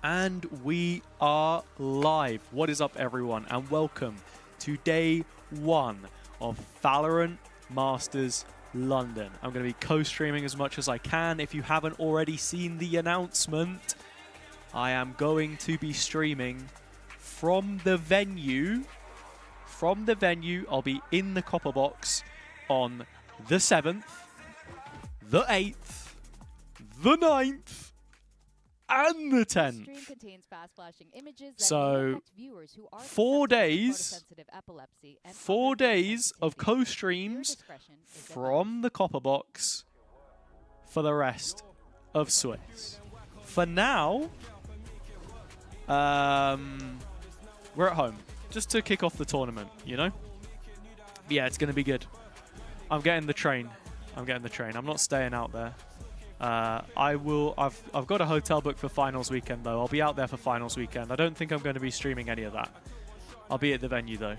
And we are live. What is up, everyone, and welcome to day one of Valorant Masters London. I'm going to be co-streaming as much as I can. If you haven't already seen the announcement, I am going to be streaming from the venue. I'll be in the copper box on the 7th, the 8th, the 9th, and the 10th. So 4 days, 4 days of co-streams from the copper box for the rest of Swiss. For now, we're at home just to kick off the tournament, you know? Yeah, it's going to be good. I'm getting the train. I'm not staying out there. I've got a hotel booked for finals weekend though. I'll be out there for finals weekend. I don't think I'm going to be streaming any of that. I'll be at the venue though,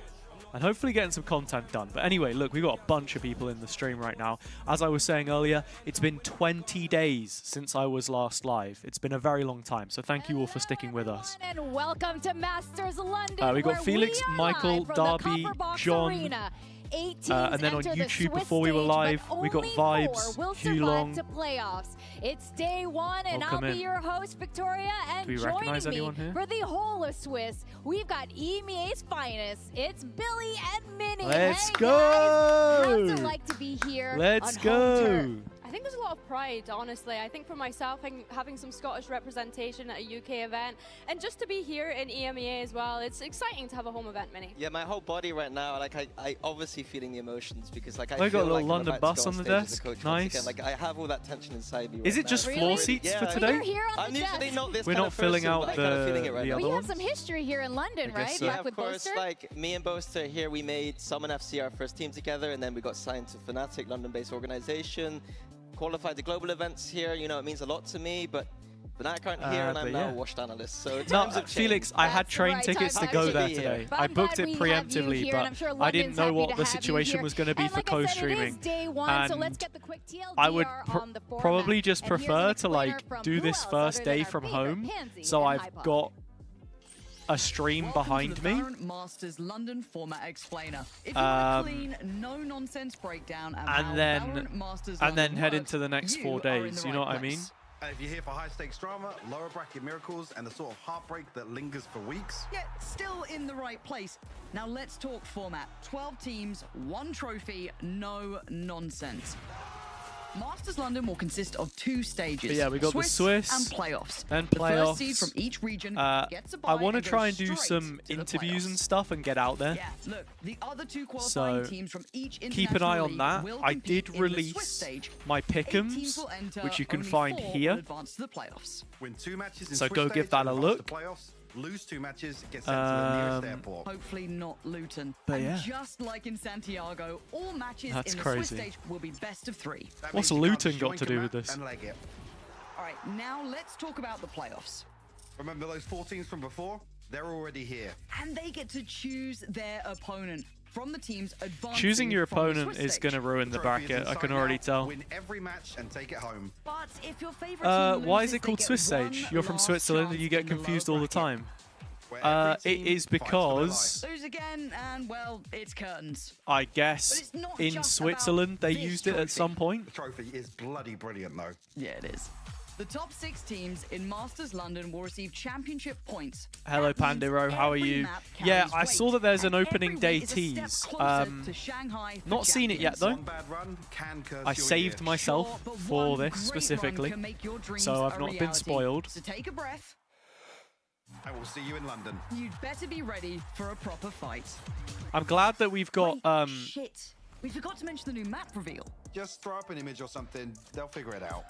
and hopefully getting some content done. But anyway, look, we've got a bunch of people in the stream right now. As I was saying earlier, it's been 20 days since I was last live. It's been a very long time, so thank you all for sticking with us. And welcome to Masters London. We got Felix, Michael, Darby, John. Arena. And then on YouTube before we were live, we got Vibes, Hulong. To playoffs. It's day one, and I'll be your host, Victoria. And joining me for the whole of Swiss, we've got EMEA's finest. It's Billy and Minnie. Let's go! Guys, how's it like to be here? Let's on go! Home turf? I think there's a lot of pride, honestly. I think for myself, having some Scottish representation at a UK event, and just to be here in EMEA as well, it's exciting to have a home event, Minnie. Yeah, my whole body right now, like I obviously feeling the emotions because like I got a feel little like London bus on the desk. Nice. Like I have all that tension inside me. Is it just floor seats for today? I'm usually not this. We're not filling out the other We ones. have some history here in London, right? So. Yeah, of course. Like me and Boaster here, we made Summon FC our first team together, and then we got signed to Fnatic, London-based organization. Qualified the global events here, you know, it means a lot to me, but now I can't hear and I'm now a washed analyst, so times have changed. Felix, I had train tickets to go there today. I booked it preemptively, but I didn't know what the situation was going to be for co-streaming. And I would probably just prefer to like do this first day from home, so I've got a stream behind me. Masters London format explainer. If you want a clean, no nonsense breakdown and then head into the next 4 days. You know what I mean? If you're here for high stakes drama, lower bracket miracles, and the sort of heartbreak that lingers for weeks, yeah, still in the right place. Now let's talk format. 12 teams, 1 trophy, no nonsense. Masters London will consist of 2 stages. But yeah, we got the Swiss and playoffs. And the first seed from each region gets a bye. I want to try and do some interviews and stuff and get out there. Yeah, look, the other 2 qualifying teams from each keep an eye on that. I did release my pick'ems, which you can find here. Win 2 matches in so go give that a look. Lose 2 matches, get sent to the nearest airport. Hopefully not Luton. But yeah. And just like in Santiago, all matches in the Swiss stage will be best of 3. What's Luton got to do with this? All right, now let's talk about the playoffs. Remember those 4 teams from before? They're already here. And they get to choose their opponent from the teams advancing. Choosing your opponent is going to ruin the bracket. I can already tell. Win every match and take it home. But if your favorite team why is it called Swiss stage? You're from Switzerland and you get confused all the time. It is because lose again, and well, it's curtains. I guess in Switzerland they used it at some point. The trophy is bloody brilliant though. Yeah, it is. The top 6 teams in Masters London will receive championship points. Hello, Pandero. How are you? Yeah, I saw that there's an opening day tease. Not seen it yet, though. I saved myself for this specifically, so I've not been spoiled. So take a breath. I will see you in London. You'd better be ready for a proper fight. I'm glad that we've got... Shit. We forgot to mention the new map reveal. Just throw up an image or something. They'll figure it out.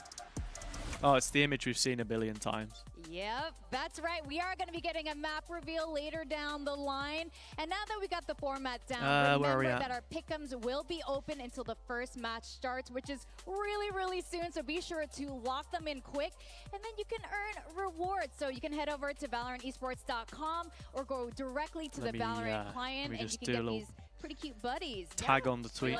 Oh, it's the image we've seen a billion times. Yep, that's right. We are going to be getting a map reveal later down the line. And now that we got the format down, remember that our pick'ems will be open until the first match starts, which is really, really soon. So be sure to lock them in quick, and then you can earn rewards. So you can head over to ValorantEsports.com or go directly to the Valorant client, and you can get these pretty cute buddies. Tag on the tweet.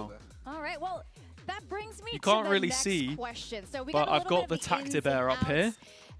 now. All right, well, that brings me You can't to the really next see, question. So we but got a I've little got the bit of ins Tactibear and up here. outs.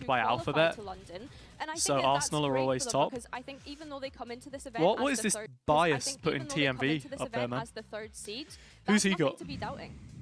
supported by Alphabet. To London. And I So think Arsenal that's are great always for them top. Because I think even though they come into this event What is this bias putting TMV up there, man? as the third seed, Who's that's he nothing got? to be doubting.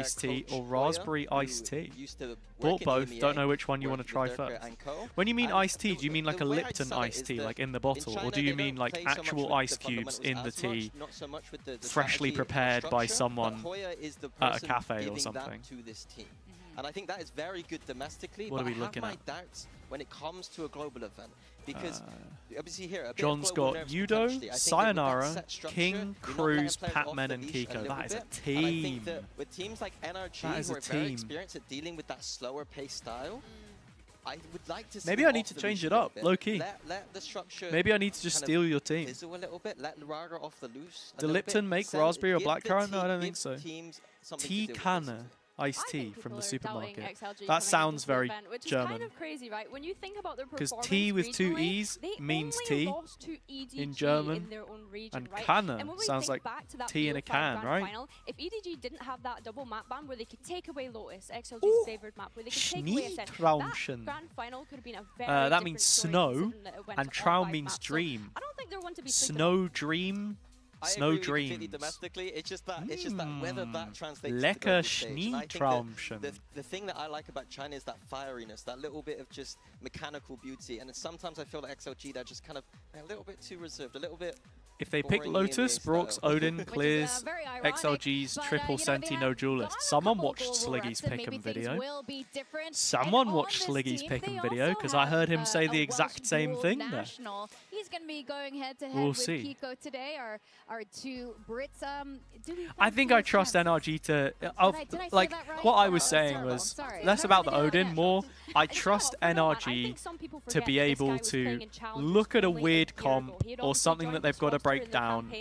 iced tea or raspberry iced tea. used to Bought work in both. EMEA, Don't know which one you want to worked try with first. Dirk and co. When you mean And iced tea, do you mean like a the way I'd Lipton sell it iced is tea, that like in the bottle, or in do you China, they mean don't like play so much actual with ice the cubes in the fundamentals as tea, much, not so much with the freshly strategy and prepared by structure, someone but Hoya is the at a person cafe or giving something? that to this team. And I think that is very good domestically, What but are we I have looking my at? doubts when it comes to a global event. Because obviously here, a bit of John's global got nerves Yudo, potentially. I think that with that Sayonara, set structure, King, you're not letting Cruz, players off Patman, the and leash Kiko. little That is a bit. And I think team. that with teams like NRG, That is who a are very team. experienced at dealing with that slower pace style, I would like to see Maybe them I need off to the change leash it a little up, bit. low key. Let the structure. Maybe I need to just kind of steal your team. fizzle a little bit. Let Raga off the loose. Did Lipton make raspberry or blackcurrant? No, I don't think so. Tea Canna iced I tea think from people the are supermarket. doubting XLG That coming sounds into the very event, which is German. kind of crazy, right? When you think about their Because performance tea with two regionally, E's they means only tea lost to EDG in German, in their own region, and right? Canna And when we sounds think like back to that tea in a BO5 can, grand right? Final, if EDG didn't have that double map ban where they could take away Lotus, XLG's Ooh, favoured map, where they could take away Ascent, that Schneetraumchen. grand final could have been a very That different means story snow, considering that it went and to all Traum 5 means maps. So dream. I don't think they're one to be sleeping on. Snow dream. Snow dreams. Domestically, it's just that whether that translates to the Lecker global stage. And I think that Schneetraumchen. the thing that I like about China is that fieriness, that little bit of just mechanical beauty. And sometimes I feel like XLG, they're just kind of a little bit too reserved, a little bit. If they pick boring Lotus, EMEA Brooks, style. Odin, Which is, clears very ironic, XLG's but, triple you know, they Senti have no duelist. got a Someone couple watched global Sliggy's reps, and maybe Pick'em things video. will be different. Someone And watched on this Sliggy's team, Pick'em they video, also 'cause I heard him have, say the a exact Welsh same dual thing there. national. He's going to be going head-to-head We'll with see. Kiko today. Our two Brits. I think I trust NRG to. Like, what I was saying was less about the Odin, more I trust NRG to be able to look at a weird comp or something that they've got to break down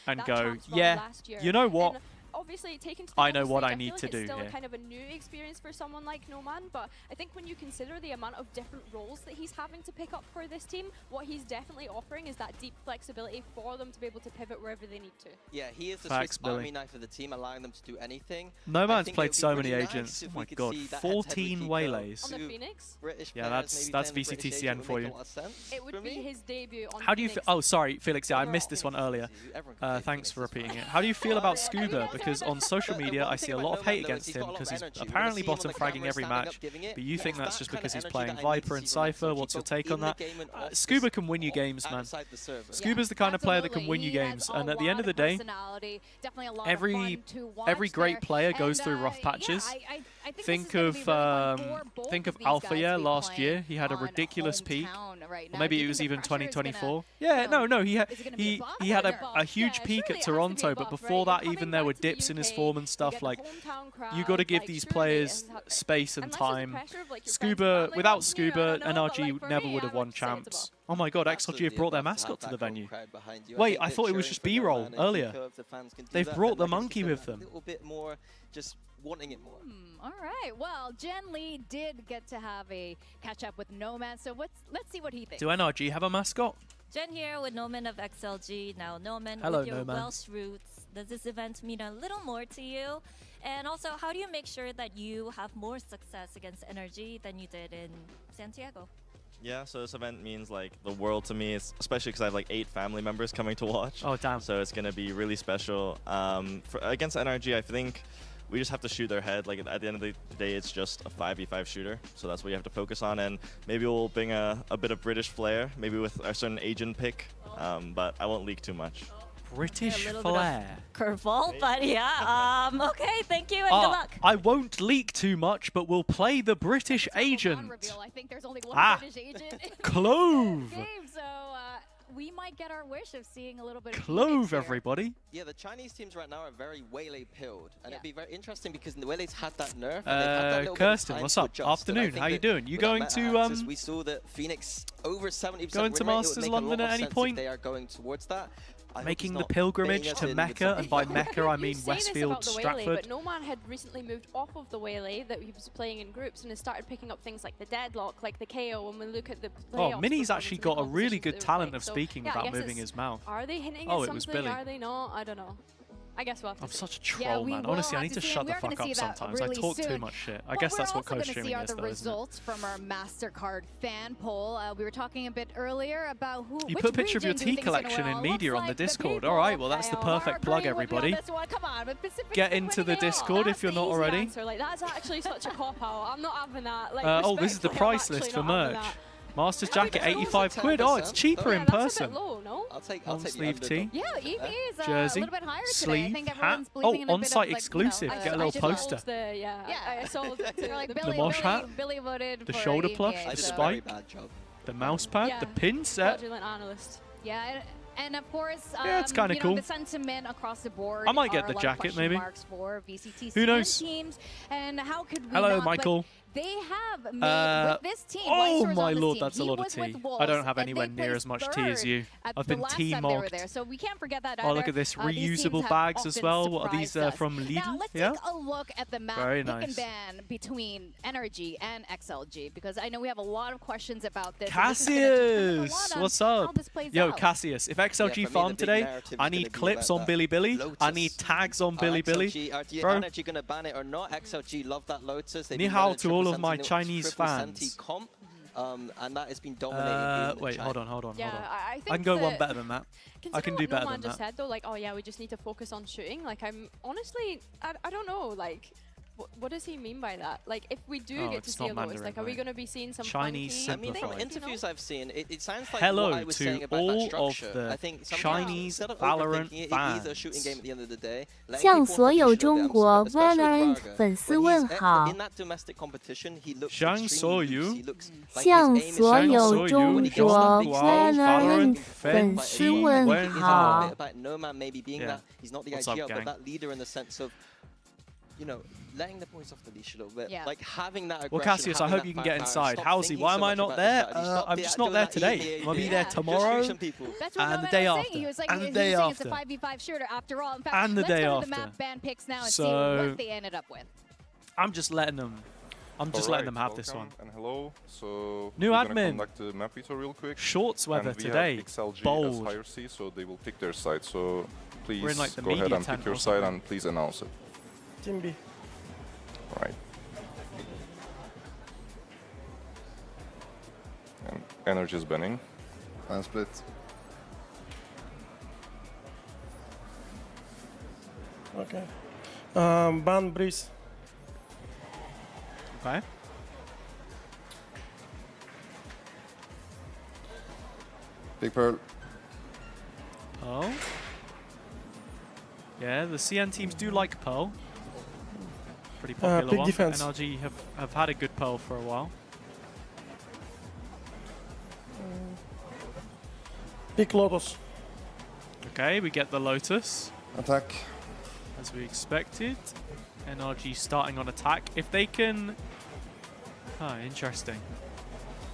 and go, yeah, you know what? Obviously, taken to I the know global what stage, I need feel to like do it's still here. kind of a new experience for someone like Noman, but I think when you consider the amount of different roles that he's having to pick up for this team, what he's definitely offering is that deep flexibility for them to be able to pivot wherever they need to. Yeah, he is the Facts, Swiss Billy. Army knife of the team, allowing them to do anything. No man's I think played it would be so many really nice agents. if Oh we my could god, see that 14 head-to-head waylays. On the Phoenix, British Yeah, players that's maybe playing the British VCTCN agent for would you. make a lot of sense it would for be me. his debut on How do you feel? Phoenix. Oh, sorry, Felix. Yeah, I Overall, missed this one earlier. Everyone can say Thanks Phoenix for is fine. repeating it. How do you feel about Scuba? Because on social media, I see a lot of hate against him because he's apparently bottom fragging every match. But you think that's just because he's playing Viper and Cypher? What's your take on that? Scuba can win you games, man. Scuba's the kind of player that can win you games, and at the end of the day, every great player goes through rough patches. Think of Alpha Year last year. He had a ridiculous peak. Or maybe it was even 2024. Yeah, no, he had a huge peak at Toronto, but before that, even there were dips in his form and stuff. Like, you got to give these players space and time. Scuba, without Scuba, NRG never would have won champs. Oh my god, XLG have brought their mascot to the venue. Wait, I thought it was just B-roll earlier. They've brought the monkey with them. A little bit more, just wanting it more. All right. Well, Jen Lee did get to have a catch-up with Noman, so let's see what he thinks. Do NRG have a mascot? Jen here with Noman of XLG. Now, Noman, Hello, with your Noman. Welsh roots, does this event mean a little more to you? And also, how do you make sure that you have more success against NRG than you did in Santiago? Yeah, so this event means like the world to me, especially because I have like 8 family members coming to watch. Oh, damn. So it's going to be really special. Against NRG, I think we just have to shoot their head. Like at the end of the day, it's just a 5v5 shooter. So that's what you have to focus on. And maybe we'll bring a bit of British flair, maybe with a certain agent pick. But I won't leak too much. British a little flair. bit of curveball, but yeah. Okay, thank you and good luck. I won't leak too much, but we'll play the British agent. I think there's only one British agent in Clove. the game, so we might get our wish of seeing a little bit of Clove, Phoenix here. everybody. Yeah, the Chinese teams right now are very Waylay pilled, and it'd be very interesting because the Waylay's had that nerf. And they've had that little bit of Kirsten, time what's to up? adjust, and I Afternoon, think how you that doing? You with that going meta to access, we saw that Phoenix over 70% going to win rate, it would Masters make a London lot at of any sense if point? they are going towards that. I hope Making he's the not pilgrimage baiting us to in with Mecca, and by something. Mecca I mean You say this Westfield, about the Waylay, Stratford. but Noman had recently moved off of the Waylay that he was playing in groups and has started picking up things like the deadlock, like the KO. When we look at the playoffs, Oh, Minnie's actually got a really good talent of So, speaking yeah, I without guess moving it's- his mouth. Are they hinting Oh, at it was something? Billy. Are they not? I don't know. I guess we'll have to I'm see. such a Yeah, troll, we man. will Honestly, I have need to see, shut and the we're gonna fuck up see that sometimes. I really talk too soon. much shit. I What guess we're that's what also gonna co-streaming see are is, the though, isn't it? results from our MasterCard fan poll. We were talking a bit earlier about who. You which put a picture of your region do you tea think's gonna collection win? in Well, media looks on the like Discord. people All right, well, that's the are perfect plug, agreeing with me on everybody. this one. Come on, but Pacific Get is into the winning it all. Discord if That's you're the not easy already. answer. Like, that's actually such a cop-out. I'm not having that. Like, Oh, this is the respectfully, I'm price actually list for not having merch. that. Masters I jacket, think it's 85 quid. Oh, it's 10%. cheaper Yeah, in that's a person. bit low, no? I'll take Long the sleeve underdog. tee. Yeah, EP is Jersey, a little bit higher today. I sleeve, think hat. everyone's Oh, believing in a bit of, on-site like, exclusive. You know, Get a little I poster. sold I sold it to They're like the Billy, mosh hat, Billy voted the for shoulder EPA, plush, I the did so- a very spike, bad job. the mouse pad, Yeah. the pin set. fraudulent analyst. Yeah, and of course, Yeah, it's kinda you know, cool. the sentiment across the board. I might get are the a lot of jacket, question maybe. marks for VCTCN Who knows? teams, and how could we Hello, not, Michael. But They have made with this team. Oh my lord, that's a lot of tea. I don't have anywhere near as much tea as you. I've been tea-mogged. So we can't forget that. Oh, look at this. Reusable bags as well. What are these from Lidl? Now, let's take a look at the map Very pick nice. and ban between NRG and XLG, because I know we have a lot of questions about this. Cassius! What's up? Yo, out. Cassius, if XLG farm today, I need clips on Billy Billy. I need tags on Billy Billy. XLG, Bro. are NRG going to ban it or not? XLG love that Lotus. Ni hao to all of my Chinese fans. Comp, and that has been dominating. Wait, hold on. Yeah, I think I can go one better than that. I can do better than just that. said though, like, oh yeah, we just need to focus on shooting. Like, I'm honestly, I don't know, like. What does he mean by that? Like, if we do get to see a Lotus, like, are we going to be seeing some Chinese funky, I mean, from simplified. interviews I've seen, it sounds like Hello what I was saying to about that all of structure. the I think Chinese instead of Valorant overthinking it, fans. it is a shooting game at the end of the day. 向所有中国 Valorant 粉丝问好。 In that domestic competition, he looks 向所有 he looks like 向 his aim is 所 so 有中国 Valorant 粉丝问 It's a 好 bit。 about No Man maybe being Yeah. that he's not the What's up, IGL, gang? but that leader in the sense of, you know, letting the boys off the leash a little bit, Yeah. like having that aggression. Well, Cassius, I having hope that you can get firepower. inside. Stop Halsey, thinking why so am I much not about there? the strategy. Stop I'm just not there today. doing I'll be that there Yeah. tomorrow. Just shoot some people. That's what And the Nomad day was after. saying. He was like, And the he was day saying it's after. a 5v5 shooter after all. In fact, And the let's day go to the after. map ban picks now and So- see what they ended up with. I'm just letting them. I'm just letting them have this one. And hello. So New we're gonna admin. conduct the map veto real quick. Shorts weather and we today. Have XLG as Bold. higher C, so they will pick their side. So please We're in, like, the go ahead media and tent pick your or side something. and please announce it. Team B. Right. And energy is banning. And split. Okay. Ban Breeze. Okay. Big Pearl. Pearl. Yeah, the CN teams do like Pearl. Pretty popular big one. defense. NRG have had a good Pearl for a while. Big Lotus. Okay, we get the Lotus. Attack. As we expected. NRG starting on attack. If they can... Ah, interesting.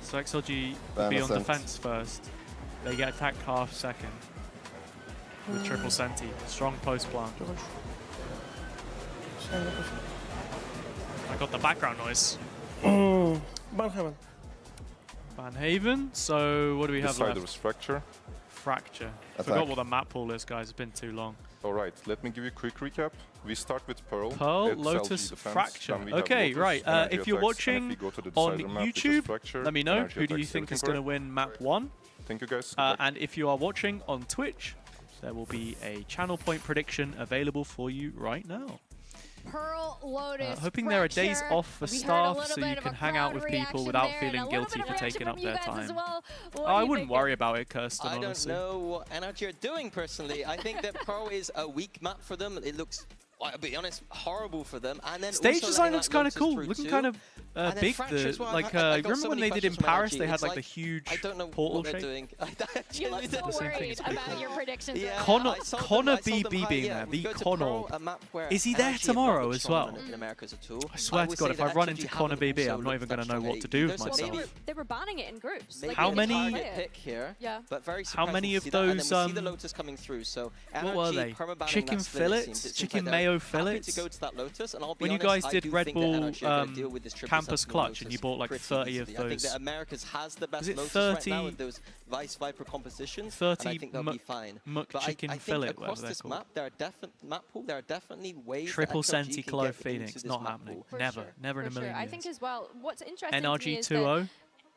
So XLG will be on Ascent. defense first. They get attacked half second. With triple senti. Strong post plan. I got the background noise. Ban Heaven. Van Haven. So what do we This have side left? there is fracture. Fracture. Attack. Forgot what the map pool is, guys. It's been too long. All right, let me give you a quick recap. We start with Pearl. Pearl, XLG Lotus, defense, Fracture. then we have Okay, Lotus, right. energy If you're attacks, and watching if we go to the on decider map, which is YouTube, fracture, let me know. energy Who do you attacks, think is everything going to win map 1? Thank you, guys. Good luck. And if you are watching on Twitch, there will be a channel point prediction available for you right now. Pearl, Lotus, Hoping there are days Fracture. off for We heard a staff little so bit you of can a hang out crowd with people reaction without there, and feeling a little guilty bit of for reaction taking up from you their guys as time. well. What I do you wouldn't think? worry about it, Kirsten, I don't honestly. know what NRG are doing personally. I think that Pearl is a weak map for them. It looks, I'll be honest, horrible for them. And then Stage also design letting looks that kind of Lotus cool, through looking too. kind of And then big. Fracture as well. Like, I got remember so when many they did in questions from Paris? NRG. They had It's like the huge I don't know portal what they're shape. doing. You look so The same thing, worried it's pretty about cool. your predictions. Yeah, Connor- I told Connor them- I told them BB how- being yeah, there, we the go to Connor. Pearl, a map where Is he there NRG have tomorrow not looked as strong well? in Americas at all. I swear to would God, say if I that run XLG into haven't Connor BB, also I'm not even looked going to that know strong what to either, do with so Well, myself. they were banning it in groups. Maybe Like, How they many- didn't target play it. pick here, Yeah. but very How many surprising of to see that. And then those, we see the Lotus coming through. So what were NRG they? permabanning Chicken that split, it fillets? seems. It seems Chicken like mayo they're happy fillets? to go to that Lotus, and I'll be When you honest, guys I did do Red think that Bull NRG are gonna deal with this triple Campus sentinel Clutch and Lotus you bought like pretty 30 of easily. I think those. that Americas has the best it Lotus 30 right now with those Vice Viper compositions, 30 and I think they'll be fine. muck But chicken I think fillet, across whatever they're this called. map, there are definitely ways Triple that XLG Senti can Clove get into Phoenix, this not map happening. pool. For Never, sure, never in a for million sure. I years. think as well, what's interesting to me NRG is that 2-0.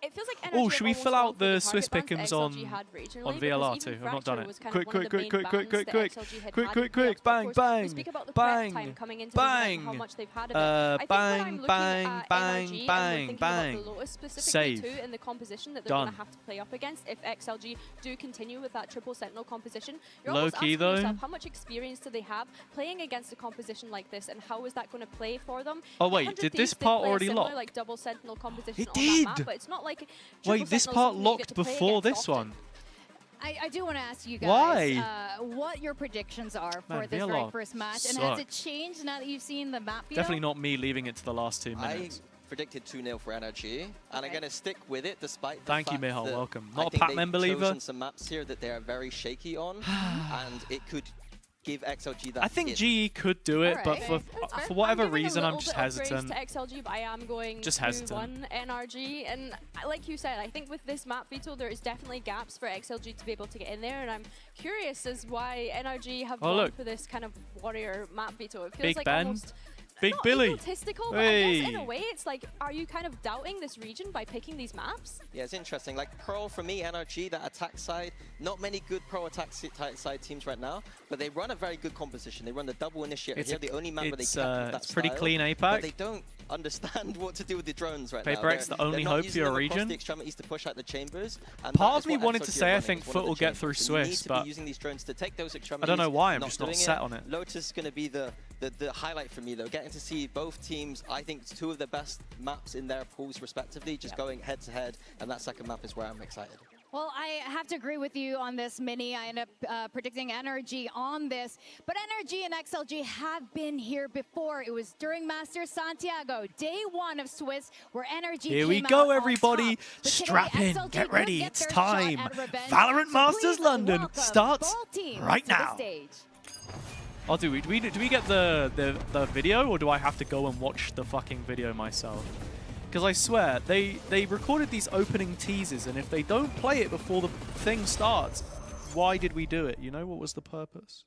it feels like Oh, NRG should we almost fill gone out for the target Swiss bans pick'ems that on XLG had regionally, VLR because too? even I've not done Fracture it. was kind Quick, of one of the main bans that XLG had quick, had in quick, playoffs, bang, but of course, bang, we speak about the prep bang, time coming into this event and how bang, much they've had of it. I think when I'm bang, looking bang, at bang, NRG bang, and we're thinking bang. about the Lotus specifically Save. too in the composition that they're Done. going to have to play up against if XLG do continue with that triple sentinel composition. You're Low almost key asking though. yourself, how much experience do they have playing against a composition like this, and how is that going to play for them? Oh wait, 100 did Thieves this did part play a already similar, lock? like double sentinel composition It on that map, did! but it's not like Wait, this part locked before this one. I do want to ask you guys Why? what your predictions are for Man, this VLR very first match, and has it sucks. changed now that you've seen the map? Definitely not me leaving it to the last 2 minutes. predicted 2-0 for NRG, and I'm going to stick with it despite the Thank you, fact Mihal. that Welcome. I Not a think Pat they've member lever. chosen some maps here that they are very shaky on, and it could give XLG that. I think GE could do it, but for whatever reason, I'm just hesitant. To XLG, but I am going just to hesitant. NRG, and like you said, I think with this map veto, there is definitely gaps for XLG to be able to get in there, and I'm curious as why NRG have gone for this kind of warrior map veto. It feels Big like Ben. almost Big not Billy. egotistical, but I guess in a way, it's like, are you kind of doubting this region by picking these maps? Yeah, it's interesting. Like Pro, for me, NRG, that attack side, not many good Pro attack side teams right now, but they run a very good composition. They run the double initiator here, the only map where they capture that it's pretty style, clean APAC. But they don't understand what to do with the drones right now. Paper X, the only hope for your region. The extremities to push out the chambers. And part of me wanted to say I think Foot will get through Swiss, but using these drones to take those extremities. I don't know why. I'm just not set on it. Lotus is going to be the highlight for me, though. Getting to see both teams, I think it's two of the best maps in their pools respectively, just going head to head, and that second map is where I'm excited. Well, I have to agree with you on this, Mini. I end up predicting NRG on this. But NRG and XLG have been here before. It was during Masters Santiago, day one of Swiss, where NRG Here we go, everybody. Strap in, get ready, it's time. Valorant Masters London starts right now. Oh, do we get the video, or do I have to go and watch the fucking video myself? Because I swear, they recorded these opening teasers, and if they don't play it before the thing starts, why did we do it? You know, what was the purpose?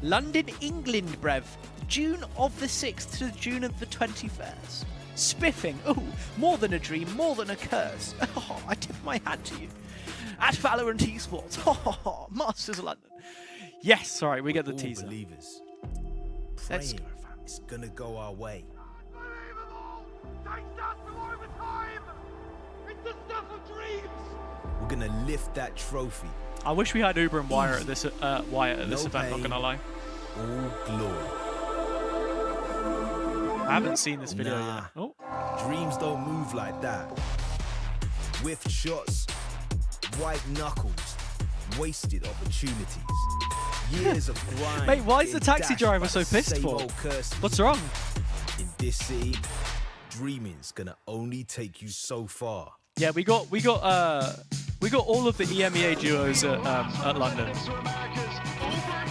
London, England, brev. June of the 6th to June of the 21st. Spiffing. Oh, more than a dream, more than a curse. Oh, I tip my hat to you. At Valorant Esports. Oh, Masters London. Yes, all right, we get the teaser. Believers. Let's go, fam. It's gonna go our way. We're gonna lift that trophy. I wish we had Uber and Wyatt at this event, not gonna lie. All glory. I haven't seen this video yet. Oh. Dreams don't move like that. Whiffed shots, white knuckles, wasted opportunities. Years of grind. Mate, why is the taxi driver so pissed for? What's wrong? In this city, dreaming's gonna only take you so far. Yeah, we got all of the EMEA duos at London.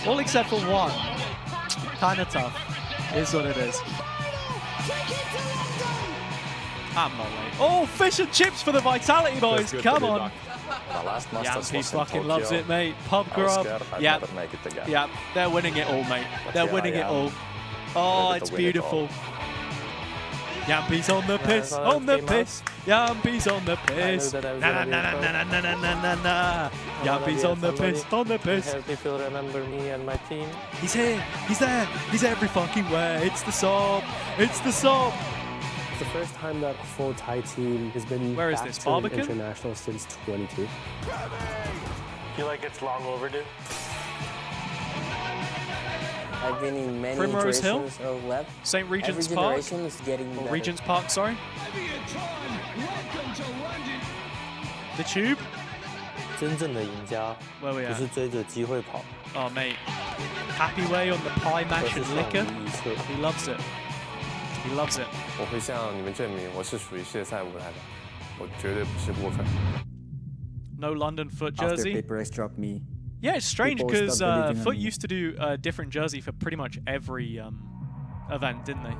All except for one. Kinda tough. Is what it is. I'm not late. Oh, fish and chips for the Vitality boys. Come on. Yampy fucking loves it, mate. Pub grub. Yeah, they're winning it all, mate. They're winning it all. Oh, it's beautiful. Yampy's on the piss, on the piss. Yampy's on the piss. Na na na na na na na na na. Yampy's on the piss, on the piss. Help if you'll remember me and my team. He's here, he's there, he's every fucking way. It's the sob, it's the sob. It's the first time that a full Thai team has been Where is back this, to Barbican? international since 22. Feel like it's long overdue. I've been in many Primrose Hill? iterations of web. St. Regent's Every Park? generation is getting better. Regent's Park, sorry. The Tube? 真正的赢家 Where we 不 at? 是追着机会跑， Oh, mate. Happy Way on the pie mash and liquor. 一切。 He loves it. He loves it. 我会向你们证明我是属于世界赛舞台的，我绝对不是过分。 No London Foot After jersey. Paper X dropped me. Yeah, it's strange people because stopped believing on Foot me. used to do a different jersey for pretty much every event, didn't they?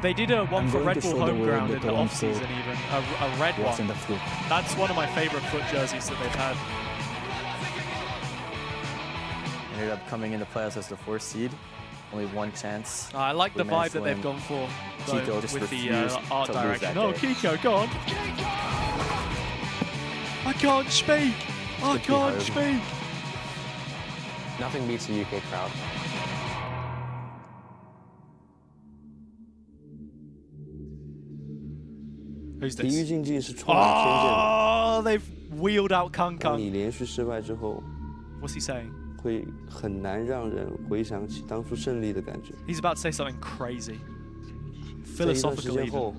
They did a one I'm for going Red to Bull show the Home world Ground that in the the one off-season for even, a red what's in one. the Foot. That's one of my favorite Foot jerseys that they've had. Ended up coming in the playoffs as the 4th seed. Only one chance. I like the We vibe managed that to they've win. gone for though, Kiko just with the refused art to lose direction. that Oh, day. Kiko, go on. I can't speak. I can't speak. Nothing beats the UK crowd. Who's 体育 this? 竞技是充满偏见的。 Oh, they've wheeled out Kung 当 Kung. 你连续失败之后， What's he saying? 会很难让人回想起当初胜利的感觉。 He's about to say something crazy. 在一段时 Philosophical 间 even. 后，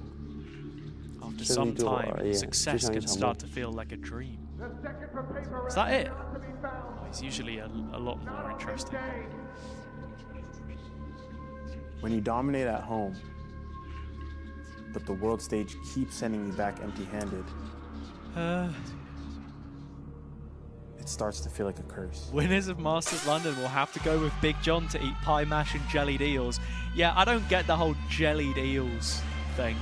After 胜利 some 对我 time, 而言就 success 像一 can 场 start 梦。 to feel like a dream. Is that it? Oh, he's usually a lot more interesting. When you dominate at home, but the world stage keeps sending you back empty-handed, it starts to feel like a curse. Winners of Masters London will have to go with Big John to eat pie mash and jellied eels. Yeah, I don't get the whole jellied eels thing.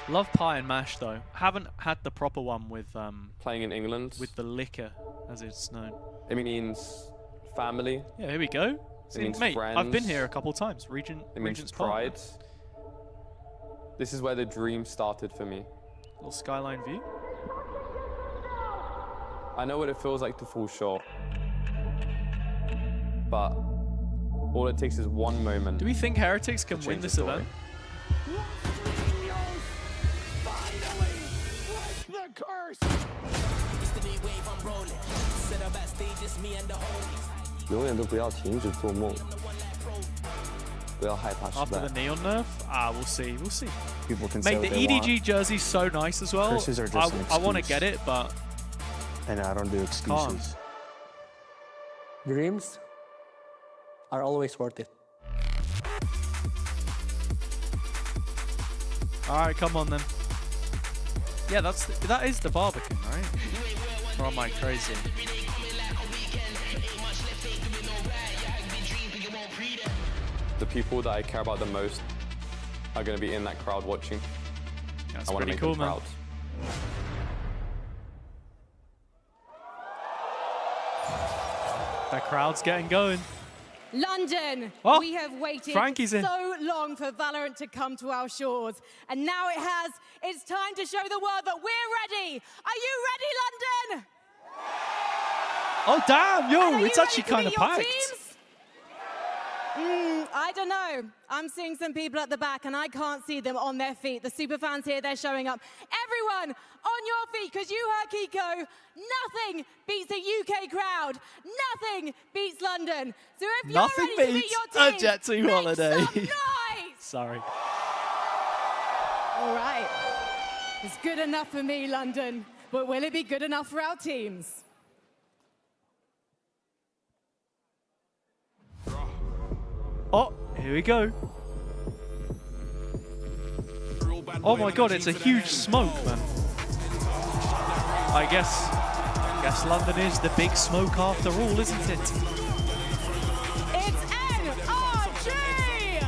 Love pie and mash though. Haven't had the proper one with playing in England with the liquor, as it's known. It means family. Yeah, here we go. It means mate, friends. I've been here a couple times. It means Regent's pride. Park. This is where the dream started for me. Little skyline view. I know what it feels like to fall short, but all it takes is one moment. Do we think Heretics can win this event? After the neon nerf? We'll see. We'll see. People can say Mate, what the they EDG want. jersey's so nice as well. Curses are just an I want to excuse. get it, but And I don't do excuses. Dreams are always worth it. all right, come on then. Yeah, that is the Barbican, right? Or am I crazy? The people that I care about the most are going to be in that crowd watching. That's I want to pretty make cool, them man. proud. That crowd's getting going. London, Oh, we have waited Frankie's in. so long for Valorant to come to our shores, and now it has. It's time to show the world that we're ready. Are you ready, London? Oh, damn, And yo, are it's you actually ready kind to of meet your packed. teams? I don't know. I'm seeing some people at the back, and I can't see them on their feet. The super fans here, they're showing up. Everyone, on your feet, because you heard Kiko. Nothing beats a UK crowd. Nothing beats London. So if you're Nothing ready to meet beats your a team, Jet 2 make holiday. some noise! Sorry. All right. It's good enough for me, London. But will it be good enough for our teams? Oh, here we go. Oh my god, it's a huge smoke, man. I guess London is the big smoke after all, isn't it? It's NRG!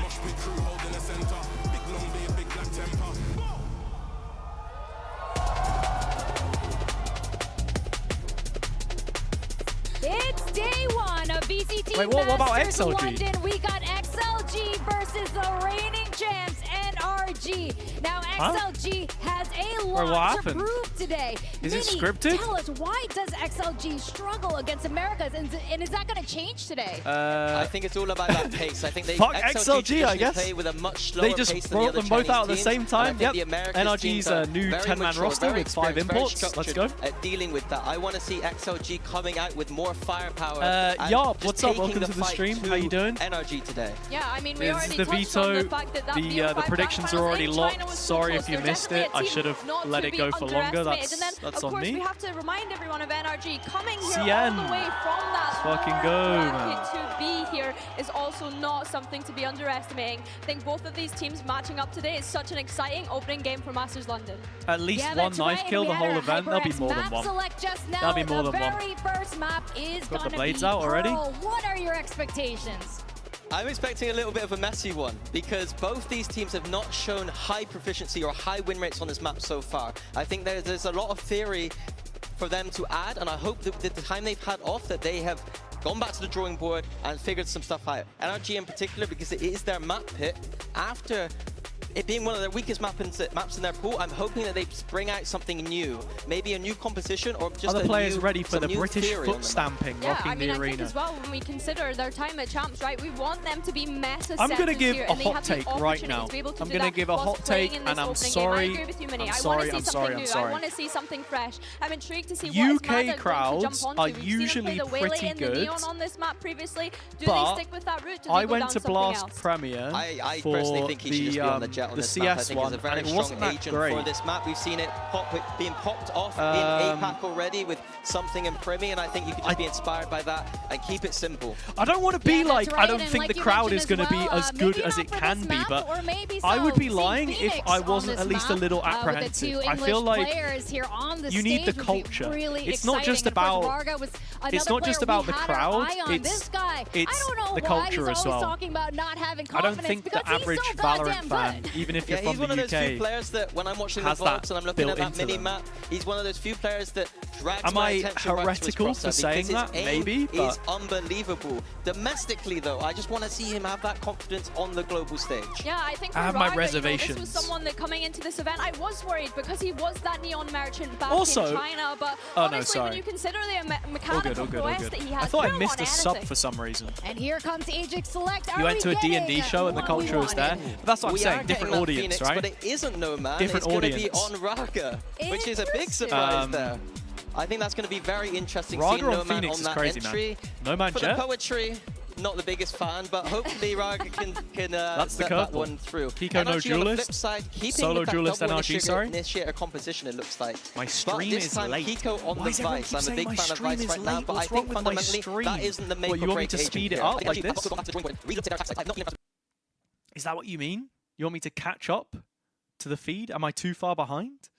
It's day one of VCT Wait, what about Masters XLG? London. We got XLG versus the reigning champs, NRG. Now, XLG has a what lot to happened? prove today. Is it Minnie, scripted? tell us, why does XLG struggle against Americas, and is that going to change today? I think it's all about that pace. I think they Fuck XLG, I guess. play with a much slower They just pace than the brought other them both Chinese out at the teams, same and time. I think Yep. the Americas NRG's teams a are new very 10-man mature, roster very with 5 experienced, very imports. Let's go. structured At dealing with that, I want to see XLG coming out with more firepower. and Yarp, just what's up? taking Welcome to the fight stream. to How you doing? NRG today. Yeah, I mean, we This already is the touched on veto. the fact that The predictions are already locked. Sorry if you missed it. I should have let it go for longer. That's of on course, me. we have to remind everyone of NRG coming here CN. all the way from that Let's fucking go, bracket to be here is also not something to be underestimating. I think both of these teams matching up today is such an exciting opening game for Masters London. At least Yeah, one that's knife right. kill We the had whole our event. There'll be HyperX more than map one. select just now. That'll be more the than one. very first map is Got the gonna blades be out already? Pearl. What are your expectations? I'm expecting a little bit of a messy one because both these teams have not shown high proficiency or high win rates on this map so far. I think there's a lot of theory for them to add, and I hope that the time they've had off that they have gone back to the drawing board and figured some stuff out. NRG in particular, because it is their map pit. After it being one of their weakest maps in their pool, I'm hoping that they bring out something new. Maybe a new composition or just Are the players new, ready for some the new British theory on foot the map. stamping Yeah, rocking I mean, the I think arena? as well, when we consider their time at champs, right, we want them to be meta I'm going to setters give here, a and they hot have the take right opportunity now. to be able to I'm do going to that give a whilst hot playing take, in this and I'm opening sorry. game. I agree with you, Minnie. I'm I sorry, want to I'm see sorry, something I'm new. sorry. I want to see something fresh. I'm intrigued to see what is UK Mazda going to crowds jump onto. are We've seen them usually play the Waylay pretty and the good, Neon on this map previously. Do but they stick with that route? Do they I go went down to something Blast else? Premier I for personally think he should just be on the jet on the this map. I CS think he's one, a very and it strong wasn't that agent great. for this map. We've seen it being popped off in APAC already with something in Primi, and I think you could just be inspired by that and keep it simple. I don't want to be like, right. I don't And think like the you crowd mentioned is going to be as good as it can be, but I would be lying if I wasn't at least a little apprehensive. I feel like you need the culture. It's not just about the crowd, it's the culture as well. I don't think the average Valorant fan, even if you're from he's one the of those few UK, players that when I'm watching the has vlogs that and I'm looking at built that into mini them. map, he's one of those few players that drags Am my I attention right to his heretical crosser for saying because that? his aim Maybe, is but unbelievable. Domestically though, I just want to see him have that confidence on the global stage. Yeah, I think for I have my Raga, reservations. You know, this was someone that coming into this event, I was worried because he was that neon merchant back in Also, China, but oh, no, honestly, sorry. when you consider the mechanical prowess that he has, I thought I you missed don't a want sub anything. for some reason. And here comes Ajax Select. You went to a D&D show and the culture was there. But that's what I'm saying, different audience, Phoenix, right? But it isn't Nomad, Different it's going to be audience. on Raga, which is a big surprise there. I think that's going to be very interesting Raga seeing on Nomad Phoenix on is that crazy, entry. man. Nomad For Jet? the poetry, not the biggest fan, but hopefully Raga can That's the set that curveball. one through. Kiko no NRG on the flip duelist. side, keeping Solo with that duelist double NRG, sorry. initiator composition, it looks like. My But stream this is time, late. Kiko on Why the does everyone Vice. keep I'm a saying big my fan of stream Vice is right now, late? but I What's think wrong with my fundamentally stream? that isn't the make What, you or want me break to agent speed it here. up I think like actually- this? Is that what you mean? You want me to catch up to the feed? Am I too far behind?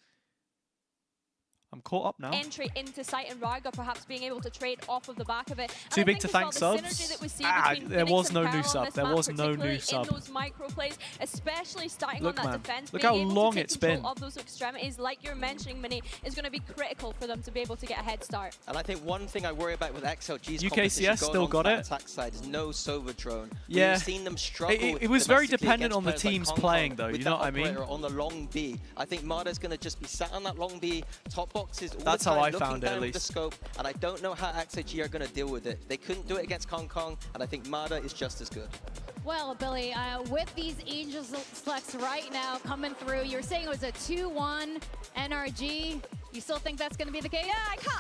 I'm caught up now. Entry into Sight and Raga, perhaps being able to trade off of the back of it. Too And I big think to as thank well, the subs? synergy that we see between There Phoenix was and no Peril new on sub. this There map, was no new particularly sub. in those micro plays, especially starting Look, on that man. defense. Look being how able long to take it's control been. of those extremities, like you're mentioning, Mini, is going to be critical for them to be able to get a head start. And I think one thing I worry about with XLG's UKCS competition still going on got to that it. attack side is no Sova drone. Yeah. We've seen them struggle. It was very domestically dependent against on the players like teams Hong playing, Kong though. with You know that what I mean? operator on the long B. I think Marta's going to just be sat on that long B, top boxes all That's the time, how I looking found it, down at with the least. scope, and I don't know how XLG are going to deal with it. They couldn't do it against Hong Kong, and I think Marta is just as good. Well, Billy, with these Angels Selects right now coming through, you're saying it was a 2-1 NRG. You still think that's going to be the case? Yeah,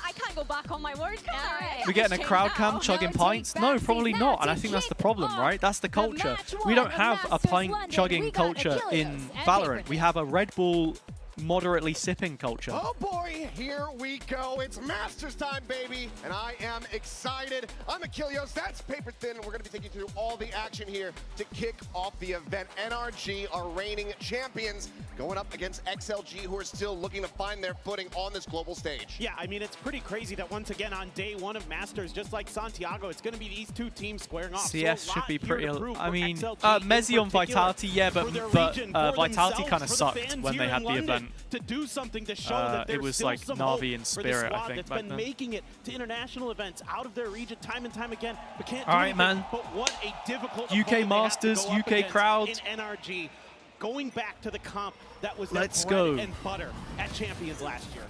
I can't go back on my word. All right. We're getting a crowd cam chugging pints? No, probably not. And I think that's the problem, right? That's the culture. We don't have a pint chugging culture in Valorant. We have a Red Bull moderately sipping culture. Oh boy, here we go. It's Masters time, baby, and I am excited. I'm Achilles, that's Paper Thin. We're gonna be taking you through all the action here to kick off the event. NRG are reigning champions, going up against XLG, who are still looking to find their footing on this global stage. Yeah, I mean, it's pretty crazy that once again on day one of Masters, just like Santiago, it's gonna be these two teams squaring off. CS So a should lot be here pretty. to prove I for mean, XLG in Mezzi on particular, Vitality, yeah, but for their region, for Vitality themselves, kind of for the sucked fans when they here had in the London, event. to do something to show that there's it was still like some Na'Vi hope and for Spirit, this squad I think, that's back been then. making it to international events out of their region time and time again, but can't do All right, anything. man. But what a difficult UK opponent they have to Masters, go up UK against crowd. in NRG, going back to the comp that was their Let's bread go. and butter at Champions last year.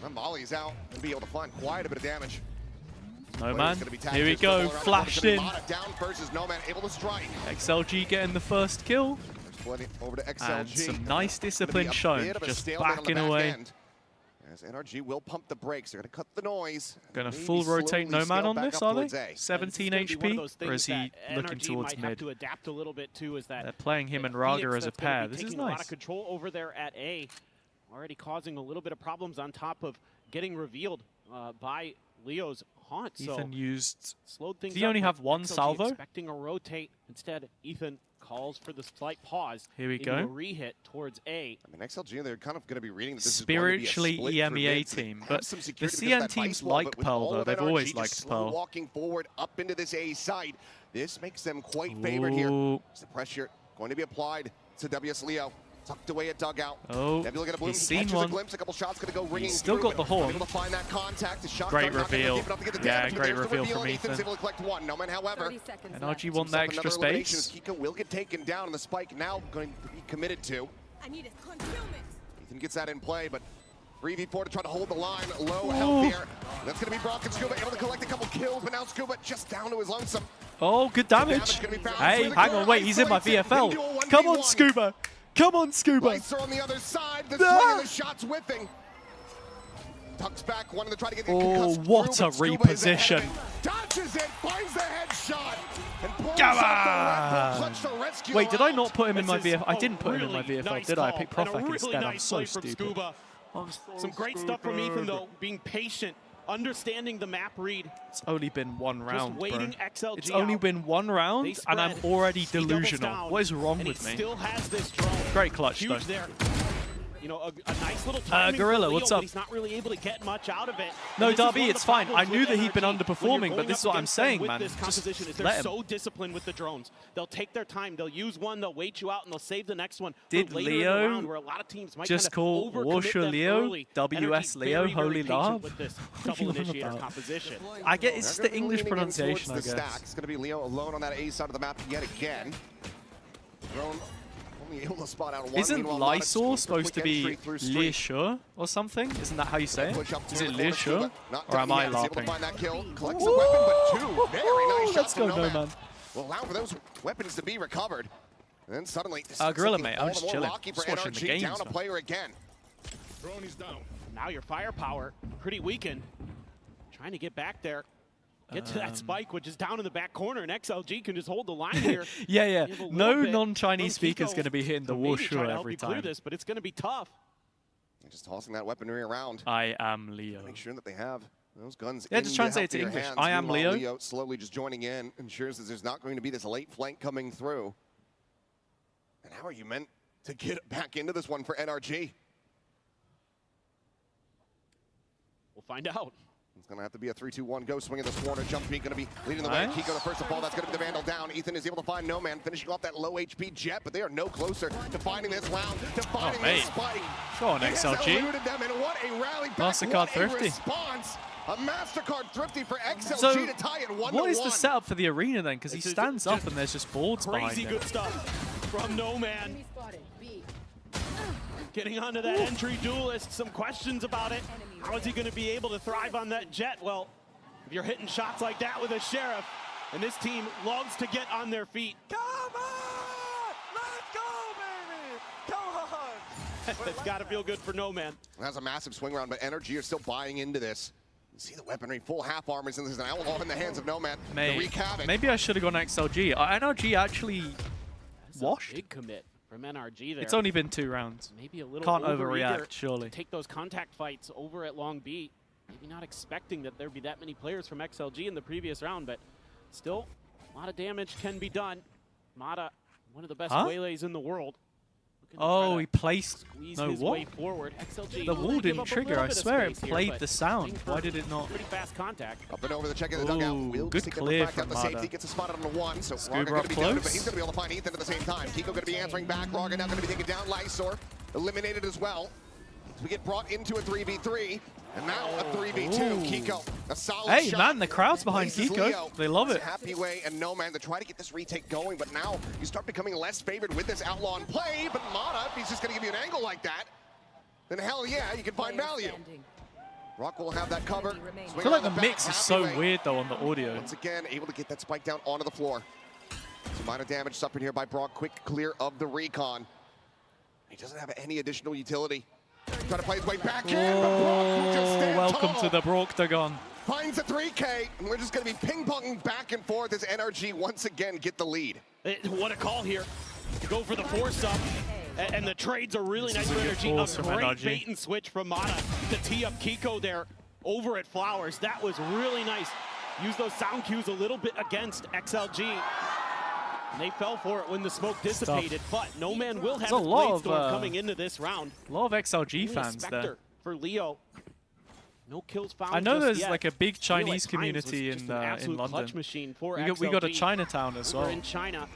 Well, Molly's out and be able to find quite a bit of damage. No, man. Here we go. Flashed in. Down versus Nomad, able to strike. XLG getting the first kill. Over to XLG. And some nice discipline Gonna be a shown. bit of a Just stalemate on the backing back away. end, as NRG will pump the brakes. They're going to cut the noise. Going to Maybe full rotate slowly Nomad scale on back this, up are they? towards A. 17 It's gonna be one of HP? those Or is things he that looking NRG towards might have mid? to adapt a little bit too, is that They're playing him and Raga Phoenix as a that's gonna pair. be This is taking a lot of nice. control over there at A, already causing a little bit of problems on top of getting revealed by Leo's haunt. Ethan so used... slowed things Did he up, only but have one XLG salvo? expecting a rotate. Instead, Ethan calls for the slight pause. Here we into go. A re-hit towards A. I mean, XLG, they're kind of going to be reading that this Spiritually is going to be a split EMEA for team, mids. but Have some the security because CN of that teams vice wall, like but with Pearl, all though. of They've NRG always just liked slow Pearl. walking forward up into this A side. This makes them quite favored here. Ooh. It's the pressure going to be applied to WS Leo. Tucked away at dugout. Oh, Nebula gonna bloom. he's He seen catches one. a glimpse. A couple shots gonna go ringing He's still through, got the but horn. able to find that contact. The shot Great clock not gonna reveal. give enough to get the Yeah, damage, but great there's the reveal from and Ethan's Ethan. able to collect one. No man, however, NRG won the extra another space. Kiko will get taken down, and the spike now going to be committed to. I need a concealment. Ethan gets that in play, but 3v4 to try to hold the line. Low Ooh. health here. That's going to be Brock and Scuba able to collect a couple kills, but now Scuba just down to his lonesome. Oh, good damage. Hey, hang on, wait, he's in my VFL. Come on, Scuba. Come on, Scuba. Lights are on the other side. The swing and the shots whipping. Tucks back, wanting to try to get the Oh, concussed what through, a but Scuba is ahead reposition. of it. Dodges it, finds the headshot, and pulls Come out the Red Bull on. clutch to rescue Wait, did I out. not put him in my This is VFL? I a didn't put him in my really VFL, nice did I? I call, picked and a Profek really instead. I'm nice so play from stupid. Scuba. Some great stuff from Ethan, though, being patient understanding the map read. It's only been one round, Just waiting bro. XLG It's only out. been one round, They and I'm spread. already He doubles delusional. down, What is wrong and with he me? still has this drone. Great clutch, Huge though. there. You know, a nice little timing Gorilla, for Leo, what's but up? he's not really able to get much out of it. No, And this is Darby, one of it's the fine. I problems knew with that he'd been NRG. When underperforming, you're but going this is up what I'm against them saying, with man. This Just composition is let they're him. so disciplined with the drones. They'll take their time. They'll use one. They'll wait you out, and they'll save the next one. Did for later in the Leo round, where a lot of teams might just kind of call overcommit Warsha them Leo, early. WS NRG Leo, very, very Holy patient Love? with this What are double you on initiator about? composition. I get it's just the English Leaning in pronunciation, I towards the guess. stack. It's going to be Leo alone on that A side of the map yet again. Drone only able to spot out one. Isn't Meanwhile, Mata just Lysor going for supposed to quick be entry through street. Leisure or something? Isn't that how you say it? Push up Is to it the corner, Leisure? Scuba. Not Or am done I yet. He's able to LARPing? find that kill. Collects a weapon, but two very nice shots Let's go, from Nomad. Will allow for those weapons to be recovered. And then suddenly, this Gorilla, is mate, all I'm the just more chilling. rocky for Just watching the NRG, games, down a man. player again. Drone is down. Now your firepower pretty weakened. Trying to get back there. Get to that spike, which is down in the back corner, and XLG can just hold the line here. Yeah, yeah. You have a No little bit non-Chinese from speaker's Kiko going to be hitting the to maybe try Warsha to help every you clear time. this, but it's going to be tough. Just tossing that weaponry around. I am Leo. Make sure that they have those guns Yeah, in just the translate it to healthier English. hands. I am Meanwhile, Leo. slowly just joining in, ensures that there's not going to be this late flank coming through. And how are you meant to get back into this one for NRG? We'll find out. It's going to have to be a 3-2-1 go. Swing in this corner. Jump beat going to be leading the way. Nice. Kiko the first to fall. That's going to be the Vandal down. Ethan is able to find No Man, finishing off that low HP Jet, but they are no closer to finding this round, to finding this mate. spike. Go on, He has XLG. eluded them, and what a rally back. MasterCard What Thrifty. a response. A MasterCard Thrifty for XLG So, to tie it 1-1. what is the setup for the arena then? Because he This is stands up just and there's just boards behind Crazy him. good stuff from No Man. Getting onto that entry duelist. Some questions about it. How is he going to be able to thrive on that jet? Well, if you're hitting shots like that with a Sheriff, and this team loves to get on their feet. Come on! Let's go, baby! Come on! That's got to feel good for No Man. That's a massive swing round, but NRG are still buying into this. You see the weaponry, full half armors, and there's an outlaw in the hands of No Man. Mate, to wreak havoc. maybe I should have gone XLG. NRG actually washed. Big commit from NRG there. It's only been 2 rounds. Maybe a little Can't overeager overreact, surely. to take those contact fights over at Long Beat. Maybe not expecting that there'd be that many players from XLG in the previous round, but still, a lot of damage can be done. Mata, one of the best waylays in the world. Oh, he placed. Squeeze No, his what? way forward. XLG The will wall give didn't up a trigger. little I bit of swear it space here, played but the sound. looking for Why did it not? Pretty fast contact. Up and over the check in the dugout. Ooh, Will good just get clear the fact out from the safety, Mata. gets a spot on the 1, so Scuba Raga going up to be down, but close. he's going to be able to find Ethan at the same time. Kiko going to be answering back. Raga now going to be taking down Lysor. Eliminated as well. So we get brought into a 3v3, and now a 3v2. Ooh. Kiko, a solid Hey, shot. man, the crowd's behind Places Kiko. Leo. They love it. Happy Way and No Man to try to get this retake going, but now you start becoming less favored with this outlaw in play, but Mata, if he's just going to give you an angle like that, then hell yeah, you can find value. Rock will have that cover. I feel like the mix is so weird though on the audio. Once again, able to get that spike down onto the floor. Some minor damage suffered here by Brock. Quick clear of the recon. He doesn't have any additional utility. Trying to play his way back in, but Brock will just stand Welcome tall. to the Brocktagon. Finds a 3K, and we're just going to be ping-ponging back and forth as NRG once again get the lead. What a call here to go for the force up. And the trades are really nice for NRG. A great bait and switch from Mata to tee up Kiko there over at Flowers. That was really nice. Use those sound cues a little bit against XLG. And they fell for it when the smoke dissipated, but No Man will have There's his a lot blade of, storm coming into this round. A lot of XLG Only a fans Spectre there. for Leo. No kills found. I know just there's yet. like a big I feel like Chinese Times community was just in an absolute London. clutch machine for We got a XLG. Chinatown as Over well. in China.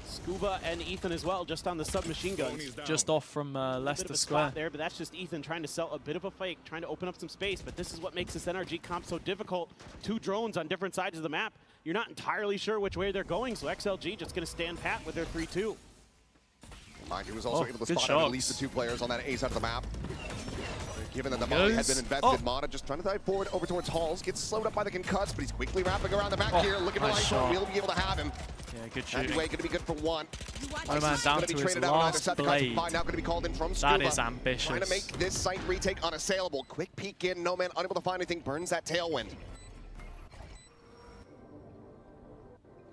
Scuba and Ethan as well, just on the submachine guns. Just off from A bit of Leicester a Square. spot there, but that's just Ethan trying to sell a bit of a fake, trying to open up some space. But this is what makes this NRG comp so difficult. 2 drones on different sides of the map. You're not entirely sure which way they're going, so XLG just going to stand pat with their 3-2. Mind you, was also able to good spot out at shots. least the 2 players on that A side of the map. Given that the molly had been invested, Mata just trying to dive forward over towards Halls. Gets slowed up by the concuss, but he's quickly wrapping around the back here. Looking for nice Lysor. shot. We'll be able to have him. Yeah, good Happy shooting. Way going to be good for 1. My man down Gonna to be his traded out on either last side. The blade. now going to be called in from Scuba. That is ambitious. Trying to make this site retake unassailable. Quick peek in. No Man unable to find anything. Burns that tailwind.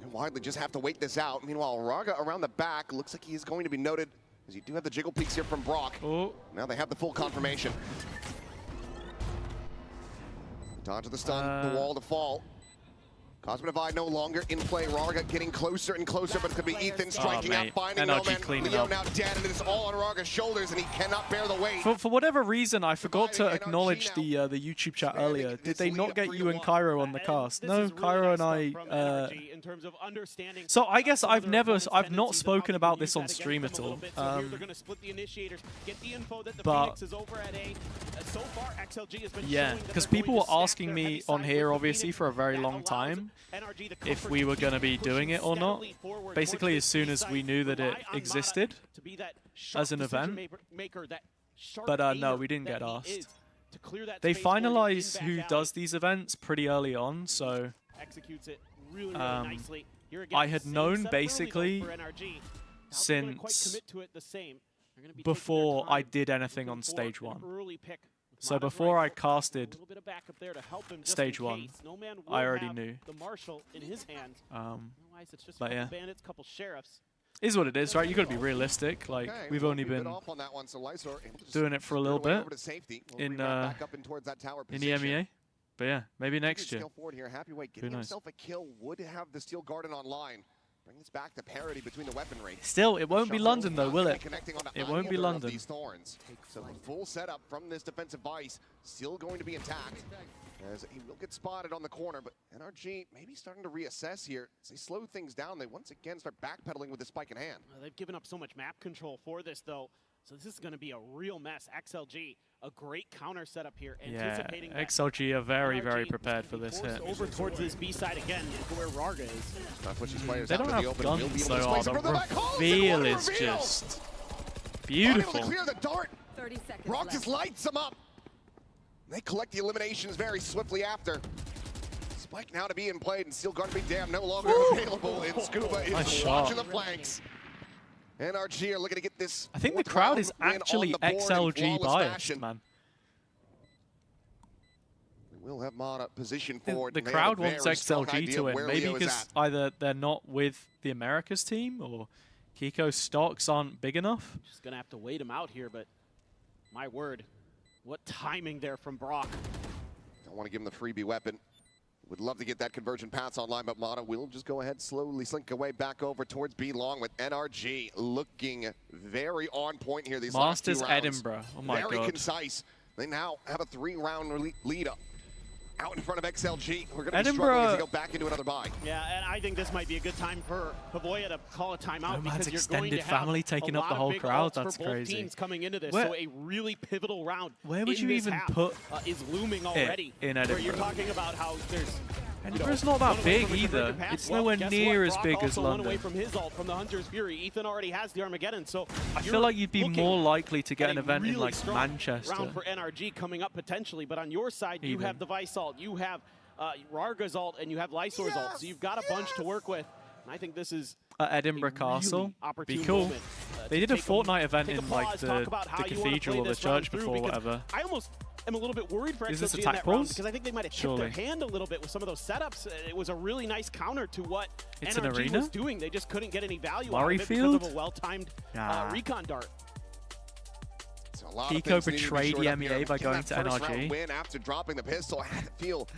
And Widely just have to wait this out. Meanwhile, Raga around the back looks like he is going to be noted, as you do have the jiggle peeks here from Brock. Oh. Now they have the full confirmation. Dodge the stun, the wall to fall. Cosmic Divide no longer in play. Raga getting closer and closer, but it's going to be Ethan striking out, finding NRG Leo now dead, and it's all on Raga's shoulders, and he cannot bear the weight. For whatever reason, I forgot to acknowledge the YouTube chat earlier. Did they not get you and Cairo on the cast? No, Cairo and I. So I guess I've not spoken about this on stream at all. But yeah, because people were asking me on here, obviously, for a very long time, if we were going to be doing it or not. Basically, as soon as we knew that it existed as an event. But no, we didn't get asked. They finalize who does these events pretty early on, so I had known basically since before I did anything on stage 1. So before I casted stage 1, I already knew. But yeah, is what it is, right? You got to be realistic. Like we've only been doing it for a little bit in EMEA. But yeah, maybe next year. Who knows? Would have the Steel Garden online. Bring this back to parity between the weaponry. Still, it won't be London though, will it? It won't be London. So the full setup from this defensive vice still going to be intact. As he will get spotted on the corner, but NRG maybe starting to reassess here. As they slow things down, they once again start backpedaling with the spike in hand. They've given up so much map control for this though. So this is going to be a real mess. XLG, a great counter setup here. Yeah, XLG are very, very prepared for this hit. Over towards this B side again, where Raga is. They don't have guns, so the reveal is just beautiful. Clear the dart. 30 seconds Roxas lights them up. They collect the eliminations very swiftly after. Spike now to be in play, and Steel Guard be damn no longer available. And Scuba is watching the flanks. NRG are looking to get this. I think the crowd is actually XLG biased, man. We'll have Mana position forward. The crowd wants XLG to win, maybe because either they're not with the Americas team or Kiko's stocks aren't big enough. Just gonna have to wait him out here, but my word, what timing there from Brock. Don't want to give him the freebie weapon. Would love to get that conversion pass online, but Mana will just go ahead, slowly slink away back over towards B long with NRG looking very on point here. These Masters last 2 rounds. Edinburgh. Oh my God. Very concise. They now have a 3-round lead up. Out in front of XLG. We're going to be struggling as they go back into another bye. Yeah, and I think this might be a good time for Pavoya to call a timeout because you're going to have family taking up the whole crowd. That's for both crazy. Teams coming into this, so a really pivotal round. Where would you even put is looming already? In Edinburgh. Where you're talking about how there's. Edinburgh's not that big either. It's nowhere near as big as London. Away from his ult from the Hunter's Fury. Ethan already has the Armageddon, so I feel like you'd be more likely to get an event in like Manchester. Round for NRG coming up potentially, but on your side you have the Vice ult, you have Rarga's ult, and you have Lysor's ult, so you've got a bunch to work with. And I think this is at Edinburgh Castle. Be cool. They did a Fortnite event in like the cathedral or the church before, whatever. I almost am a little bit worried for XLG in that round because I think they might have tipped their hand a little bit with some of those setups. It was a really nice counter to what NRG was doing. They just couldn't get any value out of it because of a well-timed recon dart. Kiko betrayed EMEA by going to NRG. Win after dropping the pistol. I feel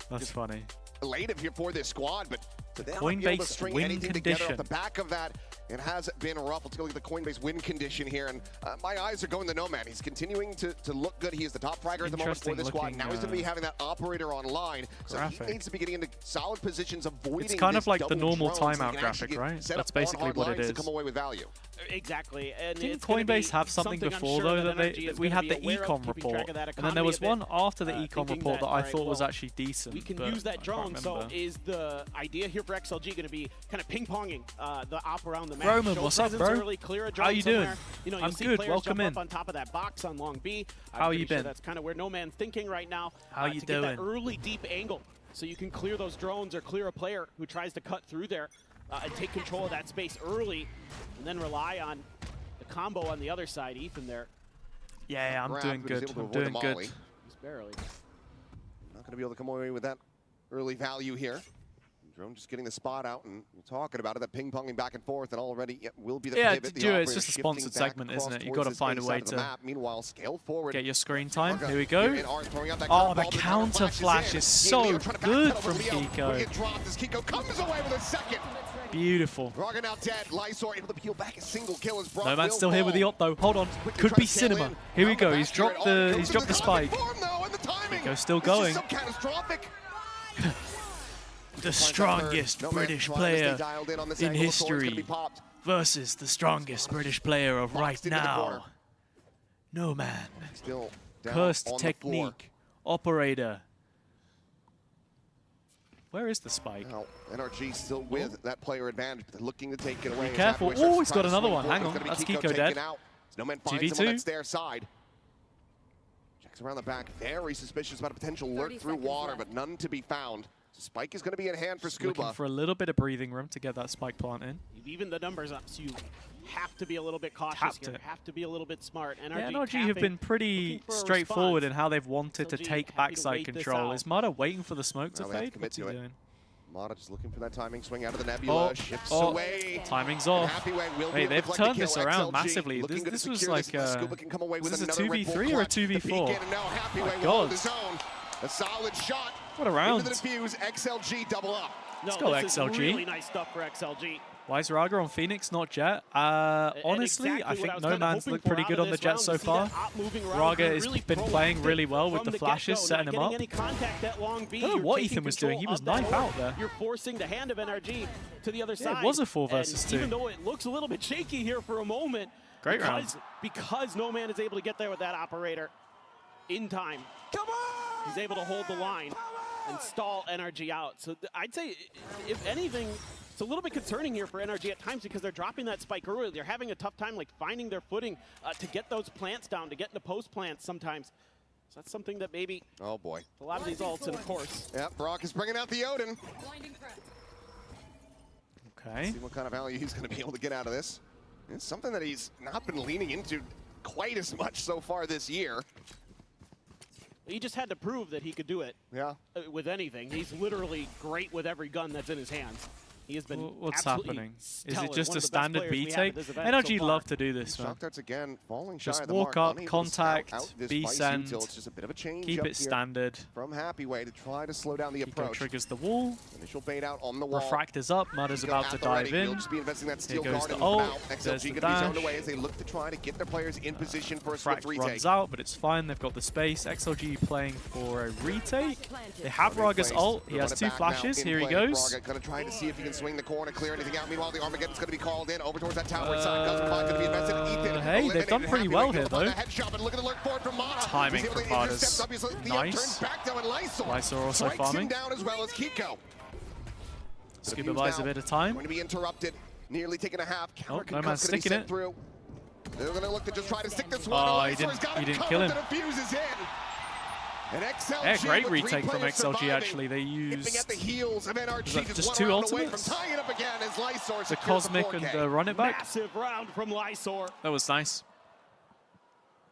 that's funny. Elated here for this squad, but they Coinbase win condition. Off the back of that, it has been rough. Let's go look at the Coinbase win condition here, and my eyes are going to Nomad. He's continuing to look good. He is the top fragger at the moment for this squad. Now he's going to be having that operator online, so he needs to be getting into solid positions, avoiding. It's kind of like the normal timeout graphic, right? That's basically what it is. To come away with value. Exactly. And didn't Coinbase have something before though that we had the econ report, and then there was one after the econ report that I thought was actually decent. We can use that drone. So is the idea here for XLG going to be kind of ping-ponging the op around the map? Roman, what's up, bro? How you doing? I'm good. Welcome in. On top of that box on long B. How you been? That's kind of where No Man's thinking right now. How you doing? Get that early deep angle, so you can clear those drones or clear a player who tries to cut through there and take control of that space early, and then rely on the combo on the other side. Ethan there. Yeah, I'm doing good. I'm doing good. Just barely. Not going to be able to come away with that early value here. Drone just getting the spot out, and we're talking about it, that ping-ponging back and forth, and already it will be the pivot. Do it. It's just a sponsored segment, isn't it? You've got to find a way to Meanwhile, scale forward. Get your screen time. Here we go. Oh, the counter flash is so good from Kiko. Kiko comes away with a second. Beautiful. Raga now dead. Lysor able to peel back a single kill as Brock. Nomad's still here with the ult though. Hold on. Could be Cinema. Here we go. He's dropped the spike. Kiko's still going. The strongest British player in history versus the strongest British player of right now. Nomad. Cursed technique. Operator. Where is the spike? Now, NRG still with that player advantage, but they're looking to take it away. Be careful. Oh, he's got another one. Hang on. That's Kiko dead. Nomad finds someone that's their side. Checks around the back. Very suspicious about a potential lurk through water, but none to be found. Spike is going to be in hand for Scuba. Looking for a little bit of breathing room to get that spike plant in. You've evened the numbers up, so you have to be a little bit cautious here. Have to be a little bit smart. NRG have been pretty straightforward in how they've wanted to take backside control. Is Mada waiting for the smoke to fade? What's he doing? Mada just looking for that timing swing out of the Nebula. Shifts away. Timing's off. Hey, they've turned this around massively. This was like was this a 2v3 or a 2v4? Oh my God. A solid shot. What a round. Into the defuse, XLG double up. Let's go XLG. Really nice stuff for XLG. Why is Raga on Phoenix, not Jet? Honestly, I think Nomad's looked pretty good on the Jet so far. Raga has been playing really well with the flashes, setting him up. I don't know what Ethan was doing. He was knife out there. You're forcing the hand of NRG to the other side. It was a 4 versus 2. Even though it looks a little bit shaky here for a moment. Great round. Because Nomad is able to get there with that operator in time. Come on! He's able to hold the line and stall NRG out. So I'd say, if anything, it's a little bit concerning here for NRG at times because they're dropping that spike early. They're having a tough time like finding their footing to get those plants down, to get into post plants sometimes. So that's something that maybe a lot of these ults, and of course. Yeah, Brock is bringing out the Odin. Okay. See what kind of value he's going to be able to get out of this. It's something that he's not been leaning into quite as much so far this year. He just had to prove that he could do it. Yeah. With anything. He's literally great with every gun that's in his hands. He has been What's happening? Stellar. Is it just a standard B take? NRG love to do this, man. Shock darts again, falling just shy of the walk mark, up, contact, B send, it's just a bit of a change keep it standard. From Happyway to try to slow down the Kiko approach. triggers the wall. Initial bait out on the wall. Refractor's up. Mudder's about to dive in. Just be investing that steel Here goes guard the ult. XLG There's the going to be dash. zoned away as they look to try to get their players in position for a swift Fract retake. runs out, but it's fine. They've got the space. XLG playing for a retake. They have Raga's ult. He has 2 flashes. Here he goes. Raga going to try to see if he can swing the corner, clear anything out. Meanwhile, the Armageddon's going to be called in over towards that tower side. Going to be invested. Ethan hey, they've done pretty well here, though. Look at the lurk forward from Mata. Timing from Mata's nice. Lysor also farming. Down as well as Kiko. Scuba buys a bit of time. Going to be interrupted. Nearly taking a half. Oh, Nomad's sticking it. Through. They're going to look to just try to stick this one. Oh, he didn't kill him. Yeah, great retake from XLG actually. They used at the heels of NRG, just 2 ultimates. The Cosmic and the Run It Back. Massive round from Lysor. That was nice.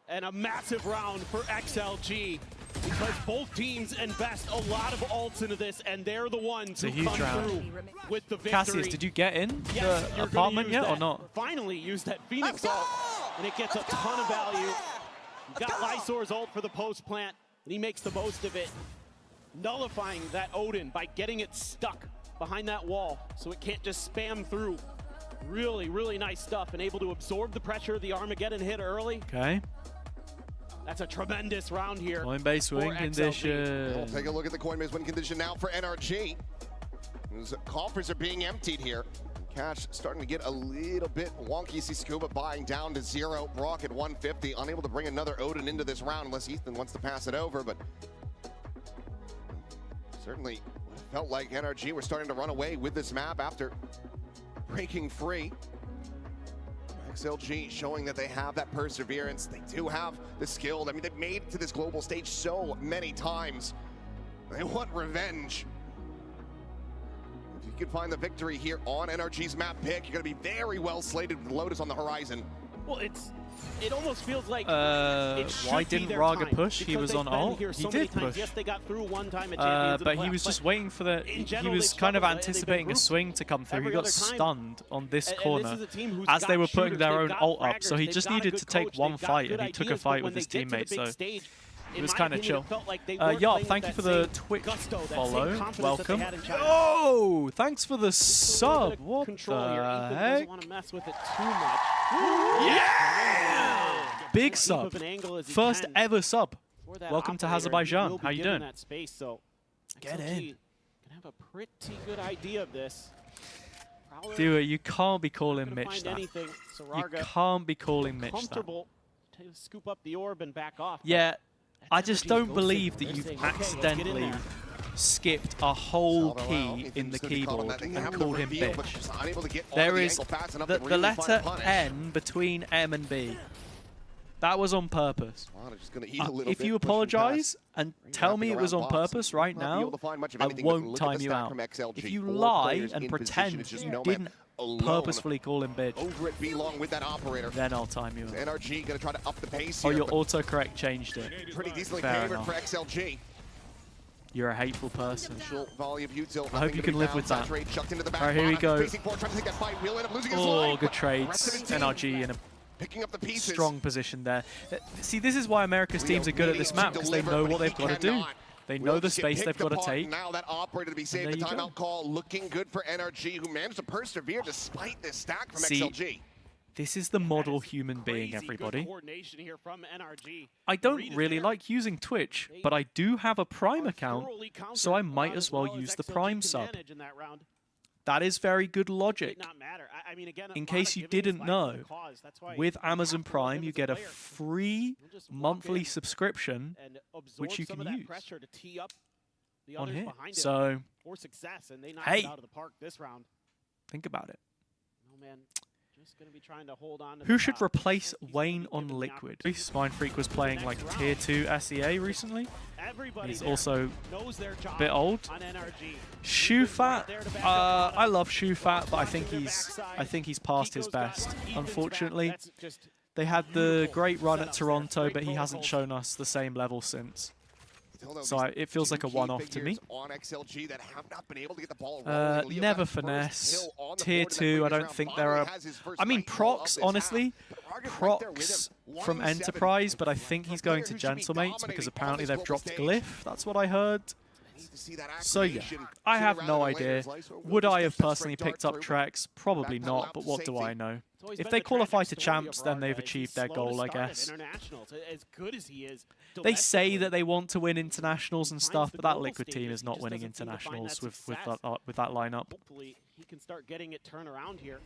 And a massive round for XLG. Because both teams invest a lot of ults into this, and they're the ones who come through with the victory. Cassius, did you get in the apartment yet or not? Finally use that Phoenix ult, and it gets a ton of value. You got Lysor's ult for the post plant, and he makes the most of it, nullifying that Odin by getting it stuck behind that wall so it can't just spam through. Really, really nice stuff, and able to absorb the pressure of the Armageddon hit early. Okay. That's a tremendous round here. Coinbase win condition. We'll take a look at the Coinbase win condition now for NRG. Those coffers are being emptied here. Cash starting to get a little bit wonky. See Scuba buying down to 0. Brock at 150. Unable to bring another Odin into this round unless Ethan wants to pass it over. But certainly felt like NRG were starting to run away with this map after breaking free. XLG showing that they have that perseverance. They do have the skill. I mean, they've made it to this global stage so many times. They want revenge. If you can find the victory here on NRG's map pick, you're going to be very well slated with Lotus on the horizon. Well, it almost feels like why didn't Raga push? He was on ult. He did push. Yes, they got through one time at Champions but he was just waiting for the. He was kind of anticipating a swing to come through. He got stunned on this corner as they were putting their own ult up. So he just needed to take one fight, and he took a fight with his teammates. So it was kind of chill. Yarp, thank you for the Twitch follow. Welcome. Oh, thanks for the sub. What the heck? Yeah! Big sub. First ever sub. Welcome to HazzaJC. How you doing? Get in. Can have a pretty good idea of this. Dude, you can't be calling Mitch that. You can't be calling Mitch that. Comfortable to scoop up the orb and back off. Yeah. I just don't believe that you've accidentally skipped a whole key in the keyboard and called him bitch. There is the letter N between M and B. That was on purpose. If you apologize and tell me it was on purpose right now, I won't time you out. If you lie and pretend you didn't purposefully call him bitch, over at B long with that operator, then I'll time you out. NRG gonna try to up the pace here. Oh, here, your autocorrect changed it. Pretty decently favored for XLG. You're a hateful person. I hope you can live with that. Alright, here we go. Oh, good trades. NRG in a strong position there. See, this is why America's teams are good at this map, because they know what they've got to do. They know the space they've got to take. Now that operator to be saved, the timeout call looking good for NRG, who managed to persevere despite this stack from XLG. This is the model human being, everybody. I don't really like using Twitch, but I do have a Prime account, so I might as well use the Prime sub. That is very good logic. In case you didn't know, with Amazon Prime, you get a free monthly subscription, which you can use on here. So, hey, think about it. Who should replace Wayne on Liquid? Spine Freak was playing like Tier 2 SEA recently. He's also a bit old. Shufat, I love Shufat, but I think he's past his best. Unfortunately, they had the great run at Toronto, but he hasn't shown us the same level since. So it feels like a one-off to me. Never Finesse. Tier 2, I don't think there are... I mean, Prox, honestly, Prox from Enterprise, but I think he's going to Gentlemates because apparently they've dropped Glyph. That's what I heard. So yeah, I have no idea. Would I have personally picked up Trex? Probably not, but what do I know? If they qualify to champs, then they've achieved their goal, I guess. They say that they want to win internationals and stuff, but that Liquid team is not winning internationals with that lineup. He can start getting it turned around here.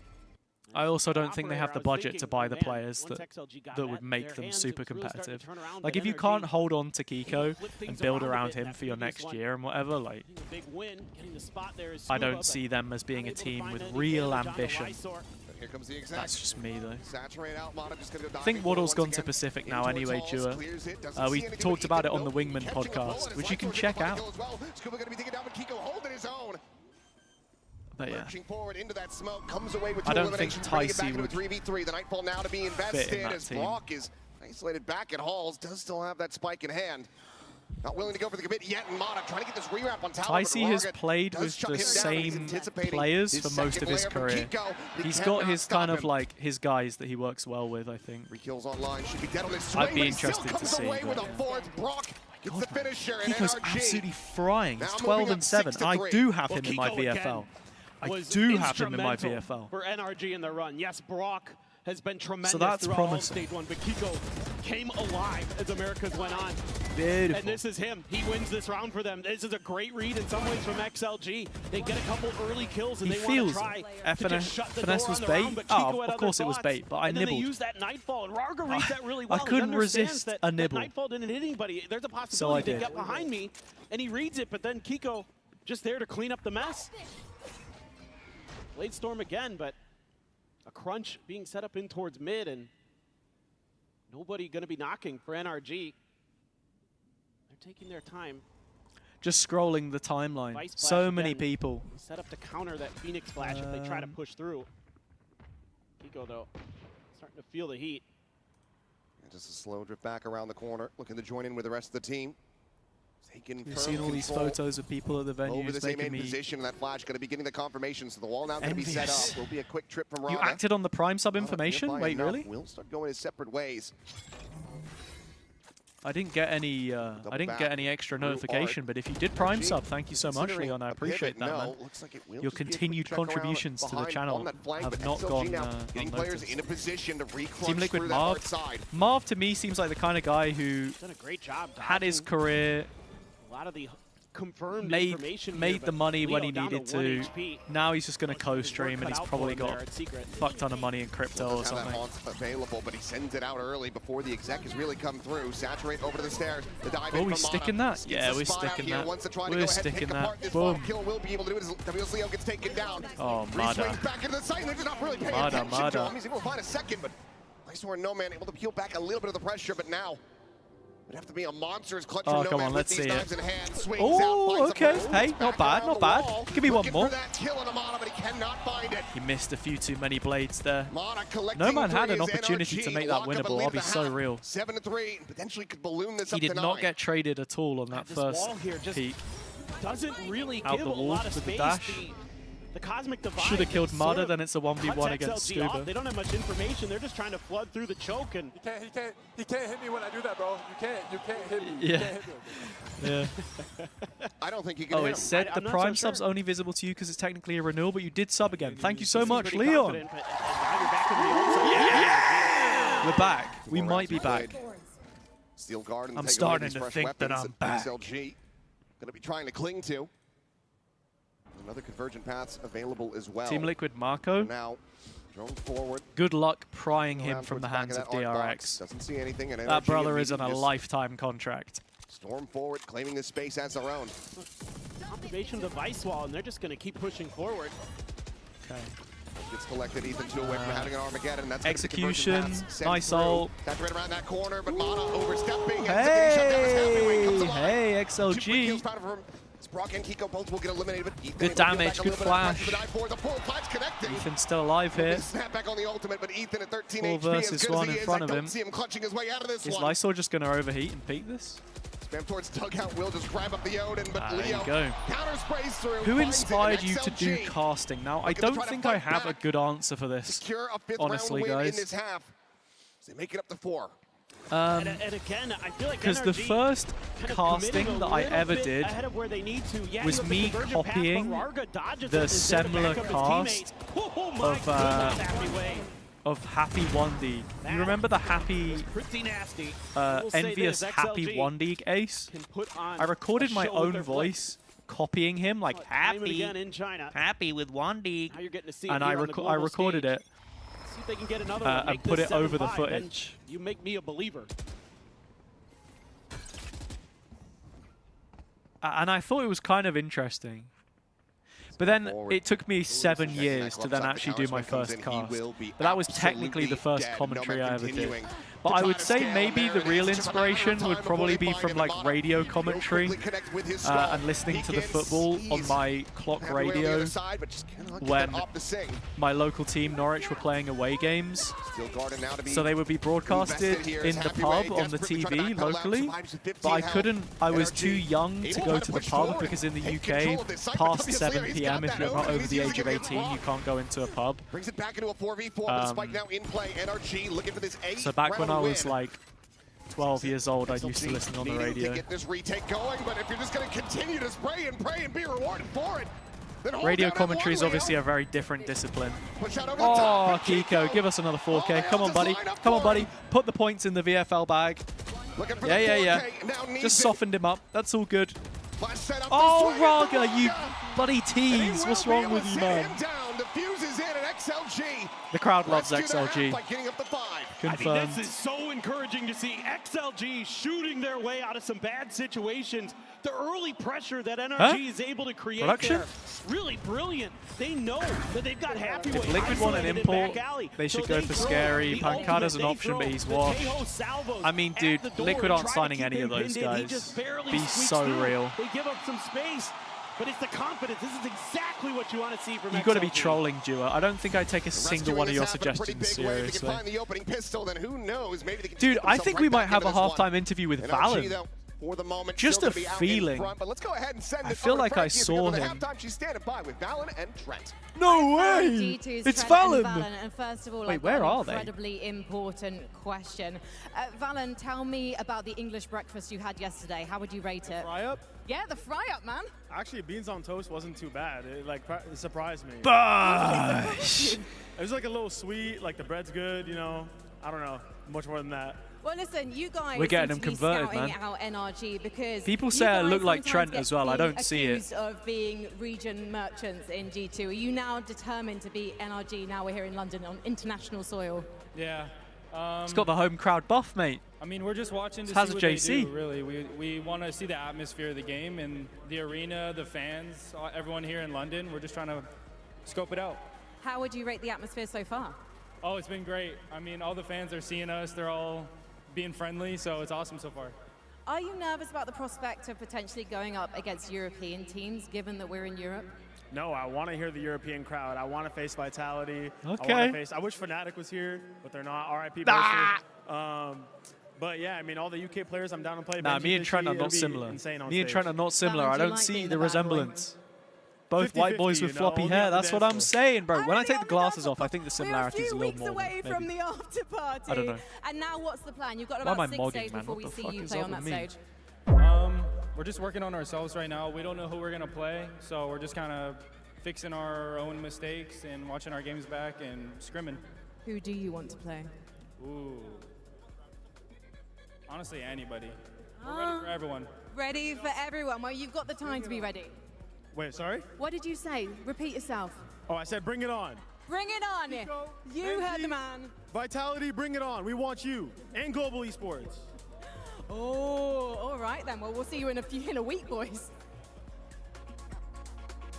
I also don't think they have the budget to buy the players that would make them super competitive. Like, if you can't hold on to Kiko and build around him for your next year and whatever, like, I don't see them as being a team with real ambition. That's just me, though. I think Waddle's gone to Pacific now anyway, Jua. We talked about it on the Wingman podcast, which you can check out. But yeah, I don't think Ticey would 3v3. The Nightfall now to be invested as Brock is isolated back at Halls, does still have that spike in hand. Not willing to go for the commit yet, and Mata trying to get this rewrap on Talon. Ticey has played with the same players for most of his career. He's got his kind of like his guys that he works well with, I think. I'd be interested to see. God, Kiko's absolutely frying. He's 12-7. I do have him in my VFL. I do have him in my VFL. For NRG in the run. Yes, Brock has been tremendous throughout all stage 1, but Kiko came alive as Americas went on. Beautiful. And this is him. He wins this round for them. This is a great read in some ways from XLG. They get a couple early kills and they want to try to just shut the door on the round, but Kiko had of course it was bait, but I nibbled. And then they use that Nightfall, and Raga reads that really well. I couldn't resist that, a nibble. That Nightfall didn't hit anybody. There's a possibility they get behind me, and he reads it, but then Kiko just there to clean up the mess. Blade Storm again, but a crunch being set up in towards mid, and nobody going to be knocking for NRG. They're taking their time. Just scrolling the timeline. So many people. Set up to counter that Phoenix Flash if they try to push through. Kiko, though, Starting to feel the heat. And just a slow drift back around the corner, looking to join in with the rest of the team. You've seen all these photos of people at the venue. Over the same position, that flash going to be getting the confirmation, so the wall now going to be set up. Will be a quick trip from Rana. You acted on the Prime sub information? Wait, really? We'll start going his separate ways. I didn't get any. I didn't get any extra notification, but if you did Prime sub, thank you so much, Leon. I appreciate that, man. Your continued contributions to the channel have not gone players in a position to Team Liquid Marv. Marv to me seems like the kind of guy who done a great job. Had his career. A lot of the confirmed made information the money when he needed to. Now he's just going to co-stream, and he's probably got a fuck ton of money in crypto or something. Available, but he sends it out early before the exec has really come through. Saturate over to the stairs. The dive in we sticking that? Yeah, we're sticking that. We're sticking that. Boom. Kill will be able to do it as WSLEO gets taken down. Oh, Mada. Back into the site, and they're just not really paying attention to him. He's able to find a second, but Lysor and No Man able to peel back a little bit of the pressure, but now it'd have to be a monster's clutch from come No on, let's see it. Oh, okay. Hey, not bad, not bad. Give me one more. He missed a few too many blades there. No Man had an opportunity to make that winnable. I'll be so real. 7-3, potentially could balloon this He did not get traded at all on that first peak. Doesn't really Out give the a wall lot of with the space. dash. The Cosmic Divide should have killed Mada, then it's a cuts 1v1 against XLG Scuba. off. They don't have much information. They're just trying to flood through the choke, and he can't hit me when I do that, bro. You can't hit me. Yeah. You can't hit me. Yeah. I don't think you can. Oh, it said the Prime sub's only visible to you because it's technically a renewal, but you did sub again. Thank you so much, Leon. Yeah! We're back. We might be back. Steel guard and I'm starting to think that I'm back. XLG gonna be trying to cling to. Another convergent paths available as well. Team Liquid Marco. Now, drone forward. Good luck prying him from the hands of DRX. Doesn't see anything. And that brother is on a lifetime contract. Storm forward, claiming this space as their own. Confirmation device wall, and they're just going to keep pushing forward. Okay. Gets collected, Ethan 2 away from having an Armageddon. That's execution, nice ult. That's right around that corner, but Mana overstepping. Hey, XLG. Brock and Kiko both will get eliminated, but good damage, good flash. Ethan's still alive here. Snap back on the ultimate, but Ethan at 13 4 versus 1 in front of him. See him clutching his way out of this is Lysor just going to overheat and peek this? Spam towards dugout, will just grab up the Odin, but Leo counter sprays through. Who inspired you to do casting? Now, I don't think I have a good answer for this, honestly, guys. In this half. So they make it up to 4. And again, I feel like because the first casting that I ever did was me copying the similar cast of Happy 1D. You remember the Happy, envious Happy 1D ace? I recorded my own voice copying him, like happy with 1D, and I recorded it. See if they can get another and put it over the footage. You make me a believer. And I thought it was kind of interesting. But then it took me 7 years to then actually do my first cast. But that was technically the first commentary I ever did. But I would say maybe the real inspiration would probably be from like radio commentary and listening to the football on my clock radio when my local team, Norwich, were playing away games. So they would be broadcasted in the pub on the TV locally. But I couldn't, I was too young to go to the pub because in the UK, past 7 PM, if you're not over the age of 18, you can't go into a pub. Brings it back into a 4v4 with Spike now in play. NRG looking for this so back when I was like 12 years old, I used to listen on the radio. To get this retake going, but if you're just going to continue to spray and pray and be rewarded for it, then radio commentary is obviously a very different discipline. Oh, Kiko, give us another 4K. Come on, buddy. Come on, buddy. Put the points in the VFL bag. Yeah. Just softened him up. That's all good. Oh, Raga, you bloody tease. What's wrong with you, man? The crowd loves XLG. Confirmed. I mean, this is so encouraging to see XLG shooting their way out of some bad situations. The early pressure that NRG is able to create there, really brilliant. They know that they've got Happy If Liquid want an import, they should go for Scary. Pancada's an option, but he's washed. I mean, dude, Liquid aren't signing any of those guys. Be so real. They give up some space. but it's the confidence. This is exactly what you want to see from You got to be XLG. trolling, Dua. I don't think I take a single one of your suggestions seriously. Dude, I think we might have a halftime interview with Valen. For the moment, Just a feeling. Front, but let's go ahead and send I this feel over to like I Frankie saw because him. at halftime she's standing by with Valen and Trent. No way! G2's It's Trent and Valen! And first of all, Wait, I've where got are an they? incredibly important question. Valen, tell me about the English breakfast you had yesterday. How would you rate it? Fry up? Yeah, the fry up, man. Actually, beans on toast wasn't too bad. It surprised me. Bosh! It was like a little sweet, like the bread's good, you know. I don't know, much more than that. Well, listen, you guys We're getting seem them to be converted, scouting man. out NRG because People say I look like Trent as well. I don't see it. accused of being region merchants in G2. Are you now determined to be NRG now we're here in London on international soil? Yeah. It's got the home crowd buff, mate. I mean, we're just watching to It's see what they HazzaJC. do, really. We want to see the atmosphere of the game and the arena, the fans, everyone here in London. We're just trying to scope it out. How would you rate the atmosphere so far? Oh, it's been great. I mean, all the fans are seeing us. They're all being friendly, so it's awesome so far. Are you nervous about the prospect of potentially going up against European teams, given that we're in Europe? No, I want to hear the European crowd. I want to face Vitality. Okay. I wish Fnatic was here, but they're not. RIP Ah! Boaster. But yeah, I mean, all the UK players, I'm down to play. Nah, Benji me and this Trent year. are not It'll be similar. insane on Me and stage. Trent are not similar. I do you don't like see being the the bad boy? resemblance. Both 50-50, white boys with you know, floppy only hair. on the That's what dance I'm floor. saying, bro. When I take the glasses off, I think the similarities We're are a a few little weeks more. away from the after party. I don't know. And now what's the plan? You've got Why about am I 6 mogging, days man? before What we the see fuck you is play up on that with me? stage. We're just working on ourselves right now. We don't know who we're going to play, so we're just kind of fixing our own mistakes and watching our games back and scrimming. Who do you want to play? Ooh. Honestly, anybody. We're ready for everyone. Ready for everyone. Well, you've got the time to be ready. Wait, sorry? What did you say? Repeat yourself. Oh, I said bring it on. Bring it on. You heard the man. Vitality, bring it on. We want you. And Global Esports. Oh, all right then. Well, we'll see you in a week, boys.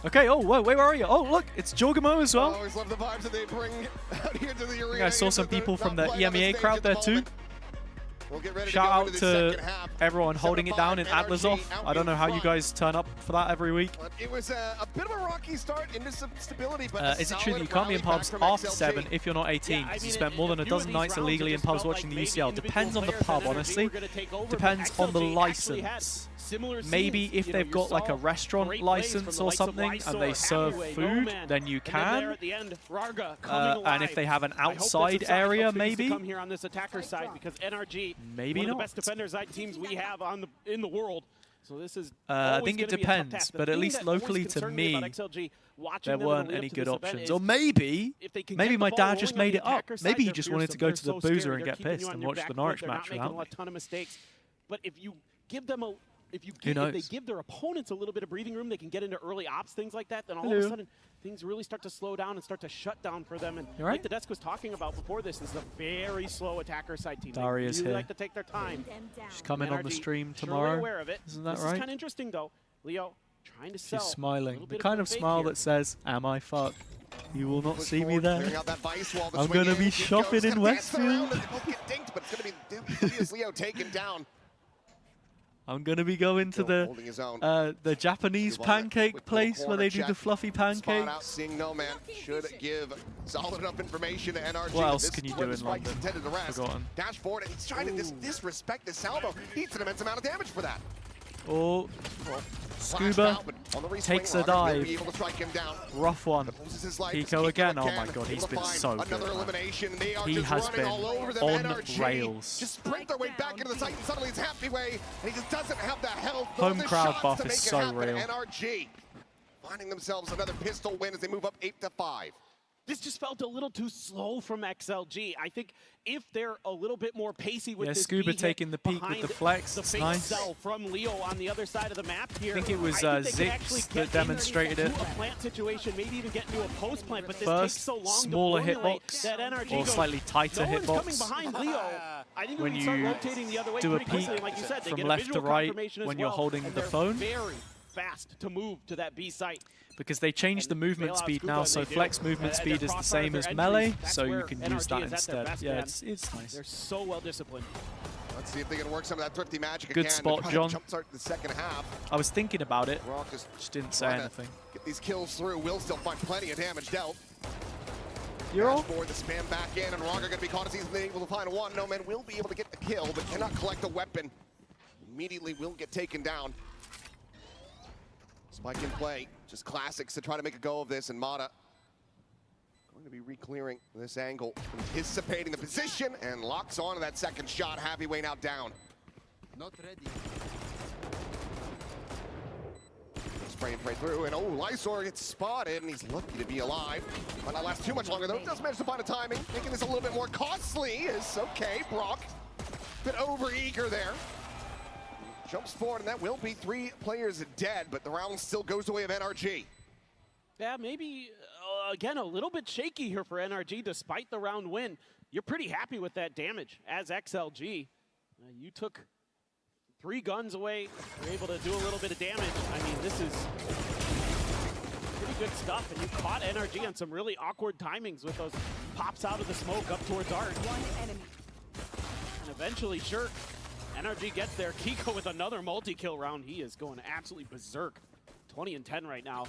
Okay, oh, whoa, wait, where are you? Oh, look, it's Jorgamo as well. I always love the vibes that they bring out here to the arena. I saw some people from the EMEA crowd there too. We'll get ready Shout to go out into the to second half. everyone holding it down in Adlershof. I don't know how you guys turn up for that every week. It was a bit of a rocky start into some stability, but Is it true that you can't be in pubs after 7 if you're not 18? Because you spent more than a dozen nights illegally in pubs watching the UCL. Depends on the pub, honestly. Depends on the license. Maybe if they've got like a restaurant license or something and they serve food, then you can. And if they have an outside area, maybe. Come here on this attacker side because NRG, Maybe one of not. the best defender side teams we have in the world. So this is I think it depends, but at least locally to me, there weren't any good options. Or maybe my dad just made it up. Maybe he just wanted to go to the boozer and get pissed and watch the Norwich match without me. A ton of mistakes, but if you give them a if Who knows? they give their opponents a little bit of breathing room, they can get into early ops, things like that, then all of a sudden things really start to slow down and start to shut down for them. And like the desk was talking about before this, is a very slow attacker side team. Daria's they really here. like to take their time. She's coming on the NRG, stream surely tomorrow. aware of it. Isn't that This right? is kind of interesting though. Leo trying to sell. She's a smiling. little The bit kind a of fake smile here. that says, "Am I fuck? You will not see me Clearing there. out that vice wall, the I'm swing gonna in, be Kiko shopping just in gonna dance around Westfield. and they both get dinked, but it's going to be Leo taken down. I'm gonna be going to holding his own. the Japanese pancake place where they do the fluffy Spot out, pancakes. seeing no man should give solid enough information to NRG. What else This can you is do where the in spike's London? intended to rest. Forgotten. Dash forward, and he's trying to disrespect the salvo. He eats an immense amount of damage for that. Oh, Flashed Scuba out, but on the reswing, takes a Rocket will dive. be able to strike him down. Rough one. Loses his life. Pico again. Oh my god, he's been so good. Another man. elimination. They are He just has running been all over them. on NRG rails. just sprint their way back into the site, and suddenly it's happy way, and he just doesn't have the health. Home nor the crowd shots buff to is make it so happen. real. NRG finding themselves another pistol win as they move up 8-5. This just felt a little too slow from XLG. I think if they're a little bit more pacey with this Scuba B hit taking the peek with behind the flex. the It's fake nice. sell from Leo on the other side of the map here. I think it was I think they can actually Zix get that demonstrated it. into a plant situation, maybe even get into a post plant, but this First, takes so long smaller to formulate hitbox, that NRG or goes, slightly tighter no one's hitbox. coming behind Leo. I think When we can start you rotating the other way do a pretty quickly. peek Like you said, they from get left a to visual right confirmation as when you're well, holding and the they're phone. very fast to move to that B site. Because they changed the movement bail out speed Scuba, now, and so they do. flex movement And speed their is the crossfire, same their as entries, melee, that's so you where can NRG use that is at their instead. best, Yeah, man. it's nice. They're so well disciplined. Let's see if they can work some of that thrifty magic Good again. spot, John. Jumpstart the second half. I was thinking about it. Rock Just didn't say anything. Get these kills through. Will still find plenty of damage dealt. You're all. Dashboard, the spam back in, and Rocker going to be caught as he's able to find one. No Man will be able to get the kill, but cannot collect the weapon. Immediately will get taken down. Spike in play. Just classics to try to make a go of this, and Mata going to be re-clearing this angle, anticipating the position, and locks on to that second shot. Heavyweight now down. Not ready. Spray and pray through, and Lysor gets spotted, and he's lucky to be alive. Might not last too much longer, though. Does manage to find a timing, making this a little bit more costly. Is okay, Brock. Bit over-eager there. Jumps forward, and that will be 3 players dead, but the round still goes the way of NRG. Yeah, maybe, again, a little bit shaky here for NRG despite the round win. You're pretty happy with that damage as XLG. You took 3 guns away. You're able to do a little bit of damage. I mean, this is pretty good stuff, and you caught NRG on some really awkward timings with those pops out of the smoke up towards Art. One enemy. And eventually, sure, NRG gets there. Kiko with another multi-kill round. He is going absolutely berserk. 20 and 10 right now.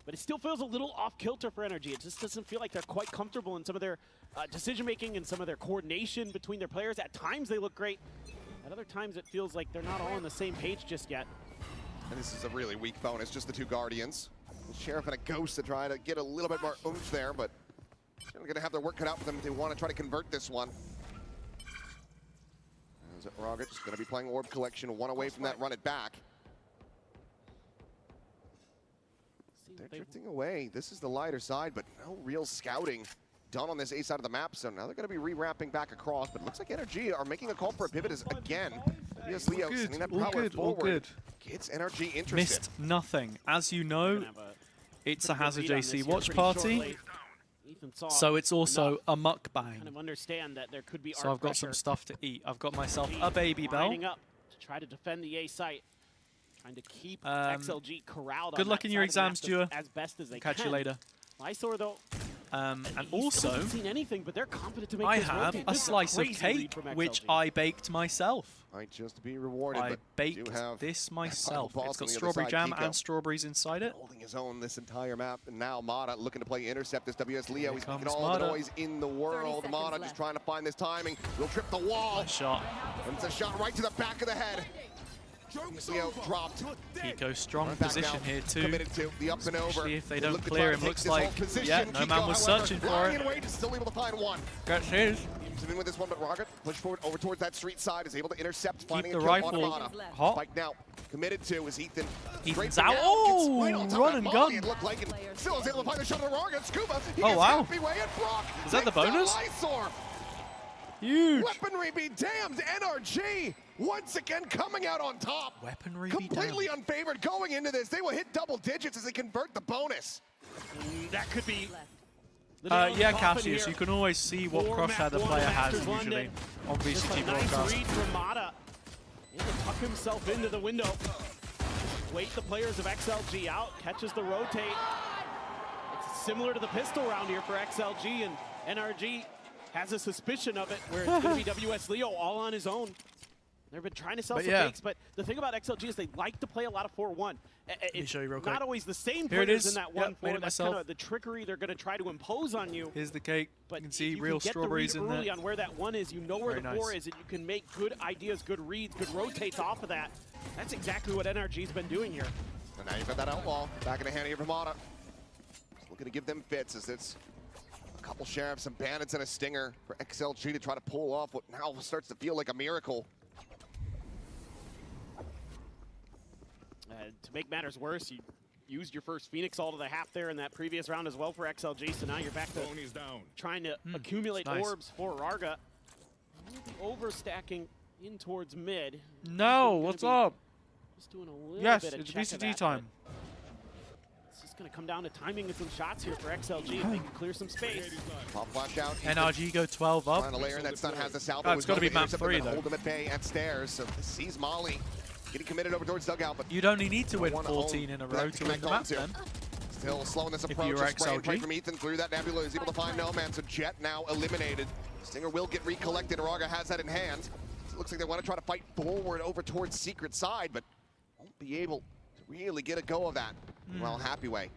But it still feels a little off-kilter for NRG. It just doesn't feel like they're quite comfortable in some of their decision-making and some of their coordination between their players. At times, they look great. At other times, it feels like they're not all on the same page just yet. And this is a really weak bonus, just the 2 Guardians. The Sheriff and a Ghost to try to get a little bit more oomph there, but they're going to have their work cut out for them if they want to try to convert this one. As Rocket's going to be playing Orb Collection, 1 away from that run it back. They're drifting away. This is the lighter side, but no real scouting done on this A side of the map, so now they're going to be re-wrapping back across, but it looks like NRG are making a call for a pivot as, again, yes, Leo sending that power forward. Gets NRG interested. Missed nothing. As you know, it's a HazzaJC watch party, so it's also a mukbang. Kind of understand that there could be so I've got some stuff to eat. I've got myself a baby bell. Lining up to try to defend the A site. Trying to keep XLG corralled. Good luck in your exams, Dua. As best as they Catch can. you later. Lysor, though, and also, hasn't seen anything, but they're confident to make I this have rotate. a This is slice of crazy cake, lead from which XLG. I baked myself. Might just be rewarded, I but baked do have this myself. Boss It's got on the other strawberry side, jam Kiko. and strawberries inside it. Holding his own this entire map, and now Mata looking to play intercept this WS Leo. He's making all Mata. the noise in the world. Mata just trying to find this timing. Will trip the wall. Nice shot. And it's a shot right to the back of the head. Leo dropped. Kiko strong Right back position now. here too. Committed to the up and over. Especially if they Look don't to clear try him. to Looks take this like, whole position. yeah, no Kiko, man was however, searching for lying it. in wait, is still able to find one. Gets his. Keeps him in with this one, but Rocket push forward over towards that street side, is able to intercept, finding the a kill rifle on Mata. hot. Spike now committed to is Ethan. Ethan's Straight out. gets Oh, right on top run of and that gun. volley, it looked like, and still is able to find the shot of the Rocket. Scuba. He Oh, gets wow. happy way at Brock. Is that the Takes down bonus? Lysor. Huge. Weaponry be damned. NRG once again coming out on top. Weaponry be Completely unfavored going into this. They will hit double digits as they convert the bonus. That could be. Yeah, Cassius, you can always see what crosshair the player has usually on Just a VCT nice broadcast. read from Mata. Able to tuck himself into the window. Wait the players of XLG out. Catches the rotate. It's similar to the pistol round here for XLG, and NRG has a suspicion of it, where it's going to be WS Leo all on his own. They've been trying to sell some fakes, but the thing about XLG is they like to play a lot of 4-1. It's show you real quick. not always the same Here it players is. in that Yep, 1-4. made it That's myself. kind of the trickery they're going to try to impose on you. Here's the cake. But you can see if real you get strawberries the in read early there. on where that 1 is, you know where Very the 4 nice. is, and you can make good ideas, good reads, good rotates off of that. That's exactly what NRG's been doing here. And now you've got that outlaw back in the hand here for Mata. Just looking to give them fits as it's a couple sheriffs, some bandits, and a stinger for XLG to try to pull off what now starts to feel like a miracle. To make matters worse, you used your first Phoenix all to the half there in that previous round as well for XLG, so now you're back to trying to accumulate nice. orbs for Rarga. Overstacking in towards mid. No, what's up? Just doing a little Yes, bit of it's check of VCT that, time. It's just going to come down to timing and some shots here for XLG if they can clear some space. Pop flash out. NRG go 12 up. Trying to layer in that stun has the Salvo. Oh, it's got to be map 3 though. Hold him at bay at stairs, so this sees Molly getting committed over towards dugout, but You'd only need to win one 14 home in a for row that to win the map connect then. Still slowing this If approach. you're A spray and pray XLG. from Ethan through that nebula. Is able to find No Man. So Jet now eliminated. Stinger will get recollected. Raga has that in hand. It looks like they want to try to fight forward over towards Secret side, but won't be able to really get a go of that. Well, Happyway,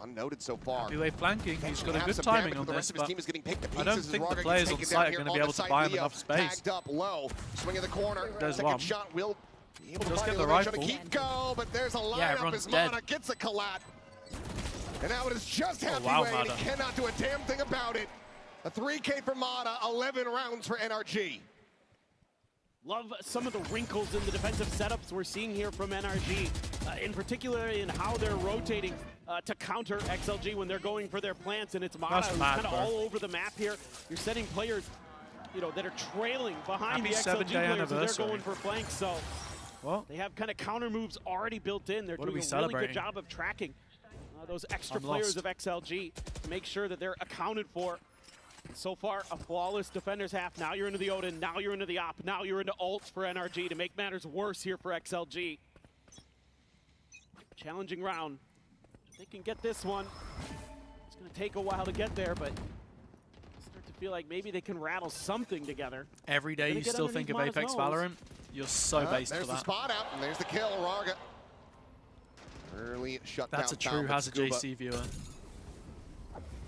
unnoted so far. Happyway flanking. He's got a good some timing damage, on but the this, rest of his but team is getting picked to I don't pieces as think the Raga players gets on taken site down are here going to on be the able to side. buy him Leo enough space. Tagged up low. Swing in the corner. There's Second one. shot will be able to Just find get the elevation rifle. to Kiko, but there's a lineup everyone's as dead. Mana gets a collat. And now it is just Happyway, wow, and Mana. he cannot do a damn thing about it. A 3K for Mana, 11 rounds for NRG. Love some of the wrinkles in the defensive setups we're seeing here from NRG, in particular in how they're rotating to counter XLG when they're going for their plants, and it's Mana who's kind of all over the map here. You're setting players, you know, that are trailing behind Happy the XLG 7-day players, and they're anniversary. going for flanks, so they have kind of counter moves already built in. They're What are doing we a really celebrating? good job of tracking those extra I'm players lost. of XLG to make sure that they're accounted for. So far, a flawless defender's half. Now you're into the Odin, now you're into the Op, now you're into ults for NRG to make matters worse here for XLG. Challenging round. They can get this one. It's going to take a while to get there, but start to feel like maybe they can rattle something together. Every day Gonna you get still think of underneath Apex Mana's nose. Valorant. You're so based for There's the that. spot out, and there's the kill. Raga. Early shutdown. That's a true HazzaJC viewer.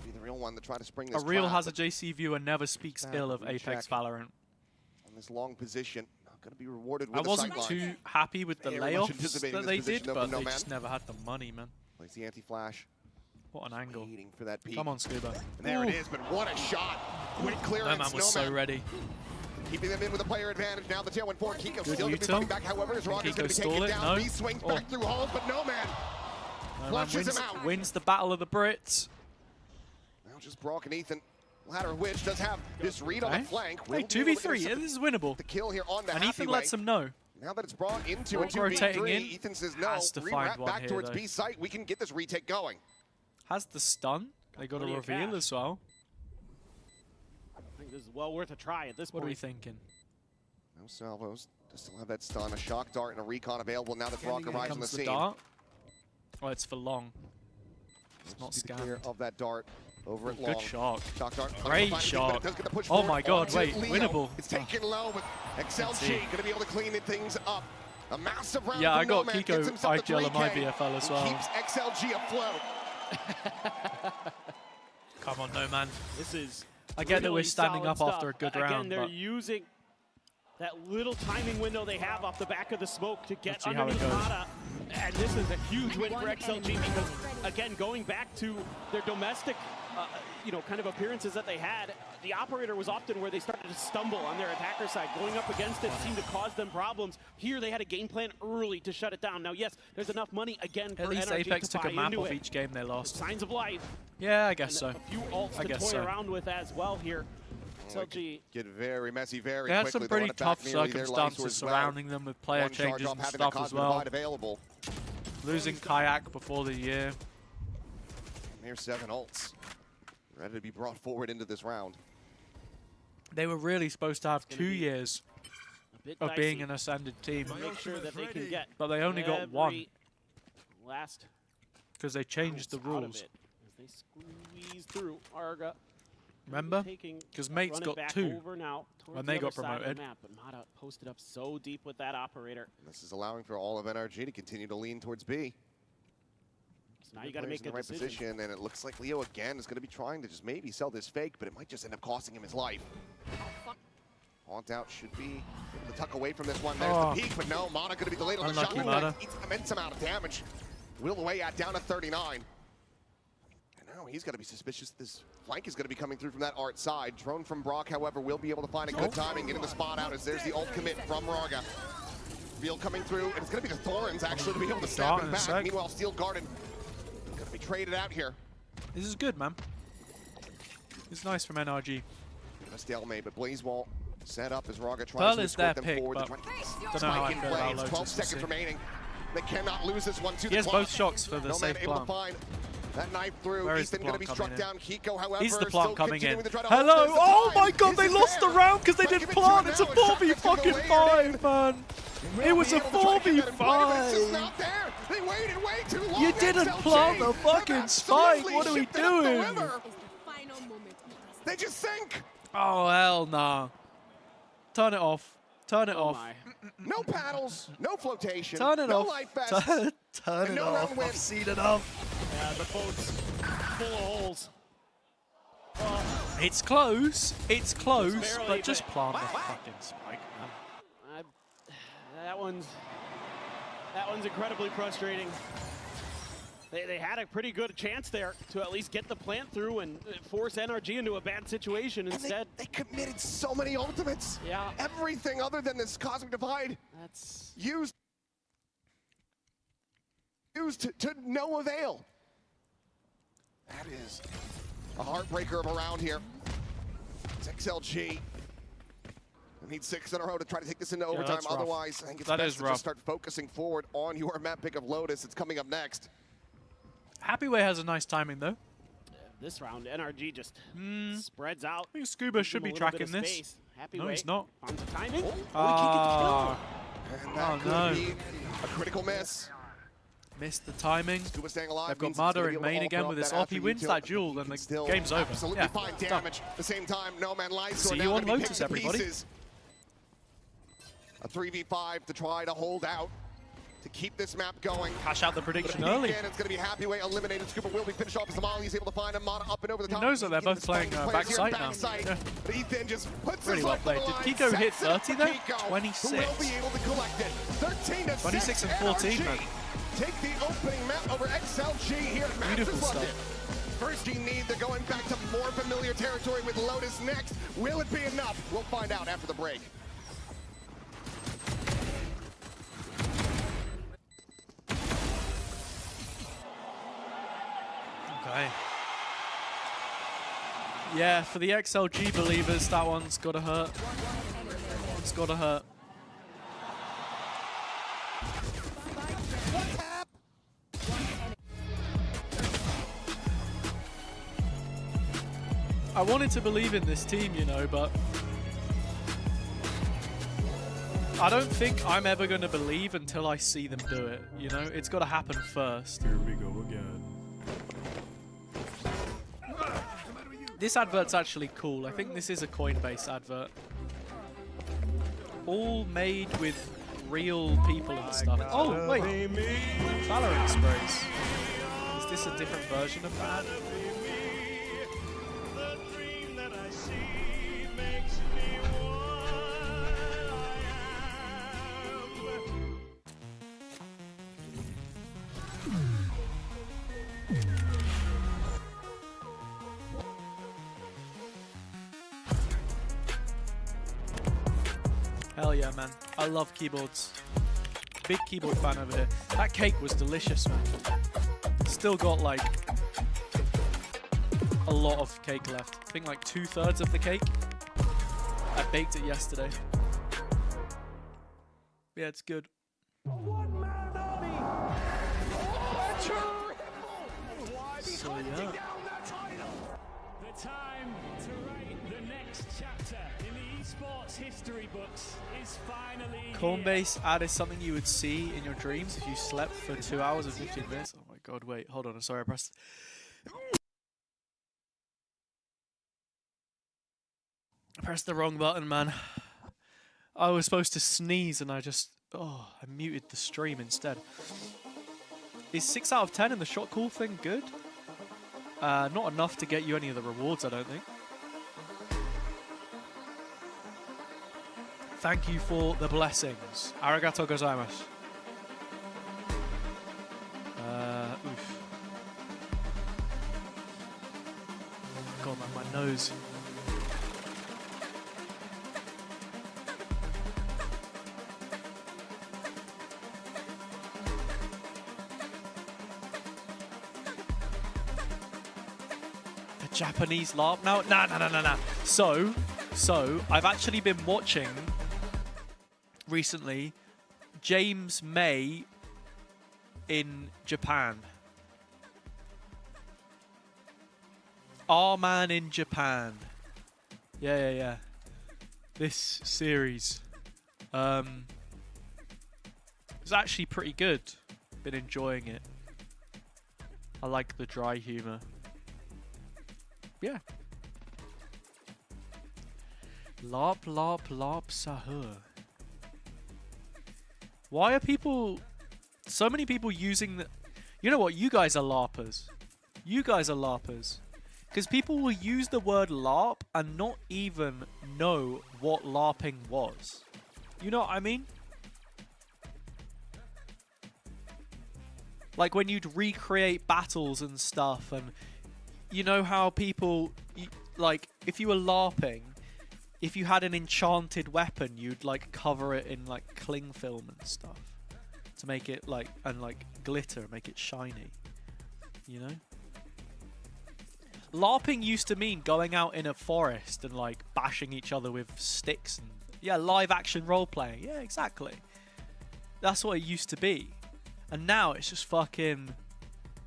Be the real one to try to spring this A real trap, but HazzaJC viewer never speaks ill of Apex Valorant. on this long position. Not going to be rewarded with I a wasn't sightline. too happy with the Very much layoffs anticipating that they this position, did, though, but from No they Man. just never had the money, man. Plays the anti-flash. What an angle. Waiting for that peak. Come on, Scuba. And there it Ooh. is, but what a shot. Quick clearance. No Man was so ready. Keeping them in with a player advantage. Now the tailwind forward. Kiko Good still going to be util. fighting back. However, as Raga's going to be Kiko stole taken it. down. No. He swings Oh. back through halls, but No Man No Man flushes wins, him out. wins the Battle of the Brits. Now just Brock and Ethan. Ladder Witch does have this read on the flank. Hey, 2v3. Yeah, this is winnable. The kill here on the And Ethan Happyway. lets them know. Now that it's brought into a What's rotating 2v3, in? Ethan says no. Has to find Rewrap one back here, towards though. B site. We can get this retake going. Has the stun. They got a plenty of reveal cash. as well. I think this is well worth a try at this What point. are we thinking? No salvos. Does still have that stun. A shock dart and a recon available now that Brock Here arrives on the comes the scene. dart. Oh, it's for long. It's not See the scanned. clear of that dart over at Good long. shot. Shock dart. Great Unable to find anything, but shot. it does get the push Oh forward my God, onto wait, Leo. winnable. It's taken low, but XLG going to be able to clean things up. A massive round Yeah, from I got No Man, Kiko gets himself to IGL on my 3K, VFL as and well. keeps XLG afloat. Come on, No Man. This is I get that we're really standing solid up after a stuff. good Again, round, they're but using that little timing window they have off the back of the smoke to get Let's see how it underneath goes. Mata. And this is a huge win for XLG because, again, going back to their domestic, you know, kind of appearances that they had, the operator was often where they started to stumble on their attacker side. Going up against it seemed to cause them problems. Here, they had a game plan early to shut it down. Now, yes, there's enough money, again, for at least NRG Apex to took buy a map into off it. each game they lost. Signs of life. Yeah, I guess And so. a few ults I to guess toy so. around with as well here. XLG. Get very messy very They had quickly. some pretty run it back tough nearly their life circumstances as well. surrounding them with player One charge changes off and having stuff that as Cosmic well. Divide available. Losing Kayak before the year. Here's 7 ults. Ready to be brought forward into this round. They were really supposed to have 2 years bit of being dicey. an ascended team. Make sure that they can get But they only got one every last because they changed the ounce out of rules. it as they squeeze through. Arga Remember? taking Because Mates run it got back 2 over now when towards they the got other side of the promoted. map, but Mata posted up so deep with that operator. This is allowing for all of NRG to continue to lean towards B. So now you got to make in the a right decision. position, and it looks like Leo again is going to be trying to just maybe sell this fake, but it might just end up costing him his life. Haunt out should be able to tuck away from this one. There's Oh. the peak, but no, Mana going to be delayed on the Unlucky shot. Mana. Eats an immense amount of damage. Will away at down to 39. And now he's got to be suspicious. This flank is going to be coming through from that art side. Drone from Brock, however, will be able to find a good timing, getting the spot out as there's the ult commit from Raga. Reveal coming through, and it's going to be the Thorns actually to be able to snap Dart him in a back. sec. Meanwhile, Steel Garden going to be traded out here. This is good, man. It's nice from NRG. A stalemate, but Blazewall set up as Raga tries Pearl to is escort their them pick, forward. but They're trying to get don't the know how spike I in feel play. about It's Lotus. 12 We'll seconds see. remaining. They cannot lose this one to He has the clock. both shots for the No Man safe able to plant. find that knife through. Where is Ethan the going to be plant struck coming down. Kiko, however, He's the still plant coming in. continuing to try to Hello! hold this Oh time. my God, Is they it lost the there? round because they Might didn't give it to him plant. It's a now. Shot 4v gets to go fucking later. 5, man. It was a 4v5. They waited way too long. You didn't XLG plant the fucking spike. What are we shipped it up the doing? river. They just sink. Oh, hell nah. Turn it off. Turn it off. No paddles, no flotation, Turn it no off. life vests. Turn and it no off. round win. I've seen enough. Yeah, the boat's full of holes. It's close. It's close, barely, but just but- plant the fucking spike, man. That one's incredibly frustrating. They had a pretty good chance there to at least get the plant through and force NRG into a bad situation. Instead, they committed so many ultimates. Yeah. Everything other than this Cosmic Divide that's used to no avail. That is a heartbreaker of a round here. It's XLG. We need 6 in a row to try to take this into overtime. that's rough. Otherwise, I think it's That best is to rough. just start focusing forward on your map pick of Lotus. It's coming up next. Happyway has a nice timing, though. this round, NRG just spreads out. I think Scuba should be tracking this. Happy No, way. he's not. Finds the timing. Ah. And that could be a critical miss. Missed the timing. Scuba staying alive. They've got means he's gonna Mada be in able to main offer again up with his that AWP. after He wins utility. that duel, He then can the still game's over. Absolutely Yeah, fine done. damage. At the same time, No Man Lies. See you on Lotus, everybody. A 3v5 to try to hold out, to keep this map going. Cash out the prediction But early. again, it's going to be Happyway eliminated. Scuba will be finished off as Somali. He's able to find him. Mata up and over the top. He knows that they're both playing Players backside here, now. backside. Yeah. But Ethan just puts Really his well life on played. the Did line, Kiko hit sets it up 30 for there? Kiko, 26. Who will be able to collect it. 13 to 26 6. and 14, NRG man. take the opening map over XLG here at Beautiful Masters London. stuff. First team need, they're going back to more familiar territory with Lotus next. Will it be enough? We'll find out after the break. Okay. Yeah, for the XLG believers, that one's gotta hurt. It's gotta hurt. I wanted to believe in this team, you know, but I don't think I'm ever going to believe until I see them do it, you know? It's got to happen first. Here we go again. This advert's actually cool. I think this is a Coinbase advert. All made with real people and stuff. Oh, wait. Valorant sprays. Is this a different version of that? Hell yeah, man. I love keyboards. Big keyboard fan over here. That cake was delicious, man. Still got like a lot of cake left. I think like 2/3 of the cake. I baked it yesterday. Yeah, it's good. So yeah. The time to write the next chapter in the esports history books is finally here. Coinbase ad is something you would see in your dreams if you slept for 2 hours and 15 minutes. Oh my god, wait, hold on, I'm sorry, I pressed the wrong button, man. I was supposed to sneeze and I muted the stream instead. Is 6 out of 10 in the shot call thing good? Not enough to get you any of the rewards, I don't think. Thank you for the blessings. Arigato gozaimasu. Oof. God, man, my nose. The Japanese laugh now? Nah. So, I've actually been watching recently James May in Japan. Our Man in Japan. Yeah. This series. It's actually pretty good. Been enjoying it. I like the dry humor. Yeah. Lop, lop, lop, sahur. Why are people... So many people using the... You know what? You guys are LARPers. You guys are LARPers. Because people will use the word LARP and not even know what LARPing was. You know what I mean? Like when you'd recreate battles and stuff, and you know how people... Like, if you were LARPing, if you had an enchanted weapon, you'd like cover it in like cling film and stuff to make it like, and like glitter, make it shiny, you know? LARPing used to mean going out in a forest and like bashing each other with sticks and yeah, live action role playing. Yeah, exactly. That's what it used to be. And now it's just fucking...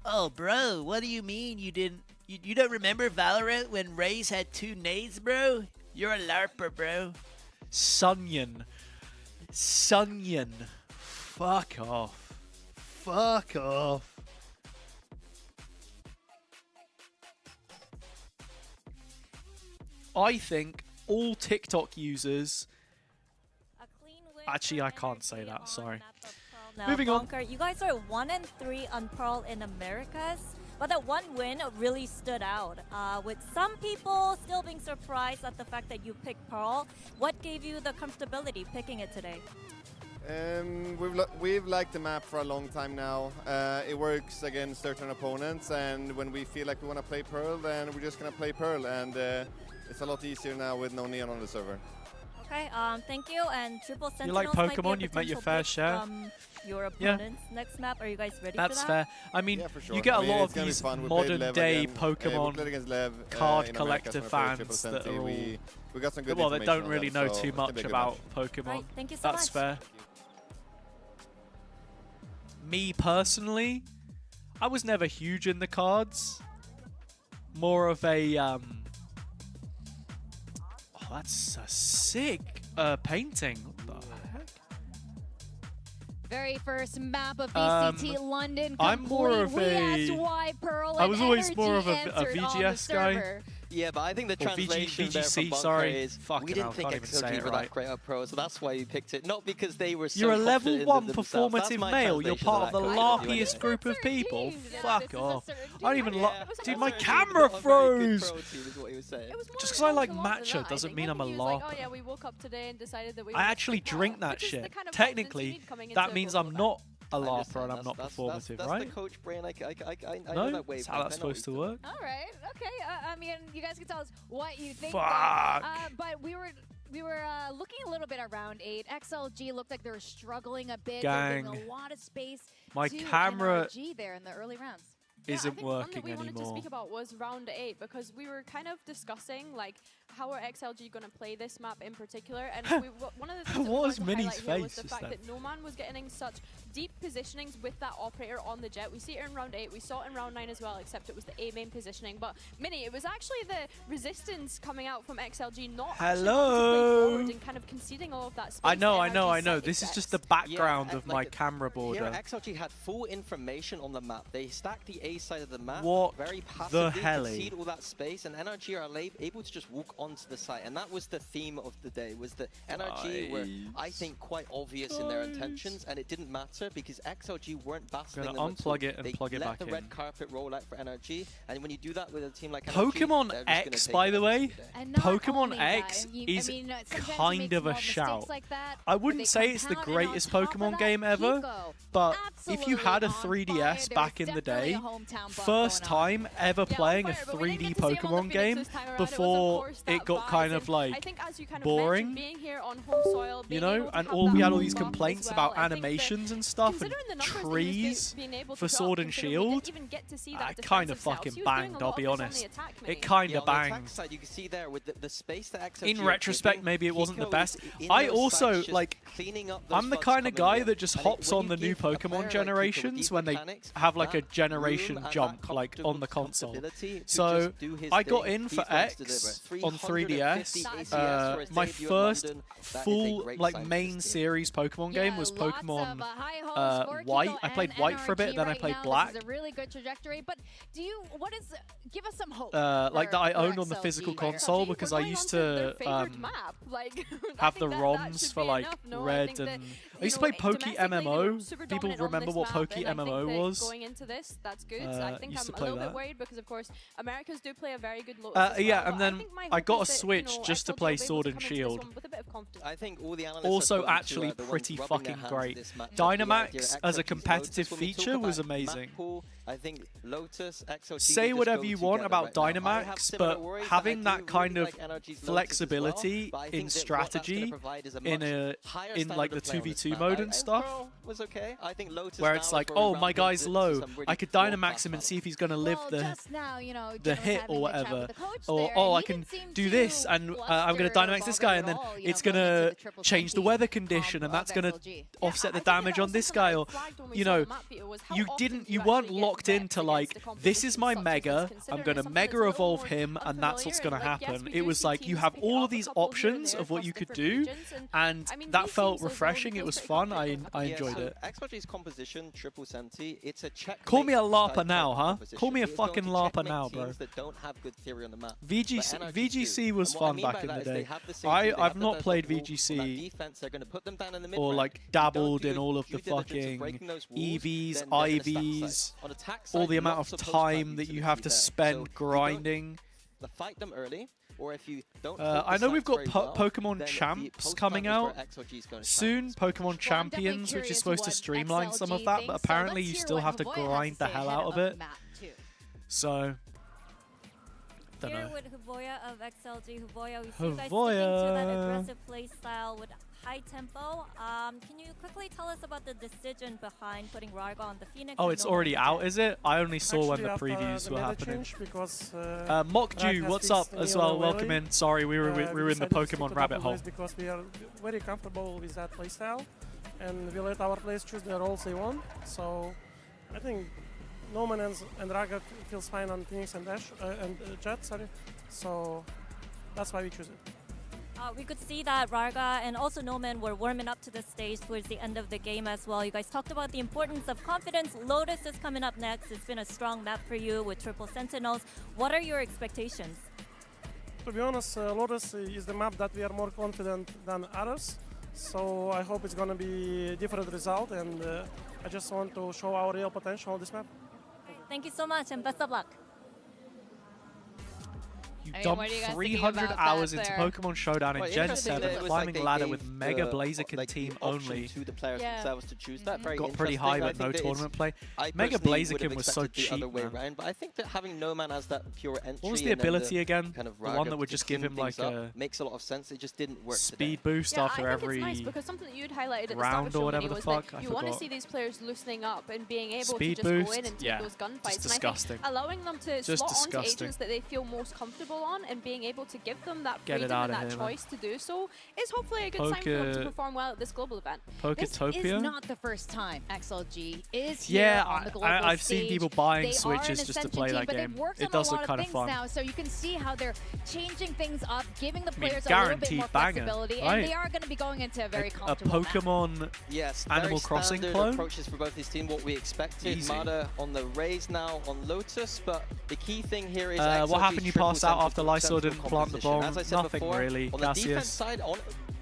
Oh, bro, what do you mean you didn't... You don't remember Valorant when Raze had 2 nades, bro? You're a LARPer, bro. Sunyan. Sunyan. Fuck off. Fuck off. I think all TikTok users... Actually, I can't say that, sorry. Now, Moving on. You guys are 1-3 on Pearl in Americas, but that one win really stood out. With some people still being surprised at the fact that you picked Pearl. What gave you the comfortability picking it today? We've liked the map for a long time now. It works against certain opponents, and when we feel like we want to play Pearl, then we're just going to play Pearl, and it's a lot easier now with no neon on the server. Okay, thank you. And Triple Sentinels You like Pokemon, you've met your fair share. Your opponent's next map. Are you guys ready That's for that? fair. I mean, yeah, for sure. you get a lot of these modern day Pokemon card collector fans that are all... We got some good well, they don't on really them, know so too much about Pokemon. Right, thank you so That's much. fair. Me personally, I was never huge in the cards. More of a... Oh, that's a sick painting. What the heck? Very first map of VCT London. I'm more of We a... asked why Pearl I was and always NRG more of a answered on the VGS guy. server. Yeah, but I think the Or translation there from VGC, Bunker sorry. is Fucking we didn't hell, think can't even say XLG it were right. that great at Pro, so that's why we picked it. Not because they were so You're a level confident 1 in themselves. That's performative my male. You're translation part of of the that comment. larpiest group of people. Fuck off. I don't even Yeah, Dude, my not a camera very good froze. pro team is what he was saying. Just because I like matcha doesn't mean I'm a He was like, oh larper. yeah, we woke up today and decided that we I wanted to actually pick Pearl, drink that which is the shit. kind of Technically, confidence you need coming that into a means global I'm event. not a larper and I'm not performative, that's right? the coach brain. I know No? that wave. That's how that's supposed to work. All right. Okay. I mean, you guys can tell us what you think. Fuck. But we were looking a little bit at round 8. XLG looked like they were struggling a bit. Gang. They're giving a lot of space My to camera NRG there in the early rounds. isn't I think one working that we wanted to anymore. speak about was round 8 because we were kind of discussing like how are XLG going to play this map in particular, and one of the things that we What was wanted to Minnie's highlight here was face the just fact then? that No Man was getting such deep positionings with that operator on the jet. We see it in round 8, we saw it in round 9 as well, except it was the A main positioning. But Minnie, it was actually the resistance coming out from XLG not actually wanting to play forward and kind of conceding all of that space. I know. NRG This is set just the effects. background of my camera border. Here, XLG had full information on the map. They stacked the A side of the map What very the passively, helly? concede all that space, and NRG are able to just walk onto the site. And that was the theme of the day, was that NRG were, I think, quite obvious in their intentions, and it didn't matter because XLG weren't battling them Gonna at all. unplug it and they plug it let back the in. red carpet roll out for NRG, and when you do that with a team like NRG, Pokemon they're just gonna X, take by the it way, And not Pokemon only that, X I is mean, sometimes you kind make of small a mistakes shout. like that, I but wouldn't they say it's the compound, and on greatest top of Pokemon that, game ever, Pico, but if you had a absolutely 3DS on back fire. in the There's day, definitely a hometown buff first going on. time ever playing a fire, but we didn't 3D get to see him on the Pokemon Phoenix game this time around. It was, of before course, it that got kind vibe, of and like I think as you kind of boring. mentioned, being here on home soil, You being know, able to and have all that we had all home these bump complaints as well, about I think animations and stuff and considering the numbers that he was trees being able to for drop, Sword and considering we Shield. didn't even get to see I that kind of defensive cells, fucking he was doing banged, a I'll lot be of this on honest. the attack, It Minnie. kind Yeah, of on the attack banged. side, you can see there with the space that XLG In are retrospect, taking, maybe it wasn't the Pico best. is in I those also, sites just like, cleaning up those I'm the fronts kind of coming guy in. that just And hops when on you the new give a player Pokemon like Pico with generations these when they mechanics, have like a that generation room and jump that like on the console. comfortability to So just do his I got thing, in he's for going to X deliver. on 3DS, my first full like main series Pokemon game was Pokemon White. I played White for a bit, then I played Black. This is a really good trajectory, but give us some hope. Like that I owned on the physical console because I used to have the ROMs for like Red and I used to play Poke MMO. People remember what Poke MMO was? Going into this, that's good. I think I'm a little bit worried because of course Americans do play a very good Lotus as well, yeah, and then I got a Switch just to play Sword and Shield. I think all the analysts also actually pretty fucking great. Dynamax as a competitive feature was amazing. I think Lotus, XLG, say whatever you want about Dynamax, but having that kind of flexibility in strategy in like the 2v2 mode and stuff, where it's like, oh, my guy's low, I could Dynamax him and see if he's gonna live the hit or whatever, or oh, I can do this and I'm gonna Dynamax this guy and then it's gonna change the weather condition and that's gonna offset the damage on this guy, or you know, you weren't locked into like, this is my Mega, I'm gonna Mega Evolve him and that's what's gonna happen. It was like you have all of these options of what you could do, and that felt refreshing. It was fun. I enjoyed it. XLG's composition, triple senti, it's a check. Call me a LARPer now, huh? Call me a fucking LARPer now, bro. That don't have good theory on the map. VGC was fun back in the day. I've not played VGC or like dabbled in all of the fucking EVs, IVs, all the amount of time that you have to spend grinding. Fight them early, or if you don't. I know we've got Pokemon Champs coming out soon, Pokemon Champions, which is supposed to streamline some of that, but apparently you still have to grind the hell out of it. So, don't know. Here with Havoya of XLG, Havoya, we see you guys sticking to that aggressive play style with high tempo. Can you quickly tell us about the decision behind putting Ryga on the Phoenix? Oh, it's already out, is it? I only saw when the previews were happening. Mockju, what's up as well? Welcome in. Sorry, we were in the Pokemon rabbit hole. Because we are very comfortable with that playstyle, and we let our players choose the roles they want. So I think Noman and Raga feels fine on Phoenix and Jet. Sorry. So that's why we choose it. We could see that Raga and also Noman were warming up to the stage towards the end of the game as well. You guys talked about the importance of confidence. Lotus is coming up next. It's been a strong map for you with triple Sentinels. What are your expectations? To be honest, Lotus is the map that we are more confident than others. So I hope it's going to be a different result, and I just want to show our real potential on this map. Thank you so much, and best of luck. You dumped 300 hours into Pokemon Showdown in Gen 7, climbing ladder with Mega Blaziken team only. To the players themselves to choose that. Got pretty high, but no tournament play. Mega Blaziken was so cheap, man. But I think that having Noman as that pure entry. What was the ability again? Kind of the one that would just give him like a makes a lot of sense. It just didn't work. Speed boost after every nice because something that you'd highlighted at the round or whatever the fuck. You want to see these players loosening up and being able to just go in and take those gunfights. And I think allowing them to slot onto agents that they feel most comfortable on and being able to give them that freedom and that choice to do so is hopefully a good sign for them to perform well at this global event. This is not the first time XLG is here on the global stage. I've seen people buying Switches just to play that game. It does look kind of fun. Now, so you can see how they're changing things up, giving the players a little bit more flexibility, and they are going to be going into a very comfortable a Pokemon Animal Crossing clone. Approaches for both these teams, what we expected. Mada on the raise now on Lotus, but the key thing here is what happened? You passed out after Lysol didn't plant the bomb. As I said Nothing before, really. On the defense side,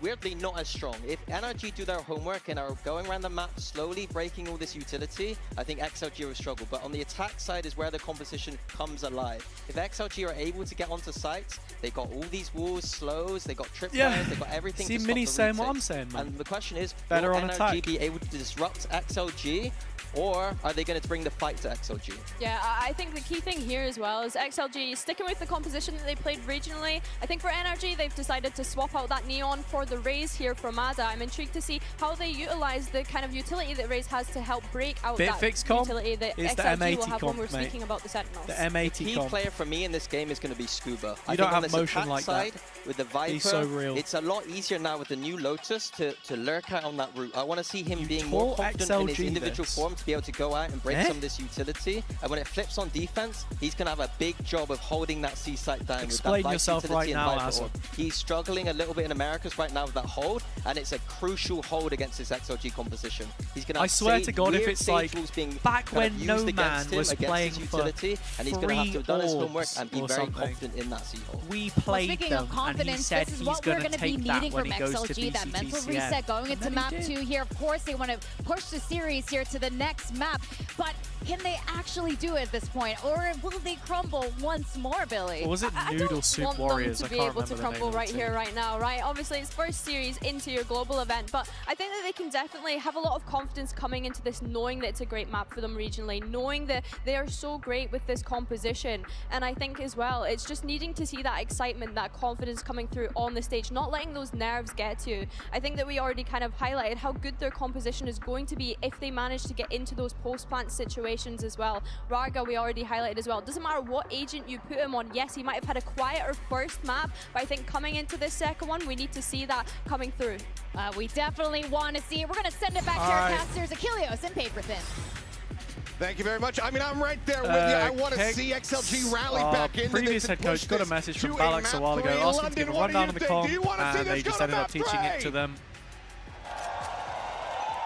weirdly not as strong. If NRG do their homework and are going around the map slowly breaking all this utility, I think XLG will struggle. But on the attack side is where the composition comes alive. If XLG are able to get onto sites, they got all these walls, slows, they got tripwires, they got everything. See, to Mini's saying what I'm saying, man. And the question is, better will on NRG attack. be able to disrupt XLG? Or are they going to bring the fight to XLG? Yeah, I think the key thing here as well is XLG sticking with the composition that they played regionally. I think for NRG, they've decided to swap out that Neon for the Raze here from Hazza. I'm intrigued to see how they utilize the kind of utility that Raze has to help break out that utility that XLG will have when we're speaking about the Sentinels. The M80 key player for me in this game is going to be Scuba. You don't have motion like that. With the Viper, he's so real. It's a lot easier now with the new Lotus to lurk out on that route. I want to see him being more confident in his individual form to be able to go out and break some of this utility. And when it flips on defense, he's going to have a big job of holding that C site down. Explain with that yourself right now, Hazza. He's struggling a little bit in Americas right now with that hold, and it's a crucial hold against this XLG composition. He's going to I swear to God, if it's like back when No Man was playing for utility, and he's going to have to have done his homework and be very confident in that C hold. We played them, and he said this is he's what we're going to be take that needing when from he goes to XLG, that mental BCTCN. reset going into map 2 here. Of course, they want to push the series here to the next map, but can they actually do it at this point, or will they crumble once more, Billy? Or was it Noodle Soup Warriors? I I can't remember to be able to crumble right here, right now, right? Obviously, it's first series into your global event, but I think that they can definitely have a lot of confidence coming into this, knowing that it's a great map for them regionally, knowing that they are so great with this composition. And I think as well, it's just needing to see that excitement, that confidence coming through on the stage, not letting those nerves get to you. I think that we already kind of highlighted how good their composition is going to be if they manage to get into those post-plant situations as well. Raga, we already highlighted as well. Doesn't matter what agent you put him on. Yes, he might have had a quieter first map, but I think coming into this second one, we need to see that coming through. We definitely want to see it. We're going to send it back to our casters, Achilles and Paper Thin. Thank you very much. I mean, I'm right there with you. I want to see XLG rally back in. Previous head coach got a message from Balax a while ago asking to give a rundown on the comp, and they just ended up teaching it to them.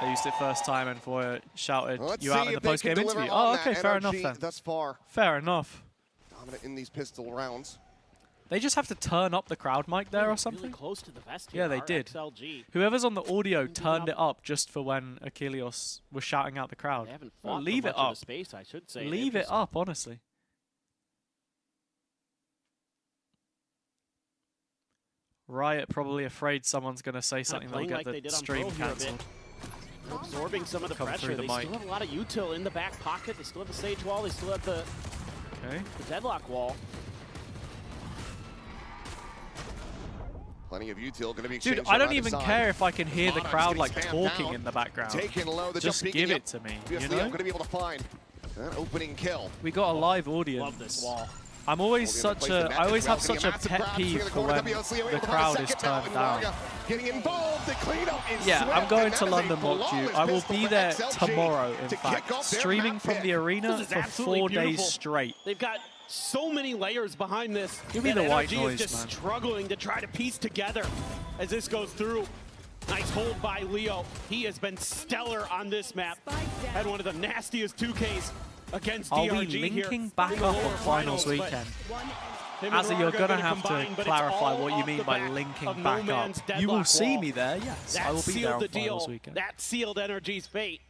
They used it first time and for shouted you out in the post-game interview. Oh, okay, fair enough then. Thus far. Fair enough. Dominant in these pistol rounds. They just have to turn up the crowd mic there or something? Really close to the vest yeah, they did. XLG. Whoever's on the audio turned it up just for when Achilles was shouting out the crowd. They haven't well, fought leave for it much of up. the space, I should say. Leave it up, honestly. Riot probably afraid someone's going to say something that'll get the stream cancelled. Absorbing some of the pressure. They still have a lot of util in the back pocket. They still have the stage wall. They still have the deadlock wall. Plenty of util going to be exchanged. Dude, I don't even care if I can hear the crowd like talking in the background. Just give it to me, you know? I'm going to be able to find that opening kill. We got a live audience. Love this wall. I'm always I always have such a pet peeve for when the crowd is turned down. Getting involved, the cleanup is yeah, swift, I'm going to and London Mock You. I will be there tomorrow, in fact, streaming from the arena for 4 days straight. They've got so many layers behind this. Give me the white NRG noise, is just man. struggling to try to piece together as this goes through. Nice hold by Leo. He has been stellar on this map. Had one of the nastiest 2Ks against DRG here. Are we linking back up on finals weekend? Hazza, you're going to have to clarify what you mean by linking back up. You will see me there, yes. I will be there on finals weekend. That sealed NRG's fate.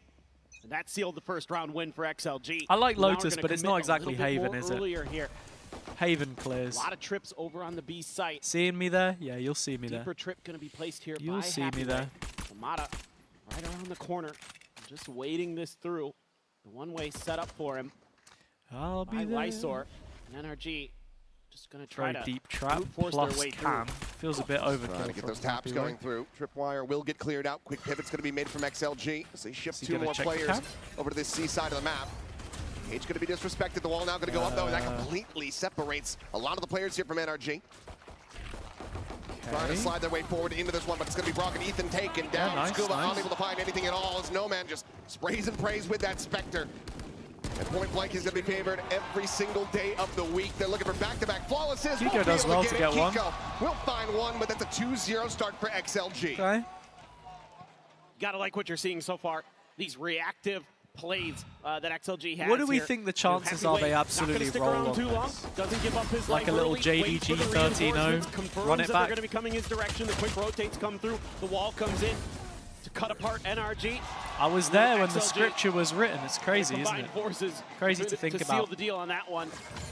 And that sealed the first round win for XLG. I like Lotus, but it's not exactly Haven, is it? Here. Haven clears. A lot of trips over on the B site. Seeing me there? Yeah, you'll see me there. Deeper trip going to be placed here. You'll see me there. Amada right around the corner, just waiting this through. The one-way setup for him. I'll be there. Lysor and NRG just going to try to deep trap force plus their way cam. Feels a bit overkill. Trying to get those taps going through. Tripwire will get cleared out. Quick pivot's going to be made from XLG as they shift 2 more players over to this C side of the map. Cage going to be disrespected. The wall now going to go up though, and that completely separates a lot of the players here from NRG. Trying to slide their way forward into this one, but it's going to be Brock and Ethan taken down. Nice, Scuba unable to find anything at all as No Man just sprays and prays with that Spectre. And Point Blank is going to be favored every single day of the week. They're looking for back-to-back flawlesses. Kiko does well to get one. Will find one, but that's a 2-0 start for XLG. Okay. Gotta like what you're seeing so far. These reactive plays that XLG has. What do we think the chances are they absolutely roll on this? Doesn't give up his like a little JDG 13-0, run it back. They're going to be coming his direction. The quick rotates come through. The wall comes in to cut apart NRG. I was there when the scripture was written. It's crazy, isn't it? Forces crazy to think to about. Seal the deal on that one.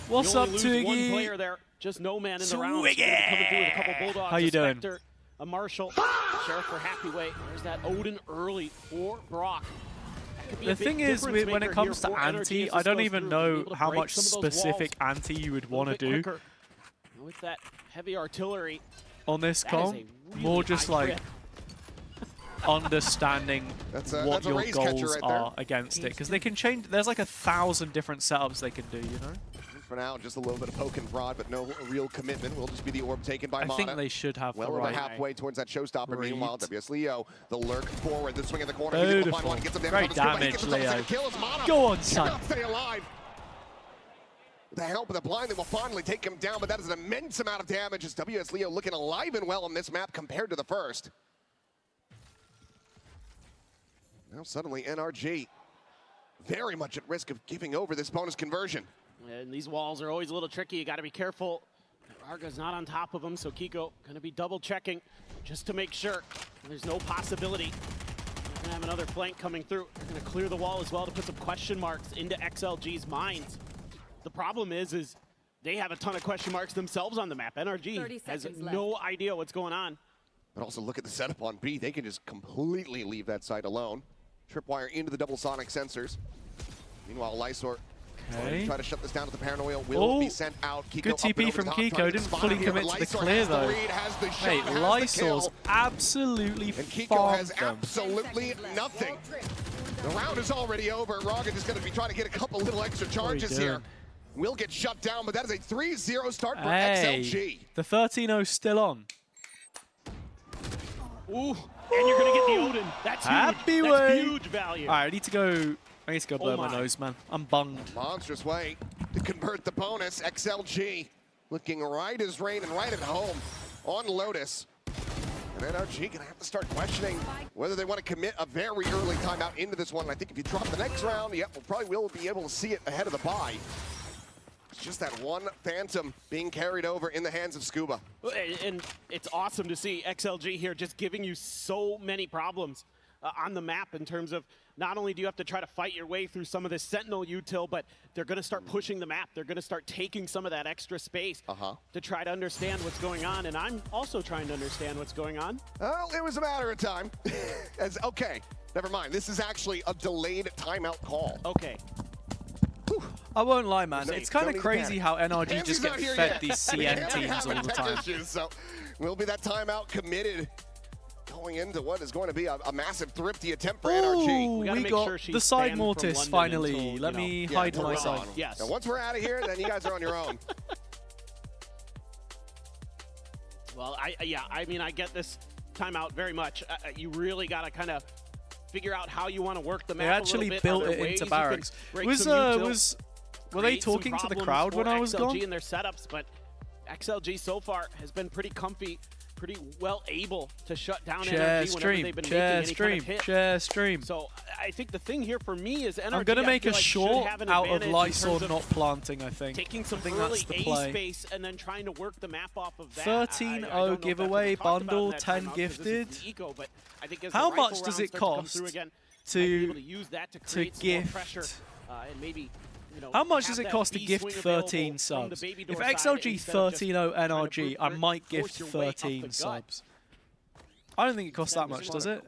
What's up, Twiggy? One player there, just No Man in the round. Coming through with a couple Bulldogs. How you doing? Spectre, a Marshall, Sheriff for Happyway. There's that Odin early for Brock. The thing is, when it comes to anti, I don't even know how much specific anti you would want to do. With that heavy artillery, on this That is comp. a really More just high like crit. understanding what that's a your raise catcher goals right there. are against it, because they can change. There's like 1,000 different setups they can do, you know. For now, just a little bit of poke and prod, but no real commitment. Will just be the orb taken by I Mana. think they should have well the over right halfway towards that showstopper. read. Meanwhile, WS Leo, the lurk forward, the swing in the corner. He's able to find one, gets him down. Great damage, Leo. Go on, son. Cannot stay alive. The help of the blind, they will finally take him down, but that is an immense amount of damage as WS Leo looking alive and well on this map compared to the first. Now suddenly NRG very much at risk of giving over this bonus conversion. And these walls are always a little tricky. You got to be careful. Arga's not on top of him, so Kiko going to be double checking just to make sure there's no possibility. They're going to have another flank coming through. They're going to clear the wall as well to put some question marks into XLG's minds. The problem is they have a ton of question marks themselves on the map. NRG has no idea what's going on. But also look at the setup on B. They can just completely leave that site alone. Tripwire into the double sonic sensors. Meanwhile, Lysor try to shut this down to the paranoia. Will be sent out. Kiko good TP from Kiko. Didn't fully commit to the clear though. Hey, Lysor's absolutely and Kiko farmed has them. absolutely nothing. The round is already over. Raga just going to be trying to get a couple little extra charges here. Will get shut down, but that is a 3-0 start for XLG. The 13-0 still on. Ooh, and you're going to get the Odin. That's huge. Happy That's way. huge value. All right, I need to go blow my nose, man. I'm bunged. Monstrous way to convert the bonus. XLG looking right as rain and right at home on Lotus. And NRG gonna have to start questioning whether they want to commit a very early timeout into this one. And I think if you drop the next round, yep, we'll probably will be able to see it ahead of the bye. It's just that one Phantom being carried over in the hands of Scuba. And it's awesome to see XLG here just giving you so many problems on the map in terms of not only do you have to try to fight your way through some of this Sentinel util, but they're going to start pushing the map. They're going to start taking some of that extra space to try to understand what's going on. And I'm also trying to understand what's going on. Well, it was a matter of time. Okay, never mind. This is actually a delayed timeout call. Okay. I won't lie, man. It's kind of crazy how NRG just get fed yet. these CN teams all the time. Issues, so will be that timeout committed going into what is going to be a massive thrifty attempt for NRG. We got the side mortis finally. Until, Let me hide my side. Yes. Now, once we're out of here, then you guys are on your own. Well, I mean, I get this timeout very much. You really got to kind of figure out how you want to work the map. They actually built it into barracks. Were they talking to the crowd when I was gone? XLG in their setups, but XLG so far has been pretty comfy, pretty well able to shut down NRG whenever they've been making any kind of hit. Share stream. So I think the thing here for me is NRG. I'm gonna make a short out of Lysor of not planting. I think taking some early that's the A play. Space and then trying to work the map off of that. 13-0 giveaway bundle, 10 gifted. Eco, but I think as how much does it cost to gift? Pressure, and maybe, how much does it cost to gift 13 subs? If XLG 13-0 NRG, I might gift 13 subs. I don't think it costs that much, does it?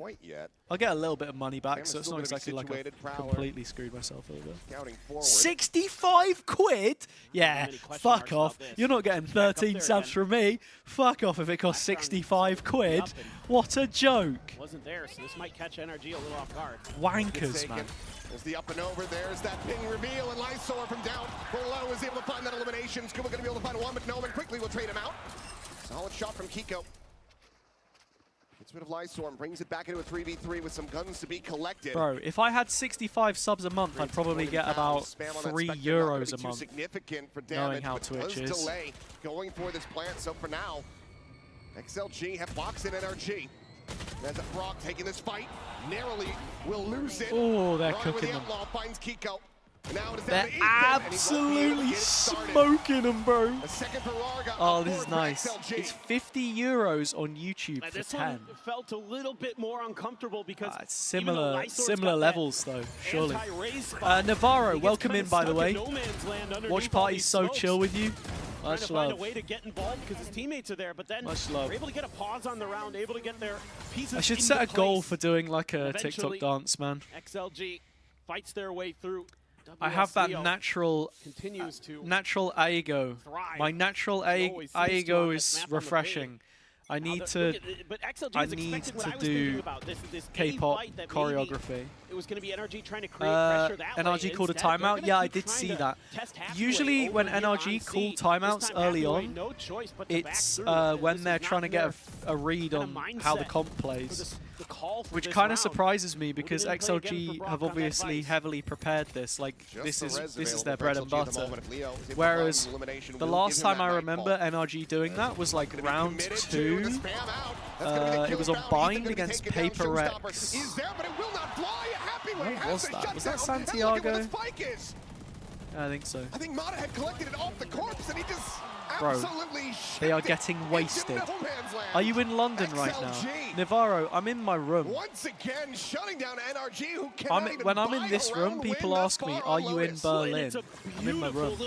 I'll get a little bit of money back, so it's not exactly like I completely screwed myself over. 65 quid? Yeah, fuck off. You're not getting 13 subs from me. Fuck off if it costs 65 quid. What a joke. Wasn't there, so this might catch NRG a little off guard. Wankers, man. There's the up and over, there's that ping reveal, and Lysor from down below is able to find that elimination. Scuba gonna be able to find one, but Noman quickly will trade him out. Solid shot from Kiko. Gets rid of Lysor and brings it back into a 3v3 with some guns to be collected. Bro, if I had 65 subs a month, I'd probably get about €3 a month. Significant for damage, knowing how Twitch is. Delay going for this plant, so for now, XLG have boxed in NRG. There's a Brock taking this fight. Narrowly will lose it. Oh, they're cooking them. Finds Kiko. Now it is they're absolutely smoking them, bro. Oh, this is nice. It's €50 on YouTube for 10. One felt a little bit more uncomfortable because similar levels though, surely. Navarro, welcome in, by the way. Watch party's so chill with you. Much love. Find a way to get involved because his teammates are there, but then we're able to get a pause on the round, able to get their pieces. I should set a goal for doing like a TikTok dance, man. XLG fights their way through. I have that natural ego. My natural ego is refreshing, I need to do K-pop choreography. It was going to be NRG trying to create pressure that way. NRG called a timeout. Yeah, I did see that. Usually when NRG call timeouts early on, it's when they're trying to get a read on how the comp plays. Which kind of surprises me because XLG have obviously heavily prepared this. Like this is their bread and butter. Whereas the last time I remember NRG doing that was like round 2. It was on Bind against Paper Rex. What was that? Was that Santiago? I think so. I think Mata had collected it off the corpse and he just absolutely they are getting wasted. Are you in London right now? Navarro, I'm in my room. Once again, shutting down NRG, who cannot when I'm in this room, people ask me, are you in Berlin? I'm in my room.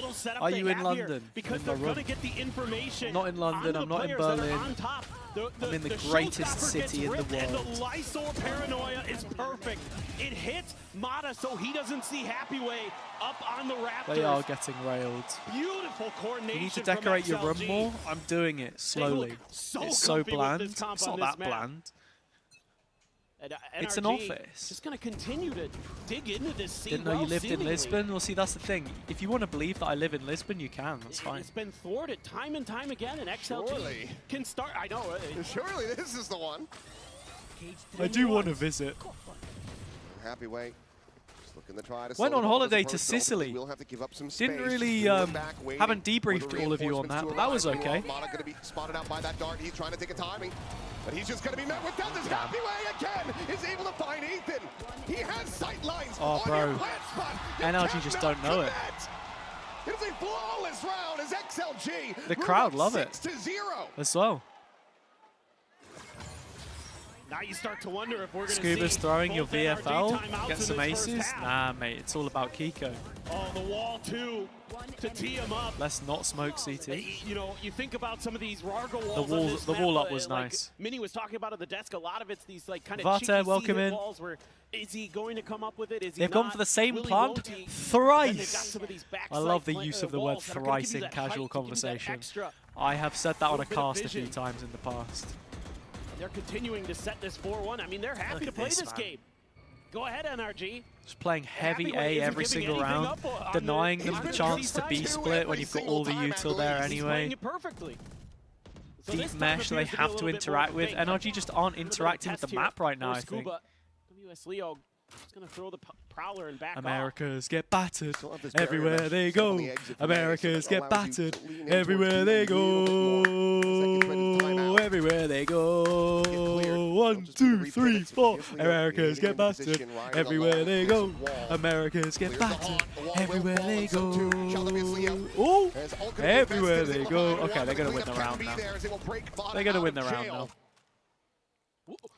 Are you in London? I'm in my room. I'm not in London, I'm not in Berlin. I'm in the greatest city in the world. And the Lysor paranoia is perfect. It hit Mata so he doesn't see Happy Way up on the Raptors. They are getting railed. Beautiful coordination. You need to decorate your room more. I'm doing it slowly. It's so bland. It's not that bland. It's an office. Just going to continue to dig into this scene. Didn't know you lived in Lisbon? Well, see, that's the thing. If you want to believe that I live in Lisbon, you can. That's fine. It's been thwarted time and time again, and XLG can start. I know. Surely this is the one. I do want to visit. Happy Way. Looking to try to went on holiday to Sicily. We'll have to give up some space. Didn't really, haven't debriefed all of you on that, but that was okay. Mata going to be spotted out by that dart. He's trying to take a timing, but he's just going to be met with Delta's Happy Way again. Is able to find Ethan. He has sight lines on your plant spot. NRG just don't know it. It is a flawless round as XLG. The crowd love it. 6-0 as well. Now you start to wonder if we're going to Scuba's see throwing your VFL, get some aces. Nah, nah, mate, it's all about Kiko. Oh, the wall too to tee him up. Let's not smoke CT. You know, you think about some of these Rargo walls. The wall up was nice. Minnie was talking about at the desk. A lot of it's these like kind of Vata, welcome in. walls where is he going to come up with it? Is he They've gone for the same plant thrice. I love the use of the word thrice in casual conversation. I have said that on a cast a few times in the past. They're continuing to set this 4-1. I mean, they're happy to play this game. Go ahead, NRG. Just playing heavy A every single round, denying them the chance to B split when you've got all the util there anyway. Deep mesh they have to interact with. NRG just aren't interacting with the map right now, I think. WS Leo is going to throw the Prowler and back Americans get battered everywhere they go. Americans get battered everywhere they go. Everywhere they go. 1, 2, 3, 4. Americans get battered everywhere they go. Americans get battered everywhere they go. Oh, everywhere they go. Okay, they're going to win the round now. They're going to win the round now.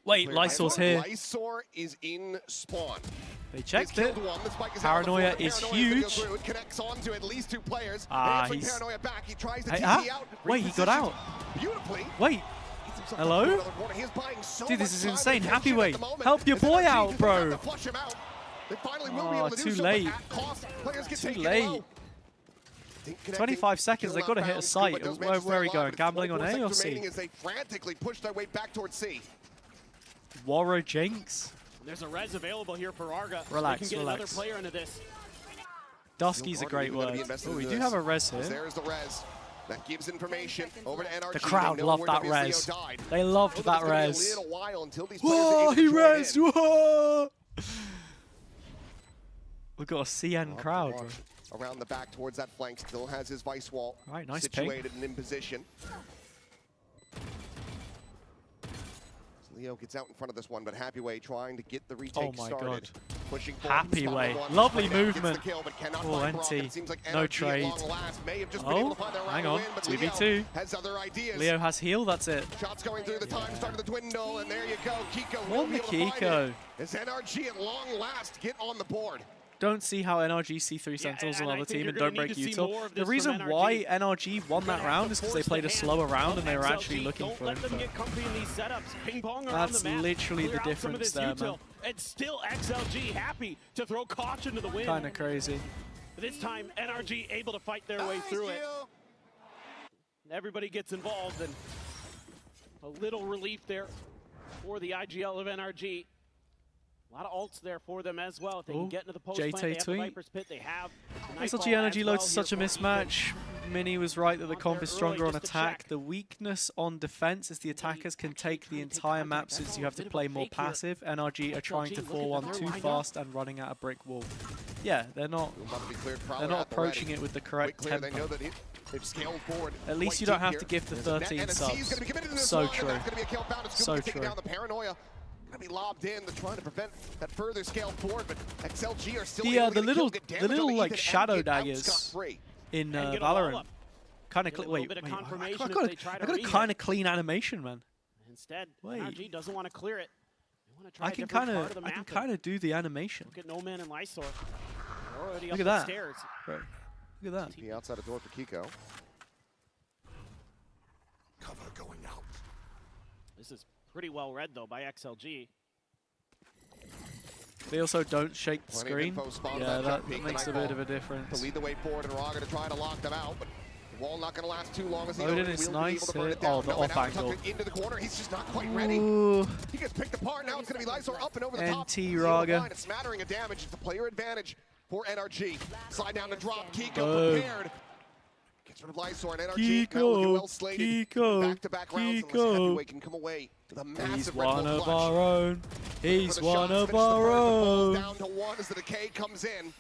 Wait, Lysor's here. Lysor is in spawn. They checked it. Paranoia is huge. Connects on to at least 2 players. He's... Paranoia back. He tries to out. Wait, he got out. Beautifully. Wait. Hello? Dude, this is insane. Happy Way. Help your boy out, bro. Oh, too late. Too late. 25 seconds, they've got to hit a site. Where are we going? Gambling on A or C? As they frantically push their way back towards C. Warro Jinx. There's a res available here for Arga. Relax, we can get relax. Another player into this. Dusky's a great word. Oh, we do have a res here. There's the res. That gives information over to NRG. The crowd loved that res. They loved that res. Whoa, he res! Whoa! We've got a CN crowd. Around the back towards that flank, still has his vice wall. Right, nice situated and in position. Leo gets out in front of this one, but Happy Way trying to get the retake started. God. Pushing Happy Way. Lovely movement. Oh, NT. No trade. Oh, hang on. 2v2. Leo has heal, that's it. Shots going through, the time started to dwindle, and there you go. Kiko Won the Kiko. As NRG at long last get on the board. Don't see how NRG see 3 Sentinels on the other team and don't break util. The reason why NRG won that round is because they played a slower round and they were actually looking for info. That's literally the difference there, man. And still XLG happy to throw caution to the wind. Kind of crazy. This time, NRG able to fight their way through it. Everybody gets involved and a little relief there for the IGL of NRG. A lot of ults there for them as well. If they can get into the post plant, they have the Viper's Pit, they have XLG NRG loads is such a mismatch. Mini was right that the comp is stronger on attack. The weakness on defense is the attackers can take the entire map since you have to play more passive. NRG are trying to 4-1 too fast and running at a brick wall. Yeah, they're not approaching it with the correct tempo. At least you don't have to give the 13 subs. So true. So true. Gonna be lobbed in, they're trying to prevent that further scale forward, but XLG are still the little like shadow daggers in Valorant. Kind of wait, I got a kind of clean animation, man. Instead, NRG doesn't want to clear it. They want to try I can kind of do the animation. Look at No Man and Lysor. Look at that. Bro. Look at that. The outside the door for Kiko. Cover going out. This is pretty well read though by XLG. They also don't shake the screen. Yeah, that makes a bit of a difference. To lead the way forward, and Raga to try to lock them out, but the wall not going to last too long. As Odin is nice hit. Oh, the off angle. Into the corner, he's just not quite ready. He gets picked apart. Now it's going to be Lysor up and over the top. NT Raga. A smattering of damage. It's a player advantage for NRG. Slide down to drop. Kiko prepared. Gets rid of Lysor and NRG. Kiko. Back-to-back rounds. Unless Heavyweight can come away. He's one of our own. He's one of our own. Down to one as the decay comes in.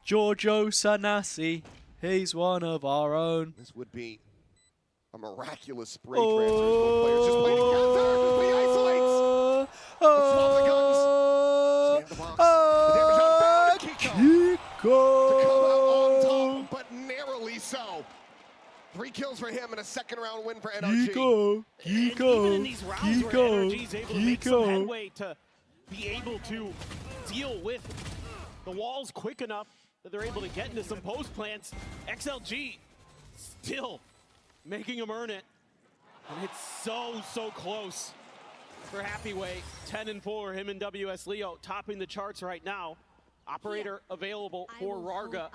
Giorgio Sanasi. He's one of our own. This would be a miraculous spray transfer. Both players just playing counter, but he isolates. Swap the guns. The box. The damage on Kiko. To come out on top, but narrowly so. 3 kills for him and a second round win for NRG. Even in these rounds where NRG's able to make some headway to be able to deal with the walls quick enough that they're able to get into some post plants, XLG still making them earn it. And it's so close for Happyway. 10-4, him and WS Leo topping the charts right now. Operator available for Rarga.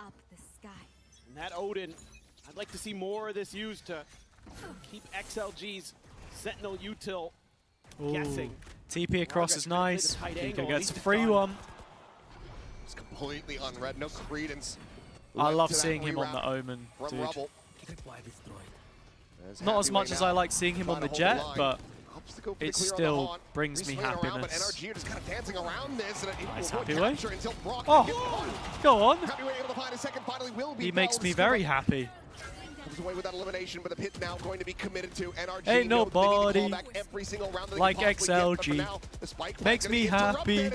And that Odin, I'd like to see more of this used to keep XLG's Sentinel util guessing. TP across is nice. Kiko gets a free one. It's completely unread, no credence. I love seeing him on the Omen, dude. Not as much as I like seeing him on the Jet, but it still brings me happiness. NRG just kind of dancing around this. Nice Happyway. Oh, go on. He makes me very happy. Comes away with that elimination, but the pit now going to be committed to NRG. Ain't nobody like XLG. Makes me happy.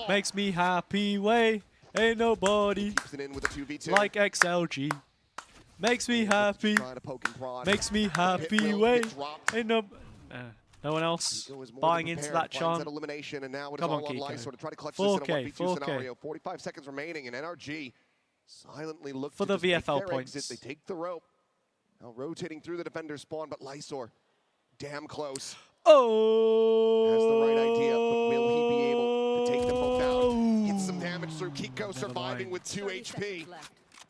Makes me happy way. Ain't nobody like XLG. Makes me happy. Makes me happy way. Ain't no one else buying into that chant. Come on, Kiko. 4K. 45 seconds remaining, and NRG silently look for the VFL points. They take the rope. Now rotating through the defender spawn, but Lysor damn close. Oh! Has the right idea, but will he be able to take them both out? Gets some damage through. Kiko surviving with 2 HP.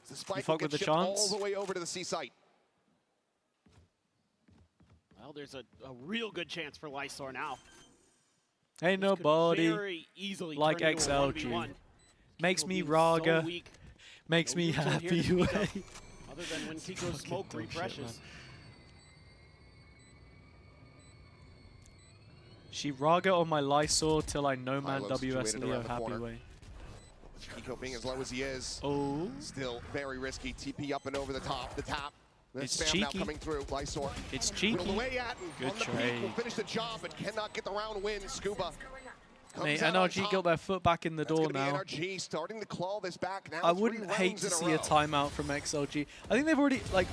The spike will get shipped all the way over to the C site. Well, there's a real good chance for Lysor now. Ain't nobody like XLG. XLG. Makes me Raga. So makes me happy way. Other than when Kiko's smoke refreshes. She Raga on my Lysor till I no man WS Leo happy way. Kiko being as low as he is. Oh. Still very risky. TP up and over the top. The tap. It's cheeky. Now coming through. Lysor. It's cheeky. Good trade. Will finish the job, but cannot get the round win. Scuba. Mate, NRG got their foot back in the door now. NRG starting to claw this back now. I wouldn't hate to see a timeout from XLG. I think they've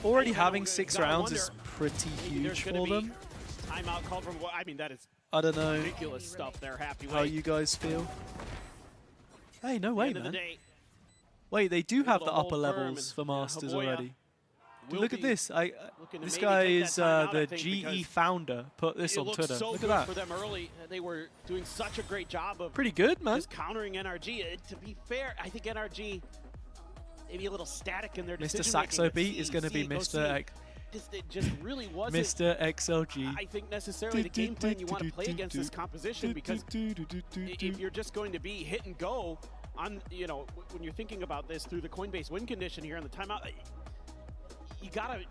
already having 6 rounds is pretty huge for them. Timeout called from what I mean, that is I don't know ridiculous stuff there, Happy how you guys feel. Hey, no way, man. Wait, they do have the upper levels for Masters already. Look at this. This guy is the GE founder. Put this on Twitter. Look at that. For them early, they were doing such a great job of pretty good, man. Just countering NRG. To be fair, I think NRG maybe a little static in their decision. Mr. Saxo Beat is going to be Mr. it just really wasn't, Mr. XLG. I think, necessarily the game plan you want to play against this composition, because if you're just going to be hit and go on, you know, when you're thinking about this through the Coinbase win condition here on the timeout, you gotta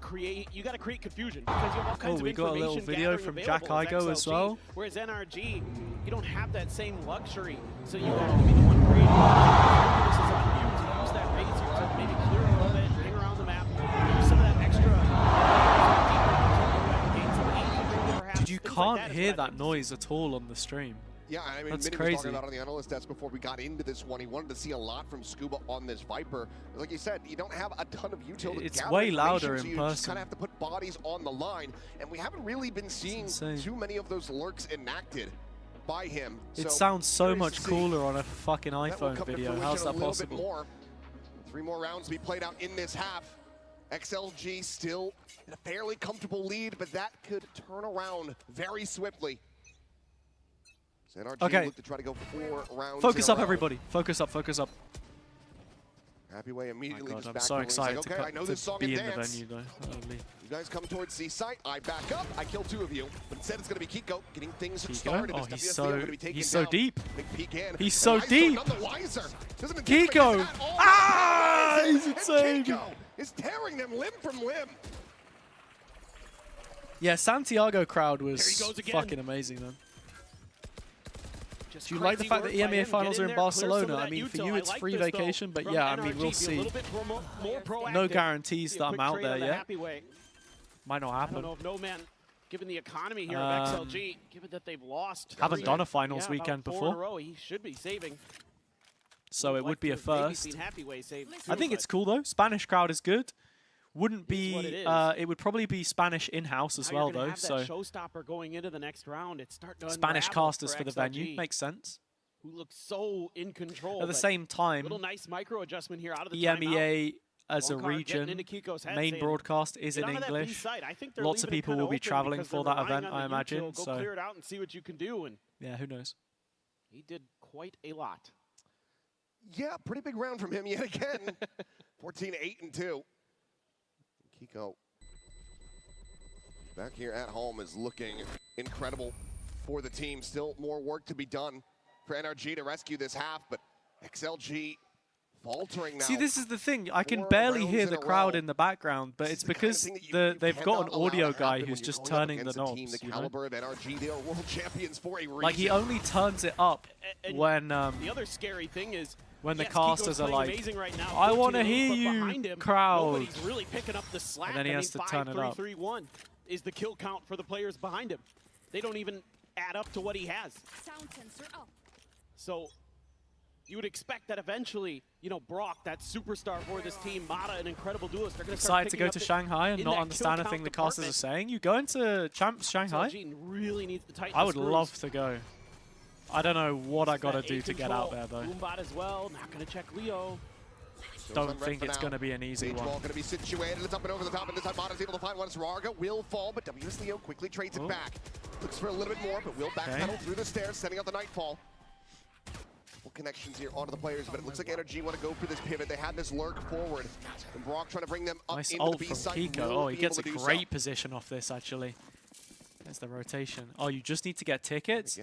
create confusion, because you have all kinds of we got a little video from Jack Igo as well. Whereas NRG, you don't have that same luxury, so you have to be the one creating. This is on you to use that razor to maybe clear a little bit, hang around the map, use some of that extra. Dude, you can't hear that noise at all on the stream. Yeah, I mean, that's Minnie crazy. was talking about on the analyst desk before we got into this one. He wanted to see a lot from Scuba on this Viper. Like you said, you don't have a ton of utility. It's way louder so in you person. just kind of have to put bodies on the line, and we haven't really been seeing too many of those lurks enacted by him. It sounds so much cooler on a fucking iPhone video. How's that possible? 3 more rounds to be played out in this half. XLG still in a fairly comfortable lead, but that could turn around very swiftly. So NRG look to try to go 4 rounds. Focus up, everybody. Focus up, focus up. Happy Way immediately just I'm back so excited like, okay, I know this song to be and in the dance. venue, though. Holy. You guys come towards C site. I back up. I kill 2 of you. But instead, it's going to be Kiko getting things started. Oh, he's so deep. Big peek in. He's so deep. None the wiser. Kiko! Ah! He's insane. Kiko is tearing them limb from limb. Yeah, Santiago crowd was fucking amazing, man. Do you like the fact that EMEA finals are in Barcelona? I mean, for you, it's free vacation, but yeah, I mean, we'll see. No guarantees that I'm out there yet. Might not happen. I don't know if No Man, given the economy here of XLG, given that they've lost. Haven't done a finals weekend about 4 before. in a row, he should be saving. So it would be a first. Save I think it's cool, though. Spanish crowd is good. Wouldn't be. It would probably be Spanish in-house as well, though. So showstopper going into the next round. It's starting to Spanish casters for the XLG, venue makes sense. Who looks so in control. At the same time, little nice micro adjustment here out of the EMEA as a One card region, into Kiko's head main saying, broadcast is "Get in onto that English. B side." I think they're Lots of leaving it people kinda will be open traveling because for they're that relying event, on I the imagine. util. Go So clear it out and see what you can do. And yeah, who knows? he did quite a lot. Yeah, pretty big round from him yet again. 14-8-2. Kiko back here at home is looking incredible for the team. Still more work to be done for NRG to rescue this half, but XLG faltering now. See, this is the thing. I can barely hear the crowd in the background, but it's because they've got an audio guy who's just turning the knobs. The caliber of NRG, they are world champions for a reason. Like, he only turns it up when the other scary thing is when the yes, casters Kiko's are like, amazing right now, I want to 14-8, hear but you, behind him, crowd. Nobody's really picking up the slack. And then he has to turn it up. 5-3-3-1 is the kill count for the players behind him. They don't even add up to what he has. Sound sensor up. So you would expect that eventually, you know, Brock, that superstar for this team, Mata, an incredible duelist, they're going to start Excited to go to Shanghai and not understand anything the casters are saying. You going to Champs Shanghai? Really needs to tighten I would love to go. I don't know what I got to do to get out there, though. Boombot as well, not going to check Leo. Don't think it's going to be an easy one. Going to be situated. It's up and over the top, and this time Mata's able to find one. Saraga will fall, but WS Leo quickly trades it back. Looks for a little bit more, but will backpedal through the stairs, sending out the Nightfall. Couple connections here onto the players, but it looks like NRG want to go for this pivot. They had this lurk forward, and Brock trying to bring them up Nice into ult the B from site. Kiko. Oh, he gets a great position off this, actually. There's the rotation. Oh, you just need to get tickets?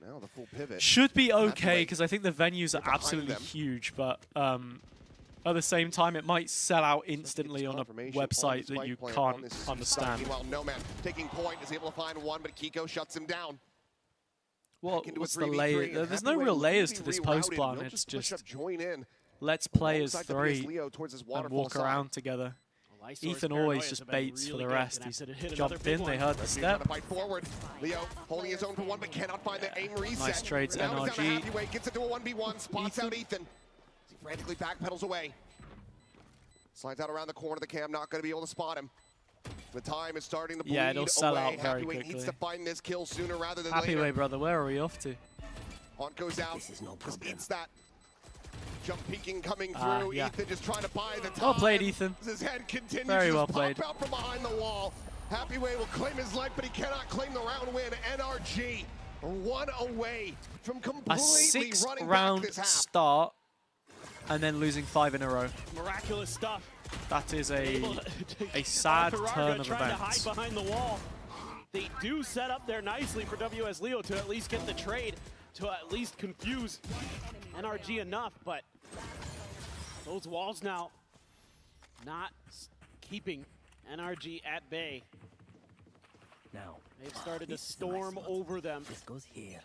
Now the full pivot. Should be okay, because I think the venues are absolutely huge, but at the same time, it might sell out instantly on a website that you can't understand. Meanwhile, No Man taking point, is able to find one, but Kiko shuts him down. What's the layer? There's no real layers to this post plan. It's just let's play as 3 and walk around together. Ethan always just baits for the rest. He's jumped in, they heard the step. Forward. Leo holding his own for one, but cannot find the aim reset. Nice trades, NRG. Gets into a 1v1, spots out Ethan. He frantically backpedals away. Slides out around the corner of the cam, not going to be able to spot him. The time is starting to bleed away. Yeah, it'll sell out very Happyway quickly. needs to find this kill sooner rather than later. Happyway, brother, where are we off to? Haunt goes out, just eats that. Jump peeking coming through. Yeah. Ethan just trying to buy the time. Well played, Ethan. His head continues Very to well just played. pop out from behind the wall. Happyway will claim his life, but he cannot claim the round win. NRG 1 away from completely A running back 6-round this half. start and then losing 5 in a row. Miraculous stuff. That is a sad turn of trying to hide events. behind the wall. They do set up there nicely for WS Leo to at least get the trade, to at least confuse NRG enough, but those walls now not keeping NRG at bay. Now, they've started to storm over them. This goes here.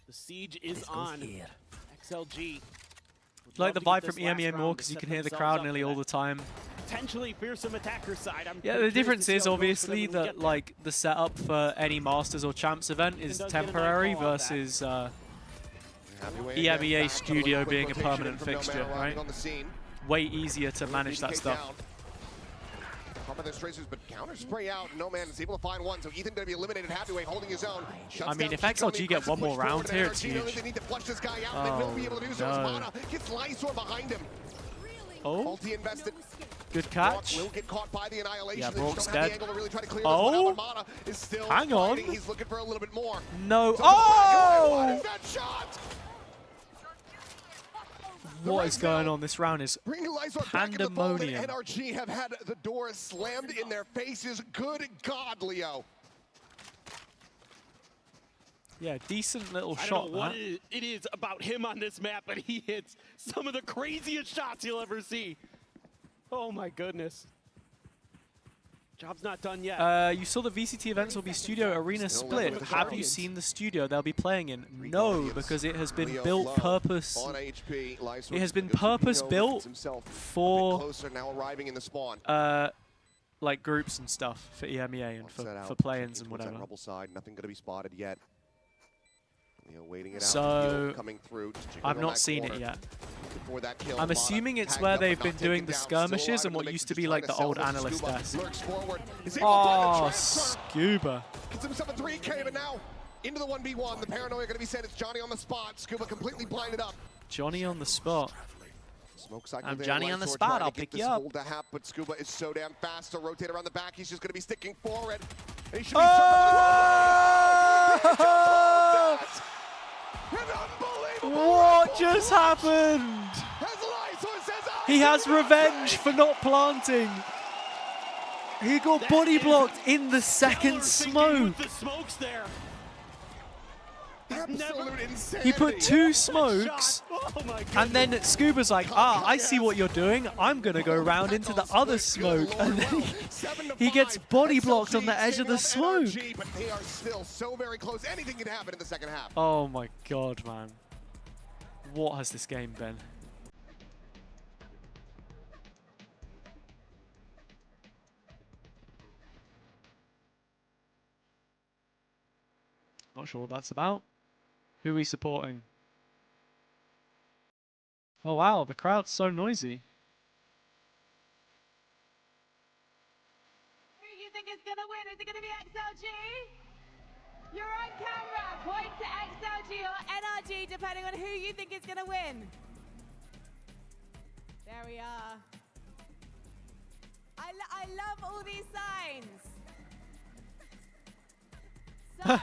The siege is on. Here. XLG. Like the vibe from EMEA more because you can hear the crowd nearly all the time. Potentially fearsome attacker side. Yeah, the difference is obviously that like the setup for any Masters or Champs event is temporary versus EMEA Studio being a permanent fixture, right? Way easier to manage that stuff. There's tracers, but counter spray out. No man is able to find one, so Ethan going to be eliminated. Happyway holding his own. I mean, if XLG get one more round here, it's huge. They need to flush this guy out. They will be able to do so. Mana gets Lysor behind him. Oh, Ulti invested. Good catch. Will get caught by the annihilation. Yeah, Brock's dead. Really Oh, Mana is still hang on. fighting. He's looking for a little bit more. No. So oh! what is that shot? What is going on? This round is pandemonium. NRG have had the door slammed in their faces. Good God, Leo. Yeah, decent little I shot. don't know what it is about him on this map, but he hits some of the craziest shots you'll ever see. Oh my goodness. Job's not done yet. You saw the VCT events will be Studio Arena split. Have you seen the studio they'll be playing in? No, because it has been built It has been purpose built for like groups and stuff for EMEA and for play-ins and whatever. Nothing going to be spotted yet. Waiting it out. So coming through. I've not seen it yet. I'm assuming it's where they've been doing the skirmishes and what used to be like the old analyst desk. Oh, Scuba. Gets himself a 3K, but now into the 1v1. The paranoia going to be sent. It's Johnny on the spot. Scuba completely blinded up. Johnny on the spot. I'm Johnny on the spot. I'll pick you up. But Scuba is so damn fast. So rotate around the back. He's just going to be sticking forward. And he should be What just happened? He has revenge for not planting. He got body blocked in the second smoke. He put 2 smokes, and then Scuba's like, I see what you're doing. I'm going to go round into the other smoke. And then he gets body blocked on the edge of the smoke. But they are still so very close. Anything can happen in the second half. Oh my God, man. What has this game been? Not sure what that's about. Who are we supporting? Oh wow, the crowd's so noisy. Who do you think is going to win? Is it going to be XLG? You're on camera. Point to XLG or NRG, depending on who you think is going to win. There we are. I love all these signs. So,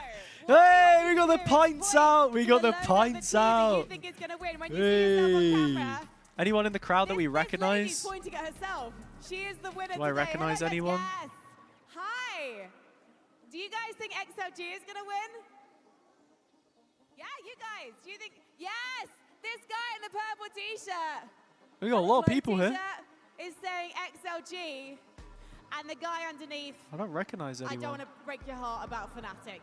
hey, we got the pints out. We got the pints out. Hey. Anyone in the crowd that we recognize? Pointing at herself. She is the winner. Do I recognize anyone? Yes. Hi. Do you guys think XLG is going to win? Yeah, you guys. Do you think? Yes. This guy in the purple t-shirt. We got a lot of people here. Is saying XLG. And the guy underneath. I don't recognize anyone. I don't want to break your heart about Fnatic.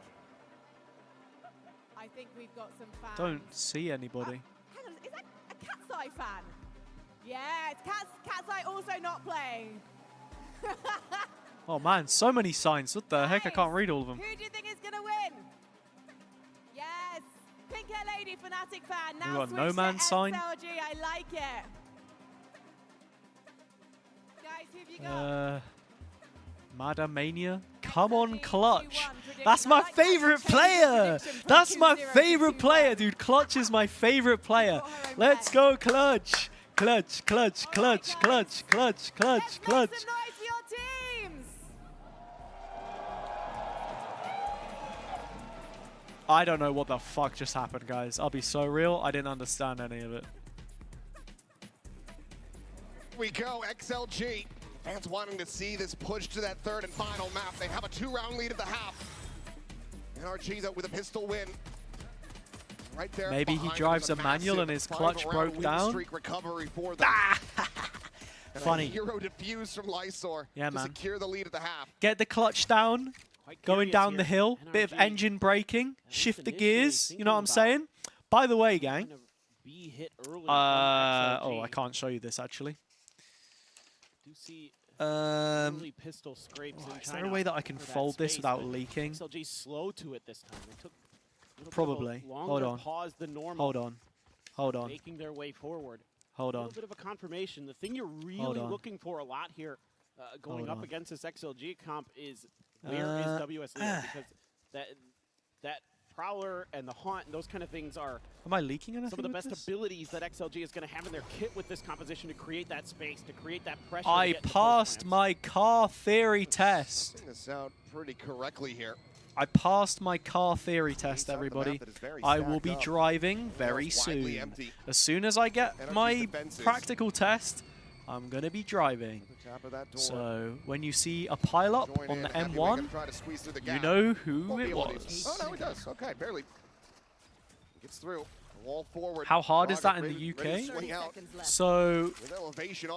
I think we've got some fans. Don't see anybody. Hang on, is that a Cat's Eye fan? Yeah, it's Cat's Eye also not playing. Oh man, so many signs. What the heck? I can't read all of them. Who do you think is going to win? Yes, pink hair lady Fnatic fan. Now we got no man's sign. XLG, I like it. Guys, who have you got? Madamania? Come on, Clutch. That's my favorite player. That's my favorite player, dude. Clutch is my favorite player. Let's go, Clutch. Clutch, clutch, clutch, clutch, clutch, clutch, clutch. I don't know what the fuck just happened, guys. I'll be so real. I didn't understand any of it. we go, XLG. Fans wanting to see this push to that third and final map. They have a 2-round lead at the half. NRG though with a pistol win. Right there. Maybe he drives a manual and his clutch broke down. Recovery for them. Funny. Hero defuse from Lysor to secure the lead at the half. Get the clutch down, going down the hill, bit of engine braking, shift the gears, you know what I'm saying? By the way, gang. Oh, I can't show you this actually. Pistol scrapes in is there a way that I can fold this without leaking? XLG slow to it this time. They took probably. Hold on. Pause than normal. Hold on. Hold on. Making their way forward. Hold on. A little bit of a confirmation. The thing you're really looking for a lot here going up against this XLG comp is where is WS Leo? Because that Prowler and the Haunt and those kind of things are Am I leaking anything some of the best this? abilities that XLG is going to have in their kit with this composition to create that space, to create that pressure. I passed my car theory test. This out pretty correctly here. I passed my car theory test, everybody. I will be driving very soon. As soon as I get my practical test, I'm going to be driving. So when you see a pile-up on the M1, you know who it was. Oh, no, he does. Okay, barely. Gets through. Wall forward. How hard is that in the UK? So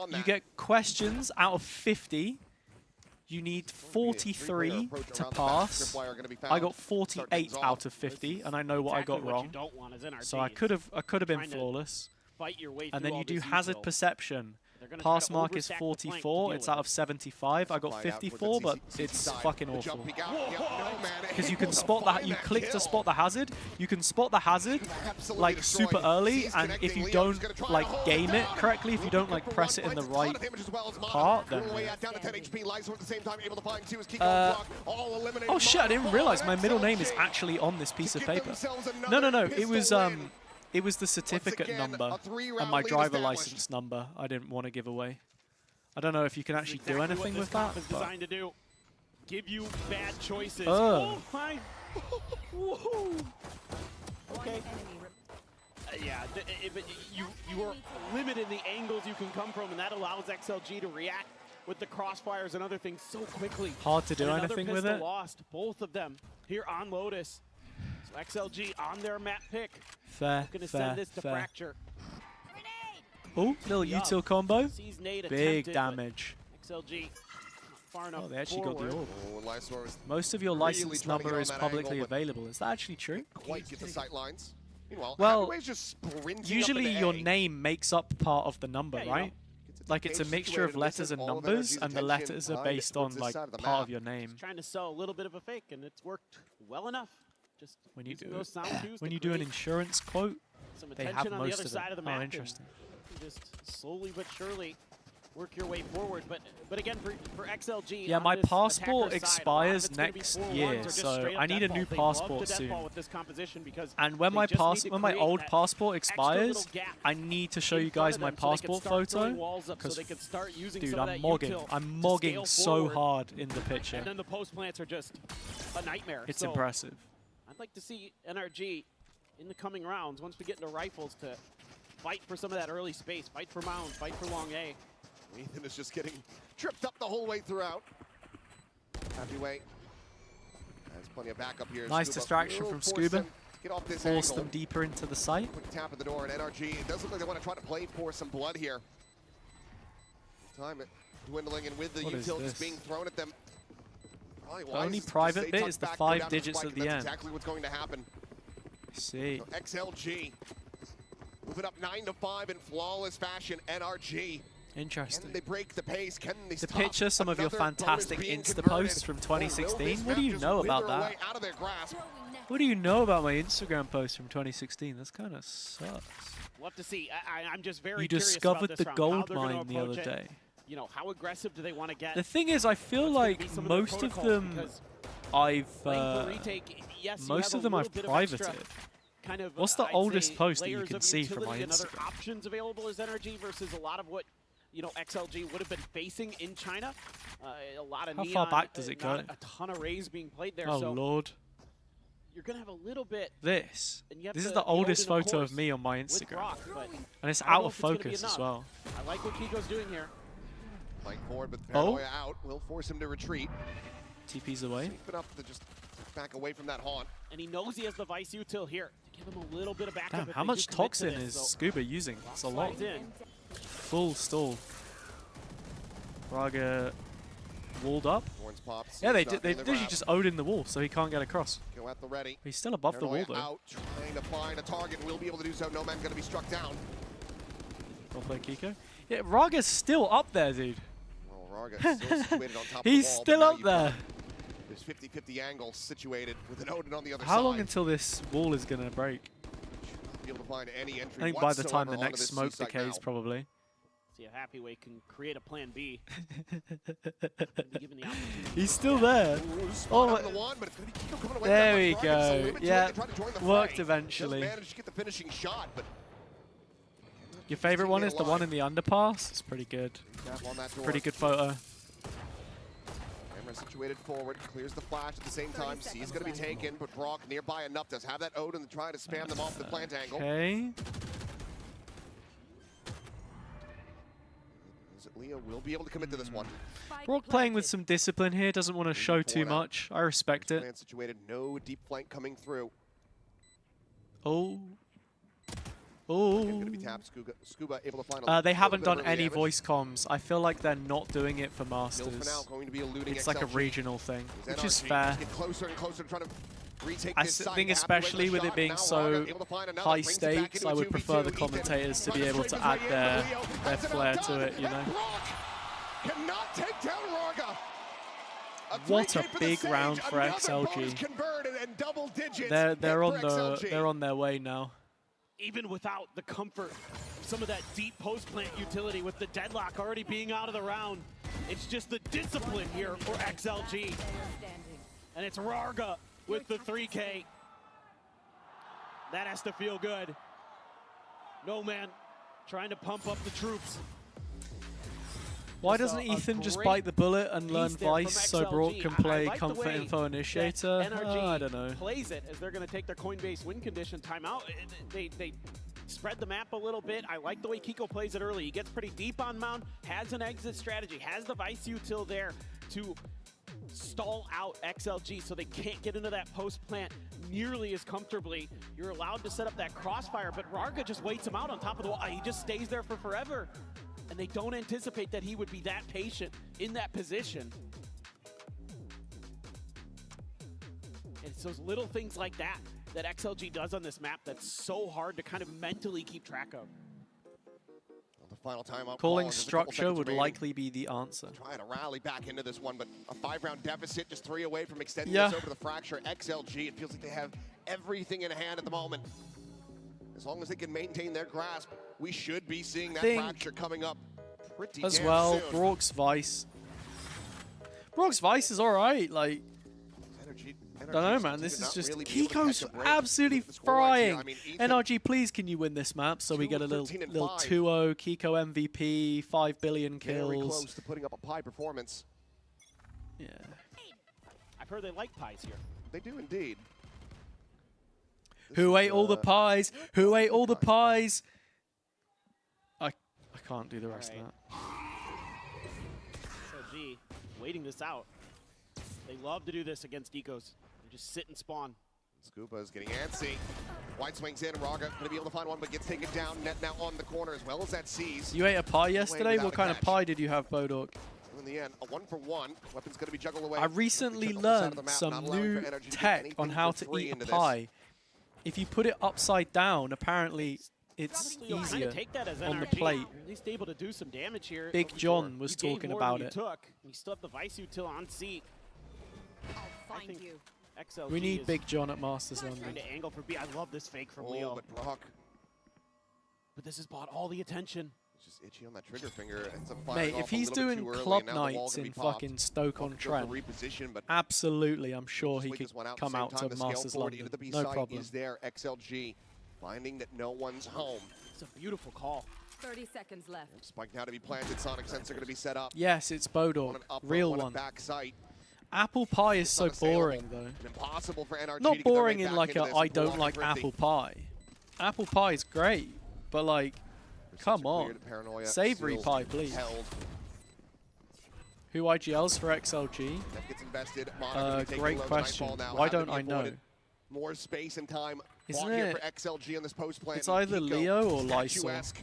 you get questions out of 50. You need 43 to pass. I got 48 out of 50, and I know what I got wrong. So I could have been flawless. And then you do hazard perception. Pass mark is 44. It's out of 75. I got 54, but it's fucking awful. Because you can spot that. You click to spot the hazard. You can spot the hazard like super early, and if you don't like game it correctly, if you don't like press it in the right part, then oh shit! I didn't realize my middle name is actually on this piece of paper. No. It was the certificate number and my driver license number I didn't want to give away. I don't know if you can actually do anything with that. Is designed to do. Give you bad choices. Oh my. Okay. Yeah, you are limited in the angles you can come from, and that allows XLG to react with the crossfires and other things so quickly. Hard to do anything with it. Lost, both of them here on Lotus. So XLG on their map pick. Fair, Gonna send this to Fracture. Oh, little util combo. Big damage. XLG far enough. Oh, they actually got the orb. Oh, most of your license number is publicly available. Is that actually true? Quite get the sight lines. Well, usually your name makes up part of the number, right? Like it's a mixture of letters and numbers, and the letters are based on like part of your name. Trying to sell a little bit of a fake, and it's worked well enough. Just when you do an insurance quote, they have most of it. Oh, interesting. Just slowly but surely work your way forward. But again, for XLG, yeah, my passport expires next year, so I need a new passport soon. And when my old passport expires, I need to show you guys my passport photo. Because, dude, I'm mogging so hard in the picture. And then the post plants are just a nightmare. It's impressive. I'd like to see NRG in the coming rounds, once we get into rifles, to fight for some of that early space, fight for Mound, fight for Long A. Ethan is just getting tripped up the whole way throughout. Heavyweight. There's plenty of backup here. Nice distraction from Scuba. Force them deeper into the site. Quick tap at the door, and NRG, it does look like they want to try to play for some blood here. Time it dwindling, and with the utils being thrown at them. The only private bit is the 5 digits at the end. That's exactly what's going to happen. See. So XLG moving up 9-5 in flawless fashion. NRG. Interesting. Can they break the pace? Can they to picture some of your fantastic Insta posts from 2016. What do you know about that? What do you know about my Instagram post from 2016? This kind of sucks. We'll have to see. I'm just very You curious discovered about the this gold round, mine the other day. You know, how aggressive do they want to get? The thing is, I feel like most of them I've privated. Kind of, what's the oldest post that you can see from my Instagram? Instagram? Options available as NRG versus a lot of what XLG would have been facing in China. A lot of How neon, far back does it go? A ton of rays being played there. Oh so Lord. You're going to have a little bit. This This is the oldest photo of me on my Instagram. And it's out of focus as well. I like what Kiko's doing here. Playing forward, but Paranoia out will force him to retreat. TP's away. Safe enough to just back away from that haunt. And he knows he has the Vice util here to give him a little bit of backup. Damn, how much toxin is Scuba using? It's a lot. Full stall. Raga walled up. Yeah, they literally just owed in the wall, so he can't get across. Go at the ready. He's still above the wall though. Out, trying to find a target, will be able to do so. No man going to be struck down. Well played, Kiko. Yeah, Raga's still up there, dude. Well, Raga's still situated on top He's of the wall, still up there. There's 50-50 angle situated with an Odin on the other side. How long until this wall is gonna break? Be able to find any entry I think by the time the next smoke decays, probably. See if Happy Way can create a plan B. He's still there. Oh, there we go. Yeah, worked eventually. Managed to get the finishing shot, but your favorite one is the one in the underpass. It's pretty good. Pretty good photo. Camera situated forward, clears the flash at the same time. C is going to be taken, but Brock nearby enough does have that Odin to try to spam them off the plant angle. Okay. Leo will be able to commit to this one. Brock playing with some discipline here, doesn't want to show too much. I respect it. Situated, no deep flank coming through. Oh. Oh. Gonna be tapped. Scuba able to find they haven't done any voice comms. I feel like they're not doing it for Masters. For now, going to be eluding it's like a regional thing, which is NRG fair. Get closer and closer to trying to retake I this think side. especially with it being so high stakes, I would prefer the commentators to be able to add their flair to it, you know. Cannot take down Raga. What a big round for XLG. They're on their way now. Even without the comfort, some of that deep post plant utility with the deadlock already being out of the round, it's just the discipline here for XLG. And it's Raga with the 3K. That has to feel good. No man trying to pump up the troops. Why doesn't Ethan just bite the bullet and learn Vice so Brock can play Comfort Info Initiator? NRG I don't know. plays it as they're going to take their Coinbase win condition timeout. They spread the map a little bit. I like the way Kiko plays it early. He gets pretty deep on Mound, has an exit strategy, has the Vice util there to stall out XLG so they can't get into that post plant nearly as comfortably. You're allowed to set up that crossfire, but Raga just waits him out on top of the wall. He just stays there for forever. And they don't anticipate that he would be that patient in that position. And it's those little things like that that XLG does on this map that's so hard to kind of mentally keep track of. The final timeout. Calling structure would likely be the answer. Trying to rally back into this one, but a 5-round deficit, just 3 away from extending this over the fracture. XLG, it feels like they have everything in hand at the moment. As long as they can maintain their grasp, we should be seeing that fracture coming up pretty as damn well. soon. Brock's Vice. Brock's Vice is alright, like I don't know, man. This is just Kiko's absolutely frying. NRG, please, can you win this map so we get a little 2-0 Kiko MVP, 5 billion kills. Very close to putting up a pie performance. Yeah. I've heard they like pies here. They do indeed. Who ate all the pies? Who ate all the pies? I can't do the rest of that. XLG waiting this out. They love to do this against Ecos. They just sit and spawn. Scuba is getting antsy. White swings in. Raga going to be able to find one, but gets taken down. Net now on the corner as well as that sees. You ate a pie yesterday? What kind of pie did you have, Bodok? In the end, a 1-for-1. Weapon's going to be juggled away. I recently learned some new tech on how to eat a pie. If you put it upside down, apparently it's easier on the plate. At least able to do some damage here. Big John was talking about it. You still have the Vice util on seat. I'll find you. XLG we need Big John at Masters London. Trying to angle for B. I love this fake from Leo. But Brock. But this has bought all the attention. It's just itchy on that trigger finger. Mate, if he's doing club nights in fucking Stoke-on-Trent, absolutely, I'm sure he could come out to Masters London. No problem. Is there XLG finding that no one's home? It's a beautiful call. 30 seconds left. Spike now to be planted. Sonic sensor going to be set up. Yes, it's Bodok. Real one. Back sight. Apple pie is so boring, though. Impossible for NRG Not to boring get in their way like back a into this I and pull don't off like the thrifty. apple pie. Apple pie is great, but like, come on. Savory pie, please. Held. Who IGLs for XLG? That gets invested. Mono Great question. Why don't I know? More space and time. Isn't Here it? for XLG on this post plant. It's either Kiko, Leo or Lysol. statuesque,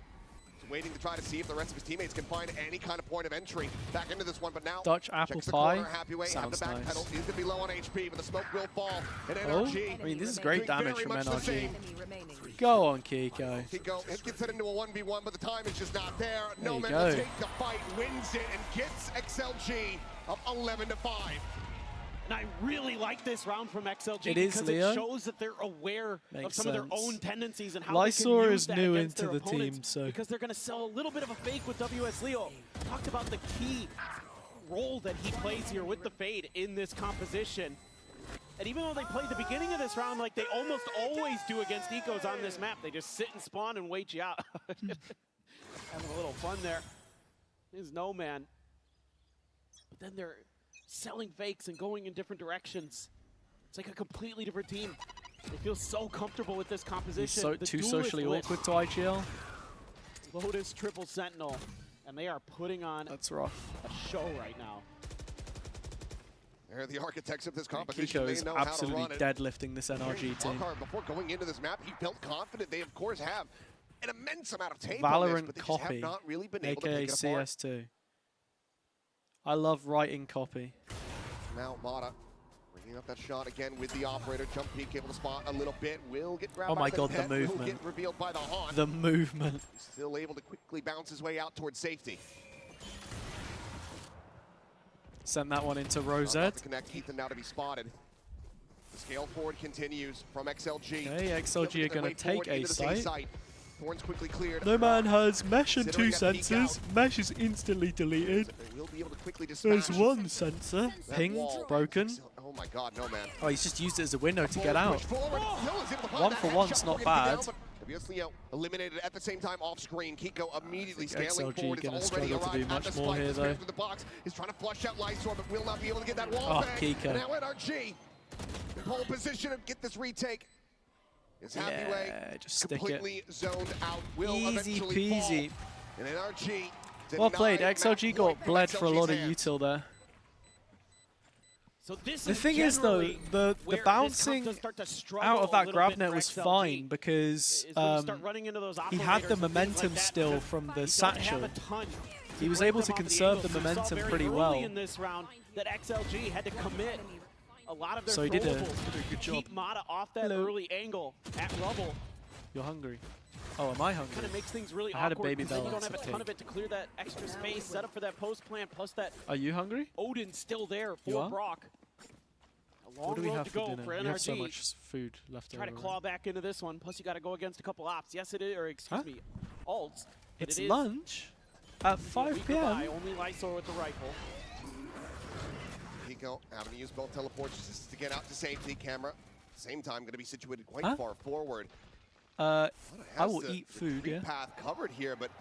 waiting to try to see if the rest of his teammates can find any kind of point of entry back into this one. But now Dutch apple checks the pie. corner, Happyway, have the Sounds back nice. pedal. Is to be low on HP, but the smoke will fall. And Oh, NRG, I mean, this is great doing damage very from much the NRG. same. Go on, Kiko. Kiko gets it into a 1v1, but the time is just not there. There No you man go. will take the fight, wins it, and gets XLG up 11-5. And I really like this round from XLG It is, because Leo. it shows that they're aware of Makes some of their sense. own tendencies and how Lysor they can use is that new against into their the team, opponents, so because they're going to sell a little bit of a fake with WS Leo. Talked about the key role that he plays here with the fade in this composition. And even though they played the beginning of this round like they almost always do against ecos on this map, they just sit and spawn and wait you out. Having a little fun there. There's no man. But then they're selling fakes and going in different directions. It's like a completely different team. They feel so comfortable with this composition. He's too socially awkward to IGL. Lotus triple sentinel, and they are putting on That's rough. a show right now. They're the architects of this composition. Kiko They is know how to absolutely run it. deadlifting this NRG team. Lockhart, before going into this map, he felt confident. They, of course, have an immense amount of tape on this, Valorant but they just have copy, not really been able to aka pick it apart. CS2. I love writing copy. Now Mata bringing up that shot again with the operator. Jump peek, able to spot a little bit. Will get grabbed Oh by my god, the net, will movement. get revealed by the Haunt. The movement. He's still able to quickly bounce his way out towards safety. Sent that one into Not Rosette. to connect Ethan now to be spotted. The scale forward continues from XLG. Okay, XLG are going to take A site. Thorns quickly cleared. No man has mesh and Considering 2 that peek sensors. Mesh is instantly deleted. They will be able to quickly There's dispatch one sensor. that Pinged, wall. broken. Oh my god, no man. Oh, he's just used it as a window to get out. Forward. Hill is able to find One that for headshot one's before not getting bad. down, but WS Leo eliminated at the same time off screen. Kiko immediately I think scaling XLG forward. gonna Is already struggle to do arrived at much the more spike. here, This though. man through the box is trying to flush out Lysor, but will not be able to get that wall Oh, back. Kiko. And now NRG in pole position to get this retake. Is Happyway Yeah, just stick it. completely zoned out. Will Easy eventually peasy. fall. And NRG Well played. denied XLG map got point from bled for a lot of XLG's util there. So this The is thing is, though, generally the where this bouncing comp does start to struggle out of a that little grab bit net for was XLG, fine because is when you start running into those he had the operators and things momentum like that, still because from the you don't satchel. have a ton He was break able them to off the conserve angle. the So we saw momentum very pretty early well. in this round that XLG had to commit a lot of their So he did a throwables good to job. keep Mata off that Hello. early angle at rubble. You're hungry. Oh, am I hungry? Kind of makes things really I had a awkward baby because then bell. you don't have a That's ton okay. of it to clear that extra space, set up for that post plant, plus that Are you hungry? Odin's still there You for are? Brock. A long What do we road have to for go dinner? for We NRG. have so much food left Try to over. claw back into this one. Plus, you got to go against a couple ops. Yes, it is, or excuse me, ults. but It's it is lunch at 5 weak goodbye, p.m. Only Lysor with the rifle. Kiko having to use both teleports just to get out to safety. Camera, same time, going to be situated quite Huh? far forward. I Has will the- eat the food, creep yeah. path covered here, but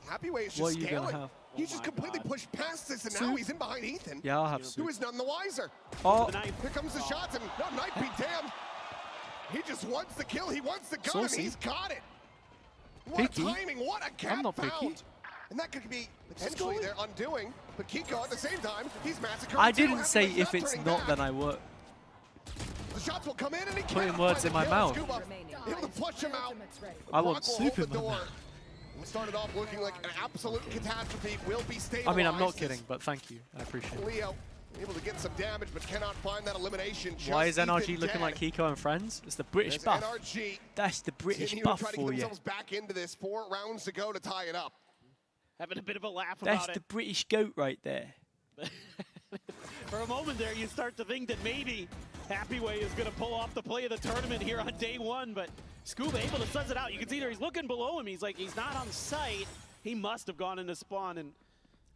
Happyway is What just are you gonna scaling. have? He's just completely pushed past this, and now Soup? he's in behind Ethan. Yeah, I'll have Who soup. is none the wiser. Oh. Here comes the shots, and no, Knight be damned. He just wants the kill. He wants the gun, Saucy. and he's got it. What Picky? a timing! What a cat I'm not found. picky. And that could be potentially their undoing. But Kiko, at the same time, he's massacring. I too. didn't say Happyway's if it's turning not, back. then I would. The shots will come in, and he Putting cannot words find in my the kill. mouth. Scuba able to flush him out. I want Brock will soup hold in the my door. mouth. It started off looking like an absolute catastrophe. Will be stabilized. I mean, I'm not kidding, but thank you. I appreciate it. Leo able to get some damage, but cannot find that elimination. Why is Just NRG Ethan looking dead. like Kiko and Friends? It's the British As buff. NRG That's the British continue to buff try to get for you. themselves back into this. 4 rounds to go to tie it up. Having a bit of a laugh That's about the it. British goat right there. For a moment there, you start to think that maybe Happyway is going to pull off the play of the tournament here on day one, but Scuba able to suss it out. You can see there he's looking below him. He's like, he's not on sight. He must have gone into spawn. And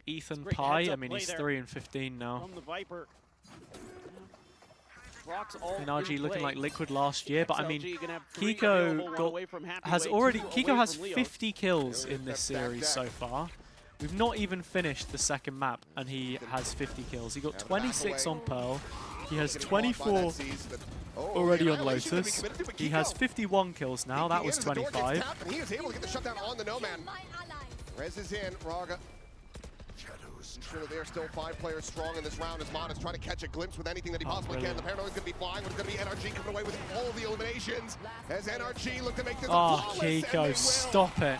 Ethan great Pye, heads-up I mean, play he's there 3 and 15 now. from the Viper. Brock's all NRG looking like Liquid last year, but I mean, XLG gonna have 3 available, one away from Happyway, has already 2 away Kiko has from Leo. 50 kills in this series so far. We've not even finished the second map, and he has 50 kills. He got 26 on Pearl. He has 24 already on Lotus. He has 51 kills now. That was 25. And he is able to get the shutdown on the Nomad. Rez is in. Raga. Ensure that they are still 5 players strong in this round as Mon is trying to catch a glimpse with anything that he possibly can. The Paranoid is going to be flying, but it's going to be NRG coming away with all of the eliminations as NRG look to make this a flawless Kiko, stop it.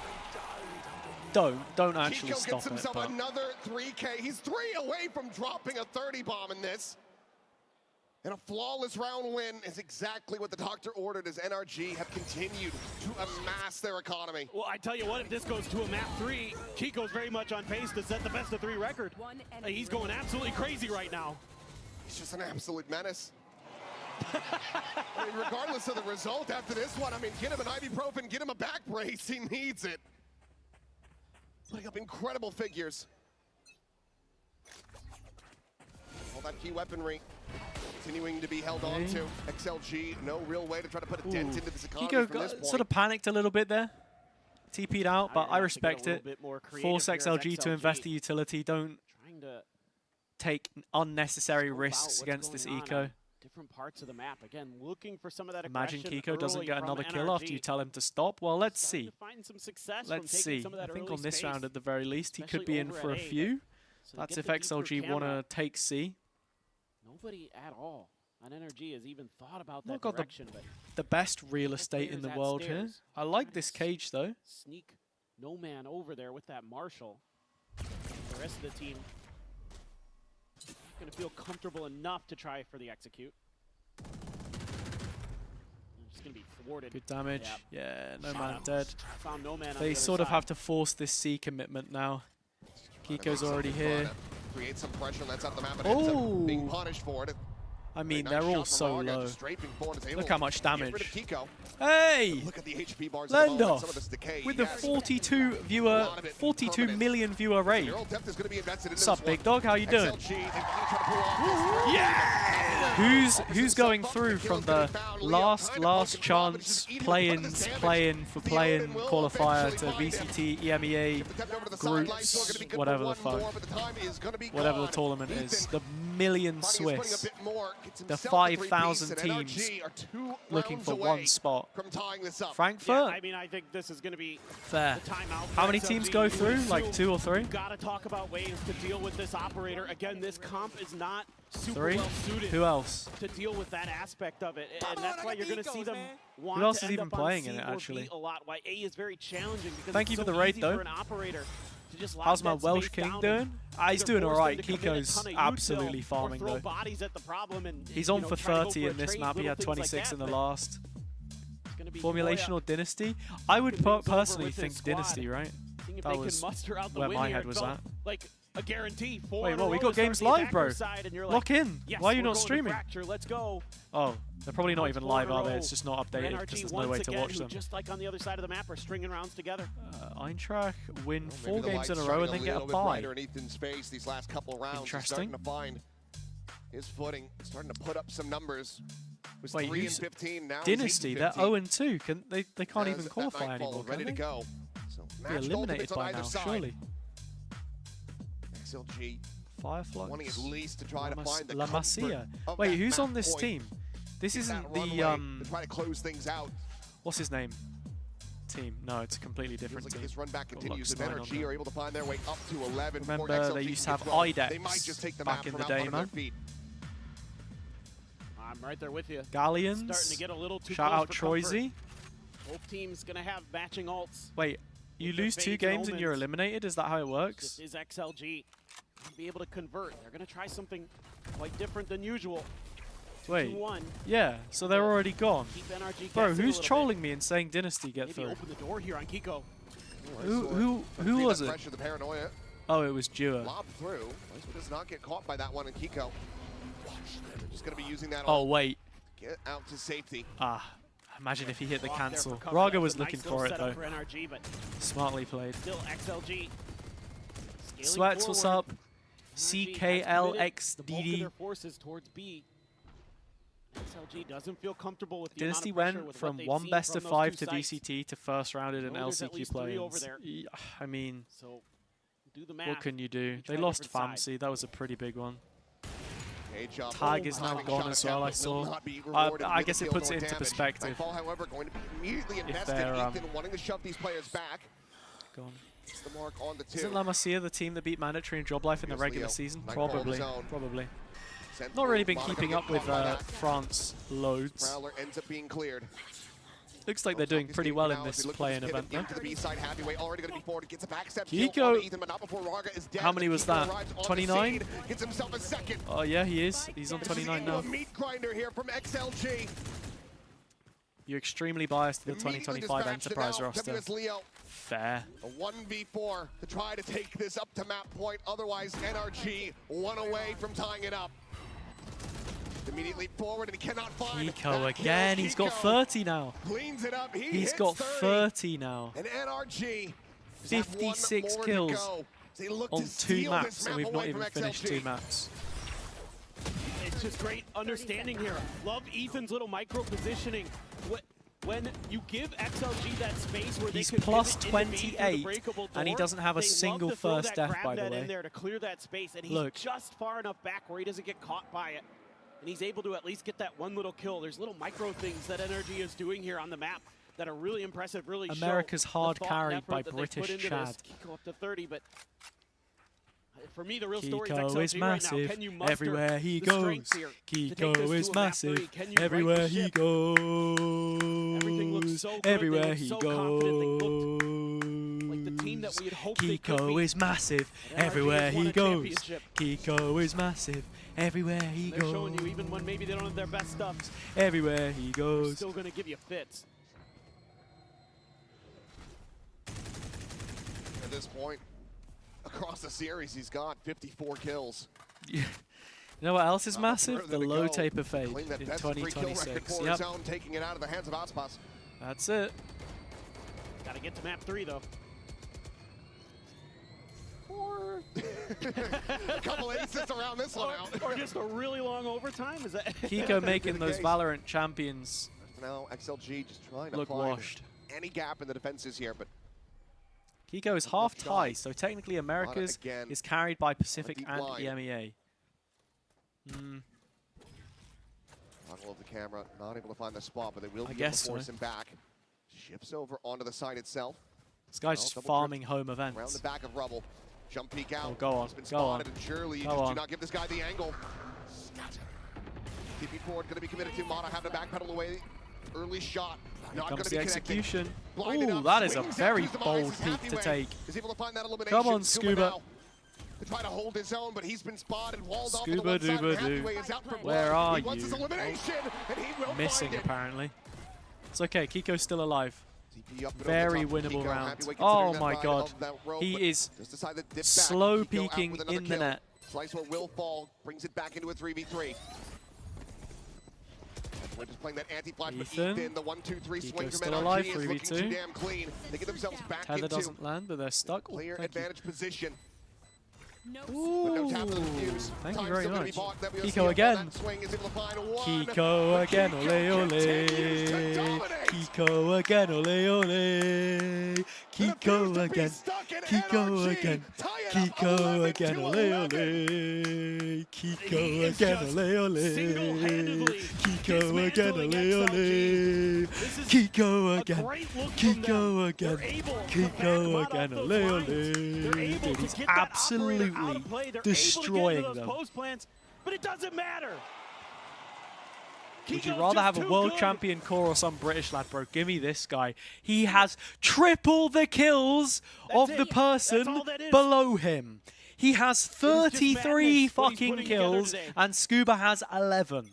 Don't actually Kiko stop gets it. himself But another 3K. He's 3 away from dropping a 30 bomb in this. And a flawless round win is exactly what the doctor ordered as NRG have continued to amass their economy. Well, I tell you what, if this goes to a map 3, Kiko's very much on pace to set the best of 3 record. He's going absolutely crazy right now. He's just an absolute menace. I mean, regardless of the result after this one, I mean, get him an ibuprofen, get him a back brace, he needs it. Putting up incredible figures. All that key weaponry continuing to be held on to. XLG, no real way to try to put a dent into this economy Kiko from this point. sort of panicked a little bit there. TP'd out, but I respect it. Force XLG to invest the utility. Don't take unnecessary risks against this eco. Different parts of the map. Again, looking for some of that Imagine aggression Kiko doesn't early get from another kill NRG. after you tell him to stop. Well, let's see. Find some success Let's from taking see. some of that I think early on this space, round, at the very least, he could especially be in over for a at A. few. So That's get if the deeper XLG want camera. to take C. Nobody at all on NRG has even thought about Not that got direction, but the best real estate in the players world at here. stairs. I like this cage, though. sneak no man over there with that Marshall. The rest of the team going to feel comfortable enough to try for the execute. It's going to be thwarted. Good damage. Yep. Yeah, no man dead. Found no man on They the sort other of side. have to force this C commitment now. Kiko's already here. Create some pressure, and that's up the map, and ends up being punished for it. I mean, Nice they're all shot from so Raga, low. just strafing forward, is able Look how much to get damage. rid of Kiko. Hey! Look at the HP bars at the moment, some of this Lendoff decay. with the Yes. 42 million viewer rate. Neural depth is going to be invested into What's up, this big one. dog? How you doing? XLG, they try to pull off this. Yeah! Who's going through from the last chance play-in for play-in qualifier to VCT EMEA groups, whatever the fuck, whatever the tournament is, the million Swiss, the 5,000 teams looking for one spot. Frankfurt? Yeah, I mean, I think this is going to be Fair. the timeout. How many teams go through? Like 2 or 3? Got to talk about ways to deal with this operator. Again, this comp is not super 3? well suited. Who else? To deal with that aspect of it, and that's why you're going to see them want Who else to is end even up on playing C in it, or actually? B a lot. Why A is very challenging because Thank it's you for so the raid, easy though. for an operator to just lock How's my that Welsh space King down doing? and He's either doing force alright. them to commit a Kiko's ton of absolutely util farming, or throw though. bodies at the problem and, He's you on know, for try to go 30 for a in this trade, map. He little had things like 26 that, in the but last. gonna be Formulation Moya or Dynasty? I would moves over personally with his think squad, Dynasty, right? seeing if That they was can muster out the where win my here. head It was felt at. like a guarantee. 4 Wait, in a what? We row got to start games the live, bro. attacker side, and you're Lock like, in. yes, Why are you we're not going to streaming? Fracture. Let's go. Oh, they're probably not Now even it's 4 live, in a are they? row It's just not for updated NRG because there's no once way to again, watch who them. just like on the other side of the map are stringing rounds together. Eintracht win Maybe 4 the games in a light's row and shining then get a little bit bye. brighter in Ethan's face these last couple of rounds. He's Interesting. starting to find his footing, starting to put up some numbers. Was Wait, 3 who's and 15 now? Dynasty? He's 8 They're and 15. 0-2. Can they can't even qualify anymore, ready can to they? go. So Be matched eliminated ultimates on by either now, side. surely. XLG Fireflux. wanting at least to try to find the La comfort Masia. of Wait, that who's on map this point. team? This Get isn't that the runway to try to close things out. What's his name? Team. No, it's a completely different Feels like team. this run back Got continues. If Lux 9 on NRG there. are able to find their way up to 11, Remember, before they XLG used to can have get 12, IDEX they might just take the back map in from the out day, from under man. their feet. I'm right there with you. Galleons. Starting to get a little too Shout close out for comfort. Troisy. Both teams going to have matching ults. Wait, you With their lose 2 fades games and you're omens. eliminated? Is that how it works? This is XLG. Be able to convert. They're going to try something quite different than usual. Wait. 2-1. Yeah, so they're already gone. Keep NRG Bro, guessing a who's little trolling me and saying Dynasty get Maybe through? open the door here on Kiko. Who Free was that it? pressure, the paranoia. Oh, it was Dua. Lob through. Does not get caught by that one in Kiko. Just going to be using that Oh, ult. wait. Get out to safety. Ah, imagine if he hit the Block there for cancel. cover. Raga That was a looking nice little for it, setup though. For NRG, but Smartly played. still XLG. Scaling Sweats, what's forward. up? NRG has committed the bulk of CKLXDD. their forces towards B. XLG doesn't feel comfortable with the Dynasty amount of pressure went with what from they've 1 seen best from of those 5 two to sites. VCT to first rounded in Know there's at LCQ least 3 over play-ins. there. I mean, So Do the math. What can you do? try They a lost different side. Famsi. That was a pretty big one. Tag is now gone as well, I saw. I guess it puts it into perspective. Nightfall, however, going to be immediately If invested. they're, Ethan wanting to shove these players back. Gone. It's the mark on the two. Isn't La Masia the team that beat Mandatory and Job Life in the Here's regular Leo. season? Nightfall Probably. zone. Probably. Sent Not really through. been Monaco keeping get up with caught by that. France loads. Prowler ends up being cleared. Looks like they're doing pretty well in this play-in event, though. Into the B-side, Happyway already going to be forward. Gets a backstep Kiko. kill on Ethan, but not before Raga is dead. How many was Kiko that? arrives on the 29? scene, gets himself a second. Oh yeah, he is. He's on This is 29 into now. a meat grinder here from XLG. You're extremely biased to the Immediately 2025 dispatched it Enterprise now. roster. WS Leo. Fair. A 1v4 to try to take this up to map point. Otherwise, NRG one away from tying it up. Immediately forward, and he cannot find Kiko again. He's got 30 now. Cleans it up. He's got 30 now. And NRG 56 kills on 2 maps, and we've not even finished 2 maps. It's just great understanding here. Love Ethan's little micro positioning. When you give XLG that space where He's they could plus pivot into B through the 28, breakable and he door, doesn't have a they love single to throw first that death, by the grab net way. in there to clear that space, and he's Look. just far enough back where he doesn't get caught by it. And he's able to at least get that one little kill. There's little micro things that NRG is doing here on the map that are really impressive, really America's show hard the thought and carried effort by that they put British into Chad. this. Kiko up to 30, but for me, the real story is Kiko XLG is right now. massive Can you muster everywhere he the goes. strength here to take this Kiko to is a map massive 3? Can you right everywhere the he ship? goes. Everything looks so good. They Everywhere look he so goes. confident. They looked like the team that we had hoped they could Kiko be. is massive And NRG everywhere has won he a goes. championship. Kiko is massive everywhere he They're goes. showing you even when maybe they don't have their best stuff. Everywhere he They're goes. still going to give you fits. At this point, across the series, he's got 54 kills. You know what else is massive? Further The to low go. taper fade Claim that in best free kill record 2026. for Yep, his own, taking it out of the hands of Aspas. that's it. Got to get to map 3, though. Or a couple aces around this one out. Or just a really long overtime? Is that Kiko making the those case. Valorant champions Now XLG just trying to look find washed. any gap in the defenses here, but Kiko is half tie, so technically America's again. is carried by Pacific deep and line. EMEA. Toggle of the camera, not able to find the spot, but they will I be able guess to force so. him back. Shifts over onto the side itself. This guy's Well, just double farming drift home around events. the back of Rubble. Jump peek out. Oh, go on, He's been go on. spotted, and surely you Go just do on. not give this guy the angle. TP forward, going to be committed to. Mata have to backpedal away. Early shot. Here Not going comes to the be connecting. execution. Blinded Ooh, up, that is a swings out very to his demise. bold His peek to Happyway take. is able to find that elimination. Come on, Scuba. now to try to hold his own, but he's been spotted, walled off on the Scuba one side, and dooba Happyway doo. is out for blood. Where are He wants his you? elimination, and he will Missing, find it. apparently. It's okay, Kiko's still alive. TP up and Very over top. winnable Kiko, round. Happyway Oh considering that my ride god. of that rope, He but is just decided to dip back. slow Kiko out peeking with another in the kill. net. Slicer will fall, brings it back into a 3v3. We're just playing that anti-flash, but Ethan. Ethan, the 1-2-3 swing Kiko's from still NRG alive, is looking 3v2. too damn clean. They get themselves back Tether into doesn't land, but they're stuck. Oh, clear thank you. advantage position. Ooh, But no tap to the fuse. thank you Time's very still gonna be much. bought. WSC Kiko on again. that swing is able to find one. Kiko again, Kiko ole continues to ole. dominate. Kiko again, ole ole. Kiko again. Kiko again. Kiko again, ole ole. Kiko again, ole ole. Kiko again, ole ole. Kiko again. Kiko again. Kiko again, ole ole. Dude, he's absolutely destroying them. But it doesn't matter. Would you Kiko's rather just have a too world good. champion core or some British lad, bro? Give me this guy. He has triple the kills of the person all that is. below him. He has just 33 madness what he's fucking putting together kills, today. and Scuba has 11.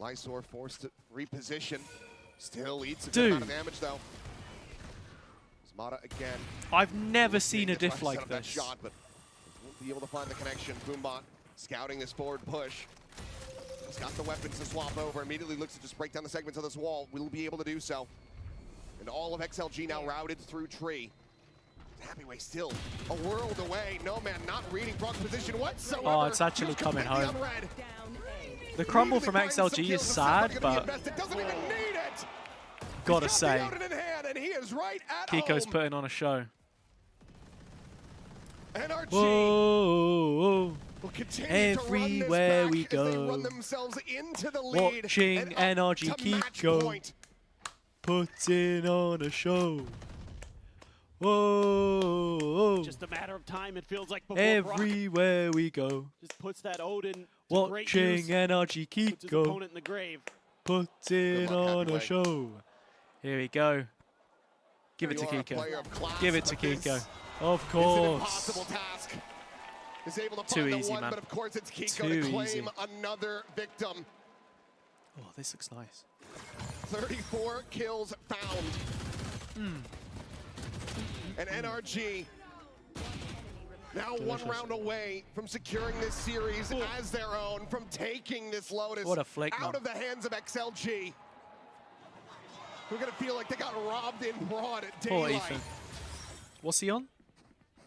Lysor forced to reposition. Still eats a Dude. good amount of damage though. Mata again. I've never seen a Trying to diff set like up that this. shot, but won't be able to find the connection. Boombot scouting this forward push. He's got the weapons to swap over. Immediately looks to just break down the segments of this wall. Will be able to do so. And all of XLG now routed through tree. Happyway still a world away. No man not reading Brock's position whatsoever. Oh, it's actually Just coming completely home. unread. The crumble from Immediately finds some XLG is kills. This sad, not gonna be but invested. Doesn't even need it. gotta He's got say, the unit in hand, and he is is right at Kiko's home. putting on a show. NRG Whoa, will continue everywhere to run this back we go. as they run themselves into the lead. Watching and up NRG to match Kiko point. putting on a show. Whoa, Just a matter of time, it feels like, before everywhere Brock we go. just puts that Odin to great Watching use. NRG Puts his Kiko opponent in the grave. putting on a Happy show. Here we go. Give it to You are a Kiko. player of class, Give it to but this Kiko. Of It's an course. impossible task. Is able to Too find the easy, one, man. but of course it's Kiko Too to claim easy. another victim. Oh, this looks nice. 34 kills found. And NRG now one round away from securing this series as their own, from taking this Lotus What a flick, out man. of the hands of XLG. We're gonna feel like they got robbed in broad Poor daylight. Ethan. What's he on?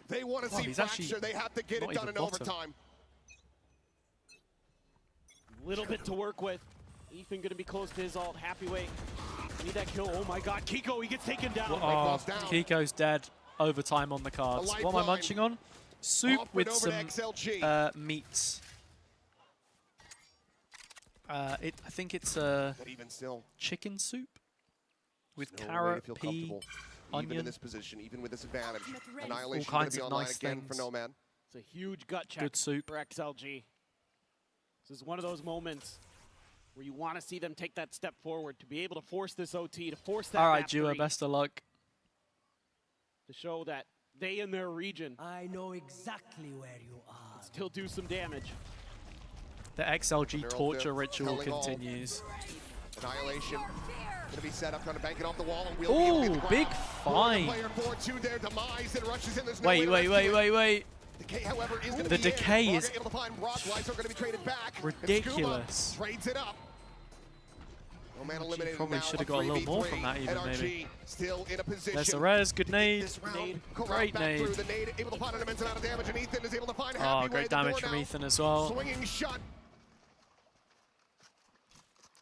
They want to Oh, see he's actually fracture. They have to get not it done even in bottom. overtime. Little bit to work with. Ethan gonna be close to his ult. Happy way. Need that kill. Oh my god, Kiko, he gets taken down. Oh, Kiko's dead. Overtime on the cards. What am I lifeline. munching on? Soup Off and with over some to XLG. meats. I think it's But even still, chicken soup with no way to carrot, feel pea, comfortable. Even in onion. this position, even with this advantage. Annihilation All going to kinds be of online nice again things. for Nomad. It's a huge gut check Good soup. for XLG. This is one of those moments where you want to see them take that step forward to be able to force this OT, to force that All right, map Jua, three, best of luck. to show that they in their region I know exactly where you are. still do some damage. The XLG They're all torture there, ritual telling all. continues. Annihilation going to be set up, trying to bank it off the wall. And we'll be able to Ooh, get the big ground. find. Player 4-2 their demise and rushes in. There's no Wait, way to rescue it. wait. Decay, however, is going to The be decay in. is Braga able to find Brock. Lights are going to be traded back. And ridiculous. Scuba trades it up. No man eliminated Probably now, should have a got a little more 3v3. from that even, NRG maybe. still in a position. There's the res, good nade. This round, Great back nade. through the nade, able to find an immense amount of damage, and Ethan is able to find Oh, Happy Way great at the door damage from now. Ethan as well. Swinging shot.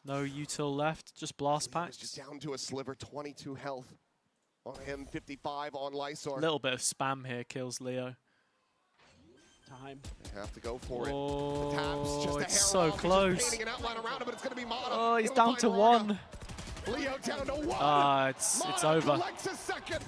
No util left, just blast Leo's just packs. down to a sliver, 22 health on him, 55 on Lysor. A little bit of spam here kills Leo. Time. They have to go for it. Oh, The tab's just a it's hair so off. He's just close. painting an outline around him, but it's going to be Mana. Oh, he's Able down find to Braga. one. Leo down to one. It's Mana over. collects a second,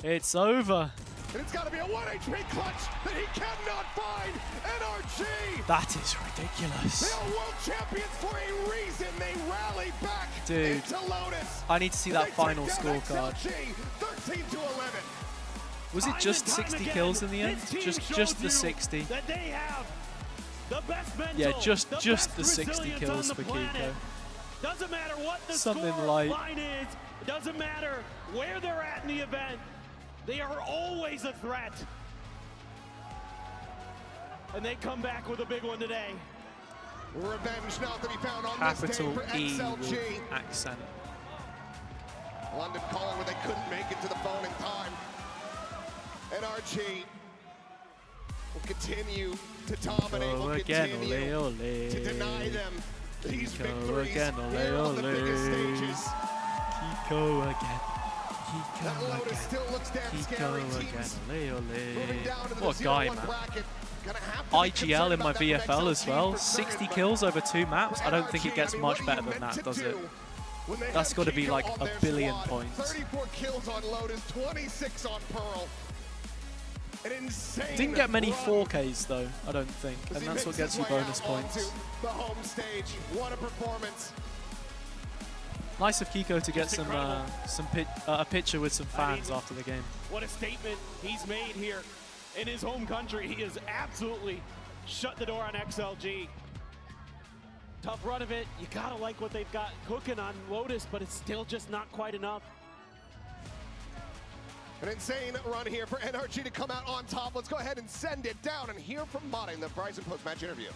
It's over. and it's got to be a 1 HP clutch that he cannot find. NRG. That is ridiculous. They are world champions for a reason. They rally back Dude, into Lotus. I need to see that They final take down scorecard. XLG, 13 to 11. Was it just 60 kills in the end? Just the 60. That they have the best mental, Yeah, just the the best 60 resilience kills on the for planet. Kiko. Doesn't matter what the Something score like- line is. It doesn't matter where they're at in the event. They are always a threat. And they come back with a big one today. Revenge not to be found on Capital this day for E XLG. with accent. London calling when they couldn't make it to the phone in time. NRG will continue to dominate, Kiko will again, continue ole, ole. to deny them these Kiko victories again, here ole, on the biggest ole. stages. Kiko again. That Kiko Lotus again. still looks damn scary. Kiko Teams again. Ole, moving down to the what a guy, 0-1 man. bracket. Gonna have to be IGL concerned in my about that from VFL as XLG well. for certain, 60 but kills over 2 maps. I don't think it NRG, gets I mean, much what are better you than meant that, to does do it? when they That's have got to be Kiko like on a their billion squad? points. 34 kills on Lotus, 26 on Pearl. An insane Didn't get many run 4Ks though, I don't think. as And he that's what makes gets you his way bonus out points. onto the home stage. What a performance. Nice of Kiko to get Just some incredible. a picture with some fans after the game. What a statement he's made here in his home country. He has absolutely shut the door on XLG. Tough run of it. You gotta like what they've got cooking on Lotus, but it's still just not quite enough. An insane run here for NRG to come out on top. Let's go ahead and send it down and hear from Mata in the Verizon post-match interview.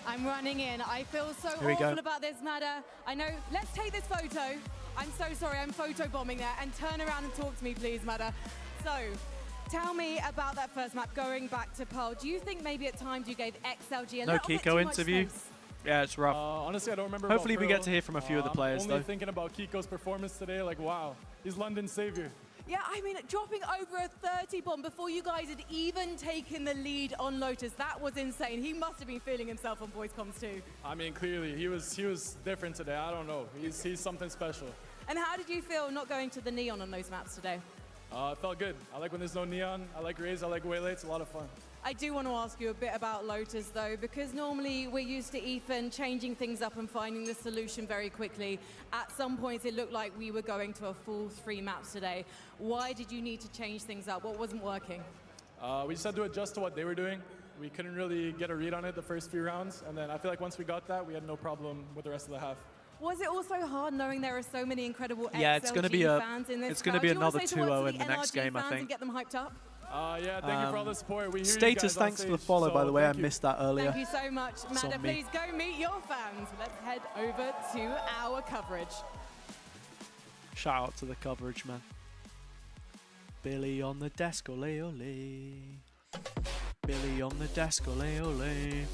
I'm running in. I feel so Here we go. awful about this matter. I know. Let's take this photo. I'm so sorry. I'm photo bombing there. And turn around and talk to me, please, Matter. So, tell me about that first map going back to Pearl. Do you think maybe at times you gave XLG a No little bit Kiko too much interview. space? Yeah, it's rough. Honestly, I don't remember. Hopefully we Pearl. get to hear from a few of the players, only though. thinking about Kiko's performance today, like, wow, he's London's savior. Yeah, I mean, dropping over a 30 bomb before you guys had even taken the lead on Lotus, that was insane. He must have been feeling himself on voice comms too. I mean, clearly, he was different today. I don't know. He's something special. And how did you feel not going to the neon on those maps today? It felt good. I like when there's no neon. I like Raze. I like Waylay. It's a lot of fun. I do want to ask you a bit about Lotus though, because normally we're used to Ethan changing things up and finding the solution very quickly. At some points it looked like we were going to a full 3 maps today. Why did you need to change things up? What wasn't working? We just had to adjust to what they were doing. We couldn't really get a read on it the first few rounds, and then I feel like once we got that, we had no problem with the rest of the half. Was it also hard knowing there are so many incredible Yeah, XLG fans in this it's going to be another 2-0 in the NRG next game, I fans think. and get them hyped up? Yeah, thank you for all the support. We hear Status, you guys thanks on for the stage, follow, so by the way. I thank you. missed that earlier. Thank you so much, It's Madda. on me. Please go meet your fans. Let's head over to our coverage. Shout out to the coverage, man. Billy on the desk, ole ole. Billy on the desk, ole ole.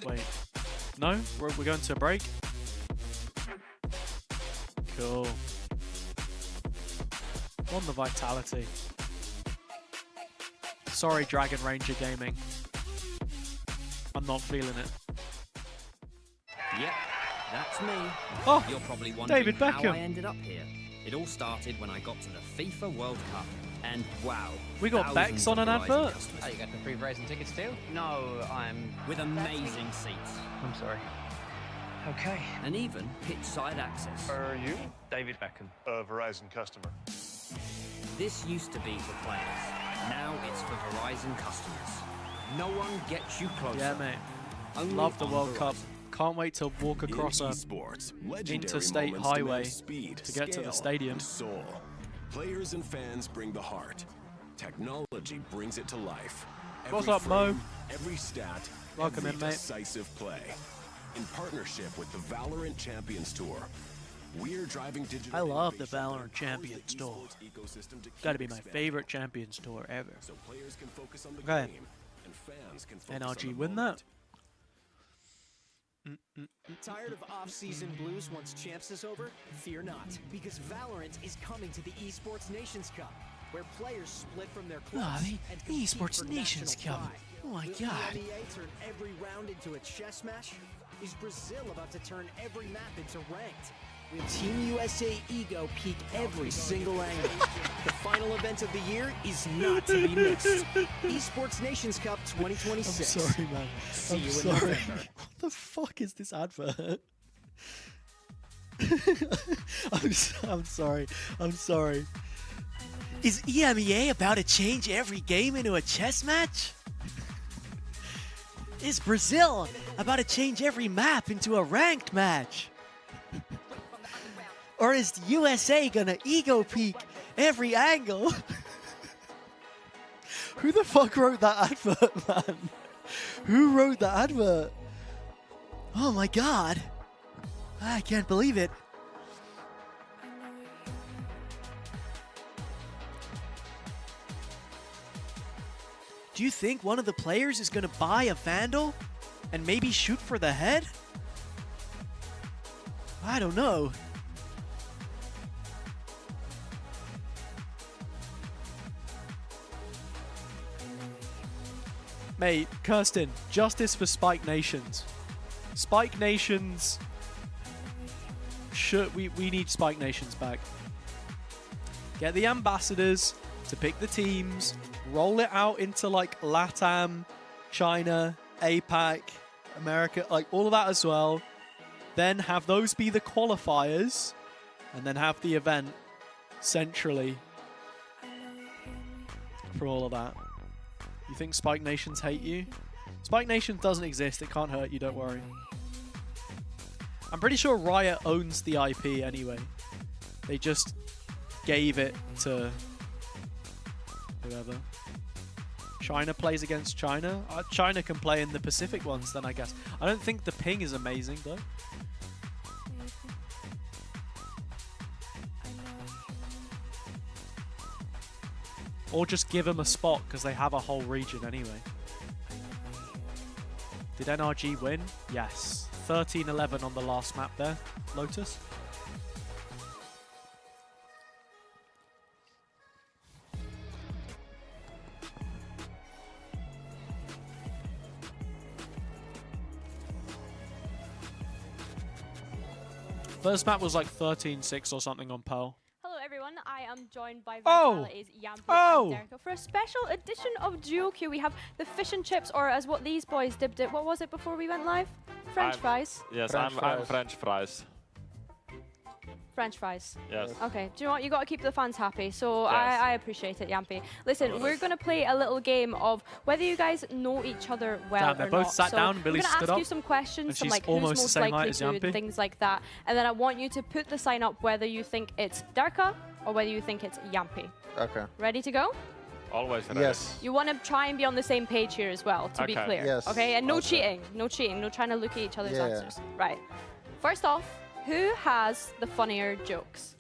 Wait. No? We're going to a break? Cool. On the vitality. Sorry, Dragon Ranger Gaming. I'm not feeling it. Yep, that's me. Oh, You're probably wondering David how Beckham. I ended up here. It all started when I got to the FIFA World Cup, and wow, We got thousands Bex on of an Verizon advert. customers. Oh, you got the free Verizon tickets too? No, I'm... With amazing seats. I'm sorry. Okay. And even pitch-side access. Are you? David Beckham. A Verizon customer. This used to be for players. Now it's for Verizon customers. No one gets you closer. Yeah, mate. Only Love the on World Verizon. Cup. Can't wait to walk across a interstate highway to get to the stadium. Soul. Players and fans bring the heart. Technology brings it to life. What's Every up, Mo? frame, every stat, Welcome every in, mate. decisive play. In partnership with the VALORANT Champions Tour, we're driving digital. I love the innovation VALORANT that Champions powers Tour. the esports ecosystem to Got to keep be my expanding. favorite Champions Tour ever. So players can focus on the Okay. game and fans can focus NRG on the win moment. that. Tired of off-season blues once Champs is over? Fear not, because Valorant is coming to the Esports Nations Cup, where players split from their clubs the and compete Esports for Nations national Cup. pride. Oh my Will God. the NBA turn every round into a chess match? Is Brazil about to turn every map into ranked? Will Team USA ego peak every single angle? The final event of the year is not to be missed. Esports Nations Cup 2026. I'm sorry, man. See I'm you in sorry. November. What the fuck is this advert? I'm sorry. I'm sorry. Is EMEA about to change every game into a chess match? Is Brazil about to change every map into a ranked match? Or is the USA gonna ego peak every angle? Who the fuck wrote that advert, man? Who wrote that advert? Oh my god. I can't believe it. Do you think one of the players is going to buy a Vandal and maybe shoot for the head? I don't know. Mate, Kirsten, justice for Spike Nations. Spike Nations we need Spike Nations back. Get the ambassadors to pick the teams, roll it out into like LATAM, China, APAC, America, like all of that as well. Then have those be the qualifiers, and then have the event centrally for all of that. You think Spike Nations hate you? Spike Nations doesn't exist. It can't hurt you, don't worry. I'm pretty sure Riot owns the IP anyway. They just gave it to whoever. China plays against China. China can play in the Pacific ones then, I guess. I don't think the ping is amazing though. Or just give them a spot because they have a whole region anyway. Did NRG win? Yes. 13-11 on the last map there, Lotus. First map was like 13-6 or something on Pearl. Hello everyone, I am joined by Oh! Vitality's Yampi Oh! and Derko for a special edition of Duo Q. We have the fish and chips, or as what these boys dipped it. What was it before we went live? French fries? Yes, French I'm fries. French fries. French fries. Yes. Okay, do you know what? You got to keep the fans happy, so Yes. I appreciate it, Yampi. Listen, we're going to play a little game of whether you guys know each other well Damn, they or both not. sat So down and Billy we're going stood to ask up, you some questions, and some she's like almost who's the most same height likely as to, Yampi. and things like that. And then I want you to put the sign up whether you think it's Derka or whether you think it's Yampi. Okay. Ready to go? Always ready. Yes. You want to try and be on the same page here as well, to be Okay. clear. Yes. Okay, and no Okay. cheating. No cheating. No trying to look at each other's Yeah. answers. Right. First off, who has the funnier jokes?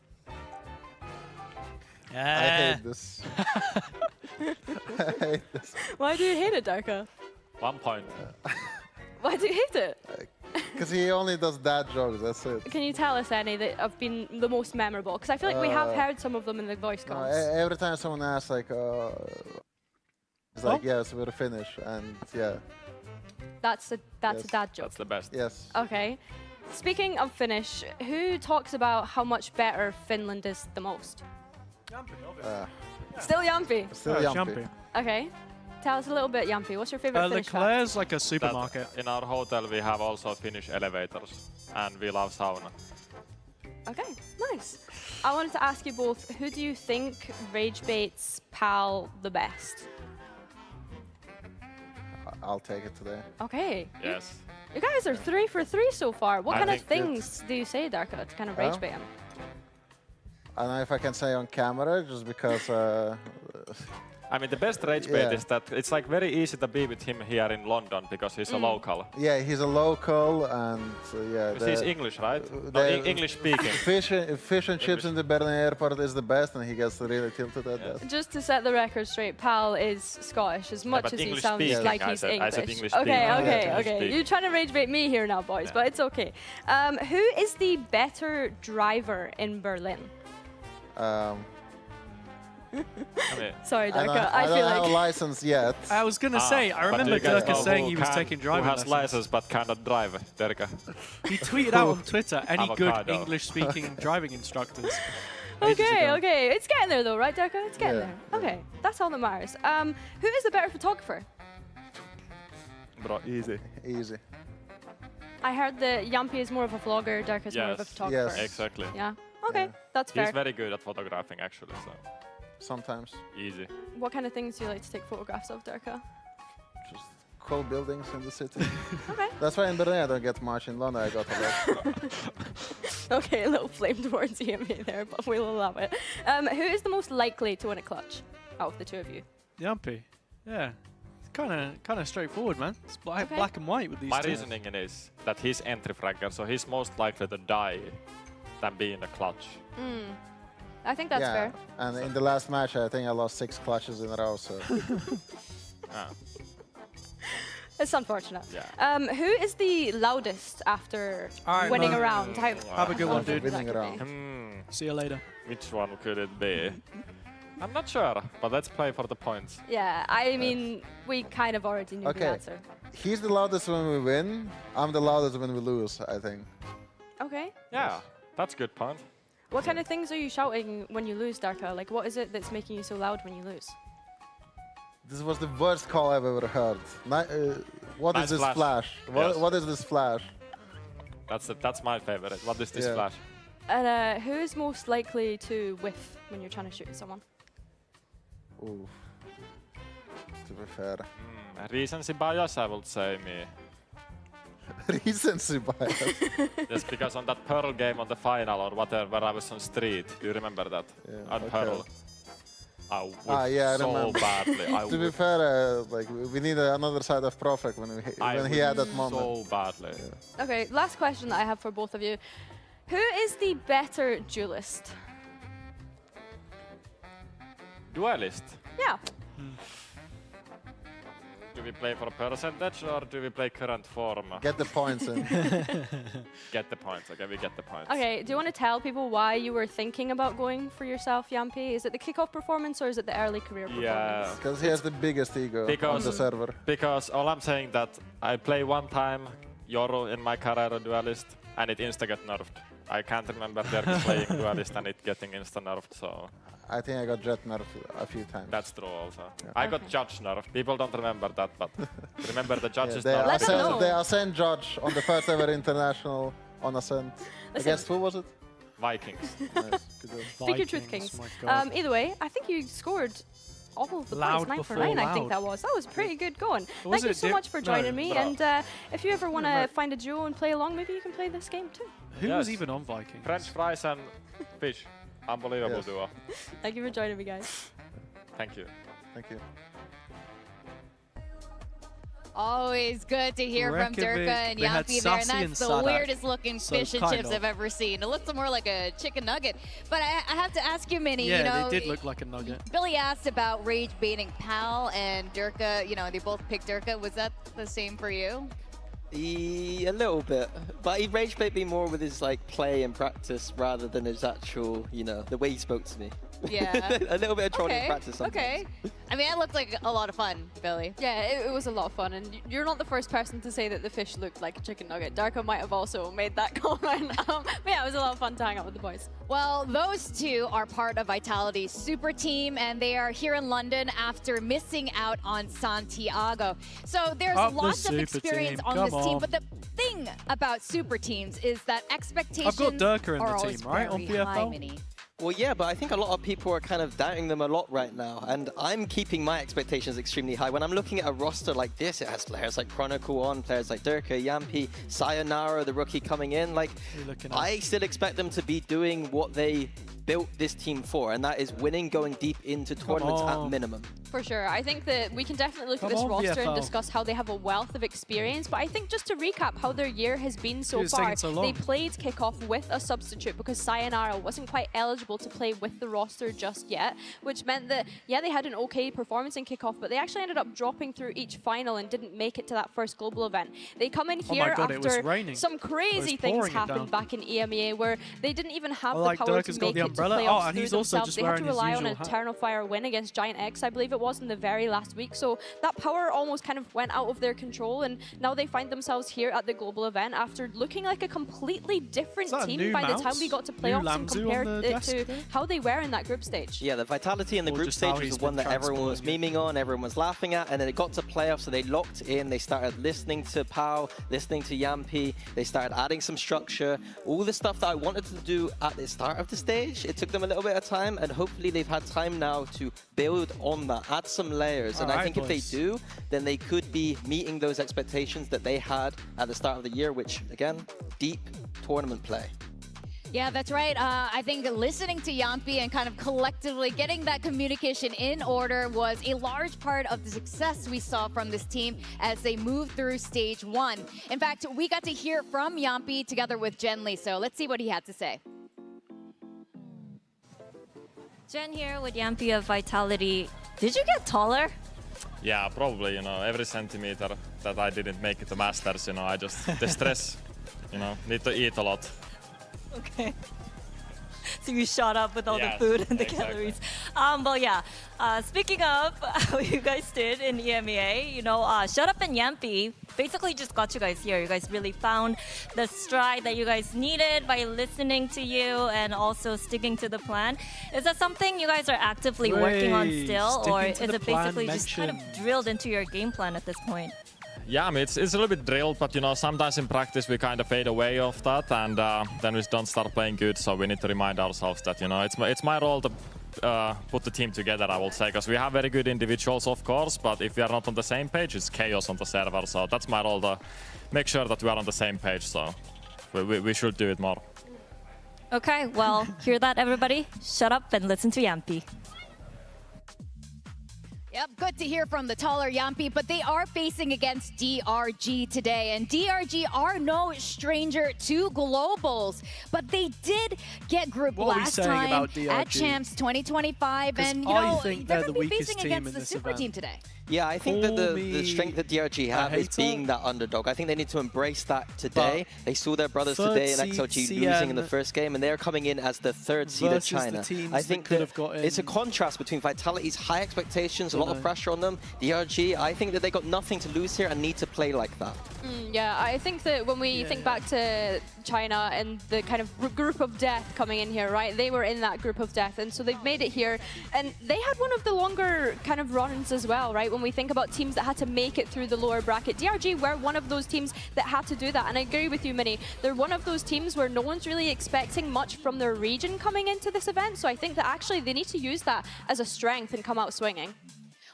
I hate this. I hate this. Why do you hate it, Darka? 1 point. Why do you hate it? Because he only does dad jokes, that's it. Can you tell us any that have been the most memorable? Because I feel like we have heard some of them in the voice No, comms. every time someone asks, like, it's like, yes, we're finished, and yeah. That's a Yes. dad joke. That's the best. Yes. Okay. Speaking of Finnish, who talks about how much better Finland is the most? Still Yampi. Still Oh, Yampi. Okay. Tell us a little bit, Yampi. What's your favorite Finnish fact? Leclerc's like a supermarket. In our hotel we have also Finnish elevators, and we love sauna. Okay, nice. I wanted to ask you both, who do you think rage baits PAL the best? I'll take it today. Okay. Yes. You guys are 3 for 3 so far. What I kind of think things do you say, Darka, to kind of rage bait him? I don't know if I can say on camera, just because... I mean, the best rage bait is that it's like very easy to be with him here in London because he's a local. Yeah, he's a local, and yeah. Because he's English, right? No, English speaking. Fish and chips in the Berlin airport is the best, and he gets really tilted at that. Just to set the record straight, PAL is Scottish, as much but as he English sounds speaking, like I he's said English. English Okay, speaking. okay, English okay. speaking. You're trying to rage bait me here now, boys, but it's okay. Who is the better driver in Berlin? Sorry, Darka. I feel don't have like a license yet. I was gonna say, I remember Derka saying he was taking driving Who has lessons. license but cannot drive, Derka? He tweeted out on Twitter any good Avocado. English-speaking driving instructors. Okay. It's getting there though, right, Darka? It's getting there. Okay, that's all that matters. Who is the better photographer? Bro, easy. Easy. I heard that Yampi is more of a vlogger, Darka is more of a photographer. Yes. Exactly. Yeah. Okay, that's fair. He's very good at photographing, actually. So Sometimes. easy. What kind of things do you like to take photographs of, Darka? Just cool buildings in the city. Okay. That's why in Berlin I don't get much. In London I got a lot. Okay, a little flame towards Yampi there, but we'll allow it. Who is the most likely to win a clutch out of the two of you? Yumpy. Yeah. It's kind of straightforward, man. It's Okay. black and white with these My two. reasoning is that he's entry fragger, so he's most likely to die than be in the clutch. I think that's fair. And in the last match I think I lost 6 clutches in a row, so... It's unfortunate. Yeah. Who is the loudest after All right, winning man. a round? Have a good one, dude. Winning a round. See you later. Which one could it be? I'm not sure, but let's play for the points. Yeah, I mean, we kind of already knew the Okay. answer. He's the loudest when we win. I'm the loudest when we lose, I think. Okay. Yeah, that's a good point. What kind of things are you shouting when you lose, Darka? Like, what is it that's making you so loud when you lose? This was the worst call I've ever heard. What Nice is this flash. flash? Yes. What is this flash? That's my favorite. What is this Yeah. flash? And who is most likely to whiff when you're trying to shoot at someone? Ooh. To be fair. Recency bias, I would say me. Recency bias. Just because on that Pearl game on the final or whatever, where I was on street, do you remember that? Yeah, On okay. Pearl. I Yeah, I so remember. badly. I To be would fair, like we need another side of Profek when he had that moment. so badly. Okay, last question that I have for both of you. Who is the better duelist? Duelist. Yeah. do we play for percentage or do we play current form? Get the points in. Get the points. Okay, we get the points. Okay, do you want to tell people why you were thinking about going for yourself, Yampi? Is it the kickoff performance or is it the early career performance? Yeah. Because he has the biggest ego on the server. Because all I'm saying that I play one time Yoru in my career Duelist and it insta get nerfed. I can't remember Dirk playing Duelist and it getting insta nerfed, so... I think I got Jet nerfed a few times. That's true also. Yeah. I got Judge nerfed. People don't remember that, but remember the Judge's they nerfed. They Ascent Judge on the first ever international on Ascent. Against who was it? Vikings. Nice. Speak your truth, Kings. Either way, I think you scored all of the Loud points, 9 for before 9, I think loud. that was. That was pretty good going. Was Thank you it so much for joining me, bro. and if you ever want to find a duo and play along, maybe you can play this game too. Who was even on Vikings? French fries and fish. Unbelievable duo. Thank you for joining me, guys. Thank you. Thank you. Always good to hear from Durka and Yampi there, and that's the weirdest looking fish and chips I've ever seen. It looks more like a chicken nugget. But I have to ask you, Minnie, yeah, you know, they did look like a nugget. Billy asked about Rage baiting Pal and Durka, you know, they both picked Durka. Was that the same for you? A little bit, but he rage bait me more with his like play and practice rather than his actual, you know, the way he spoke to me. Yeah. A little bit of trolling practice sometimes. Okay. I mean, that looked like a lot of fun, Billy. Yeah, it was a lot of fun, and you're not the first person to say that the fish looked like a chicken nugget. Darko might have also made that comment. But yeah, it was a lot of fun to hang out with the boys. Well, those two are part of Vitality's super team, and they are here in London after missing out on Santiago. So there's lots of experience on this team, but the thing about super teams is that expectations I've got Durka in are the always team, right, on very high, PFL? Minnie. Well, yeah, but I think a lot of people are kind of doubting them a lot right now, and I'm keeping my expectations extremely high. When I'm looking at a roster like this, it has players like Chronicle on, players like Durka, Yampi, Sayonara, the rookie coming in. Like, I still expect them to be doing what they built this team for, and that is winning, going deep into tournaments at minimum. For sure. I think that we can definitely look at this roster and discuss how they have a wealth of experience, but I think just to recap how their year has been so far, they played kickoff with a substitute because Sayonara wasn't quite eligible to play with the roster just yet, which meant that, yeah, they had an okay performance in kickoff, but they actually ended up dropping through each final and didn't make it to that first global event. They come in here after some crazy things happened back in EMEA where they didn't even have the power to make it to playoffs through themselves. They had to rely on an Eternal Fire win against Giant X, I believe it was, in the very last week. So that power almost kind of went out of their control, and now they find themselves here at the global event after looking like a completely different team by the time we got to playoffs and compared it to how they were in that group stage. Yeah, the Vitality in the group stage was the one that everyone was memeing on, everyone was laughing at, and then it got to playoffs, so they locked in, they started listening to Pao, listening to Yampi, they started adding some structure, all the stuff that I wanted to do at the start of the stage. It took them a little bit of time, and hopefully they've had time now to build on that, add some layers, and I think if they do, then they could be meeting those expectations that they had at the start of the year, which, again, deep tournament play. Yeah, that's right. I think listening to Yampi and kind of collectively getting that communication in order was a large part of the success we saw from this team as they moved through stage 1. In fact, we got to hear from Yampi together with Jen Lee, so let's see what he had to say. Jen here with Yampi of Vitality. Did you get taller? Yeah, probably, you know, every centimeter that I didn't make it to Masters, you know, I just, the stress, you know, need to eat a lot. Okay. So you shot up with all the food and the calories. Well, yeah. Speaking of how you guys did in EMEA, you know, Shut Up and Yampi basically just got you guys here. You guys really found the stride that you guys needed by listening to you and also sticking to the plan. Is that something you guys are actively working on still, or is it basically just kind of drilled into your game plan at this point? Yeah, I mean, it's a little bit drilled, but you know, sometimes in practice we kind of fade away of that, and then we don't start playing good. So we need to remind ourselves that, you know, it's my role to put the team together, I will say, because we have very good individuals, of course, but if we are not on the same page, it's chaos on the server. So that's my role to make sure that we are on the same page. So we should do it more. Okay, well, hear that, everybody? Shut up and listen to Yampi. Yep, good to hear from the taller Yampi, but they are facing against DRG today, and DRG are no stranger to globals, but they did get group last time at Champs 2025, and you know, they're going to be facing against the super team today. Yeah, I think that the strength that DRG have is being that underdog. I think they need to embrace that today. They saw their brothers today in XLG losing in the first game, and they're coming in as the third seeded China. I think that it's a contrast between Vitality's high expectations, a lot of pressure on them. DRG, I think that they got nothing to lose here and need to play like that. Yeah, I think that when we think back to China and the kind of group of death coming in here, right? They were in that group of death, and so they've made it here. And they had one of the longer kind of runs as well, right? When we think about teams that had to make it through the lower bracket, DRG were one of those teams that had to do that. And I agree with you, Minnie. They're one of those teams where no one's really expecting much from their region coming into this event. So I think that actually they need to use that as a strength and come out swinging.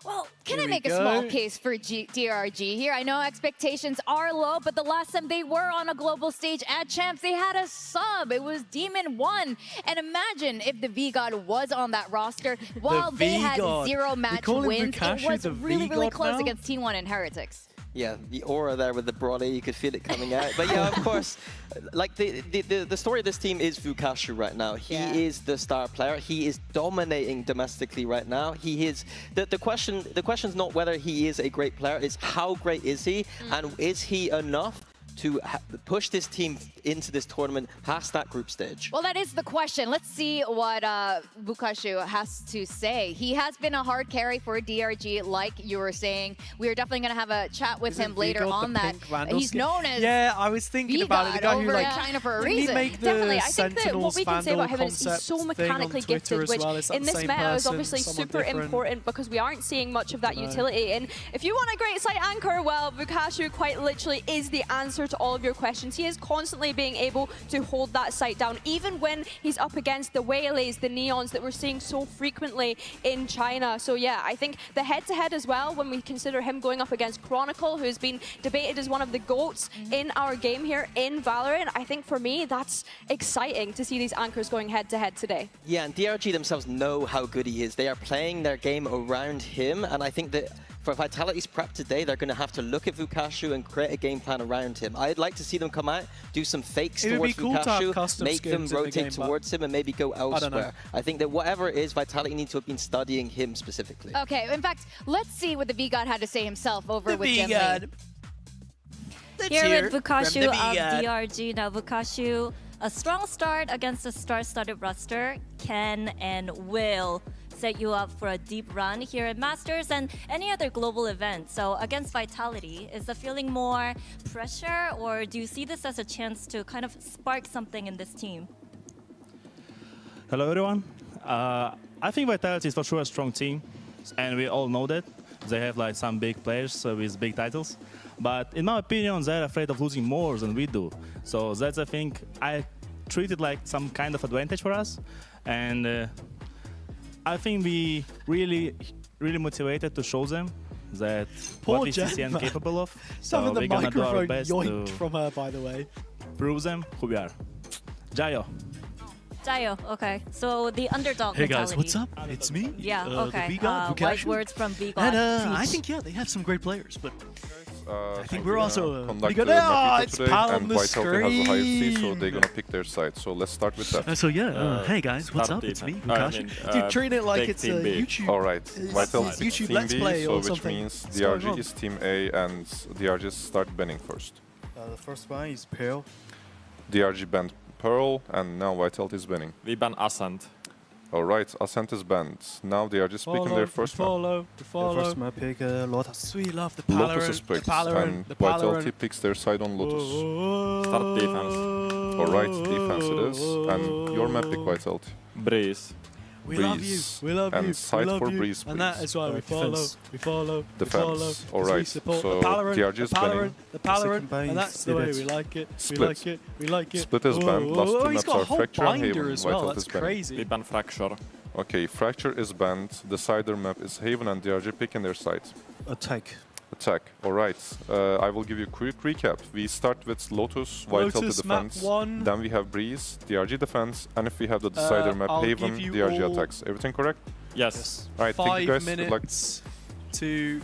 Well, can I make a small case for DRG here? I know expectations are low, but the last time they were on a global stage at Champs, they had a sub. It was Demon 1. And imagine if the VGod was on that roster while they had 0 match wins. It was really, really close against T1 and Heretics. Yeah, the aura there with the Brody, you could feel it coming out. But yeah, of course, like the story of this team is Vukashu right now. He is the star player. He is dominating domestically right now. He is the question's not whether he is a great player, it's how great is he, and is he enough to push this team into this tournament past that group stage? Well, that is the question. Let's see what Vukashu has to say. He has been a hard carry for DRG, like you were saying. We are definitely going to have a chat with him later on that. He's known as I was thinking about it. The guy who like China for a reason. Definitely. I think that what we can say about him is he's so mechanically gifted, which in this meta is obviously super important because we aren't seeing much of that utility. And if you want a great site anchor, well, Vukashu quite literally is the answer to all of your questions. He is constantly being able to hold that site down, even when he's up against the Whaleys, the Neons that we're seeing so frequently in China. So yeah, I think the head-to-head as well, when we consider him going up against Chronicle, who's been debated as one of the GOATs in our game here in Valorant, I think for me, that's exciting to see these anchors going head-to-head today. Yeah, and DRG themselves know how good he is. They are playing their game around him, and I think that for Vitality's prep today, they're going to have to look at Vukashu and create a game plan around him. I'd like to see them come out, do some fakes towards Vukashu, make them rotate towards him and maybe go elsewhere. I think that whatever it is, Vitality needs to have been studying him specifically. Okay, in fact, let's see what the VGod had to say himself over with Jim. Here with Vukashu of DRG. Now, Vukashu, a strong start against a star-studded roster can and will set you up for a deep run here at Masters and any other global event. So against Vitality, is the feeling more pressure, or do you see this as a chance to kind of spark something in this team? Hello everyone. I think Vitality is for sure a strong team, and we all know that. They have like some big players with big titles. But in my opinion, they're afraid of losing more than we do. So that's, I think, I treat it like some kind of advantage for us. And I think we really motivated to show them that what is CCN capable of. Some of the we're gonna do our microphone best yoinked to from her, by the way. prove them who we are. Jayo. Jayo, okay. So the underdog Hey mentality. guys, what's up? It's me. Yeah, okay. The VGod, Wise words from VGod. And I think, they have some great players, but I think we're also pretty good. It's Pal and on the Vitality has a higher C, so screen. they're gonna pick their side. So let's start with that. So yeah, hey guys, what's up? It's me, Vukashu. Dude, treat it like it's a YouTube. All right, Vitality is YouTube Team Let's B, Play so or which something. means What's going DRG on? is Team A, and DRG start banning first. The first one is Pearl. DRG banned Pearl, and now Vitality is banning. We ban Ascent. All right, Ascent is banned. Now they are just picking their first map. The first map pick Lotus. We love the Lotus is picked, and Vitality picks their side on Lotus. Start defense. All right, defense it is, and your map pick Vitality. Breeze. We love you. We love and you. side we love for you. Breeze, And that is why we follow. defense. We follow. Defense. We All follow. right, We support so the Valorant. DRG is banning. The Valorant. Second And that's the way Split. we like it. Split. We like it. We like it. Split is banned. Last two He's maps got a are whole Fracture and binder Haven. as well. Vitality That's is banning. crazy. We ban Fracture. Okay, Fracture is banned. The cider map is Haven and DRG picking their side. Attack. Attack. All right. I will give you a quick recap. We start with Lotus, Vitality Lotus, map defense. 1. Then we have Breeze, DRG defense, and if we have the decider map I'll Haven, give you DRG all- attacks. Everything correct? Yes. All right. Thank you 5 guys. Good luck. minutes to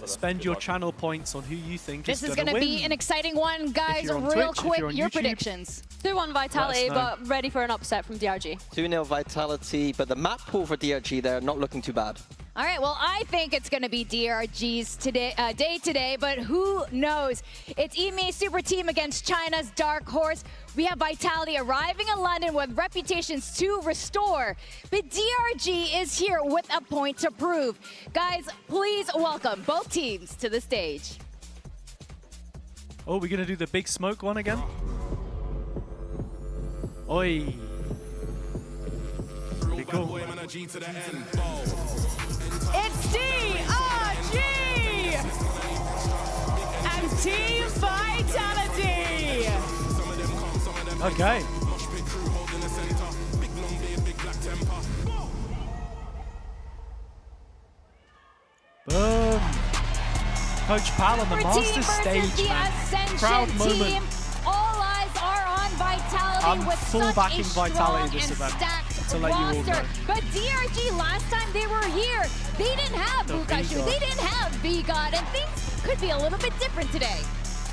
spend your channel points on who you think This is going to going to be an exciting one, guys. you're on Real Twitch, if quick, you're on your YouTube. predictions. 2-1 Vitality, Let us but ready for an upset from DRG. 2-0 Vitality, but the map pool for DRG there not looking too bad. All right, well, I think it's going to be DRG's day today, but who knows? It's EMEA Super Team against China's Dark Horse. We have Vitality arriving in London with reputations to restore, but DRG is here with a point to prove. Guys, please welcome both teams to the stage. Oh, we're going to do the big smoke one again? Oi. Pretty cool. It's DRG and Team Vitality. Okay. Boom. Coach Pal on the master stage, man. Proud moment. All eyes are on Vitality I'm with full such backing a strong Vitality this and event, stacked to let you all roster. know. But DRG, last time they were here, they didn't have Bukashu, they didn't have VGod, and things could be a little bit different today.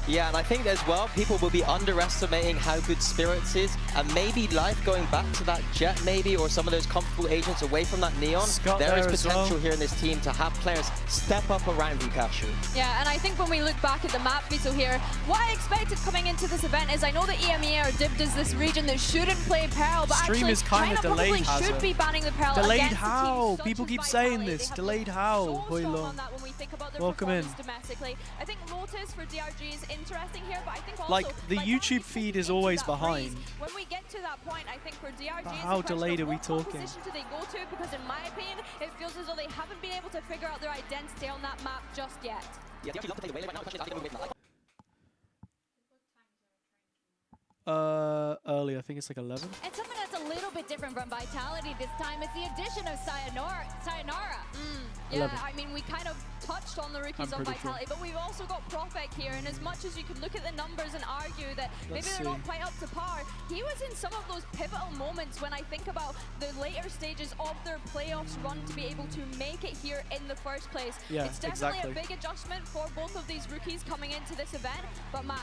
Yeah, and I think as well, people will be underestimating how good Spirits is, and maybe Life going back to that Jet maybe, or some of those comfortable agents away from that Neon. There is potential here in this team to have players step up around Bukashu. Yeah, and I think when we look back at the map veto here, what I expected coming into this event is I know that EMEA are dipped as this region that shouldn't play Pearl, but Stream actually is kinda China probably delayed, should Hazza. be banning the Pearl Delayed against how? the team People such keep as saying Vitality. this. They have Delayed looked how? so Hoi strong Long. on that when we think about their Welcome in. performance domestically. I think Lotus for DRG is interesting here, but I think also Like, the YouTube feed is always behind. when we get to that point, I think for DRG, But it's how a question delayed of are we what talking? composition do they go to? Because in my opinion, it feels as though they haven't been able to figure out their identity on that map just yet. Yeah, they actually love to play the way right now. The question is, are they going to move away from that? Early, I think it's like 11. And something that's a little bit different from Vitality this time is the addition of Sayonara. Yeah, 11. I mean, we kind of touched on the rookies I'm on pretty Vitality, but we've also got Prophet here, and as much as you can look at the numbers and argue that maybe Let's they're not see. quite up to par, he was in some of those pivotal moments when I think about the later stages of their playoffs run to be able to make it here in the first place. Yeah, it's definitely exactly. a big adjustment for both of these rookies coming into this event, but man,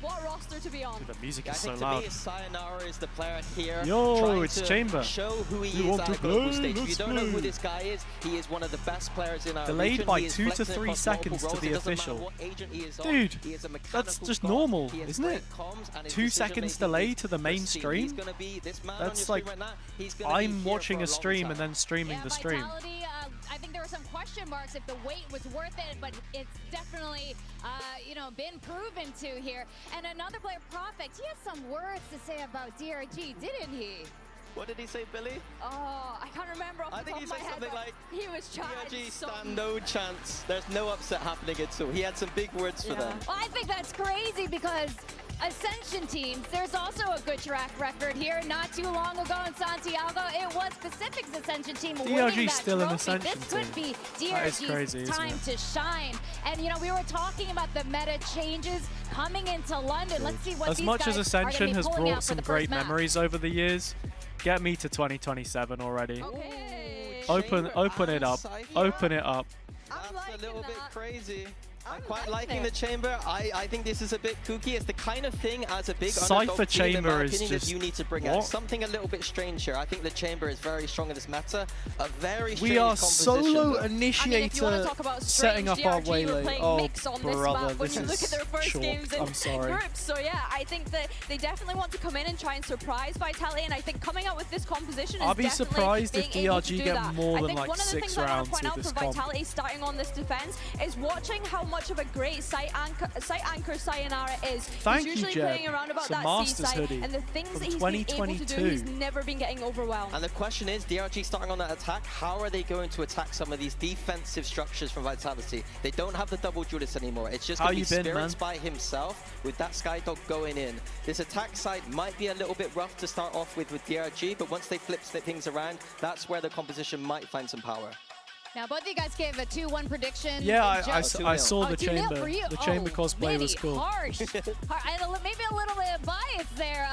what a roster to be on. Dude, the music Yeah, I is so think to loud. me, Sayonara is the player here. Yo, trying it's to Chamber. show who We he is want at to a global play, stage. If you let's don't know who play. this guy is, he is one of the best players in our Delayed region. by He is 2 to flexing 3 across multiple seconds to roles. the It doesn't matter official. what agent he is on. Dude, He is a that's mechanical just god. normal, He has isn't it? great comms, and his 2 seconds decision-making delay is to the main pristine. stream? He's gonna be this man on That's your like, stream right now. He's gonna be I'm here watching for a long stream time. and then streaming the stream. Vitality, I think there were some question marks if the wait was worth it, but it's definitely, you know, been proven to here. And another player, Prophet, he has some words to say about DRG, didn't he? What did he say, Billy? Oh, I can't remember off I the think top he of my said head, something but like, he was chatting DRG some... stand no chance. There's no upset happening at all. He had some big words for them. Well, I think that's crazy because Ascension teams, there's also a good track record here. Not too long ago in Santiago, it was Pacific's Ascension team winning DRG's that still an trophy. Ascension This could team. be That is DRG's crazy, isn't time it? to shine. And, you know, we were talking about the meta changes coming into London. Let's see what As these much guys as are gonna Ascension be has pulling brought out for some the first great map. memories over the years, get me to 2027 already. Okay. Open it up. Open it up. That's a little bit crazy. I'm quite liking the chamber. I think this is a bit kooky. It's the kind of thing as a big Cypher underdog team, in chamber my is opinion, that just- you need to bring what? out. Something a little bit strange here. I think the chamber is very strong in this meta. A very strange We are composition, solo though. initiator setting up our DRG were waylay. playing Oh, mix on this brother, map when this you look is at their first chalk. games in I'm sorry. groups. So yeah, I think that they definitely want to come in and try and surprise Vitality, and I think coming out with this composition is I'll be definitely surprised if being able to DRG do get that. more I than think like one of the 6 things I want rounds to point with out this for comp. Vitality starting on this defense is watching how much of a great site anchor Sayonara is. Thank you, he's usually Jeb. playing around about It's a that Masters C site, hoodie and the things from that he's been able to do, 2022. he's never been getting overwhelmed. And the question is, DRG starting on that attack, how are they going to attack some of these defensive structures from Vitality? They don't have the double duelist anymore. It's just How going to be you been, Spirits man? by himself with that Skydog going in. This attack side might be a little bit rough to start off with DRG, but once they flip things around, that's where the composition might find some power. Now, both of you guys gave a 2-1 prediction. Yeah, I Joe- saw the 2-0 chamber. for you. The chamber Oh, cosplay Vinny, was cool. Harsh. Maybe a little bit of bias there.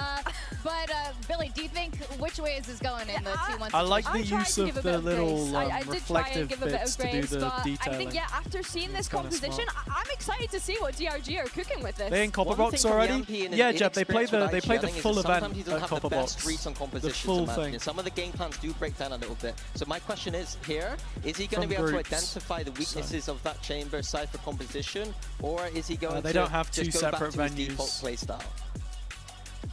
But Billy, do you think think, which way is this going in the 2-1? I like the use of the little reflective bits to do the detailing. I think, yeah, after seeing this composition, I'm excited to see what DRG are cooking with this. They in Copper Box already? Yeah, Jeb, they play the full event at Copper Box. The full thing. Some of the game plans do break down a little bit. So my question is here, is he going to be able to identify the weaknesses of that chamber Cypher composition, or is he going they to don't have just two go separate back to venues. his default playstyle?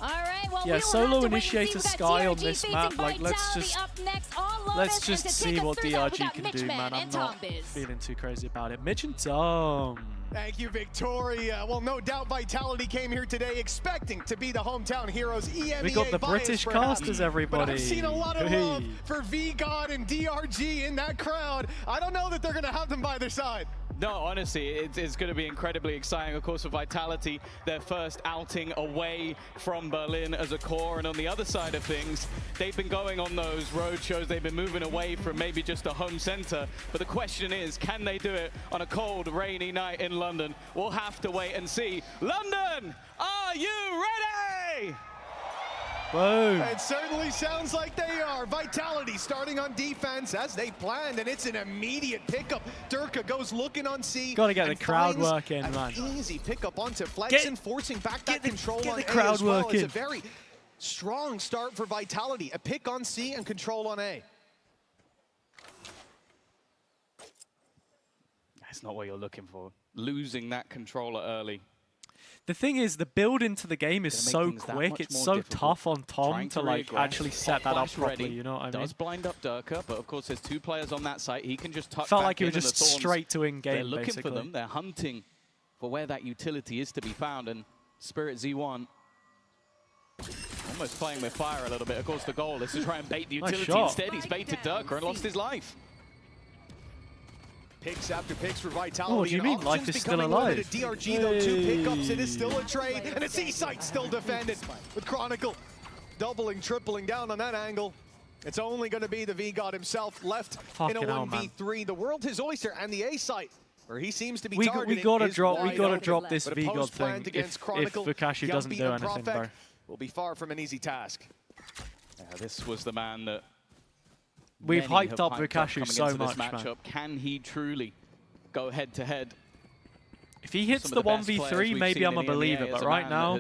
All right, well, yeah, we solo initiator Sky on this map. Like, let's just see what DRG can do, man. I'm not feeling too crazy about it. Mitch and Tom. Thank you, Victoria. Well, no doubt Vitality came here today expecting to be the hometown heroes. EMEA we got the British casters, everybody. But I've seen a lot of love for VGod and DRG in that crowd. I don't know that they're going to have them by their side. No, honestly, it's going to be incredibly exciting. Of course, for Vitality, their first outing away from Berlin as a core. And on the other side of things, they've been going on those road shows. They've been moving away from maybe just a home center. But the question is, can they do it on a cold, rainy night in London? We'll have to wait and see. London, are you ready? Boom. It certainly sounds like they are. Vitality starting on defense as they planned, and it's an immediate pickup. Durka goes looking on C. Gotta get the crowd working, man. Easy pickup onto Flex and forcing back that control on the A crowd as well. working. It's a very strong start for Vitality. A pick on C and control on A. That's not what you're looking for. Losing that controller early. The thing is, the build into the game is so quick. It's so tough on Tom to like actually set that up properly. You know what I mean? Does blind up Durka, but of course there's two players on that site. He can just tuck Felt back like he was in, just and the Thorns, straight to in game. They're looking basically. for them. They're hunting for where that utility is to be found. And Spirit Z1 almost playing with fire a little bit. Of course, the goal is to try and bait the utility. Instead, he's baited Durka and lost his life. Picks after picks for Vitality. Oh, do you mean life is still alive? DRG though, 2 pickups, it is still a trade, and a C-site still defended. With Chronicle doubling, tripling down on that angle. It's only going to be the VGod himself left in a 1v3. The world his oyster and the A-site, where he seems to be targeting. We gotta drop this VGod thing if Vukashu doesn't do anything, bro. Will be far from an easy task. Yeah, this was the man that we've hyped up Vukashu so much, man. Can he truly go head to head? If he hits the 1v3, maybe I'm a believer, but right now,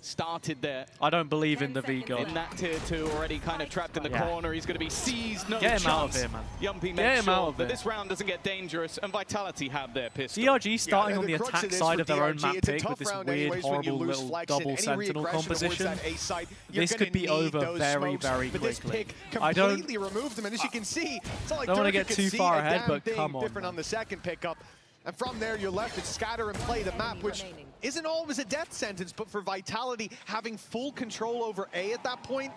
started there. I don't believe in the VGod. In that tier 2, already kind of trapped in the corner. He's going to be seized. No Get him chance. out of here, man. Yumpy Get makes him out sure of that here. this round doesn't get dangerous, and Vitality have their pistol. DRG starting on the attack side of their own map pick with this weird, horrible little double sentinel composition. This could be over very, very quickly. I don't remove them, and as you can see, it's not like don't want to get too far ahead, but come on. Different on the second pickup. And from there, you're left to scatter and play the map, which isn't always a death sentence, but for Vitality, having full control over A at that point,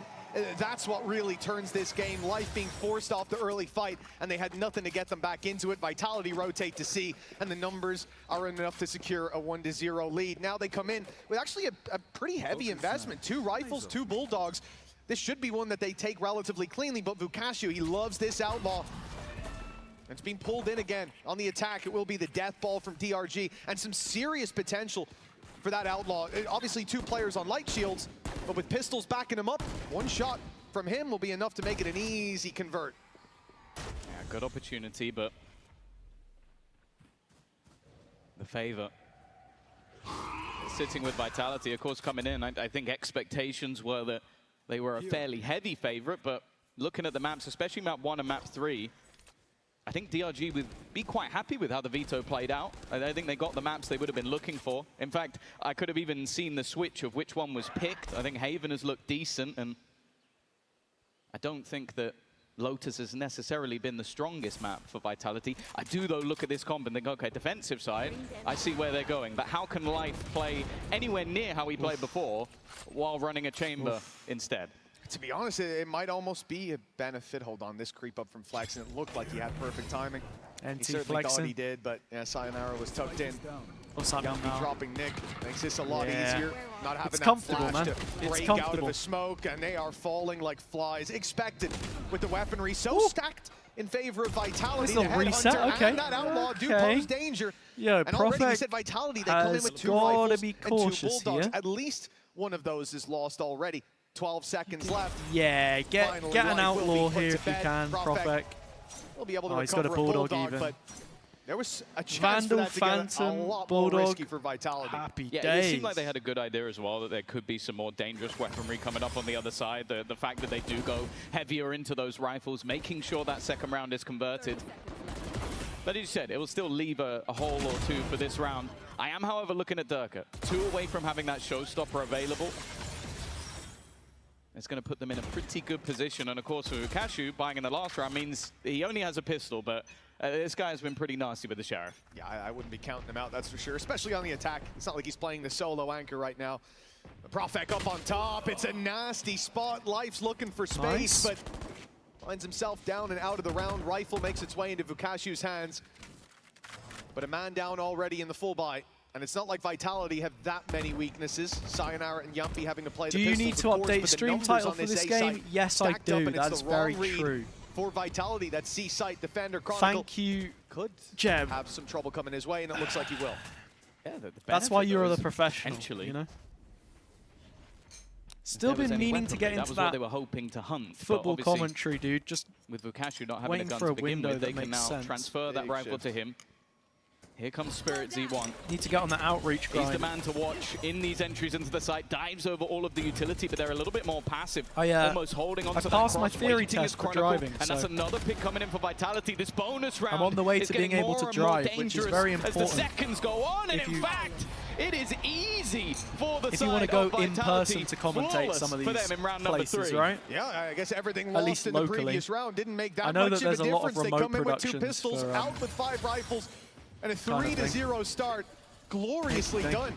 that's what really turns this game. Life being forced off the early fight, and they had nothing to get them back into it. Vitality rotate to C, and the numbers are enough to secure a 1-0 lead. Now they come in with actually a pretty heavy investment. 2 rifles, 2 bulldogs. This should be one that they take relatively cleanly, but Vukashu, he loves this outlaw. It's been pulled in again on the attack. It will be the death ball from DRG, and some serious potential for that outlaw. Obviously 2 players on light shields, but with pistols backing him up, 1 shot from him will be enough to make it an easy convert. Yeah, good opportunity, but the favor sitting with Vitality, of course, coming in. I think expectations were that they were a fairly heavy favorite, but looking at the maps, especially map 1 and map 3, I think DRG would be quite happy with how the veto played out. I think they got the maps they would have been looking for. In fact, I could have even seen the switch of which one was picked. I think Haven has looked decent, and I don't think that Lotus has necessarily been the strongest map for Vitality. I do, though, look at this comp and think, okay, defensive side, I see where they're going. But how can Life play anywhere near how he played before while running a chamber instead? To be honest, it might almost be a benefit. Hold on, this creep up from Flex, and it looked like he had perfect timing. He certainly thought he did, but yeah, Sayonara was tucked in. Yumpy dropping Nick makes this a lot easier. Not having that flash to break out of the smoke, and they are falling like flies. Expected with the weaponry so stacked in favor of Vitality. This will reset, okay. And that outlaw do pose danger. Yo, and already we said Vitality, they come in with 2 rifles and 2 bulldogs. Here. At least one of those is lost already. 12 seconds left. Yeah, get an outlaw here if you can, Profek. He'll be able to he's got a Bulldog even. But there was a chance Vandal, for that to Phantom, get a lot Bulldog, more risky for Vitality. Happy Yeah, days. it seemed like they had a good idea as well, that there could be some more dangerous weaponry coming up on the other side. The fact that they do go heavier into those rifles, making sure that second round is converted. But as you said, it will still leave a hole or two for this round. I am, however, looking at Durka. 2 away from having that showstopper available. It's going to put them in a pretty good position. And of course, for Ukashu, buying in the last round means he only has a pistol, but this guy has been pretty nasty with the Sheriff. Yeah, I wouldn't be counting him out, that's for sure, especially on the attack. It's not like he's playing the solo anchor right now. The Profek up on top. It's a nasty spot. Life's looking for space, but finds himself down and out of the round. Rifle makes its way into Vukashu's hands. But a man down already in the full buy. And it's not like Vitality have that many weaknesses. Sayonara and Yumpy having to play the pistols. Do you need to update stream title for this game? Yes, I do. That's very true. For Vitality, that C-site defender Chronicle. Thank you, could Jeb. Have some trouble coming his way, and it looks like he will. Yeah, that's why you're the professional, you know? Still been meaning to get into that was what they were hoping to hunt. Football commentary, dude. Just with Vukashu not having a gun to begin with, they can now transfer that rifle to him. Here comes Spirit Z1. Need to get on the outreach grind. He's the man to watch in these entries into the site. Dives over all of the utility, but they're a little bit more passive. Almost holding on to that passed my cross, theory test for driving. And that's another pick coming in for Vitality. This bonus round I'm on the way to being able to drive, which is very important. As the seconds go on, and in fact, it is easy for the side of Vitality. If you want to go in person to commentate some of these for them in round number 3. right? Yeah, I guess everything At lost least in locally. the previous round didn't make that I know much that there's of a a lot of difference. They remote come in with 2 productions pistols, for, out with 5 rifles, and a kind of 3-0 start. Gloriously done.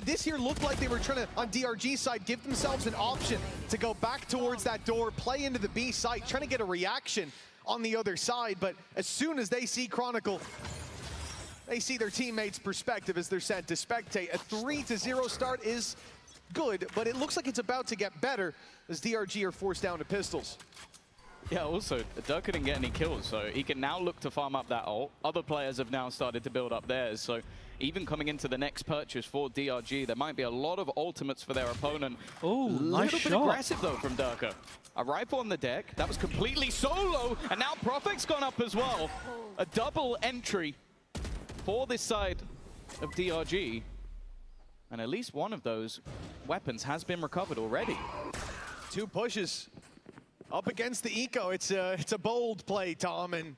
This here looked like they were trying to, on DRG side, give themselves an option to go back towards that door, play into the B site, trying to get a reaction on the other side. But as soon as they see Chronicle, they see their teammates' perspective as they're sent to spectate. A 3-0 start is good, but it looks like it's about to get better as DRG are forced down to pistols. Yeah, also, Dirk didn't get any kills, so he can now look to farm up that ult. Other players have now started to build up theirs, so even coming into the next purchase for DRG, there might be a lot of ultimates for their opponent. Oh, nice shot. A little bit aggressive, though, from Durka. A rifle on the deck. That was completely solo, and now Profek's gone up as well. A double entry for this side of DRG, and at least one of those weapons has been recovered already. 2 pushes. Up against the eco, it's a bold play, Tom, and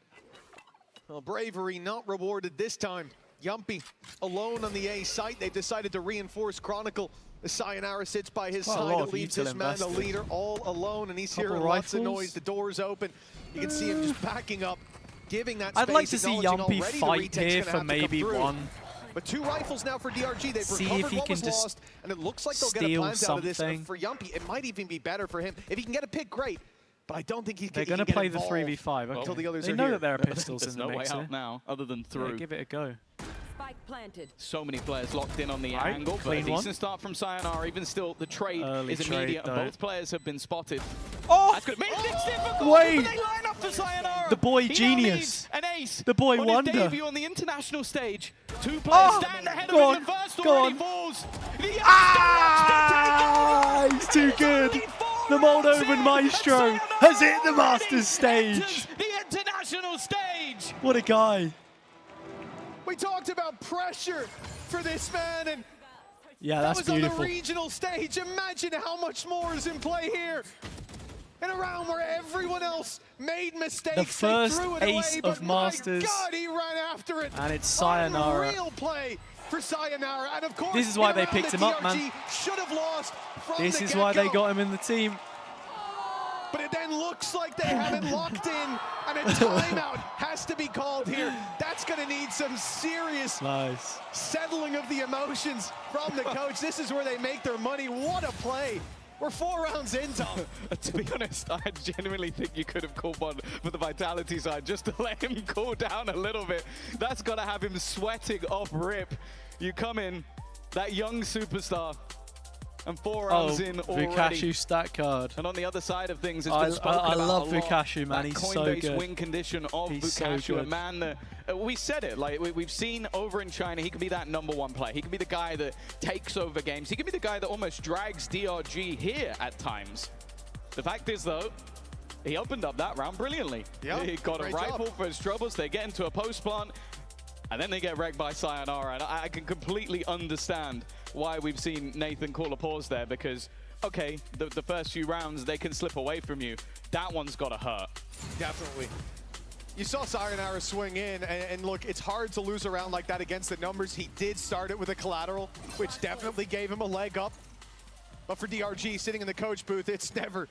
well, bravery not rewarded this time. Yumpy alone on the A site. They've decided to reinforce Chronicle. The Sayonara sits by his side. It leaves this man, the leader, all alone, and he's hearing lots of noise. The door's open. You can see him just backing up, giving that space. I'd like to see Yumpy fight here for maybe one. But 2 rifles now for DRG. They've see recovered if he what can was just lost, and it looks like they'll get a plant out of this. For Yumpy, it might even be better for him. If he can get a pick, great. But I don't think they're going to play the 3v5 until the others they are know here. that there are pistols in the no way mix out now, other than through. Yeah, give it a go. Spike planted. So many players locked in on the angle, but a decent start from Sayonara. Even still, the trade is immediate, and both players have been spotted. Oh! That's good. Makes things difficult, Wait! but they line up for Sayonara. The boy he genius. An ace. The boy on wonder. His debut on the international stage. 2 players stand ahead of him. The first already falls. He's too good. The Moldovan maestro has hit the Masters stage. The international stage. What a guy. We talked about pressure for this man, and yeah, that's that was beautiful. On the regional stage. Imagine how much more is in play here. In a round where everyone else made mistakes. The first threw it ace away, of but Masters. My God, he ran after it. And it's Sayonara. Real play for Sayonara, and of course, this is why they picked him up, man. Should have lost from this the is why they got him in the team. But it then looks like they have it locked in, and a timeout has to be called here. That's going to need some serious settling of the emotions from the coach. This is where they make their money. What a play. We're 4 rounds in, Tom. To be honest, I genuinely think you could have called one for the Vitality side just to let him cool down a little bit. That's got to have him sweating off rip. You come in, that young superstar, And 4 rounds in already. Vukashu stat card. And on the other side of things, it's been spoken I about love a lot. Vukashu, man. He's so Coinbase good. win condition of Vukashu, a man that we said it. Like we've seen over in China, he can be that #1 player. He can be the guy that takes over games. He can be the guy that almost drags DRG here at times. The fact is, though, he opened up that round brilliantly. Yeah, he got a rifle for his troubles. They get into a post plant, and then they get wrecked by Sayonara. And I can completely understand why we've seen Nathan call a pause there, because, okay, the first few rounds, they can slip away from you. That one's got to hurt. Definitely. You saw Sayonara swing in, and look, it's hard to lose a round like that against the numbers. He did start it with a collateral, which definitely gave him a leg up. But for DRG, sitting in the coach booth, it's never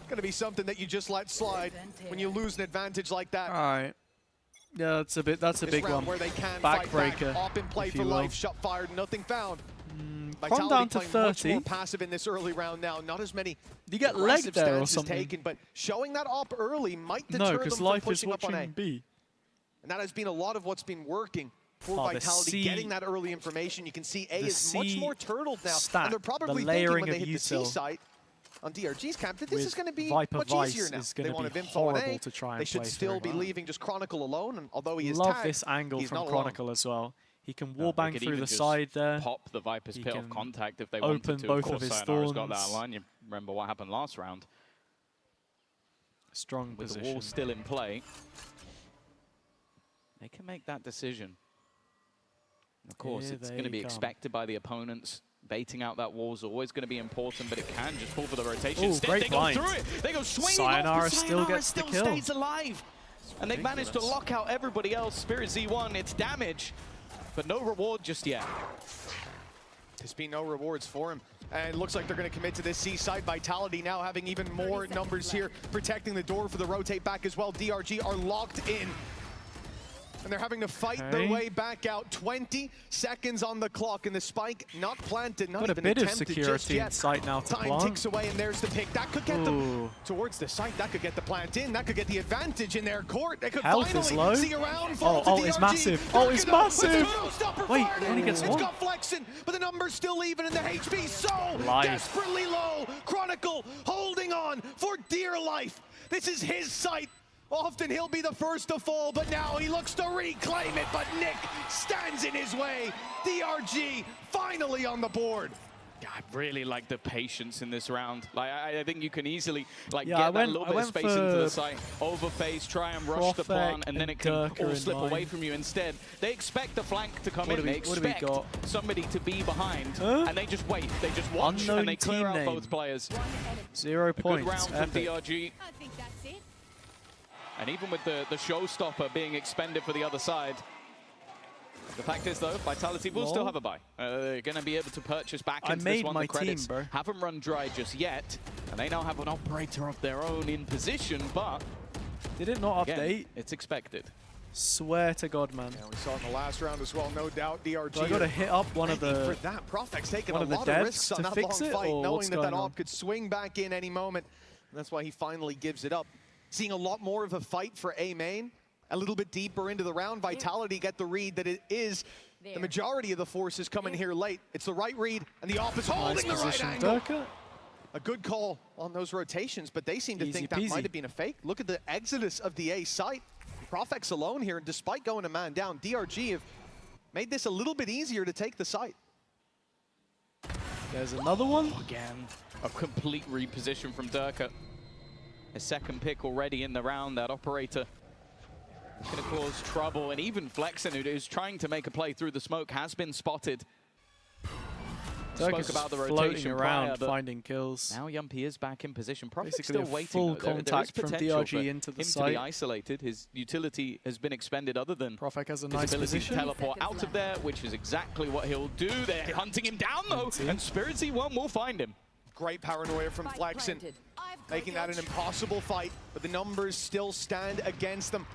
going to be something that you just let slide when you lose an advantage like that. All right. Yeah, that's a big one. Where they can Backbreaker. Op in play for life, shot fired, nothing found. Come down to playing 30. much more passive in this early round now. Not as many. You get legged there or stances something. taken, but showing that op early might deter No, them because from life is pushing up on A. watching B. And that has been a lot of what's been working for Oh, the Vitality, C- getting that early information. You can see A the is much C more turtled now. stack, And they're probably the thinking layering when they of hit the C util site on DRG's camp that this with is going to be Viper much Vice easier now. is gonna They want be to info on A. horrible to try and They should play still through. be leaving just Chronicle alone, and although he is Love tagged, this angle he's from not alone. Chronicle as well. He can They wallbang could through even the just side there. Pop the Viper's He pit of can contact if they open wanted to. both Of course, of his Sayonara's got that thorns. line. You remember what happened last round. Strong With position. the wall still in play, they can make that decision. Of course, Here it's they going to be come. expected by the opponents. Baiting out that wall is always going to be important, but it can just pull for the rotation. Ooh, Instead, great they go blind. through it. They go swinging Sayonara off, but still Sayonara gets the still kill. stays alive. And they've managed to lock out everybody else. Spirit Z1, it's damage, but no reward just yet. There's been no rewards for him. And it looks like they're going to commit to this C side. Vitality now having even more numbers here, protecting the door for the rotate back as well. DRG are locked in. And they're having to fight their way back out. 20 seconds on the clock, and the spike not planted, not Got a even bit of attempted just security yet. in sight now to Time plant. ticks away, and there's the pick. That could get them towards the site. That could get the plant in. That could get the advantage in their court. They could Health finally is low. see a round fall to Oh, it's DRG. massive. Oh, it's massive. Wait, only gets It's one. got flexing, but the number's still even, and the HP so Life. desperately low. Chronicle holding on for dear life. This is his site. Often he'll be the first to fall, but now he looks to reclaim it, but Nick stands in his way. DRG finally on the board. I really like the patience in this round. Like I think you can easily like Yeah, get I that little went bit of space into for the site, overface, try and rush the Profek plant, and then and it can Durka all in slip mind. away from you. Instead, they expect the flank to come What in. do They we- what do we expect got? somebody to be behind, Huh? and they just wait. They just watch, Unknown and they clear team out name. both players. 0 A good points. round from Epic. DRG. I think that's it. And even with the showstopper being expended for the other side, the fact is, though, Vitality will still have a buy. They're going to be able to purchase back I into made this one. my The credits team, bro. haven't run dry just yet, and they now have an operator of their own in position, but Did it not again, update? it's expected. Swear to God, man. Yeah, we saw in the last round as well, no doubt. DRG. Do I got to hit up one of Thank you the for that. Profek's taking one a of the lot of devs risks on to that fix long it, fight, or knowing what's that that going on? op could swing back in any moment. And that's why he finally gives it up. Seeing a lot more of a fight for A main. A little bit deeper into the round, Vitality get the read that it is the majority of the forces coming here late. It's the right read, and the op is holding the right position, angle. Durka. A good call on those rotations, but they seem to Easy think that peasy. might have been a fake. Look at the exodus of the A site. Profek's alone here, and despite going a man down, DRG have made this a little bit easier to take the site. There's another one. Again, a complete reposition from Durka. His second pick already in the round. That operator is going to cause trouble, and even Flexen, who's trying to make a play through the smoke, has been spotted. Durka's Spoke about the floating rotation around, prior, but finding kills. now Yumpy is back in position. Profek's Basically still a waiting. full though. There is contact from potential DRG for into the him to site. be isolated. His utility has been expended other than Profek has a his nice ability position. to teleport out of there, which is exactly what he'll do. They're hunting him down, though, and Spirit Z1 will find him. Great paranoia from Flexen, making that an impossible fight, but the numbers still stand against them.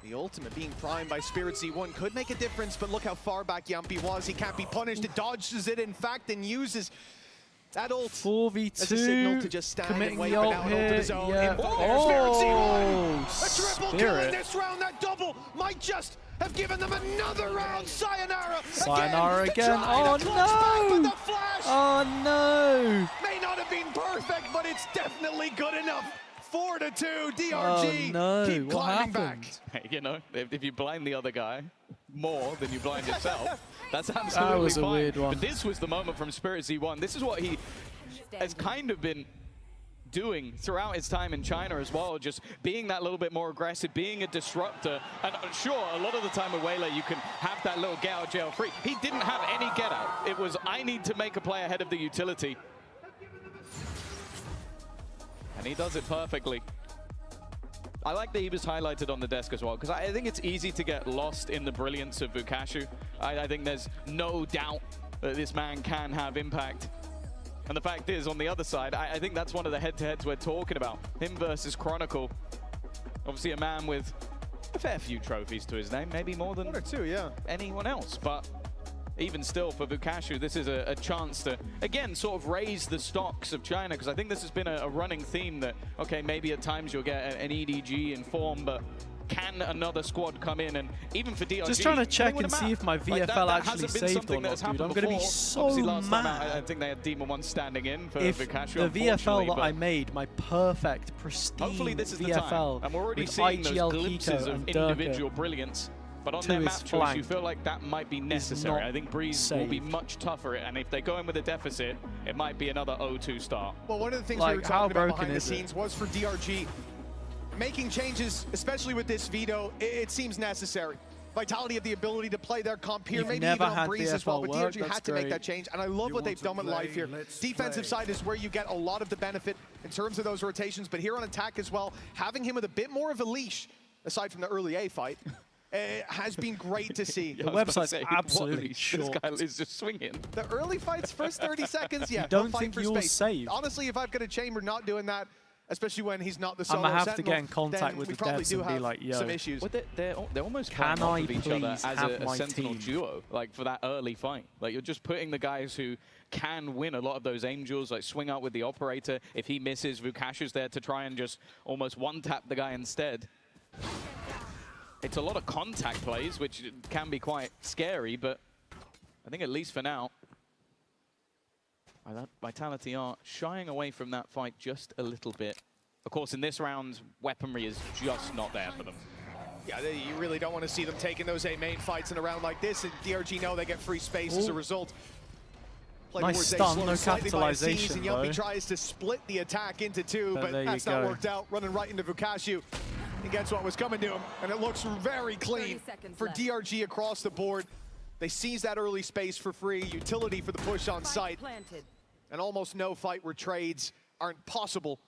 The ultimate being primed by Spirit Z1 could make a difference, but look how far back Yumpy was. He can't be punished. It dodges it, in fact, and uses That ult 4v2. as a signal to just stand and wait, but now an ult to the zone. Yeah. Oh, a triple kill in Spirit. this round. That double might just have given them another round. Sayonara Again. Oh the clock's back, but no! the flash Oh no! may not have been perfect, but it's definitely good enough. 4-2, DRG Oh no! keep What climbing happened? back. Hey, you know, if you blind the other guy more than you blind yourself, that's absolutely That was a fine. weird one. But this was the moment from Spirit Z1. This is what he has kind of been doing throughout his time in China as well, just being that little bit more aggressive, being a disruptor. And sure, a lot of the time with Waylay, you can have that little get out of jail free. He didn't have any get out. It was, I need to make a play ahead of the utility. And he does it perfectly. I like that he was highlighted on the desk as well, because I think it's easy to get lost in the brilliance of Vukashu. I think there's no doubt that this man can have impact. And the fact is, on the other side, I think that's one of the head-to-heads we're talking about. Him versus Chronicle. Obviously a man with a fair few trophies to his name, maybe more than 1 or 2, yeah, anyone else. But even still, for Vukashu, this is a chance to, again, sort of raise the stocks of China, because I think this has been a running theme that, okay, maybe at times you'll get an EDG in form, but can another squad come in? And even for DRG, Just trying to check and see if my VFL actually saved or not, dude. I'm going to be so mad. I think they had Demon 1 standing in for If Vukashu, the VFL that I made, my perfect, pristine hopefully this is the VFL, time. And we're already with seeing those IGL, glimpses Kiko, of and individual Durka brilliance. But on to their his map choice, flank you feel like that might be necessary. not I think Breeze will be much tougher, and if they go in with a deficit, it might be another 0-2 start. Well, one of the things Like, we were how talking about broken behind the is it? scenes was for DRG. Making changes, especially with this veto, it seems necessary. Vitality have the ability to play their comp here, You've maybe never even on had Breeze as well, VFL but work, DRG that's had to make great. that change, and I love what they've done with life here. Defensive side is where you get a lot of the benefit in terms of those rotations, but here on attack as well, having him with a bit more of a leash, aside from the early A fight, has been great to see. Yeah, The website's absolutely short. This guy is just swinging. The early fights, first 30 seconds, yeah, don't they'll fight think for you'll space. save? Honestly, if I've got a chamber not doing that, especially when he's not the I'm solo gonna have to sentinel, get in contact then with we the probably devs do and be have like, yo, some issues. Well, they're almost Can playing off I of each other please as have a my sentinel team? duo, like for that early fight. Like you're just putting the guys who can win a lot of those angels, like swing out with the operator. If he misses, Vukashu's there to try and just almost one-tap the guy instead. It's a lot of contact plays, which can be quite scary, but I think at least for now, Vitality are shying away from that fight just a little bit. Of course, in this round, weaponry is just not there for them. Yeah, you really don't want to see them taking those A main fights in a round like this, and DRG know they get free space as a result. Play Nice towards A stun, slowed no slightly by a seize, capitalization, and Yuppie though. tries to split the attack into two, but there that's you not go. worked out. Running right into Vukashu. He gets what was coming to him, and it looks very clean for DRG across the board. They seize that early space for free, utility for the push on site, and almost no fight where trades aren't possible,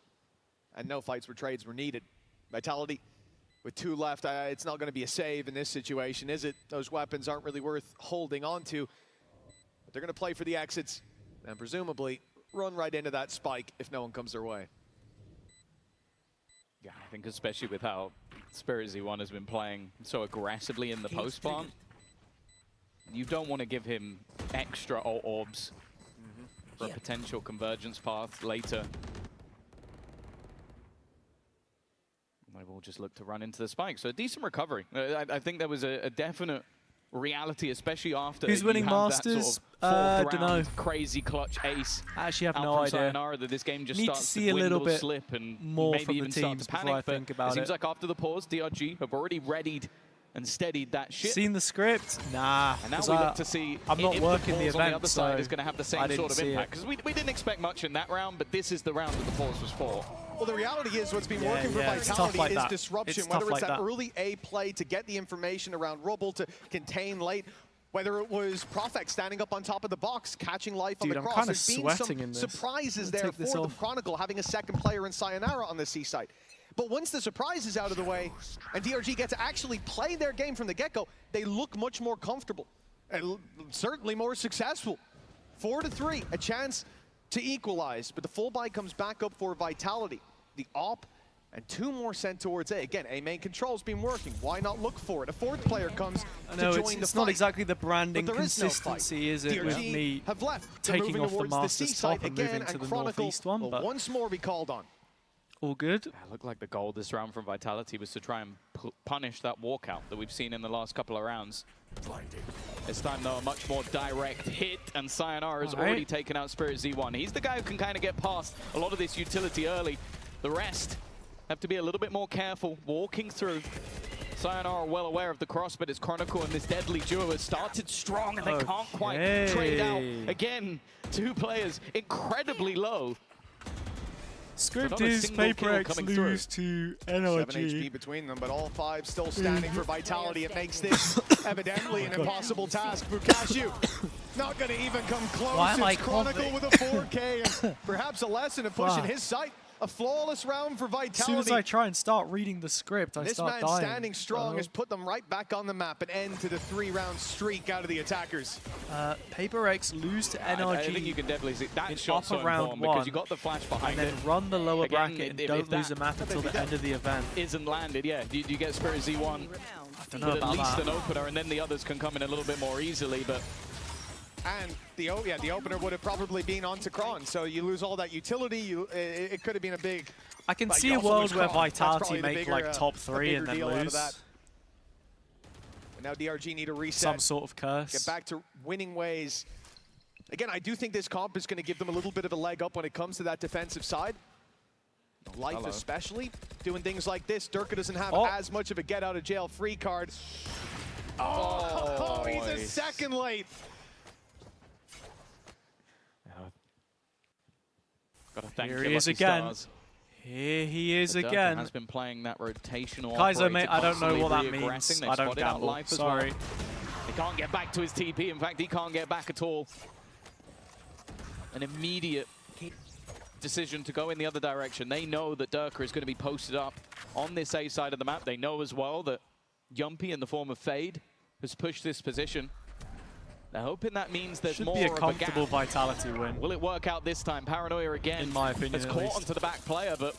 and no fights where trades were needed. Vitality with 2 left, it's not going to be a save in this situation, is it? Those weapons aren't really worth holding on to, but they're going to play for the exits, and presumably run right into that spike if no one comes their way. Yeah, I think especially with how Spirit Z1 has been playing so aggressively in the post-spawn, you don't want to give him extra orbs for a potential convergence path later. They will just look to run into the spike. So a decent recovery. I think there was a definite reality, especially after Who's winning you have that Masters? sort of fourth Dunno. round crazy clutch ace. I actually have out no from idea. Sayonara, that this game just Need to starts see a dwindle, little bit slip, and more maybe from the even start teams to before panic. I think But about it seems it. like after the pause, DRG have already readied and steadied that ship. Seen the script? Nah. And now 'cause we look to see I'm not if working the pause on the event, other side so is going to have the I same didn't sort of see impact. it. Because we didn't expect much in that round, but this is the round that the pause was for. Well, the reality is what's been Yeah, working for yeah, it's tough Vitality like is that. disruption, It's whether tough it's like that that. early A play to get the information around Rubble to contain late, whether it was Profex standing up on top of the box, catching life on Dude, the I'm cross. kinda There's been sweating some in this. surprises I'm there gonna take this for the off. Chronicle, having a second player in Sayonara on the C side. But once the surprise is out of the way and DRG get to actually play their game from the get-go, they look much more comfortable and certainly more successful. 4-3, a chance to equalize, but the full buy comes back up for Vitality. The AWP And 2 more sent towards A. Again, A main control's been working. Why not look for it? A 4th player comes to join the fight. It's not exactly the branding consistency, is it, DRG with me have left. taking off the towards Masters C-site top and again, moving to the Chronicle Northeast one, will but once more be called on. all good. It looked like the goal this round from Vitality was to try and punish that walkout that we've seen in the last couple of rounds. This time, though, a much more direct hit, and Sayonara has already taken out Spirit Z1. He's the guy who can kind of get past a lot of this utility early. The rest have to be a little bit more careful walking through. Sayonara well aware of the cross, but it's Chronicle and this deadly duo has started strong, and they can't quite trade out. Again, 2 players incredibly low. Script is Paper X lose to NRG. 7 HP between them, but all 5 still standing for Vitality. It makes this evidently an impossible task. Fukashu not going to even come close. It's Chronicle with a 4K, and perhaps a lesson of pushing his site. A flawless round for Vitality. As soon as I try and start reading the script, I start dying. This man standing strong has put them right back on the map, an end to the 3-round streak out of the attackers. Paper X lose to NRG. I think you can definitely see that shot so round important because you got the flash behind and then run the lower bracket and don't lose a map until the end of the event. Isn't landed, yeah. You get Spirit Z1 I don't know with about at least that. an opener, and then the others can come in a little bit more easily, but And the opener would have probably been onto Kron, so you lose all that utility. It could have been a big. I can see a world where Vitality make like top 3 and then lose. And now DRG need a reset. Some sort of curse. Get back to winning ways. Again, I do think this comp is going to give them a little bit of a leg up when it comes to that defensive side. Life especially, doing things like this. Durka doesn't have as much of a get out of jail free card. Oh, he's a second late. Gotta thank Here he is again. Stars. Here he is Durka again. has been playing that rotational Kaizo, mate, operator, I don't know what that constantly means. reaggressing. They've I don't spotted out gamble. Life as Sorry. well. He can't get back to his TP. In fact, he can't get back at all. An immediate decision to go in the other direction. They know that Durka is going to be posted up on this A side of the map. They know as well that Yumpy, in the form of Fade, has pushed this position. They're hoping that means there's more of a gap. Should be a comfortable Vitality win. Will it work out this time? Paranoia again, in my opinion, has caught onto the back player, but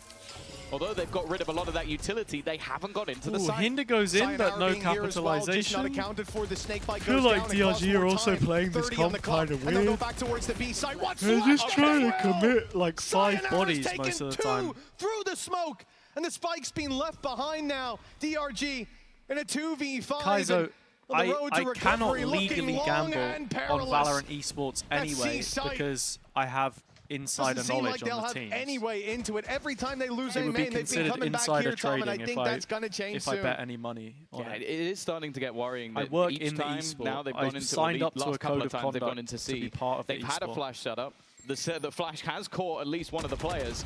although they've got rid of a lot of that utility, they haven't got into the side. Hinder goes in, but no capitalization. I feel like DRG are also playing this comp kind of weird. They're just trying to commit like 5 bodies most of the time. Through the smoke, and the spike's been left behind now. DRG in a 2v5. Kaizo, I cannot legally gamble on Valorant Esports anyway because I have insider knowledge on the team. Anyway into it. Every time they lose a It would main, be they've been considered coming back insider here, Tom, and I trading think that's going to change if I bet any money on it. It is starting to get worrying. I That work each in the time esport. now they've I gone into signed up to last a couple code of of times they've gone conduct into to C. be part of the They've had a esport. flash setup. The flash has caught at least one of the players,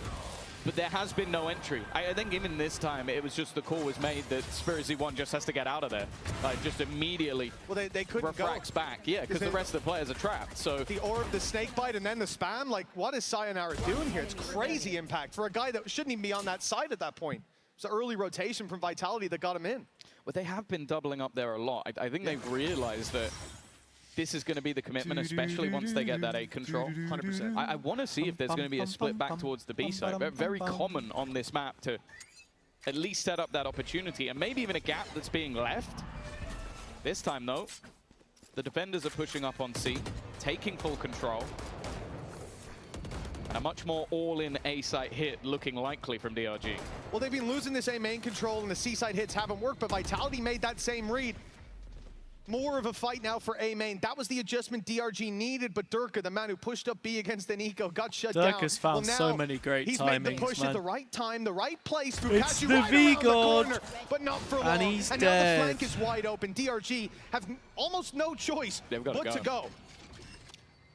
but there has been no entry. I think even this time it was just the call was made that Spirit Z1 just has to get out of there, like just immediately. Well, they couldn't refracts back, yeah, because the rest of the players are trapped. So the orb, the snake bite, and then the spam. Like, what is Sayonara doing here? It's crazy impact for a guy that shouldn't even be on that side at that point. It's an early rotation from Vitality that got him in. Well, they have been doubling up there a lot. I think they've realized that this is going to be the commitment, especially once they get that A control. 100%. I want to see if there's going to be a split back towards the B side. Very common on this map to at least set up that opportunity, and maybe even a gap that's being left. This time, though, the defenders are pushing up on C, taking full control. And a much more all-in A-site hit looking likely from DRG. Well, they've been losing this A main control, and the C-side hits haven't worked, but Vitality made that same read. More of a fight now for A main. That was the adjustment DRG needed, but Durka, the man who pushed up B against Nico, got shut down. Durka's found so many great he's timings, made the push at the right time, the right place. It's Fukashu the right V around God, the corner, but not for long. and he's and dead. now the flank is wide open. DRG have almost no choice but to go.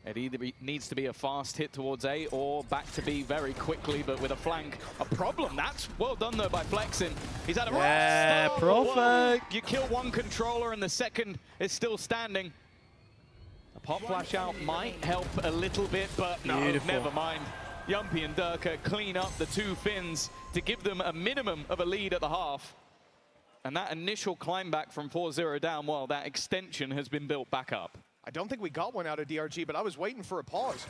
It either needs to be a fast hit towards A or back to B very quickly, but with a flank, a problem. That's well done, though, by Flexin. He's had a rough start. perfect. You kill one controller and the second is still standing. A pop flash out might help a little bit, but no, never mind. Yumpy and Durka clean up the 2 Finns to give them a minimum of a lead at the half. And that initial climb back from 4-0 down, well, that extension has been built back up. I don't think we got one out of DRG, but I was waiting for a pause.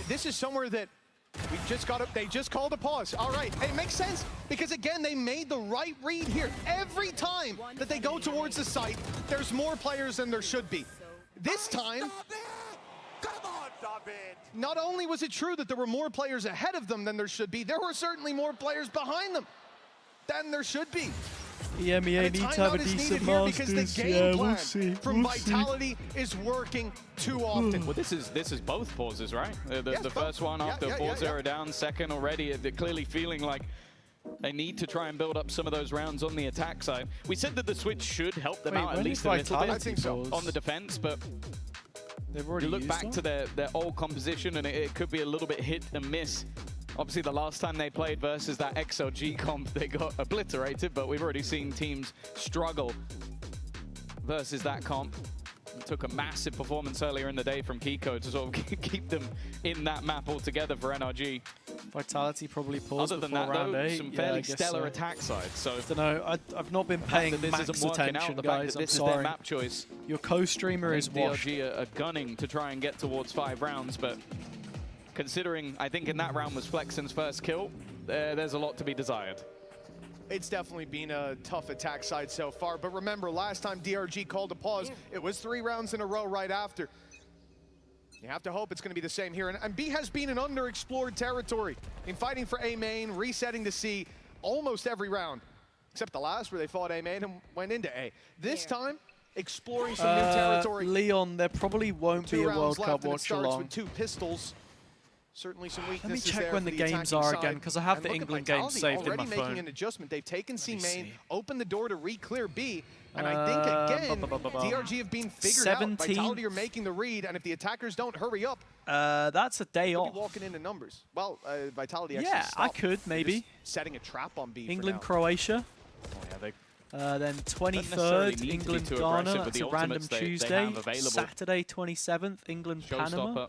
This is somewhere that They just called a pause. All right, and it makes sense because again, they made the right read here. Every time that they go towards the site, there's more players than there should be. This time, not only was it true that there were more players ahead of them than there should be, there were certainly more players behind them than there should be. EMEA need to have a decent Masters. Yeah, we'll see. From Vitality is working too often. Well, this is both pauses, right? The first one after 4-0 down, second already. They're clearly feeling like they need to try and build up some of those rounds on the attack side. We said that the switch should help them out at least a little bit on the defense, but they've already you look back to their old composition and it could be a little bit hit and miss. Obviously, the last time they played versus that XLG comp, they got obliterated, but we've already seen teams struggle versus that comp. It took a massive performance earlier in the day from Kiko to sort of keep them in that map altogether for NRG. Vitality probably paused Other than before that, round though, 8. some fairly stellar attack side. So I don't know. I've not been paying max attention, guys. I'm sorry. Their map choice. Your co-streamer is washed. DRG are gunning to try and get towards 5 rounds, but considering I think in that round was Flexen's first kill, there's a lot to be desired. It's definitely been a tough attack side so far, but remember last time DRG called a pause, it was 3 rounds in a row right after. You have to hope it's going to be the same here, and B has been an underexplored territory in fighting for A main, resetting to C almost every round, except the last where they fought A main and went into A. This time, exploring some new territory. Leon, there probably won't be a World Cup watch along. With 2 pistols. Certainly some weaknesses. Let me check there when the games are again, because I have the England game saved in my phone. Making an adjustment. They've taken C main, opened the door to re-clear B, and I think again, DRG have been figured out. Vitality are making the read, and if the attackers don't hurry up, that's a day off. Walking into numbers. Well, Vitality actually I stopped. could maybe. Just setting a trap on B. England, Croatia. Then 23rd, England, Ghana. That's a random Tuesday. Saturday, 27th, England, Panama.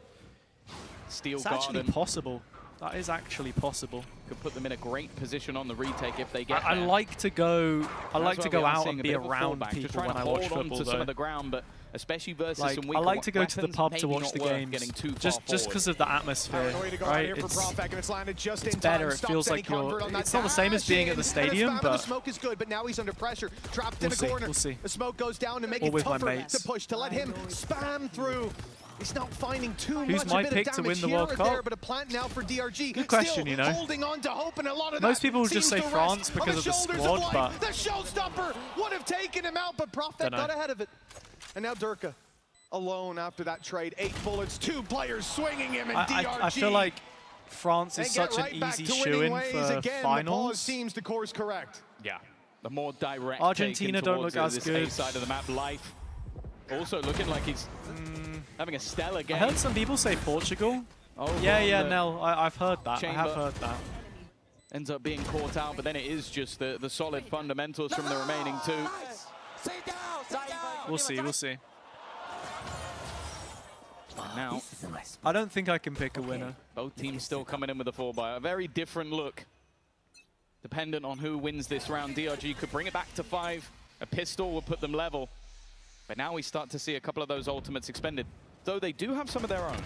It's actually possible. That is actually possible. Could put them in a great position on the retake if they get there. I like to go. I like to go out and be around people when I watch football. Some of the ground, but especially versus some weaker I like to go to the weapons, pub to watch the maybe not games, getting too just because of the atmosphere, right? It's better. It feels like you're. It's not the same as being at the stadium, but the smoke is good. But now he's under pressure, trapped in a corner. We'll see. The smoke goes down to make it tougher to push, to let him spam through. He's not finding too Who's much my a bit pick of to damage win the World here Cup? There, but a plant now for DRG. Good question, Still you know. holding on to hope, and a lot of Most that people would just say seems to France rest because on of the shoulders squad, of but the showstopper would have taken him out, but Prophet got ahead of it. And now Durka alone after that trade. 8 bullets, 2 players swinging him, and DRG. I feel like France is such an easy shoe-in for finals. The pause seems the course correct. Yeah, the more direct. Argentina don't look as good. Side of the map, Life also looking like he's having a stellar game. I heard some people say Portugal. Oh, yeah, Nell. I've heard that. Chamber I have heard that. Ends up being caught out, but then it is just the solid fundamentals from the remaining 2. We'll see. We'll see. And now, I don't think I can pick a winner. Both teams still coming in with a 4-by. A very different look. Dependent on who wins this round, DRG could bring it back to 5. A pistol will put them level. But now we start to see a couple of those ultimates expended, though they do have some of their own.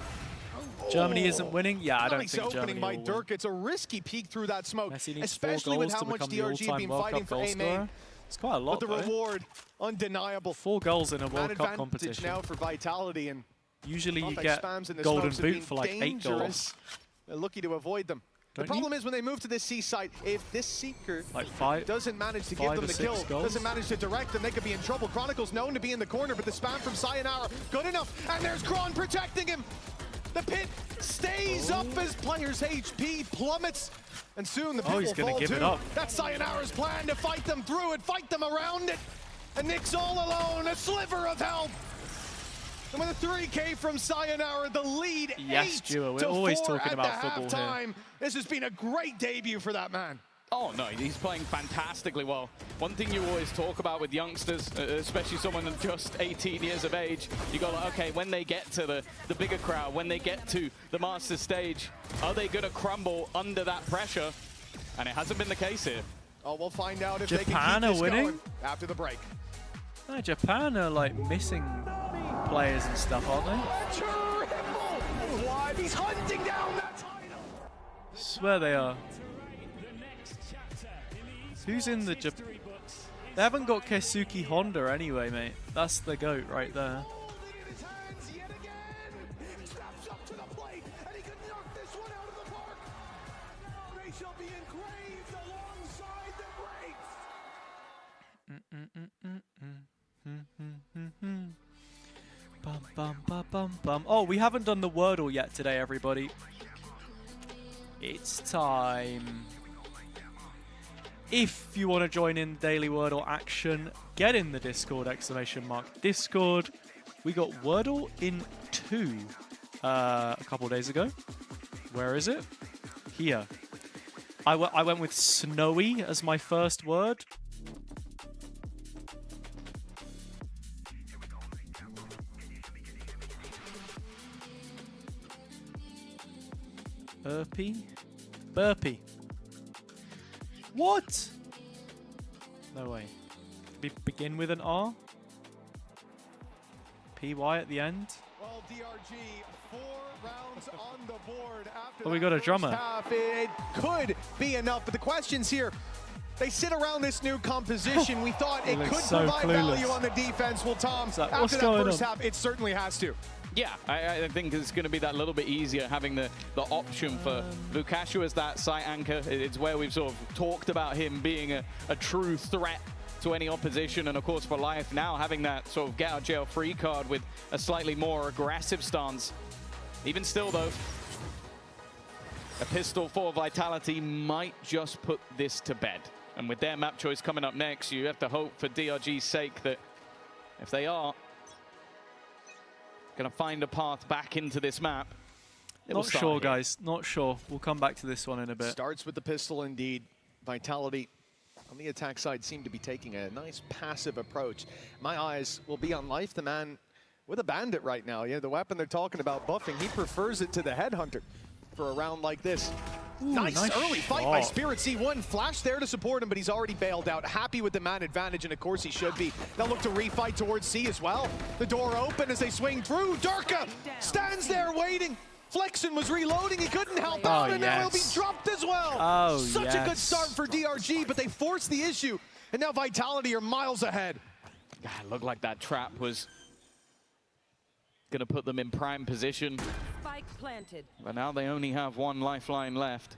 Germany isn't winning? Yeah, I don't think opening Germany by will Dirk. It's a risky peek through that smoke, especially with how much DRG have been fighting for A main. It's quite a lot, but the reward, undeniable. 4 goals in a World Cup competition. Now for Vitality, and usually you get golden boot for like 8 goals. They're lucky to avoid them. The problem is when they move to this C site, if this Seeker doesn't manage to give them the kill, doesn't manage to direct them, they could be in trouble. Chronicle's known to be in the corner, but the spam from Sayonara, good enough. And there's Kron protecting him. The pit stays up as players' HP plummets. And soon the pit will fall give too. it up. That's Sayonara's plan, to fight them through it, fight them around it. And Nick's all alone, a sliver of help. And with a 3K from Sayonara, the lead 8 Stuart, we're to always 4 talking at about the football halftime. here. This has been a great debut for that man. Oh no, he's playing fantastically well. One thing you always talk about with youngsters, especially someone that's just 18 years of age, you go like, okay, when they get to the bigger crowd, when they get to the Masters stage, are they going to crumble under that pressure? And it hasn't been the case here. Oh, we'll find out if Japan they can keep are this winning going after the break. No, Japan are like missing players and stuff, aren't they? Triple! He's hunting down that title! Swear they are. Who's in the Jap? They haven't got Keisuke Honda anyway, mate. That's the GOAT right there. Bum, bum, bum, bum, bum. Oh, we haven't done the Wordle yet today, everybody. It's time. If you want to join in daily Wordle action, get in the Discord, !Discord. We got Wordle in 2 a couple of days ago. Where is it? Here. I went with snowy as my first word. Burpee. What? No way. Begin with an R? PY at the end? Well, DRG, 4 rounds on the board after Oh, we got a drummer. Half. It could be enough, but the questions here, they sit around this new composition. We thought it could so provide clueless. value on the defense. Well, Tom, like, after what's that going first on? half, it certainly has to. Yeah, I think it's going to be that little bit easier having the option for Vukashu as that site anchor. It's where we've sort of talked about him being a true threat to any opposition, and of course for Life now having that sort of get out jail free card with a slightly more aggressive stance. Even still though, a pistol for Vitality might just put this to bed. And with their map choice coming up next, you have to hope for DRG's sake that if they are going to find a path back into this map, Not sure, guys. Not sure. We'll come back to this one in a bit. Starts with the pistol indeed. Vitality on the attack side seem to be taking a nice passive approach. My eyes will be on Life, the man with a bandit right now. Yeah, the weapon they're talking about buffing, he prefers it to the headhunter for a round like this. Ooh, nice early fight by shot. Spirit C1. Flash there to support him, but he's already bailed out. Happy with the man advantage, and of course he should be. They'll look to refight towards C as well. The door open as they swing through. Durka stands there waiting. Flexen was reloading, he couldn't help out, and now he'll be dropped as well. Oh, Such a good start for DRG, but they forced the issue, and now Vitality are miles ahead. God, it looked like that trap was going to put them in prime position. Spike planted. But now they only have one lifeline left.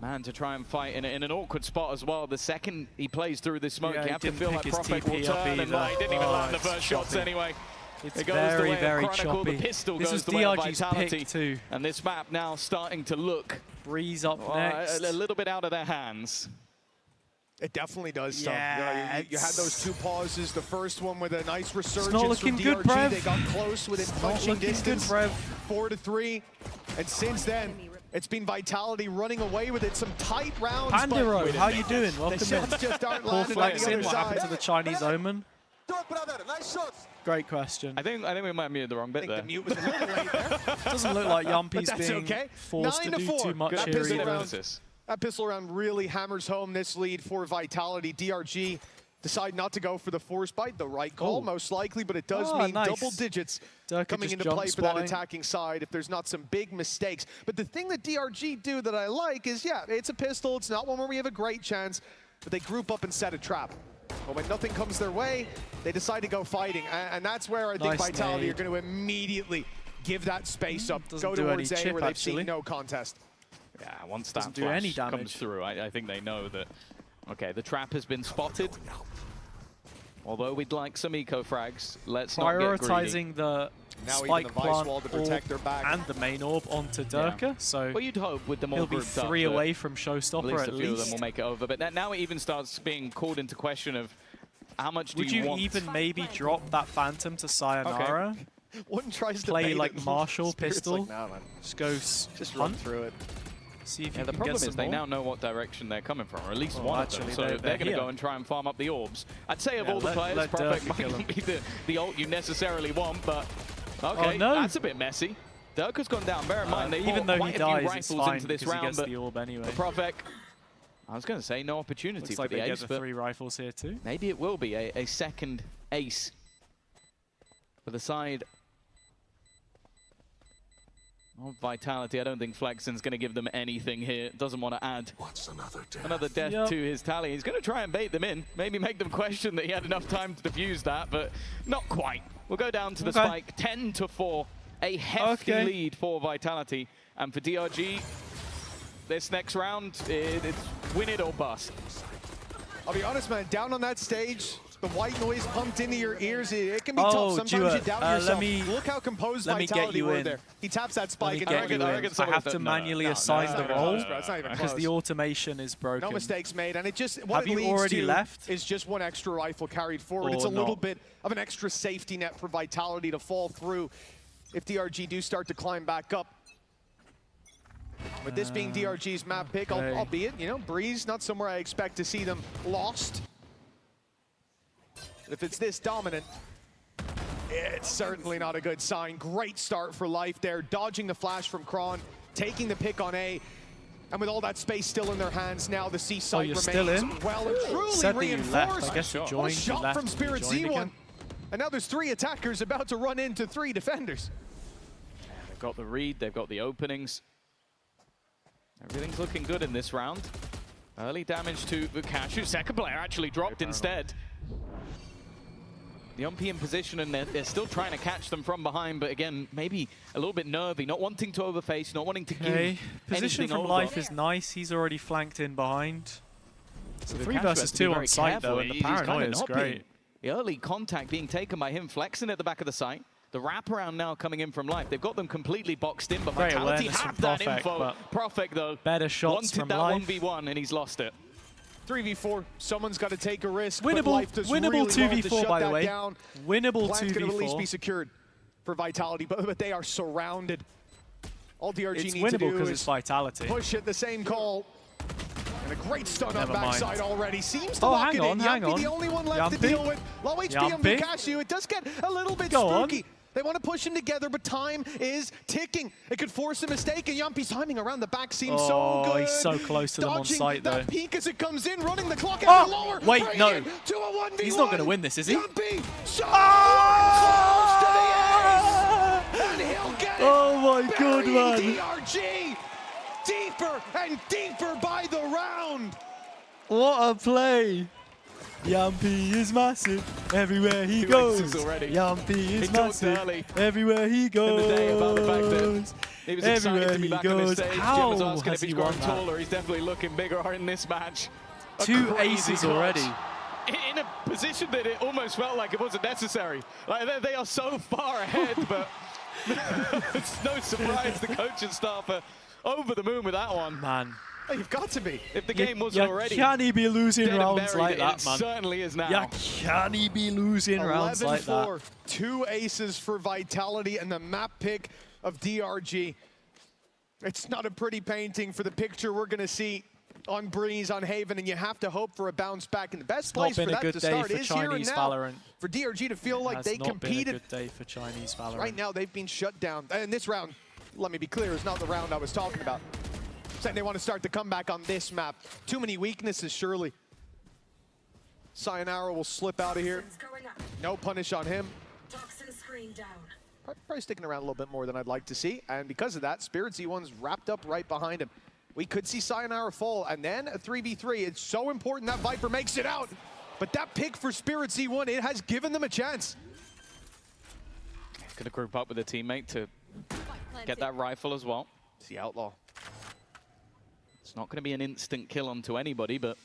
Man to try and fight in an awkward spot as well. The second he plays through this smoke, Yeah, you have to didn't feel pick like his Prophet will TP up turn, and either. he didn't even land the it's first shots choppy. anyway. It's It goes very, the way very of Chronicle, choppy. the pistol This goes is the way of DRG's Vitality. pick too. And this map now starting to look Breeze up next. a little bit out of their hands. It definitely does, Tom. Yeah, You had those 2 pauses. The first one with a nice resurgence not looking from good, DRG. Brev. They got close within Not punching looking distance. good, Brev. 4-3. And since then, it's been Vitality running away with it. Some tight rounds. Pandero, but how you doing? the Welcome in. shots just aren't Paul landing on the Flexin, other what happened to side. the Chinese Omen? Great question. I think we might have muted the wrong bit there. The mute was a little late there. Doesn't look like Yumpy's But that's being okay. forced to do 9-4. too much That here pistol either. round, that pistol round really hammers home this lead for Vitality. DRG decide not to go for the force bite. The right call, most likely, but it does mean nice. double digits Durka coming just into jump play for that spotting. attacking side if there's not some big mistakes. But the thing that DRG do that I like is, yeah, it's a pistol. It's not one where we have a great chance, but they group up and set a trap. But when nothing comes their way, they decide to go fighting. And that's where I think Nice Vitality nade. are going to immediately give that space up. Doesn't Go do towards any A chip, where they've actually. seen no contest. Yeah, once that Doesn't do flash any damage. comes through, I think they know that, okay, the trap has been spotted. Although we'd like some eco frags, let's not get greedy. Prioritizing the Now even spike the Vice plant Wall to protect their orb back. and the main orb onto Durka, so Well, you'd hope with the more he'll be grouped up 3 that away from at Showstopper least at a few of them least. will make it over. But now it even starts being called into question of how much do Would you you want? even maybe drop that Phantom to Sayonara? One tries to Play bait like it. Marshall Spirit's pistol? like, nah, man. Just go Just run hunt? through it. See if Yeah, you the can problem get is some they more. now know what direction they're coming from, or at least Well, one actually, of them. So they're they're going to here. go and try and farm up the orbs. I'd say of Yeah, all the let players, Prophet Durka kill might not be the ult you necessarily want, but okay, Oh, no. that's a bit messy. Durka's gone down. Bear in mind, they even bought though quite he a few dies, it's rifles fine into this because he round, gets but the orb anyway. for Prophet, I was going to say no opportunity Looks for like the they ace, get the but 3 rifles here too. maybe it will be a second ace for the side Oh, Vitality, I don't think Flexen's going to give them anything here. Doesn't want to add another death to his tally. He's going to try and bait them in. Maybe make them question that he had enough time to defuse that, but not quite. We'll go down to the spike, 10-4. A hefty lead for Vitality. And for DRG, this next round, it's win it or bust. I'll be honest, man, down on that stage, the white noise pumped into your ears, it can be tough. Sometimes you doubt yourself. Look how composed Vitality were there. He taps that spike and I have to manually assign the role because the automation is broken. No mistakes made, and it just what it leads to is just one extra rifle carried forward. It's a little bit of an extra safety net for Vitality to fall through if DRG do start to climb back up. With this being DRG's map pick, albeit, you know, Breeze, not somewhere I expect to see them lost. If it's this dominant, it's certainly not a good sign. Great start for Life there, dodging the flash from Kron, taking the pick on A, and with all that space still in their hands now, the C site remains still in? well and truly reinforced. I guess you joined. Shot from Spirit Z1, and now there's 3 attackers about to run into 3 defenders. Yeah, they've got the read, they've got the openings. Everything's looking good in this round. Early damage to Vukashu. Second player actually dropped instead. The UMP in position, and they're still trying to catch them from behind, but again, maybe a little bit nervy, not wanting to overface, not wanting to give position from over. Life is nice. He's already flanked in behind. So 3 versus 2 on site, though, and the paranoia is great. The early contact being taken by him, Flexen at the back of the site. The wraparound now coming in from Life. They've got them completely boxed in, but Vitality have that info. Profek, though, better shots wanted that 1v1, and he's lost it. 3v4, someone's got to take a risk. Winnable 2v4, by the way. Winnable 2v4. Plan's going to at least be secured for Vitality, but they are surrounded. All DRG need to do is Vitality. Push it, the same call. And a great stun on backside already. Seems to lock it in. Yampy, the only one left to deal with. Low HP on Vukashu. It does get a little bit spooky. They want to push him together, but time is ticking. It could force a mistake, and Yampy's timing around the back seems so good. He's so close to them on site, though. That peak as it comes in, running the clock out lower. Wait, no. To a 1v1. He's not going to win this, is he? Yampy so close to the ace, and he'll get it. Oh my god, man. DRG deeper and deeper by the round. What a play. Yampy is massive everywhere he goes. Yampy is massive everywhere he goes. In the day about the fact that he was excited to be back on the stage. How Jim was asking if has he's he grown won taller. He's definitely looking bigger in this match. 2 aces already. In a position that it almost felt like it wasn't necessary. Like they are so far ahead, but it's no surprise the coach and staff are over the moon with that one. Man. Oh, you've got to be. If the game wasn't already. You can't be losing rounds like that, man. It certainly is now. You can't be losing rounds like that. 11-4, 2 aces for Vitality and the map pick of DRG. It's not a pretty painting for the picture we're going to see on Breeze, on Haven, and you have to hope for a bounce back. And the best place for that to start is here and now. For DRG to feel like they competed. It's not been a good day for Chinese Valorant. Right now, they've been shut down. And this round, let me be clear, is not the round I was talking about. Saying they want to start the comeback on this map. Too many weaknesses, surely. Sayonara will slip out of here. No punish on him. Probably sticking around a little bit more than I'd like to see. And because of that, Spirit Z1's wrapped up right behind him. We could see Sayonara fall, and then a 3v3. It's so important that Viper makes it out. But that pick for Spirit Z1, it has given them a chance. Gonna group up with a teammate to get that rifle as well. It's the Outlaw. It's not going to be an instant kill onto anybody, but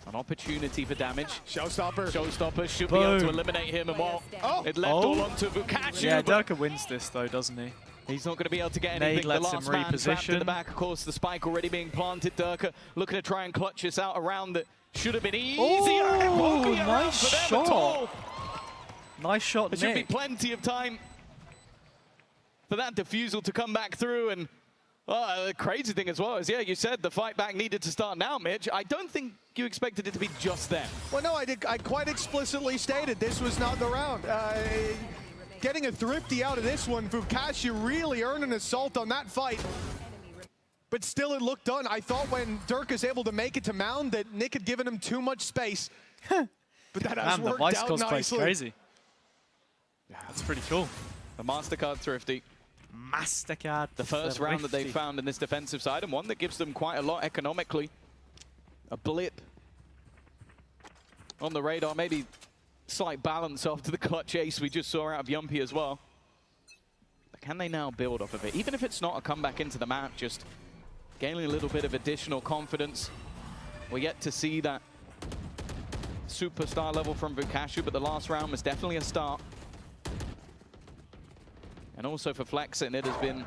an opportunity for damage. Showstopper. Showstopper should be able to eliminate him, and while it left all onto Vukashu. Yeah, Durka wins this though, doesn't he? He's not going to be able to get anything. The last man trapped in the back. Of course, the spike already being planted. Durka looking to try and clutch this out around that should have been easier. Oh, nice shot. Nice shot, There should be plenty of time for that defusal to come back through. And the crazy thing as well is, yeah, you said the fight back needed to start now, Mitch. I don't think you expected it to be just then. Well, no, I quite explicitly stated this was not the round. Getting a thrifty out of this one, Vukashu really earned an assault on that fight. But still, it looked done. I thought when Dirk is able to make it to Mound that Nick had given him too much space. But that has worked out nicely. Crazy. Yeah, that's pretty cool. The MasterCard thrifty. Mastercard. The first round that they found in this defensive side, and one that gives them quite a lot economically. A blip on the radar, maybe slight balance after the clutch ace we just saw out of Yumpy as well. But can they now build off of it? Even if it's not a comeback into the map, just gaining a little bit of additional confidence. We're yet to see that superstar level from Vukashu, but the last round was definitely a start. And also for Flexin, it has been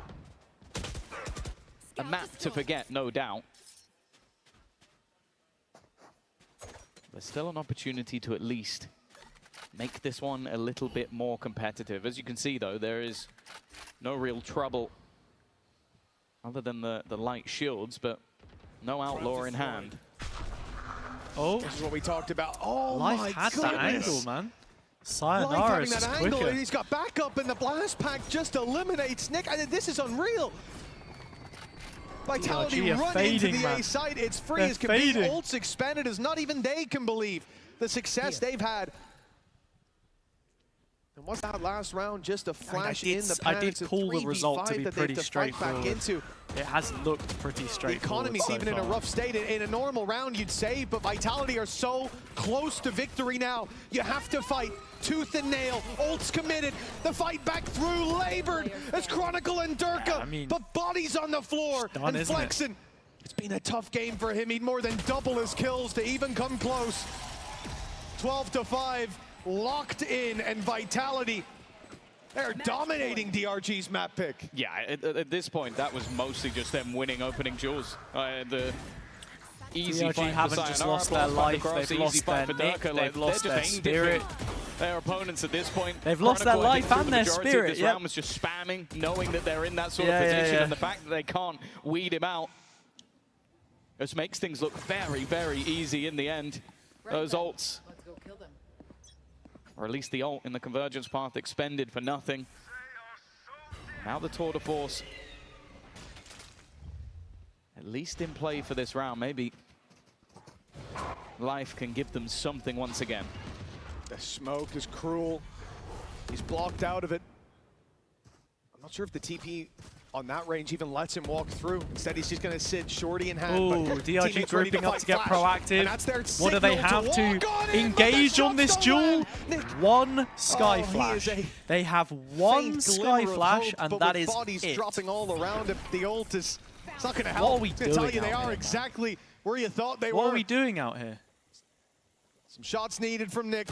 a map to forget, no doubt. There's still an opportunity to at least make this one a little bit more competitive. As you can see, though, there is no real trouble other than the light shields, but no outlaw in hand. Oh, this is what we talked about. Oh, Life my had goodness. that angle, man. Sayonara Life is having that quicker. angle, and he's got backup, and the blast pack just eliminates Nick. This is unreal. Vitality DRG are run fading, into the man. A site. It's free They're as can be. fading. Ults expanded as not even they can believe the success they've had. And what's that last round? Just a flash in the pan. I did It's a call the 3v5 result to be that they have pretty to fight back straightforward. into. It has looked pretty The straightforward. economy's so even in a far. rough state. In a normal round, you'd say, but Vitality are so close to victory now. You have to fight tooth and nail. Ult's committed. The fight back through, labored as Chronicle and Durka, but bodies on the floor. done, And isn't it? Flexin, it's been a tough game for him. He'd more than double his kills to even come close. 12-5, locked in, and Vitality, they're dominating DRG's map pick. Yeah, at this point, that was mostly just them winning opening duels. The easy DRG fight haven't for just Sayonara, lost their blast back life, across, they've the lost easy fight their for nick, Durka, like, they've lost they're their just aimed spirit. Their opponents at this point. They've lost their Chronicle, I think, life through and the their majority of spirit, This yep. round was just spamming, knowing that they're in that sort Yeah, of yeah, position, yeah. and the fact that they can't weed him out just makes things look very, very easy in the end. Those ults, Let's go kill them. or at least the ult in the convergence path, expended for nothing. Now the tour de force, at least in play for this round. Maybe life can give them something once again. The smoke is cruel. He's blocked out of it. I'm not sure if the TP on that range even lets him walk through. Instead, he's just going to sit shorty in hand. Oh, but DRG teammates ready grouping up fight to get Flash. proactive. And that's their What do they signal have to walk on in, but the engage on shots this don't duel? land. Nick, One Sky he is Flash. a They have one faint Sky glimmer of Flash, hope, and but that with is bodies it. dropping all around him. The ult is, it's not going to What help. are we It's gonna tell doing you they out are here, man? exactly where you thought they What were. are we doing out here? Some shots needed from Nick.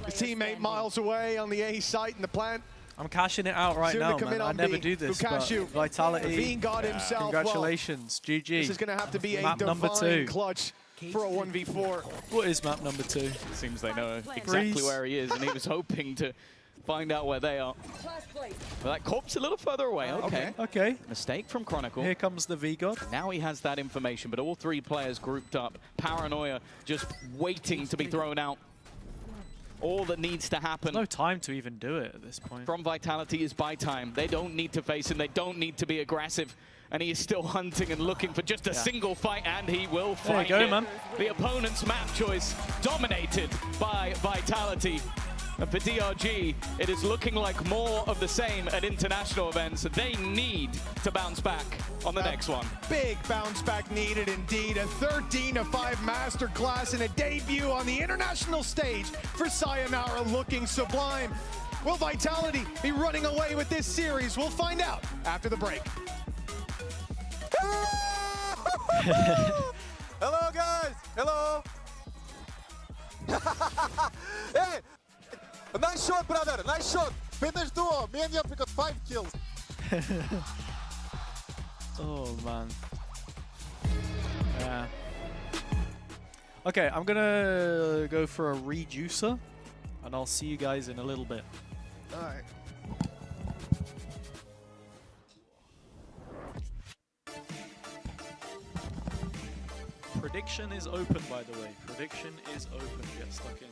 His teammate miles away on the A site in the plant. I'm cashing it out right Soon to now, come man. in I on never B. do this, but Vukashu. Vitality, Veen got himself. congratulations, GG. This is going to have to be a Map number divine 2. clutch for a 1v4. What is map number 2? Seems they know exactly where he is, and he was hoping to find out where they are. But that corpse a little further away. Okay. Mistake from Chronicle. Here comes the V-God. Now he has that information, but all three players grouped up. Paranoia just waiting to be thrown out. All that needs to happen No time to even do it at this point. from Vitality is buy time. They don't need to face him. They don't need to be aggressive. And he is still hunting and looking for just a single fight, and he will There you find go, it. man. The opponent's map choice dominated by Vitality. And for DRG, it is looking like more of the same at international events. They need to bounce back on the next one. Big bounce back needed indeed. A 13-5 masterclass and a debut on the international stage for Sayonara, looking sublime. Will Vitality be running away with this series? We'll find out after the break. Hello, guys. Hello. Hey, nice shot, brother. Nice shot. Finish duo. Me and Yumpy got 5 kills. Oh, man. Yeah. Okay, I'm gonna go for a rejuicer, and I'll see you guys in a little bit. All right. Prediction is open, by the way. Prediction is open. Get stuck in.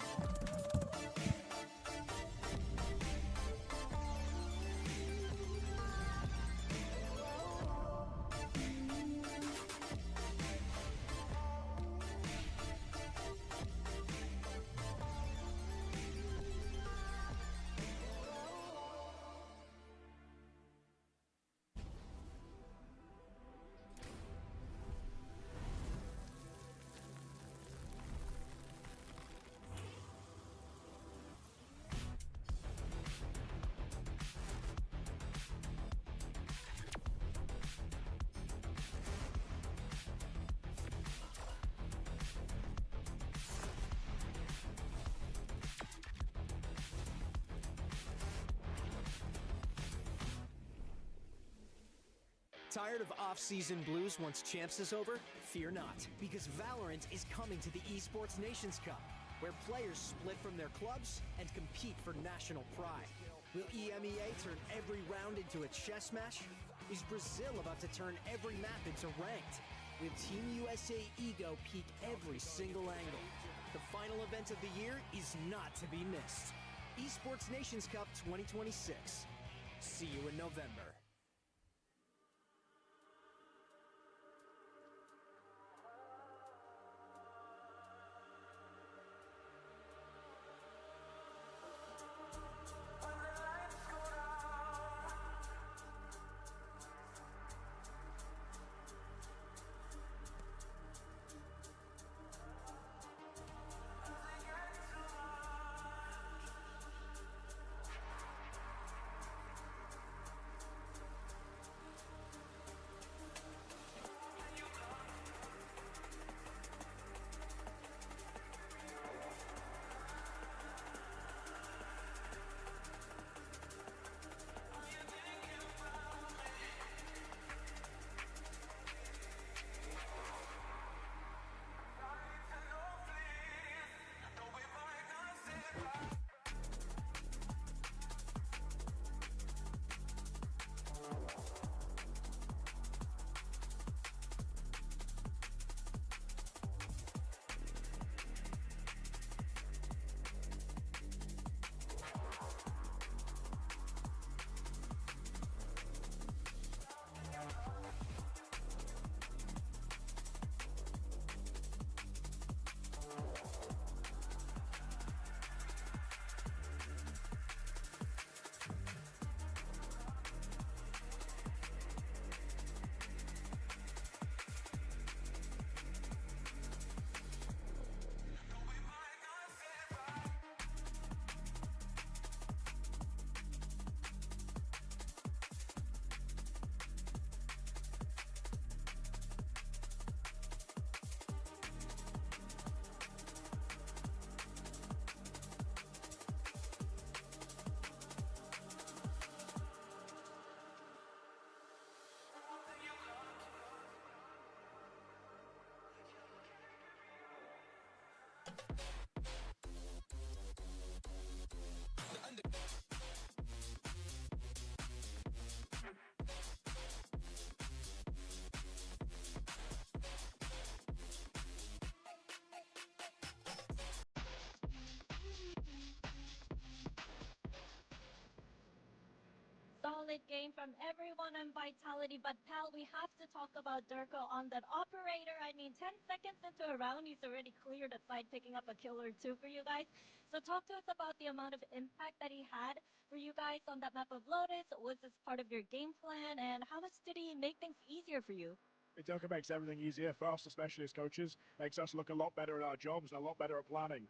Tired of off-season blues once Champs is over? Fear not, because Valorant is coming to the Esports Nations Cup, where players split from their clubs and compete for national pride. Will EMEA turn every round into a chess match? Is Brazil about to turn every map into ranked? Will Team USA ego peak every single angle? The final event of the year is not to be missed. Esports Nations Cup 2026. See you in November. Solid game from everyone on Vitality, but pal, we have to talk about Durko on that operator. I mean, 10 seconds into a round, he's already cleared the side, picking up a kill or two for you guys. So talk to us about the amount of impact that he had for you guys on that map of Lotus. Was this part of your game plan, and how much did he make things easier for you? Durko makes everything easier for us, especially as coaches. Makes us look a lot better at our jobs and a lot better at planning.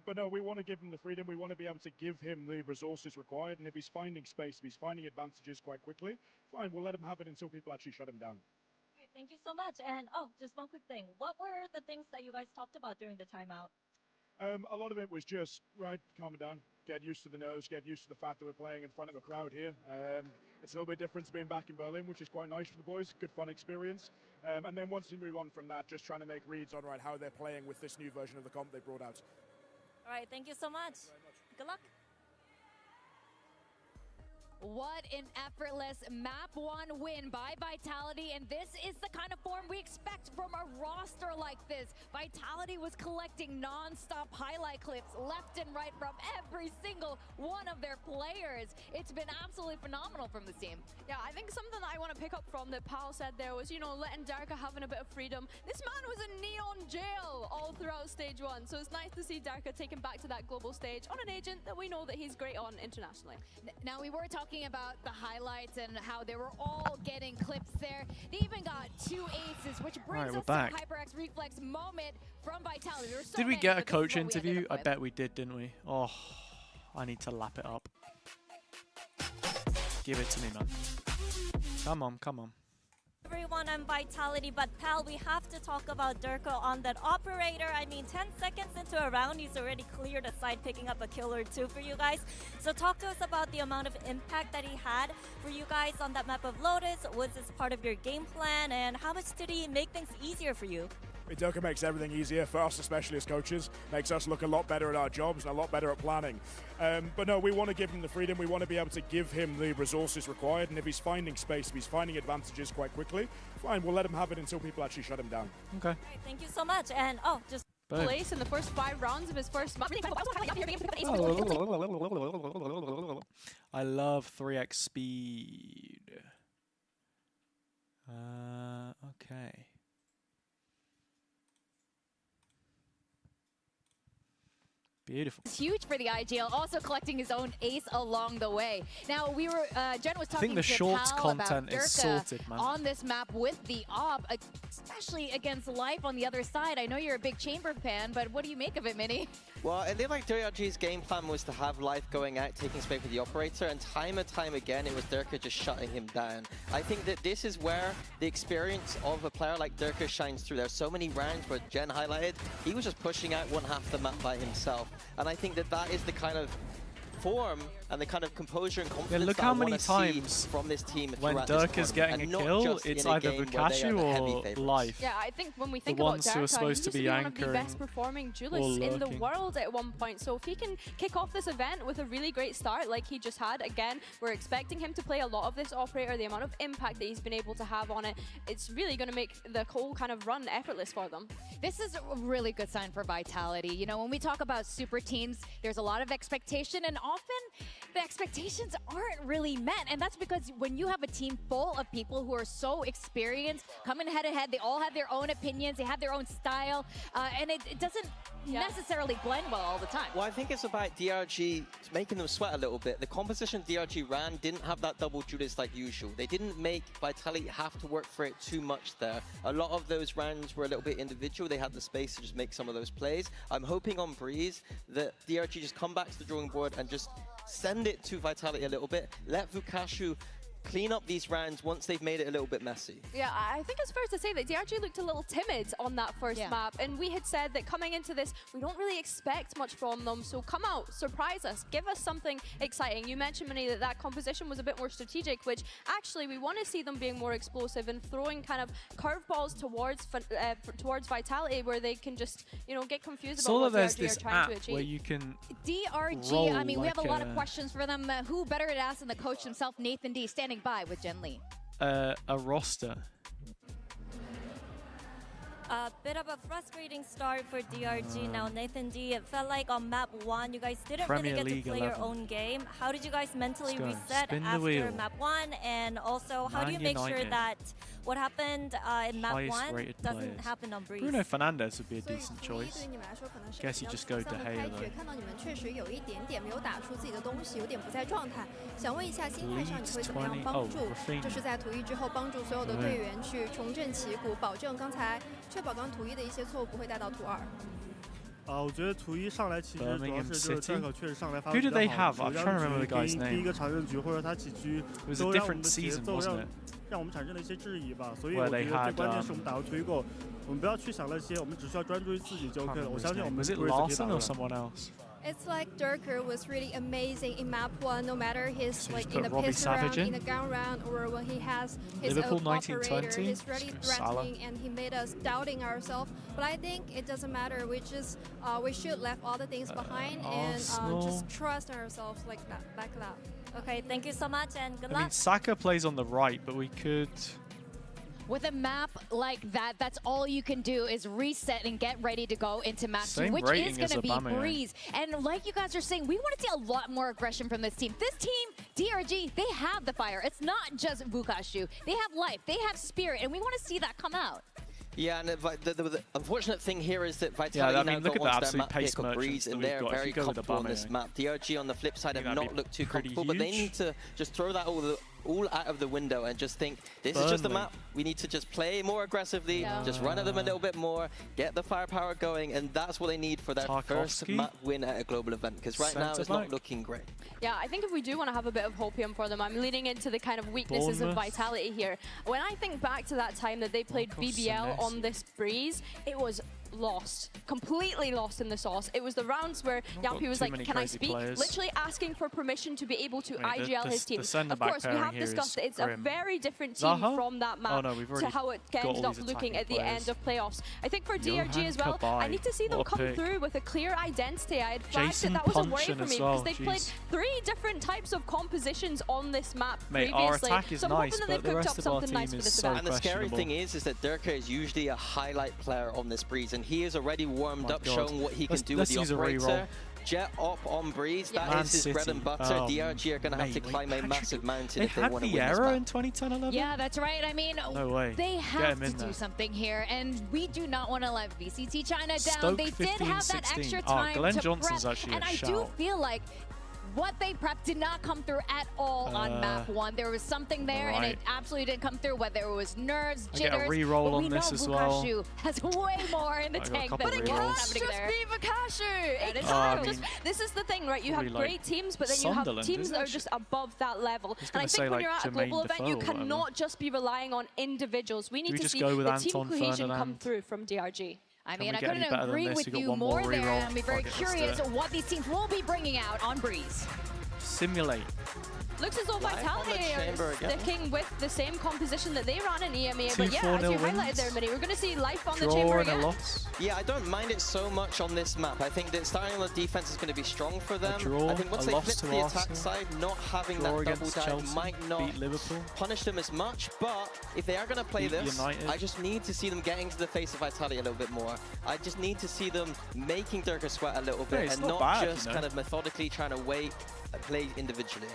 But no, we want to give him the freedom. We want to be able to give him the resources required. And if he's finding space, if he's finding advantages quite quickly, fine, we'll let him have it until people actually shut him down. Great, thank you so much. And just one quick thing. What were the things that you guys talked about during the timeout? A lot of it was just, right, calm down. Get used to the nose, get used to the fact that we're playing in front of a crowd here. It's a little bit different to being back in Berlin, which is quite nice for the boys. Good fun experience. And then once we move on from that, just trying to make reads on right how they're playing with this new version of the comp they brought out. All right, thank you so much. Good luck. What an effortless map 1 win by Vitality, and this is the kind of form we expect from a roster like this. Vitality was collecting non-stop highlight clips left and right from every single one of their players. It's been absolutely phenomenal from this team. Yeah, I think something that I want to pick up from that Pal said there was, you know, letting Durko having a bit of freedom. This man was in neon jail all throughout stage 1, so it's nice to see Durko taken back to that global stage on an agent that we know that he's great on internationally. Now, we were talking about the highlights and how they were all getting clips there. They even got 2 aces, which brings us back. to HyperX Reflex moment from Vitality. So did we get a coach interview? I bet we did, didn't we? Oh, I need to lap it up. Give it to me, man. Come on, come on. Everyone on Vitality, but pal, we have to talk about Durko on that operator. I mean, 10 seconds into a round, he's already cleared aside, picking up a kill or two for you guys. So talk to us about the amount of impact that he had for you guys on that map of Lotus. Was this part of your game plan, and how much did he make things easier for you? Durka makes everything easier for us, especially as coaches. Makes us look a lot better at our jobs and a lot better at planning. But no, we want to give him the freedom. We want to be able to give him the resources required. And if he's finding space, if he's finding advantages quite quickly, fine, we'll let him have it until people actually shut him down. Okay. Right, thank you so much. And just place in the first 5 rounds of his first match. I love 3x speed. Okay. Beautiful. It's huge for the IGL, also collecting his own ace along the way. Now, we were, Jen was talking I think the shorts Pal content about is sorted, man. on this map with the op, especially against Life on the other side. I know you're a big Chamber fan, but what do you make of it, Mini? Well, I think like DRG's game plan was to have Life going out, taking space with the operator, and time and time again, it was Durka just shutting him down. I think that this is where the experience of a player like Durka shines through. There's so many rounds where Jen highlighted, he was just pushing out 1/2 the map by himself. And I think that that is the kind of form and the kind of composure and confidence look that how I many want to times see from this team when Durka's getting a kill, it's either Vukashu or Life. Yeah, I think when we think the about ones who are Durka, supposed he to used be one of the anchoring best performing duelists in the world at one point. So if he can kick off this event with a really great start like he just had, again, we're expecting him to play a lot of this operator. The amount of impact that he's been able to have on it, it's really going to make the whole kind of run effortless for them. This is a really good sign for Vitality. You know, when we talk about super teams, there's a lot of expectation, and often the expectations aren't really met. And that's because when you have a team full of people who are so experienced, coming head to head, they all have their own opinions, they have their own style, and it doesn't necessarily blend well all the time. Well, I think it's about DRG making them sweat a little bit. The composition DRG ran didn't have that double duelist like usual. They didn't make Vitality have to work for it too much there. A lot of those rounds were a little bit individual. They had the space to just make some of those plays. I'm hoping on Breeze that DRG just come back to the drawing board and just send it to Vitality a little bit. Let Vukashu clean up these rounds once they've made it a little bit messy. Yeah, I think it's fair to say that DRG looked a little timid on that first map, and we had said that coming into this, we don't really expect much from them, so come out, surprise us, give us something exciting. You mentioned, Minnie, that that composition was a bit more strategic, which actually we want to see them being more explosive and throwing kind of curveballs towards Vitality, where they can just, you know, get confused about what DRG are trying to achieve. Where you can DRG, I mean, we have a lot of questions for them. Who better to ask than the coach himself, Nathan D, standing by with Jen Lee. A roster. A bit of a frustrating start for DRG now. Nathan D, it felt like on map 1, you guys didn't Premier really get League to play 11. your own game. How did you guys mentally reset Spin the after wheel. map 1? And also, how do you make sure that what happened in map 1 doesn't happen on Breeze? Bruno Fernandes would be a decent choice. Guess you just go to Hazza though. 看到你们确实有一点点没有打出自己的东西，有点不在状态。想问一下，心态上你会怎么样帮助？就是在图一之后，帮助所有的队员去重振旗鼓，保证确保刚图一的一些错误不会带到图2。我觉得图一上来其实主要是就是战口确实上来发 Who 挥 did 比 they 较好， have? I'm 首 trying to remember the 当 guy's 局第一 name. 个长任局或者他几局 It was 都 a 让我们 different 的节 season, 奏 wasn't it? 让我们产生了一些质疑吧。所以 Where 我觉 they 得 had, 最关键是我们打到推够，我们不要去想那些，我们只需要专注于自己就 OK 了。我相信我们 Was it 不会随便 Larson 打 or 的。 someone else? It's like Durka was really amazing in map 1, no matter his So like just in the put Robbie pistol round, Savage in? in the gun round, or when he has his Liverpool own operator. 1920, He's really Salah. threatening, and he made us doubting ourselves. But I think it doesn't matter. We should left all the things behind and just trust ourselves like that, like that. Okay, thank you so much and good I mean, luck. Saka plays on the right, but we could... With a map like that, that's all you can do is reset and get ready to go into map 2, Same which rating is going as to be Aubameyang. Breeze. And like you guys are saying, we want to see a lot more aggression from this team. This team, DRG, they have the fire. It's not just Vukashu. They have life, they have spirit, and we want to see that come out. Yeah, and the unfortunate thing here is that Vitality I mean, now look got at the onto their absolute map pace pick of Breeze, merchants that and we've they're got. If very you go with comfortable on this Aubameyang, map. DRG on the flip side have that'd not be looked too pretty comfortable, but they huge. need to just throw that all all out of the window and just think, this is just a map. We need to just play more aggressively, just run at them a little bit more, get the firepower going, and that's what they need for their first map win at a global event, because right now it's not looking great. Yeah, I think if we do want to have a bit of hopium for them, I'm leaning into the kind of weaknesses of Vitality here. When I think back to that time that they played BBL on this Breeze, it was lost, completely lost in the sauce. It was the rounds where Yampi was like, can I speak? Literally asking for permission to be able to IGL his team. Of course, we have discussed that it's a very different team from that map to how it ended up looking at the end of playoffs. I think for DRG as well, I need to see them come through with a clear identity. I had flagged that was a worry for me because they've played 3 different types of compositions on this map previously. So I'm hoping that they've cooked up something nice for this event. And the scary thing is that Durka is usually a highlight player on this Breeze, and he is already warmed up, showing what he can do with the operator. Jet up on Breeze, that is his bread and butter. DRG are going to have to climb a massive mountain if they want to win this error map. in 2010-11? Yeah, that's right. I mean, no way. They have to do something here, and we do not want to let VCT China down. They did have that extra time to prep, and I do feel like what they prepped did not come through at all on map 1. There was something there, and it absolutely didn't come through, whether it was nerves, jitters. I get a reroll on this as well. Vukashu has way more in the tank than but it can't just be Vukashu. It can't. This is the thing, right? You have great teams, but then you have teams that are just above that level. And I think when you're at a global event, you cannot just be relying on individuals. We need to see the team cohesion come through from DRG. I mean, I couldn't agree with you more there. I'm very curious what these teams will be bringing out on Breeze. Simulate. Looks as though Vitality are sticking with the same composition that they ran in EMEA, but yeah, as you highlighted there, Minnie, we're going to see life on the chamber again. Yeah, I don't mind it so much on this map. I think that starting on the defense is going to be strong for them. I think once they flip to the attack side, not having that double dive might not punish them as much, but if they are going to play this, I just need to see them getting to the face of Vitality a little bit more. I just need to see them making Durka sweat a little bit and not just kind of methodically trying to play individually.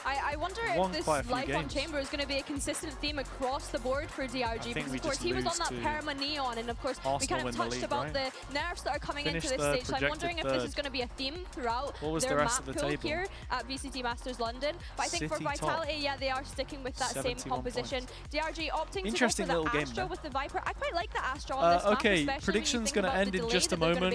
I wonder if this life on chamber is going to be a consistent theme across the board for DRG, because of course he was on that Perma Neon, and of course we kind of touched about the nerfs that are coming into this stage, so I'm wondering if this is going to be a theme throughout their map pool here at VCT Masters London. But I think for Vitality, yeah, they are sticking with that same composition. DRG opting to go for the Astra with the Viper. I quite like the Astra on this map, okay, prediction's going to end in just a moment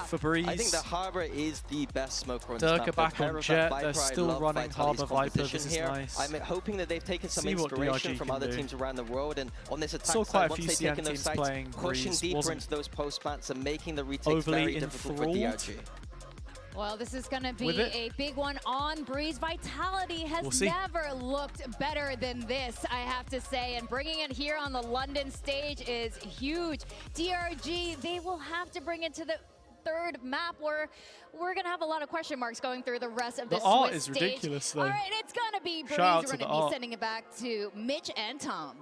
for Breeze. I think the Harbor is the best smoker on this map. Durka back on Jet, they're still running Harbor Viper, this is nice. I'm hoping that they've taken some inspiration from other teams around the world, and on this attack side, once they've taken those sites, pushing deeper into those post plants and making the retakes very difficult for DRG. Well, this is going to be a big one on Breeze. Vitality has never looked better than this, I have to say, and bringing it here on the London stage is huge. DRG, they will have to bring it to the 3rd map where we're going to have a lot of question marks going through the rest of this The art Swiss is ridiculous, stage. though. All right, it's going to be Breeze. Shout out We're to going to be sending it back to Mitch and Tom.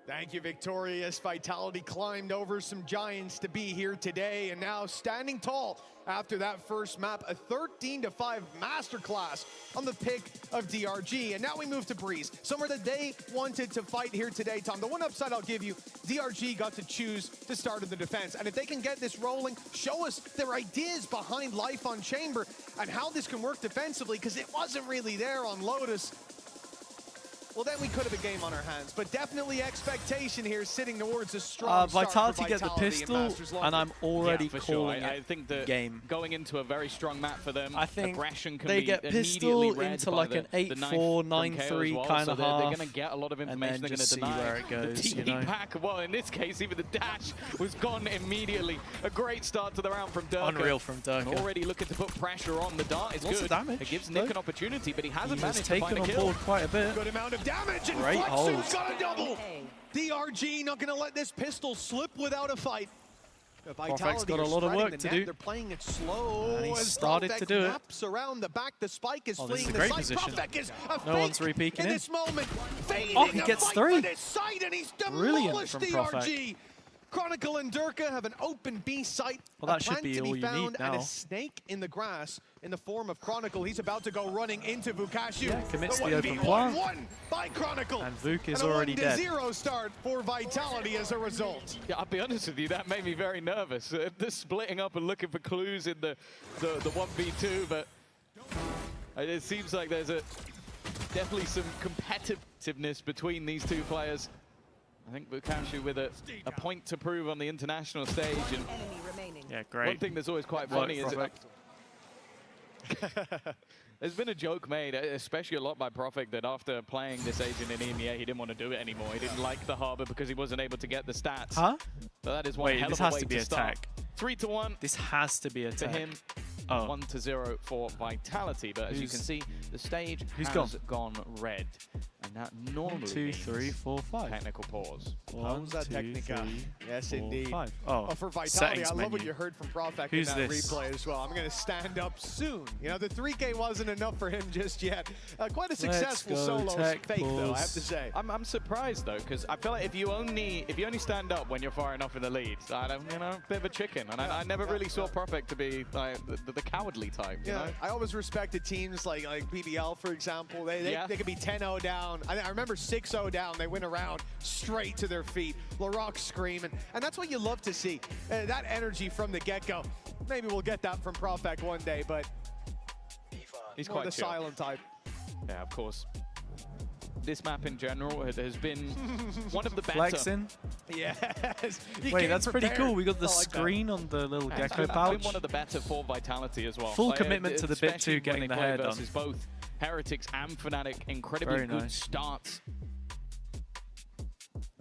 Thank you, Victorious. Vitality climbed over some giants to be here today, and now standing tall after that first map, a 13-5 masterclass on the pick of DRG. And now we move to Breeze, somewhere that they wanted to fight here today, Tom. The one upside I'll give you, DRG got to choose the start of the defense. And if they can get this rolling, show us their ideas behind life on chamber and how this can work defensively, because it wasn't really there on Lotus. Well, then we could have a game on our hands, but definitely expectation here sitting towards a strong Vitality get the pistol, and I'm already calling I think that going into a very strong map for them, I think aggression can they be get pistol into like an 8-4, 9-3 kind of half. They're going to get a lot of information. They're going to deny where it goes. The TP pack, well, in this case, even the dash was gone immediately. A great start to the round from Durka. Unreal from Durka. And already looking to put pressure on. The dart is Lots good. of damage, It gives Nick an opportunity, but he hasn't managed to taken find a on kill. board quite a bit. Good amount of damage, and Great Flexu's got a double. DRG not going to let this pistol slip without a fight. Profect's got a lot of work to do. They're playing it slow. And he started to do it. Wraps around the back. The spike is this is fleeing a the great site. position. Profec is a No one's re-peeking in in. this moment. Oh, he gets 3. Site, and he's Brilliant demolished from DRG. Profec. Chronicle and Durka have an open B site. Well, that a should plant be to all be you found, need now. and a snake in the grass in the form of Chronicle. He's about to go running into Vukashu. Yeah, commits the open 1v1 plant. won by Chronicle. And Vuk is and already dead. 1-0 start for Vitality as a result. Yeah, I'll be honest with you, that made me very nervous. The splitting up and looking for clues in the 1v2, but it seems like there's a definitely some competitiveness between these two players. I think Bukashu with a point to prove on the international stage. And yeah, great. One thing that's always quite funny is there's been a joke made, especially a lot by Profik, that after playing this agent in EMEA, he didn't want to do it anymore. He didn't like the Harbor because he wasn't able to get the stats. Huh? So that is one hell of a way to start. 3-1. This has to be a for him. 1-0 for Vitality, but as you can see, the stage has gone red, and that normally 1, 2, 3, 4, 5. Technical pause. Pausa Technica. Yes, 4, indeed. 5. For Vitality, I love what you heard from Profek in that replay as well. I'm going to stand up soon. You know, the 3K wasn't enough for him just yet. Quite a successful solo fake, though, I have to say. I'm surprised though, because I feel like if you only stand up when you're far enough in the lead, I don't, you know, bit of a chicken. And I never really saw Profek to be like the cowardly type. You know? I always respected teams like BBL, for example. They could be 10-0 down. I remember 6-0 down. They went around straight to their feet. LaRock screaming. And that's what you love to see. That energy from the get-go. Maybe we'll get that from Profek one day, but he's more quite the chill. silent type. Yeah, of course. This map in general has been one of the better. Flexing. Yes. Wait, that's pretty cool. We got the screen on the little gecko pouch. Been one of the better for Vitality as well. Full commitment to the bit 2, getting the hair done. Versus both Heretics and Fnatic, incredibly good starts,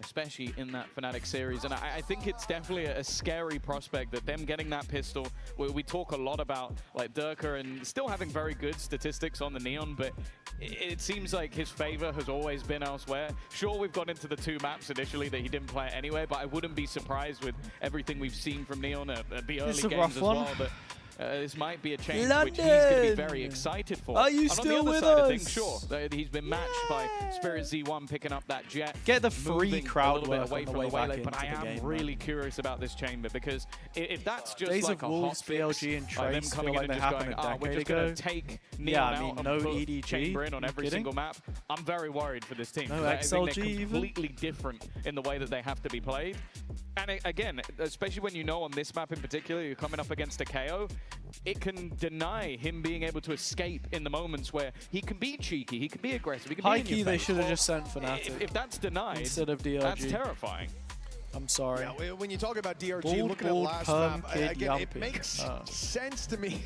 especially in that Fnatic series. And I think it's definitely a scary prospect that them getting that pistol. We talk a lot about like Durka and still having very good statistics on the Neon, but it seems like his favor has always been elsewhere. Sure, we've got into the 2 maps initially that he didn't play anyway, but I wouldn't be surprised with everything we've seen from Neon at the early games as well. But this might be a change which he's going to be very excited for. Are you still with us? On the other side us? of things, sure. He's been matched by Spirit Z1 picking up that jet. Get the free crowd a little bit away from the way but I am really curious about this chamber, because if that's just Days like of a hot Wolves, fix, VLG and them Trace coming feel in like and they just going, happened a we're decade just going ago. to take Neon Yeah, I out mean, and no put EDG. chamber in on You every kidding? single map. I'm very worried for this team. No I think XLG they're even? completely different in the way that they have to be played. And again, especially when you know on this map in particular, you're coming up against a KO, it can deny him being able to escape in the moments where he can be cheeky, he can be aggressive, he can High be in key, your they face. should have just sent Fnatic. If that's denied, instead of DRG. that's terrifying. I'm sorry. Yeah, when you talk about DRG, Bald, looking bald, at last perm map, kid, again, it yumpy. makes sense to me.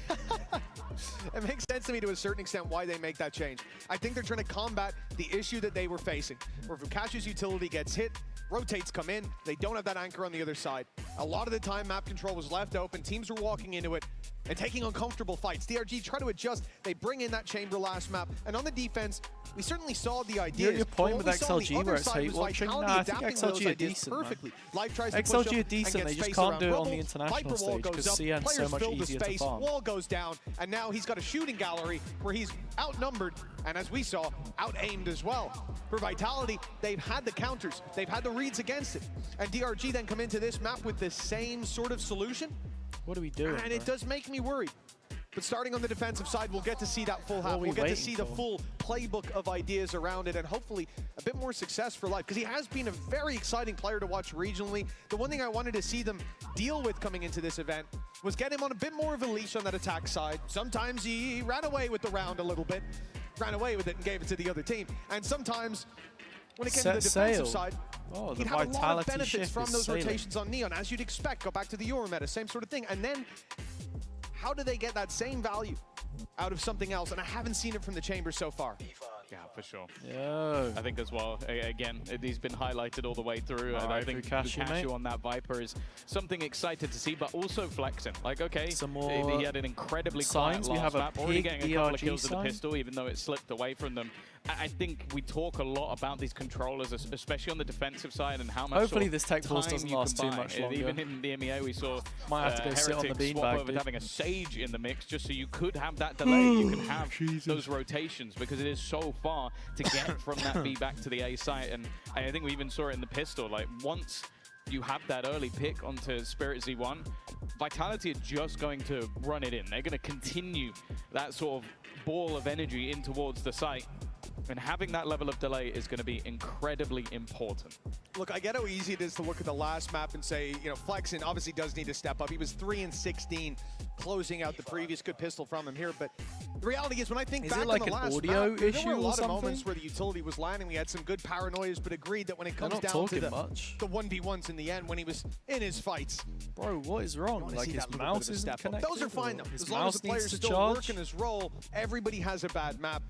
It makes sense to me to a certain extent why they make that change. I think they're trying to combat the issue that they were facing, where Vukashu's utility gets hit, rotates come in, they don't have that anchor on the other side. A lot of the time, map control was left open, teams were walking into it and taking uncomfortable fights. DRG try to adjust, they bring in that chamber last map, and on the defense, we certainly saw the ideas. Your point with XLG where it's hate watching? Nah, I think XLG are decent, perfectly. Life tries to XLG push are up decent, and they get just space can't around do it on Bubble. the international Viper wall stage goes because up, CN's so players much fill the easier to space, farm. wall goes down, and now he's got a shooting gallery where he's outnumbered, and as we saw, out-aimed as well. For Vitality, they've had the counters, they've had the reads against it, and DRG then come into this map with the same sort of solution. What are we doing? And it does make me worried. But starting on the defensive side, we'll get to see that full half. we We'll get to waiting see the for? full playbook of ideas around it, and hopefully a bit more success for Life, because he has been a very exciting player to watch regionally. The one thing I wanted to see them deal with coming into this event was get him on a bit more of a leash on that attack side. Sometimes he ran away with the round a little bit, ran away with it and gave it to the other team. And sometimes when it came to the defensive side, he'd have a lot of benefits from those rotations on Neon, as you'd expect. Go back to the Euro meta, same sort of thing. And then how do they get that same value out of something else? And I haven't seen it from the chamber so far. Yeah, for sure. Yo. I think as well, again, he's been highlighted all the way through. And I think Bukashu on that Viper is something excited to see, but also flexing. Like, okay, some more he had an incredibly quiet signs. last We have a map, already big getting a couple of DRG kills with the sign. pistol, even though it slipped away from them. I think we talk a lot about these controllers, especially on the defensive side, and how much Hopefully this tech pulse time doesn't you last can too buy. much longer. Even in the EMEA, we saw Might have to go sit on the Heretics swap beanbag, over to dude. having a Sage in the mix, just so you could have that delay. You can have those rotations, because it is so far to get from that B back to the A site. And I think we even saw it in the pistol. Like, once you have that early pick onto Spirit Z1, Vitality are just going to run it in. They're going to continue that sort of ball of energy in towards the site. And having that level of delay is going to be incredibly important. Look, I get how easy it is to look at the last map and say, you know, Flexen obviously does need to step up. He was 3-16, closing out the previous good pistol from him here. But the reality is, when I think back like on the an last audio map, there issue were a or lot of something? moments where the utility was landing. We had some good paranoias, but agreed that when it comes not down to talking the much. 1v1s in the end, when he was in his fights. Bro, what is wrong? Like his mouse isn't connected? Those are fine though. His As long as the mouse needs player's to still charge? working his role, everybody has a bad map.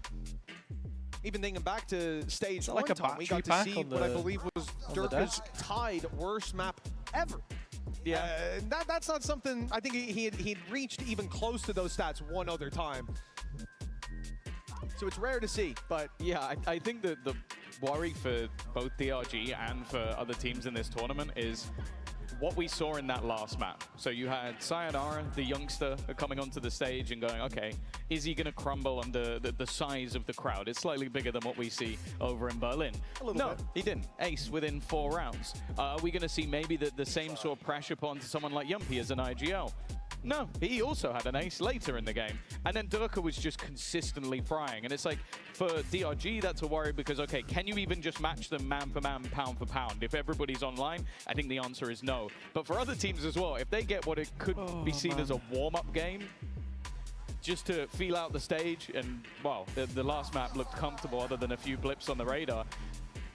Even thinking back to stage one, like a Tom, we got battery to pack see on what I the- believe was on the Durka's desk? tied worst map ever. Yeah. That's not something, I think he'd reached even close to those stats one other time. So it's rare to see, but... Yeah, I think that the worry for both DRG and for other teams in this tournament is what we saw in that last map. So you had Sayonara, the youngster, coming onto the stage and going, okay, is he going to crumble under the size of the crowd? It's slightly bigger than what we see over in Berlin. No, he didn't. Ace within 4 rounds. Are we going to see maybe the same sort of pressure upon someone like Yumpy as an IGL? No, he also had an ace later in the game. And then Durka was just consistently frying. And it's like, for DRG, that's a worry because, okay, can you even just match them man for man, pound for pound? If everybody's online, I think the answer is no. But for other teams as well, if they get what it could be seen as a warm-up game, just to feel out the stage, and, well, the last map looked comfortable other than a few blips on the radar,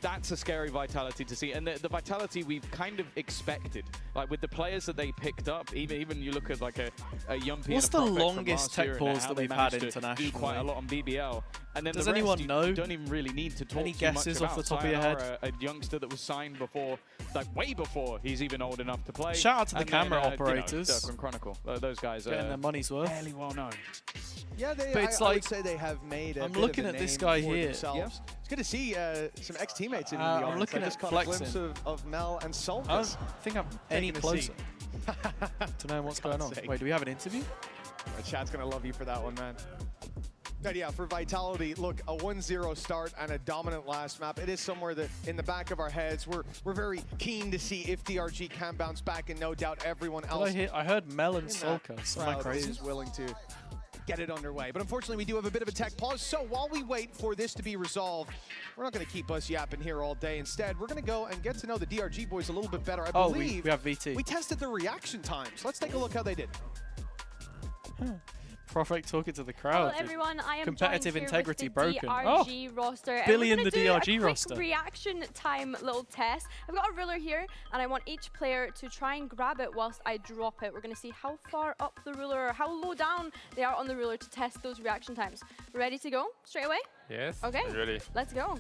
that's a scary Vitality to see. And the Vitality we've kind of expected. Like with the players that they picked up, even you look at like a Yumpy. What's and a the Prophet from longest last tech year and pause how that they we've had managed to internationally? do quite a lot on BBL. And then Does the rest anyone you know? don't even really need to talk Any too guesses much off the about. top of your head? Sayonara, a youngster that was signed before, like way before he's even old enough to play. Shout out to the And camera then, operators. Dirk and Chronicle. Those guys Getting are their money's worth. fairly well known. Yeah, But it's I would like- say they have made a I'm bit looking of a at this name guy for here. themselves. It's good to see some ex-teammates in the I'm audience. looking I just at caught a glimpse Flexen. of Mel and Sulcus. I don't think I'm any Taking a closer seat. to knowing what's going on. sake. Wait, do we have an interview? My chat's going to love you for that one, man. But yeah, for Vitality, look, a 1-0 start and a dominant last map. It is somewhere that in the back of our heads, we're very keen to see if DRG can bounce back, and no doubt everyone else I heard Mel and in that Sulcus. Am I crowd crazy? is willing to get it underway. But unfortunately, we do have a bit of a tech pause. So while we wait for this to be resolved, we're not going to keep us yapping here all day. Instead, we're going to go and get to know the DRG boys a little bit better. I believe we have VT. we tested the reaction times. Let's take a look how they did. Prophet talking to the crowd. Hello dude. everyone, I am Competitive joined integrity here with the broken. DRG roster. And Billy we're in gonna the do DRG a quick roster. reaction time little test. I've got a ruler here, and I want each player to try and grab it whilst I drop it. We're going to see how far up the ruler or how low down they are on the ruler to test those reaction times. Ready to go straight away? Yes. Okay, Really. let's go.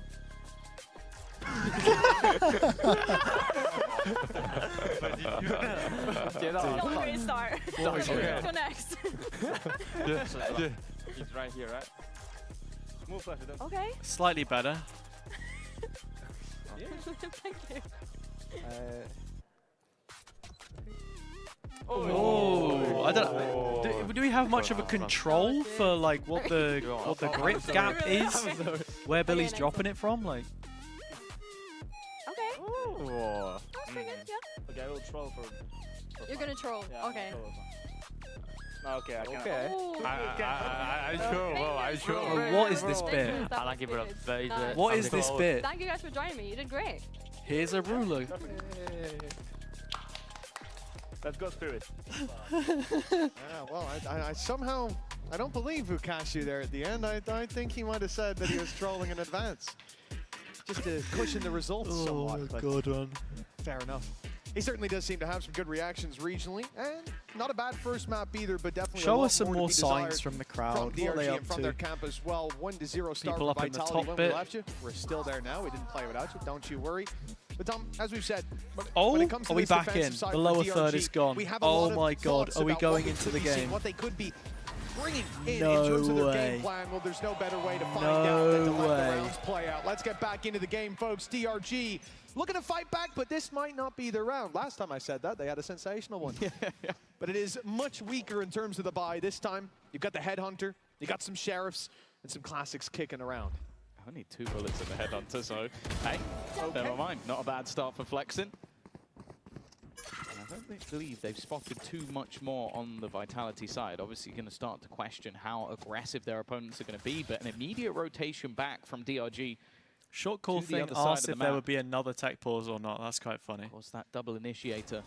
Not a great start. Go next. He's right here, right? Move flash. Okay. Slightly better. Thank you. Oh, I don't. Do we have much of a control for like what the grip gap is? Where Billy's dropping it from? Like, Okay. Oh. Pretty good, yeah. Okay, I will troll for. You're gonna troll. Okay. Okay, I can. Okay. I sure. Well, I sure. oh, what is this bit? I like it, bro. Nice. What is this bit? Thank you guys for joining me. You did great. Here's a ruler. Let's go, Spirit. Yeah, well, I somehow, I don't believe Ukashu there at the end. I think he might have said that he was trolling in advance. Just to cushion the results somewhat. But God, man. fair enough. He certainly does seem to have some good reactions regionally, and not a bad first map either, but definitely a Show lot us some to more be signs desired from the crowd. From What are they DRG up and from to? their camp as well. 1-0 start People for up in the Vitality top when bit. we left you. We're still there now. We didn't play without you. Don't you worry. But Tom, as we've said, when it comes to are we this back defensive in? side The for lower DRG, third is gone. we have a Oh lot of my God, thoughts are we about going what into could the be seen, game? What they could be bringing in No terms of their way. game plan. Well, there's no better way to find No out than to let way. the rounds play out. Let's get back into the game, folks. DRG looking to fight back, but this might not be their round. Last time I said that, they had a sensational one. But it is much weaker in terms of the buy. This time, you've got the Headhunter, you got some Sheriffs, and some Classics kicking around. Only 2 bullets in the Headhunter, so hey, never mind. Not a bad start for Flexen. don't believe they've spotted too much more on the Vitality side. Obviously, you're going to start to question how aggressive their opponents are going to be, but an immediate rotation back from DRG. Short call thing asked if there would be another tech pause or not. That's quite funny. Of course, that double initiator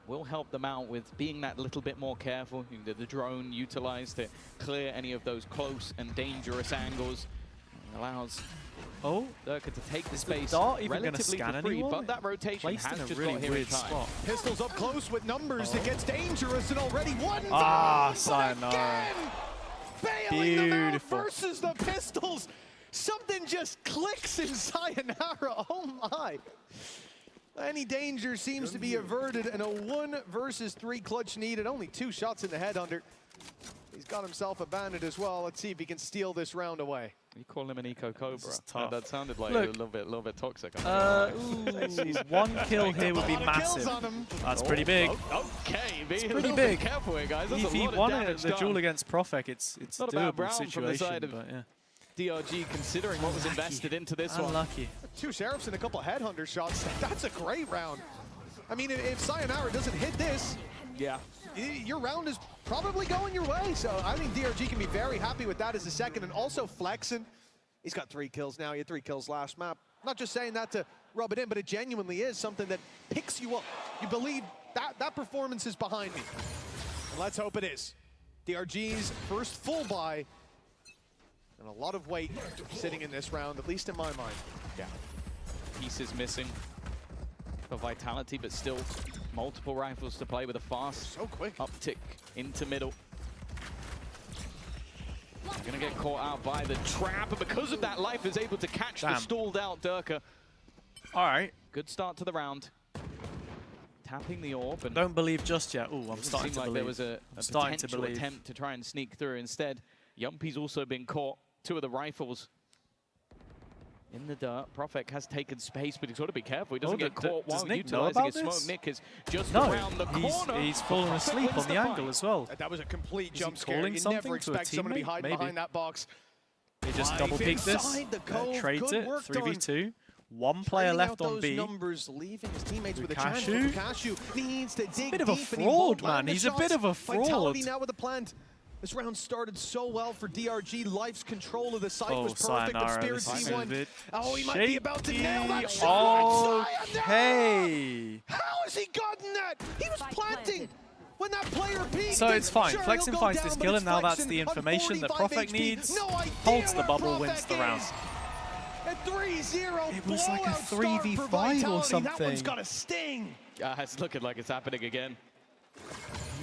will help them out with being that little bit more careful. The drone utilized to clear any of those close and dangerous angles. It allows Durka to take the space relatively for free, but that rotation has just got here in time. Pistols up close with numbers. It gets dangerous, and already one down. Sayonara. Bailing them out versus the Pistols. Something just clicks in Sayonara. Oh my. Any danger seems to be averted, and a 1 versus 3 clutch needed. Only 2 shots in the headhunter. He's got himself abandoned as well. Let's see if he can steal this round away. You call him an Eco Cobra. That sounded like a little bit toxic. 1 kill here would be massive. That's pretty big. Okay, it's pretty big. Careful here, guys. If he won the duel against Profek, it's a not a bad doable round situation. from the side of but yeah. DRG, considering what was invested into this one. Unlucky. 2 Sheriffs and a couple headhunter shots. That's a great round. I mean, if Sayonara doesn't hit this, your round is probably going your way. So I think DRG can be very happy with that as a second. And also flexing. He's got 3 kills now. He had 3 kills last map. Not just saying that to rub it in, but it genuinely is something that picks you up. You believe that performance is behind me. And let's hope it is. DRG's first full buy. And a lot of weight sitting in this round, at least in my mind. Yeah. Pieces missing for Vitality, but still multiple rifles to play with a fast uptick into middle. They're going to get caught out by the trap, and because of that, Life is able to catch the stalled out Durka. All right. Good start to the round. Tapping the orb. And don't believe just yet. Oh, I'm starting to believe. There was a potential attempt to try and sneak through. Instead, Yumpy's also been caught. 2 of the rifles in the dirt. Profek has taken space, but he's got to be careful. He doesn't get caught while utilizing his smoke. Nick is just around the corner. He's fallen asleep on the angle as well. That was a complete jump scare. You never expect someone to be hiding behind that box. He just double peeks this, trades it, 3v2. 1 player left on B. Numbers, leaving his teammates with a chance. Cashew needs to dig bit of a fraud, man. He's a bit of a fraud. Vitality now with the plant. This round started so well for DRG. Life's control of the site was perfect. Sayonara, C1. Oh, he might be about to nail that shot. Okay. How has he gotten that? He was planting when that player peaked. So it's fine. Flexing finds this kill, and now that's the information that Profek needs. Holds the bubble, wins the round. A 3-0. It was like a 3v5 or something. That one's got a sting. It's looking like it's happening again.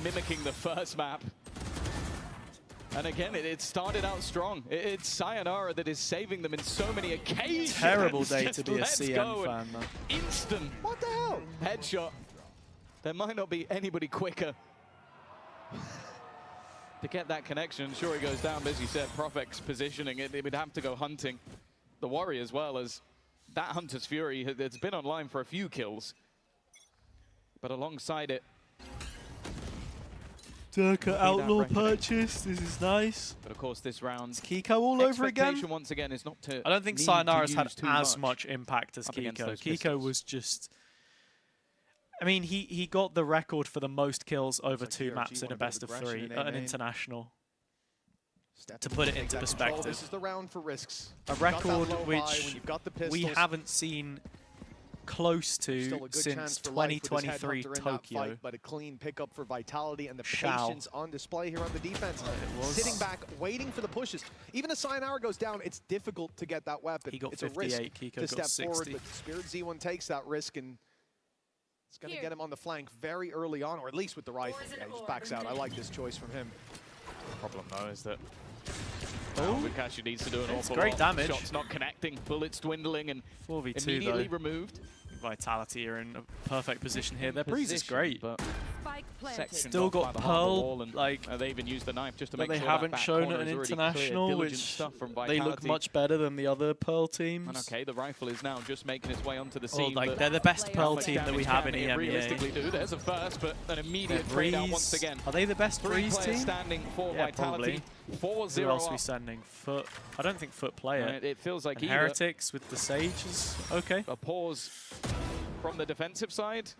Mimicking the first map. And again, it started out strong. It's Sayonara that is saving them in so many occasions. Terrible day to be a CM fan, man. Instant. What the hell? Headshot. There might not be anybody quicker to get that connection. Sure, he goes down, but as you said, Profek's positioning it would have to go hunting the Warrior as well, as that Hunter's Fury it's been online for a few kills. But alongside it, Durka Outlaw purchase. This is nice. But of course, this round, Kiko all over again. Once again is not to. I don't think Sayonara's had as much impact as Kiko. Kiko was just. I mean, he got the record for the most kills over 2 maps in a best of 3 at an international. To put it into perspective, this is the round for risks. A record which we haven't seen close to since 2023 Tokyo. Fight, but a clean pickup for Vitality and the patience on display here on the defense. Sitting back, waiting for the pushes. Even as Sayonara goes down, it's difficult to get that weapon. He got it's 58, a risk Kiko to got step 60. forward, but Spirit Z1 takes that risk, and it's going to get him on the flank very early on, or at least with the rifle. Yeah, he just backs out. I like this choice from him. The problem, though, is that Cashew needs to do an awful great lot. damage. Shots not connecting, bullets dwindling, and 4v2 immediately removed. Vitality are in a perfect position here. Their breeze is great, but still got Pearl. Like they even used the knife just to make sure they haven't shown at an international, which they look much better than the other Pearl teams. And okay, the rifle is now just making its way onto the scene. Like they're the best Pearl team that we have in EMEA. Realistically, there's a first, but an immediate trade out once again. Are they the best breeze team? Standing for Vitality. 4-0. Who else are we sending? Foot. I don't think Foot play it. It feels like Heretics with the Sages. Okay. A pause from the defensive side.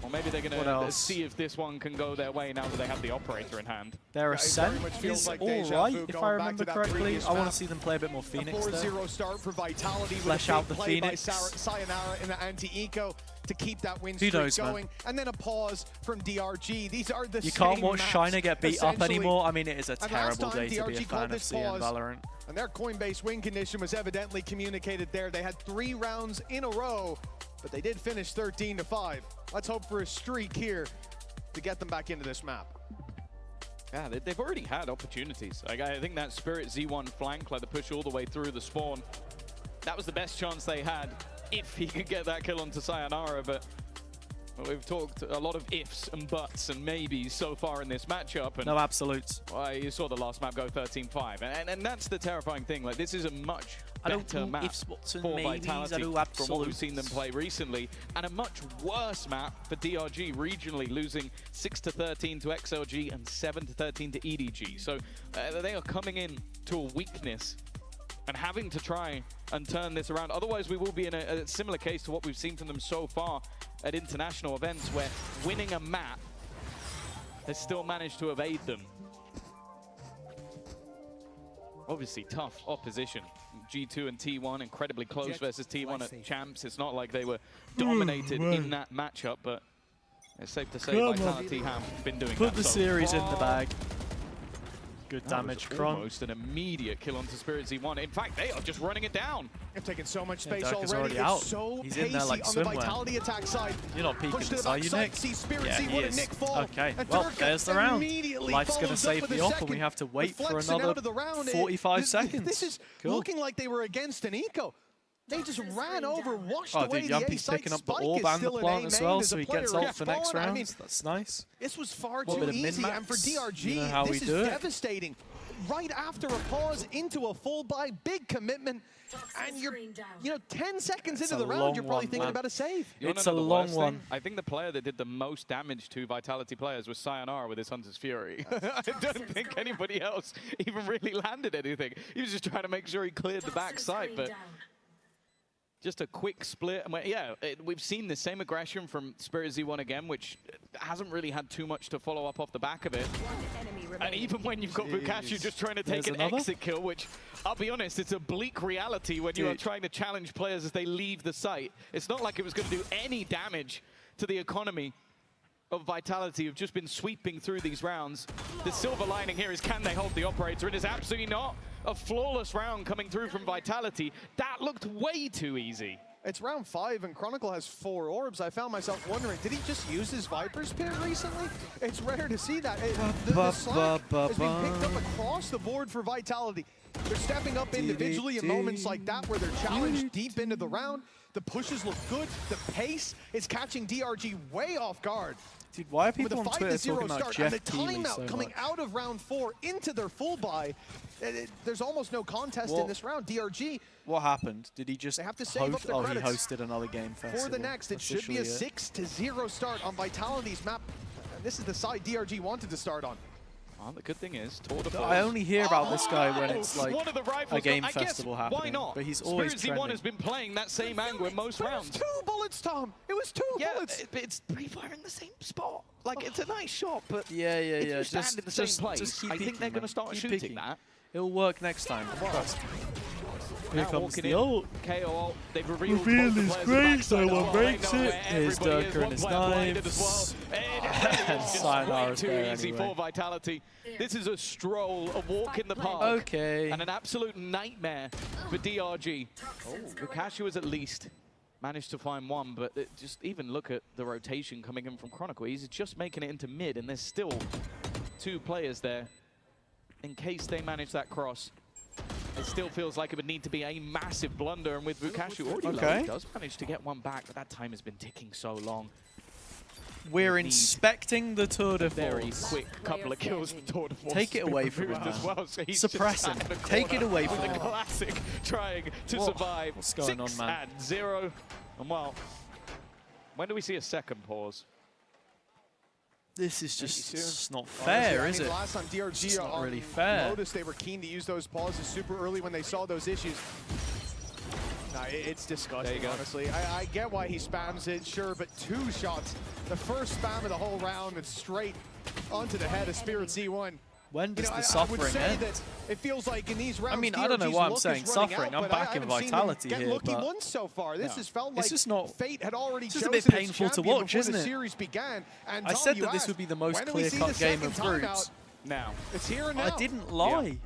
Or maybe they're going to see if this one can go their way now that they have the operator in hand. Their ascent is like alright, if I remember correctly. I want to see them play a bit more Phoenix there. 4-0 start for Vitality. Flesh out the Phoenix. Sayonara in the anti-eco to keep that win streak going. And then a pause from DRG. These are the You can't watch Shiner get beat up anymore. I mean, it is a terrible day to be a fan of CN Valorant. And their Coinbase win condition was evidently communicated there. They had 3 rounds in a row, but they did finish 13-5. Let's hope for a streak here to get them back into this map. Yeah, they've already had opportunities. Like, I think that Spirit Z1 flank, like the push all the way through the spawn, that was the best chance they had if he could get that kill onto Sayonara. But well, we've talked a lot of ifs and buts and maybes so far in this matchup. And no absolutes. Well, you saw the last map go 13-5. And that's the terrifying thing. Like, this is a much better map for Vitality from what we've seen them play recently. And a much worse map for DRG regionally, losing 6-13 to XLG and 7-13 to EDG. So they are coming in to a weakness and having to try and turn this around. Otherwise, we will be in a similar case to what we've seen from them so far at international events, where winning a map has still managed to evade them. Obviously, tough opposition. G2 and T1 incredibly close versus T1 at Champs. It's not like they were dominated in that matchup, but it's safe to say Vitality have been doing that. Put the series in the bag. Good damage, Kron. Almost an immediate kill onto Spirit Z1. In fact, they are just running it down. They've taken so much space already out. So he's in there like on the Vitality attack side. You're not peeking this, are you, Nick? Yeah, he is. Nick fall. Okay, well, there's the round. Life's going to save the off, and we have to wait for another 45 seconds. This is looking like they were against an eco. They just ran over, washed away the dude, Yumpy's picking up the orb and the plant as well, so he gets ult for next round. That's nice. This was far too easy, and for DRG, this is devastating. Right after a pause into a full buy, big commitment, and you're 10 seconds into the round, you're probably thinking about a save. It's a long one. I think the player that did the most damage to Vitality players was Sayonara with his Hunter's Fury. I don't think anybody else even really landed anything. He was just trying to make sure he cleared the backside, but just a quick split. And we've seen the same aggression from Spirit Z1 again, which hasn't really had too much to follow up off the back of it. And even when you've got Vukashu just trying to take an exit kill, which, I'll be honest, it's a bleak reality when you are trying to challenge players as they leave the site. It's not like it was going to do any damage to the economy of Vitality, who've just been sweeping through these rounds. The silver lining here is, can they hold the operator? It is absolutely not. A flawless round coming through from Vitality. That looked way too easy. It's round 5 and Chronicle has 4 orbs. I found myself wondering, did he just use his Viper's Pit recently? It's rare to see that. The slack has been picked up across the board for Vitality. They're stepping up individually in moments like that where they're challenged deep into the round. The pushes look good. The pace is catching DRG way off guard. Dude, why are people on Twitter talking about Jeff and the timeout coming out of round 4 into their full buy, there's almost no contest in this round. DRG. What happened? Did he just have to save up the credits he hosted another game festival. For the next, it should be a 6-0 start on Vitality's map. And this is the side DRG wanted to start on. Well, the good thing is, Tour de France. I only hear about this guy when it's like one of the rivals, a game festival happening. Why not? But he's always Spirit Z1 has been playing that same angle in most rounds. It was 2 bullets, Tom. It was 2 bullets. It's pre-firing the same spot. Like, it's a nice shot, but yeah. if you stand in the same place, I think they're going to start shooting that. It'll work next time. Here comes the ult. KO ult. They've revealed is great, so one breaks it. Here's Durka and his knives. And Sayonara's too there easy anyway. for Vitality. This is a stroll, a walk in the park. Okay. And an absolute nightmare for DRG. Vukashu has at least managed to find one, but just even look at the rotation coming in from Chronicle. He's just making it into mid, and there's still 2 players there in case they manage that cross. It still feels like it would need to be a massive blunder, and with Vukashu already low, he does manage to get one back, but that time has been ticking so long. We're inspecting the Tour de Very Force. quick couple of kills. Tour de Force. Take it away from him. As well, so he's suppress him. Take it away from him. him. Classic trying to survive. What's going on, man? 6-0. And well, when do we see a second pause? This is just not fair, is it? Last time DRG it's not really fair. Lotus, they were keen to use those pauses super early when they saw those issues. It's disgusting, honestly. I get why he spams it, sure, but 2 shots. The first spam of the whole round, and straight onto the head of Spirit Z1. When does the suffering end? That it feels like in these rounds, I mean, I don't know why I'm saying suffering. I'm backing Vitality here, lucky but once so far. This has felt like it's just not. fate had already It's just chosen a bit painful its to champion watch, before isn't the it? series began. And I Tom, said you that this asked, would be the most when do we see clear-cut the game second of groups. timeout? Now. It's here and now. I didn't lie.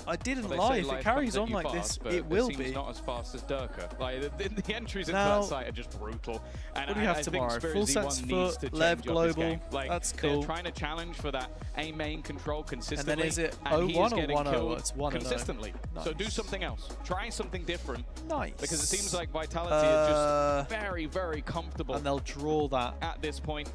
I didn't lie. If it carries on like this, it will be. Not as fast as Durka. Like the entries into Now, that site are just brutal. And what do you have I tomorrow? think Spirit Full Z1 sets needs foot, to Lev change up his global. game. Like, That's they're cool. trying to challenge for that A main control consistently. And then is it and he 0-1 is or getting 1-0? killed It's 1-0. consistently. So do Nice. something else. Try something different. Nice. Because it seems like Vitality are just very, very comfortable. And they'll draw that at this point.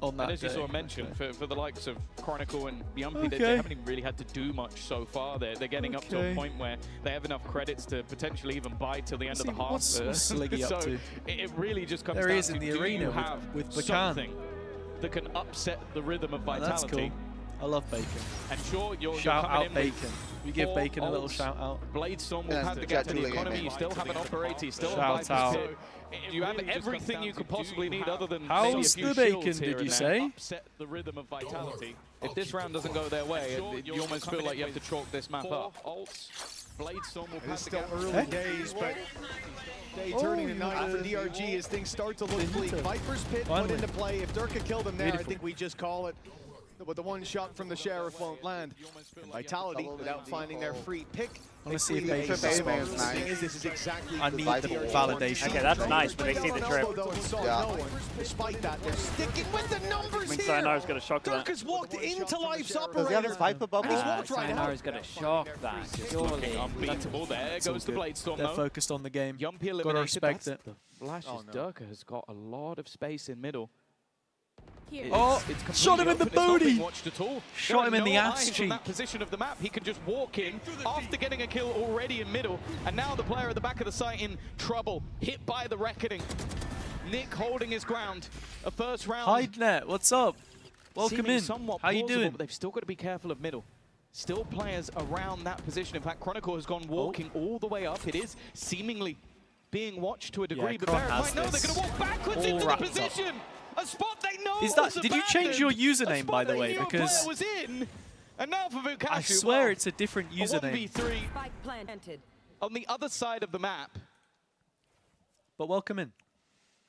On that and as you day. saw mentioned, for the likes of Chronicle and Yumpy, Okay. they haven't even really had to do much so far. They're getting up to a point where they have enough credits to potentially even buy till the end of the half. What's Sliggy up so to? it really just comes There down he is to in the do arena you have with Bacan. something that can upset the rhythm of Vitality. That's cool. I love Bacon. And sure, you're Shout coming out in Bacon. with We give 4 Bacon a little ults. shout out. Bladestorm will Yeah, have the it's gap to the actually economy. game. You still have an operator. You still Shout have out. Vital. You have everything you could possibly need other than How's maybe a few the Bacon, shields here did you and there. say? Upset the rhythm of Vitality. If this round doesn't go their way, you almost feel like you have to chalk this map up. Bladestorm will It's still early days, but day turning to night for DRG as things start to look bleak. Viper's Pit put into play. If Durka killed him there, I think we just call it. But the one shot from the Sheriff won't land. And Vitality, without finding their free pick, I want to see if they Bacon create responds. This is exactly I need the validation. Okay, that's nice, but they see the trip. Despite that, they're sticking with the numbers here. Sayonara's got a shock of that. Durka's walked into Life's Does he have operator. his Viper bubble? And he's walked right out. Sayonara's got a shock that. Surely. Unbeatable. There It's all goes the good. Bladestorm. They're though. focused on the game. Yumpy Gotta eliminated. respect it. The flash is Durka has got a lot of space in middle. Oh, shot him in the booty. At all. Shot him in the ass From cheek. that position of the map, he can just walk in after getting a kill already in middle, and now the player at the back of the site in trouble, hit by the Reckoning. Nick holding his ground. A first round. HideNet, what's up? Welcome seeming in. Somewhat How you plausible, doing? But they've still got to be careful of middle. Still players around that position. In fact, Chronicle has gone walking all the way up. It is seemingly being watched to a degree, but Chron Barrett has might know they're this going to walk backwards all into the wrapped up. position. A spot they know Is that? was Did you change your abandoned. username, by the way? A spot they knew a Because player was in. And now for Vukasu, I swear well, it's a different a username. 1v3 on the other side of the map. But welcome in.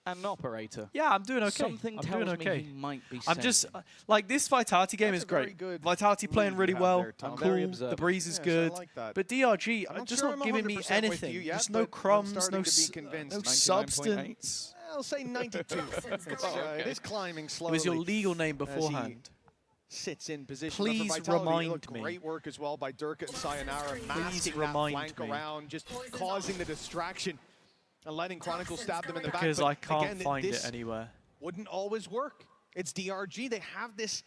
And an operator. Yeah, I'm doing okay. Something I'm tells doing me okay. he might be I'm just like this Vitality game is great. Vitality playing really well. I'm Cool. very The observant. breeze is Yes, I good. like that. But DRG I'm are not just sure not I'm giving me 100% with anything. you yet, Just no but I'm crumbs, starting no, to be convinced. no 99.8. substance. I'll say 92. It is climbing It slowly. was your legal name as he beforehand. Sits in position. Please But for Vitality, remind look, me. Great work as well by Durka and Sayonara, masking that remind flank me. around, just causing the distraction and letting Chronicle stab them in the back. Because But I can't again, find this it anywhere. wouldn't always work. It's DRG. They have this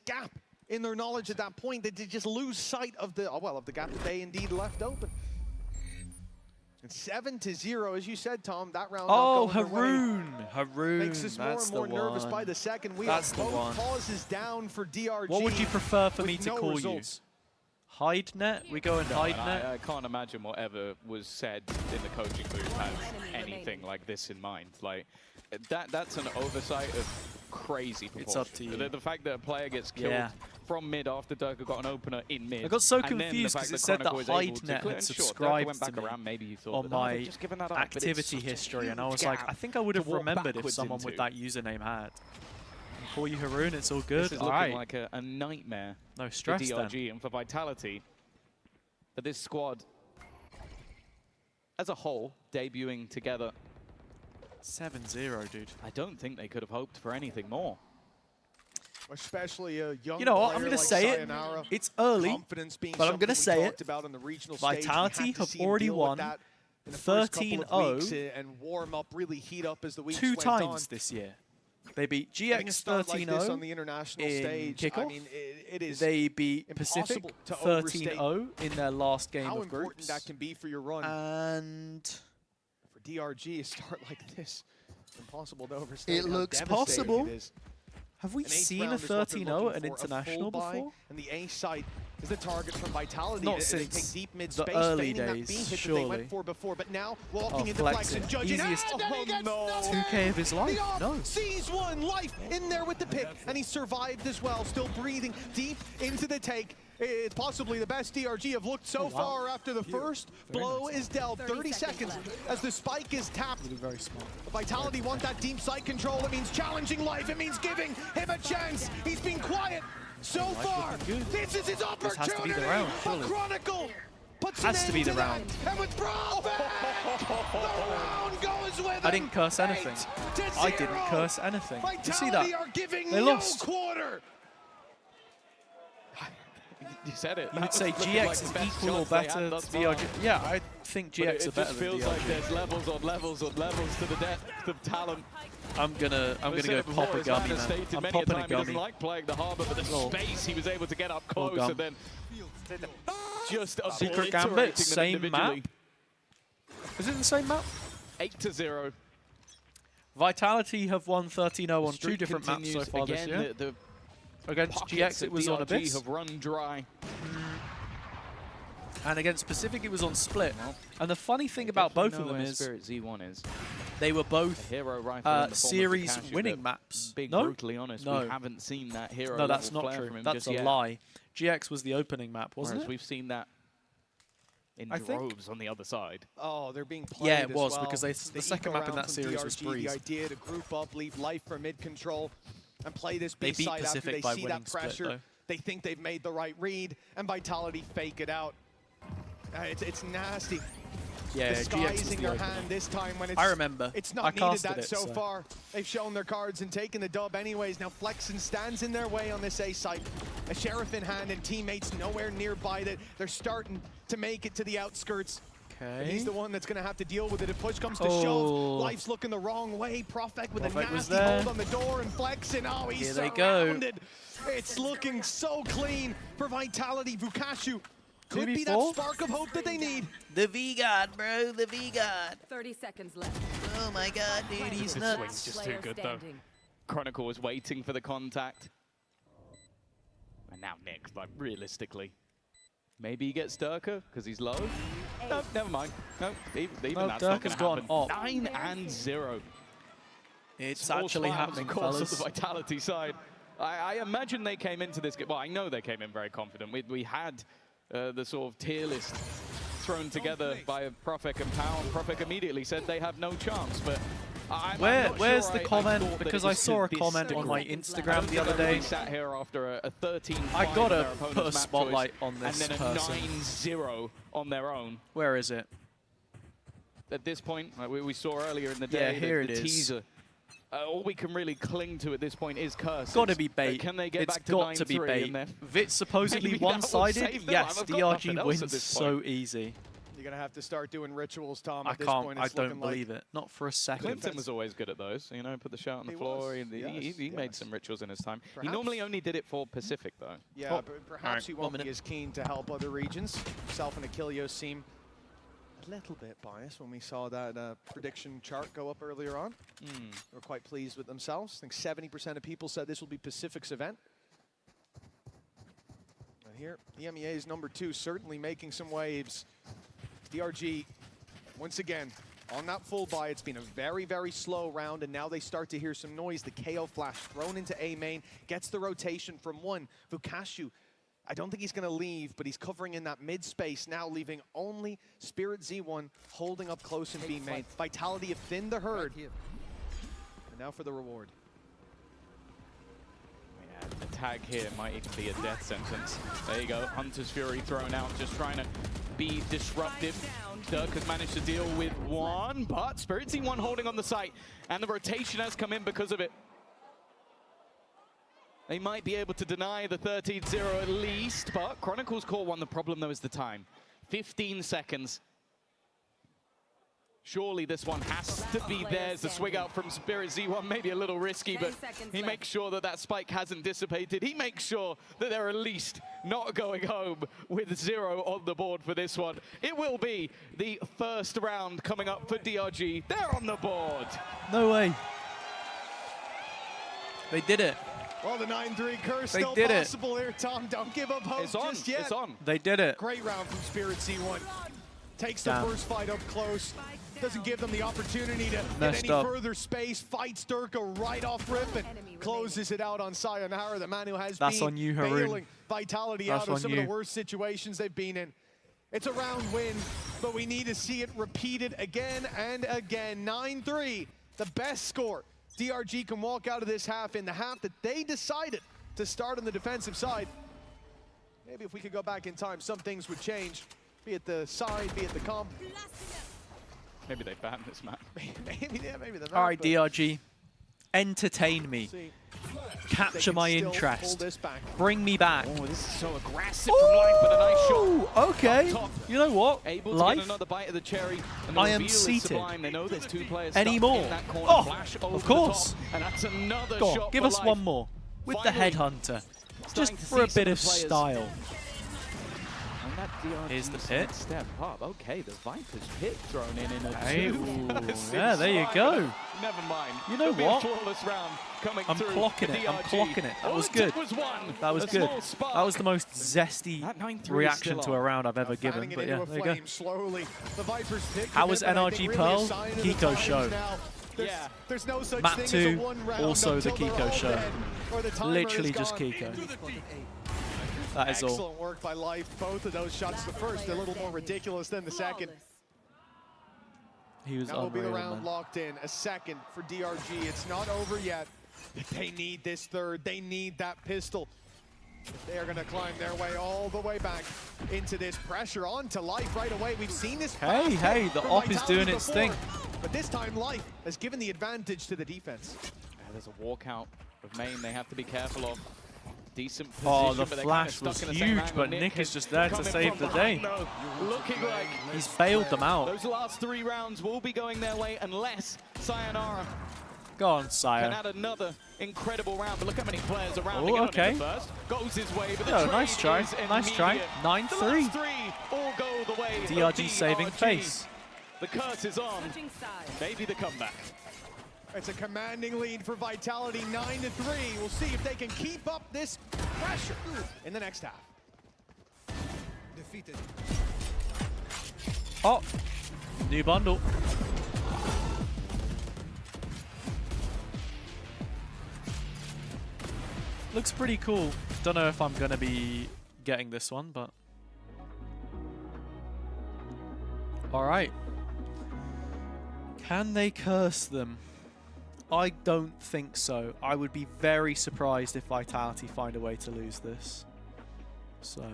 gap in their knowledge at that point that they just lose sight of the of the gap that they indeed left open. And 7-0, as you said, Tom. That round. Oh, not going their way. Haroon. Haroon. Makes us more That's and more the nervous one. by the second. We That's have the both one. pauses down for DRG. What would you prefer for me with to no call results. you? HideNet? We go and No, and HideNet? I can't imagine whatever was said in the coaching booth has anything like this in mind. Like that's an oversight of crazy proportion. It's up to you. The fact that a player gets killed Yeah. from mid after Durka got an opener in mid. I got so and then the confused fact because it said that Chronicle is able to HideNet clear- had and sure, Durka subscribed went back to me around, maybe you thought on that, my they've just given that up, but it's activity such a history, and I huge was like, gap I think I would have to walk remembered if backwards someone with into. that username had. Call you Haroon, it's all good. This is All looking right. like a nightmare No for stress DRG then. and for Vitality. But this squad, as a whole, debuting together. 7-0, dude. I don't think they could have hoped for anything more. Especially a young You know what? I'm player going to like say Sayonara. it. It's early, Confidence being but I'm going to something we say talked it. about on the regional stage. We Vitality had to have see him already deal with won that in the first couple of 13-0 weeks and warm up, really heat up as the weeks 2 went times on. this year. They beat Getting a GX start like this 13-0 on the international in stage. kickoff. I mean, it is They beat Pacific impossible to overstate 13-0 in their last game how of important groups. that can be for your run. And for DRG, a start like this, impossible to overstate. it how looks devastating possible. it is. Have we An eighth seen a round is what they're 13-0 looking at an for, a international full buy, before? And the A site is the target from Vitality. Not they since take deep mid the space, early feigning that days, B hit surely. that they went for before, but now walking Oh, into Flex and Flexing. judging. Easiest no! 2K of his life? No. Sees one life in there with the pick, and he survived as well, still breathing deep into the take. It's possibly the best DRG have looked so far after the first blow is dealt. 30 seconds as the spike is tapped. Very smart. Vitality want that deep site control. It means challenging life. It means giving him a chance. He's been quiet so far. This is his opportunity. This has to be the round, surely. Chronicle puts Has to be the round. And with Profit, the round goes with I didn't curse anything. I didn't curse anything. You see that? Are giving They lost. quarter. You said it. You would say GX is equal or better to DRG. Yeah, I think GX are better than DRG. It feels like there's levels on levels on levels to the depth of talent. I'm gonna go pop a gummy, man. I'm popping a He doesn't gummy. like playing the harbor, but the space he was able to get up close and then just Secret obliterating Gambit, them same individually. map. Is it the same map? 8-0. Vitality have won 13-0 on two Streak different maps so continues. far Again, this year. The Against GX, it was on DRG Abyss. have run dry. And against Pacific, it was on Split. And the funny thing about both of them is Spirit Z1 is. they were both Hero rifle in the form of series Pikachu, winning but maps. Being No? brutally honest, No. we haven't seen that hero No, that's level not flare true. from him That's just a yet. lie. GX was the opening map, wasn't Whereas it? we've seen that in I think. droves on the other side. Oh, they're being played Yeah, it as was, well. because the second eco map in round that from series was DRG, Breeze. The idea to group up, leave life for mid control, and play this They B beat side after Pacific they by see winning that Split, pressure. though. They think they've made the right read, and Vitality fake it out. It's nasty. Yeah, GX was Disguising the their opening. hand this time when it's I remember. It's I not needed casted that it, so so. far. They've shown their cards and taken the dub anyways. Now Flexen stands in their way on this A site. A Sheriff in hand and teammates nowhere nearby that. They're starting to make it to the outskirts. And he's the one that's going to have to deal with it if push comes to shove. Life's looking the wrong way. Profek with a Profek was nasty there. hold on the door and Flexen. Oh, he's Here they go. surrounded. It's looking so clean for Vitality. Vukashu could be that 2v4? spark of hope that they need. The V-God, bro. The V-God. 30 seconds left. Oh my god, dude, he's This nuts. swing's just too good, though. Chronicle was waiting for the contact. And now Nick, like, realistically. Maybe he gets Durka because he's low. No, never mind. No, even No, that's not Durka's going to gone happen. up. 9-0. It's All actually smiles, happening, of course, fellas. on the Vitality side. I imagine they came into this game. Well, I know they came in very confident. We had the sort of tier list thrown together by Profek and Pau, and Profek immediately said they have no chance. But I'm not Where's sure the I comment? thought that Because it I was saw a to this comment on my degree. Instagram the other We day. sat here after a 13. I gotta their opponent's put a map spotlight choice, on this and then person. a 9-0 on their own. Where is it? At this point, like we saw earlier in the Yeah, day, here the it is. teaser. All we can really cling to at this point is curses. Gotta be bait. Can they get It's back to got to be 9-3 bait. and then VIT supposedly maybe that will one-sided. save them? Yes, I've got nothing DRG else at wins this so point. easy. You're going to have to start doing rituals, Tom. I At this can't. point, I it's don't looking like believe it. Not for a second. Clinton was always good at those. You know, put the shot on the He floor. was, He yes, made some rituals in his time. He Perhaps. normally only did it for Pacific, though. Yeah, but perhaps he won't be as keen to help other regions. Himself and Achilleos seem a little bit biased when we saw that prediction chart go up earlier on. They were quite pleased with themselves. I think 70% of people said this will be Pacific's event. And here, EMEA is number 2, certainly making some waves. DRG, once again, on that full buy. It's been a very, very slow round, and now they start to hear some noise. The KO flash thrown into A main, gets the rotation from one. Vukashu, I don't think he's going to leave, but he's covering in that mid space now, leaving only Spirit Z1 holding up close in B main. Vitality have thinned the herd. And now for the reward. Yeah, a tag here might even be a death sentence. There you go. Hunter's Fury thrown out, just trying to be disruptive. Dirk has managed to deal with one, but Spirit Z1 holding on the site, and the rotation has come in because of it. They might be able to deny the 13-0 at least, but Chronicles caught one. The problem, though, is the time. 15 seconds. Surely this one has to be theirs. The swing out from Spirit Z1 maybe a little risky, but he makes sure that that spike hasn't dissipated. He makes sure that they're at least not going home with 0 on the board for this one. It will be the first round coming up for DRG. They're on the board. No way. They did it. Well, the 9-3 curse They still did it. possible here, Tom. Don't give up hope It's on. just yet. It's on. They did it. Great round from Spirit C1. Takes the Damn. first fight up close. Doesn't give them the opportunity to Messed get any up. further space. Fights Durka right off rip and closes it out on Sayonara, the man who has That's been on you, Haroon. bailing Vitality That's out of on some you. of the worst situations they've been in. It's a round win, but we need to see it repeated again and again. 9-3, the best score. DRG can walk out of this half in the half that they decided to start on the defensive side. Maybe if we could go back in time, some things would change, be it the side, be it the comp. Maybe they banned this map. maybe they're not. All right, but DRG. Entertain me. see. Capture They my can still pull interest. this back. Bring me back. Oh, this is so aggressive from Life, but a nice shot. Ooh, okay. Up top. You know what? Able to Life, get another bite of the cherry. And the I am reveal is seated. sublime. They know there's two players Anymore. stuck in that corner. Oh, Flash of over the course. top, and that's another Go on, shot give for us Life. one more. With Finally, the headhunter. starting Just to for a see some bit of of the players. style. And that DRG Here's the side pit. step up. Okay, the Viper's pit thrown in a Hey, two. ooh, yeah, there you go. Never mind. You know It'll be what? a flawless round coming I'm through clocking for it. I'm DRG. clocking it. That All was it good. took was one. That was A good. small spark. That was the most zesty That 9-3 is reaction still to a on. round I've ever given. Fanning it But into yeah, a there you go. flame slowly. The Viper's pick. How was commitment, I NRG think, really Pearl? a sign of the Kiko times show. now. There's, Yeah. there's no such Map thing as 2, a one round also the until they're Kiko all show. dead, or the timer Literally is just gone. Kiko. That is all. Excellent work by Life. Both of those shots, the first a little more ridiculous than the second. He was That will be the unreal, round man. locked in. A second for DRG. It's not over yet. They need this third. They need that pistol. They are going to climb their way all the way back into this pressure onto Life right away. We've seen this. Hey, hey, the op is doing its thing. But this time Life has given the advantage to the defense. There's a walkout of main they have to be careful of. Decent position, Oh, the but they're flash kinda was stuck in the same huge, angle. but Nick is just there to coming save from the day. behind, though. Looking like He's bailed them out. those last 3 rounds will be going their way unless Sayonara Go on, can Sire. add another incredible round. But look how many players around Oh, to get okay. on in the first. Goes his way, but the Oh, trade nice try. is Nice try. immediate. 9-3. The last 3 all go the way of DRG saving DRG. face. The curse is on. Maybe the comeback. It's a commanding lead for Vitality, 9-3. We'll see if they can keep up this pressure in the next half. Defeated. Oh, new bundle. Looks pretty cool. Don't know if I'm going to be getting this one, but... All right. Can they curse them? I don't think so. I would be very surprised if Vitality find a way to lose this. So... Nice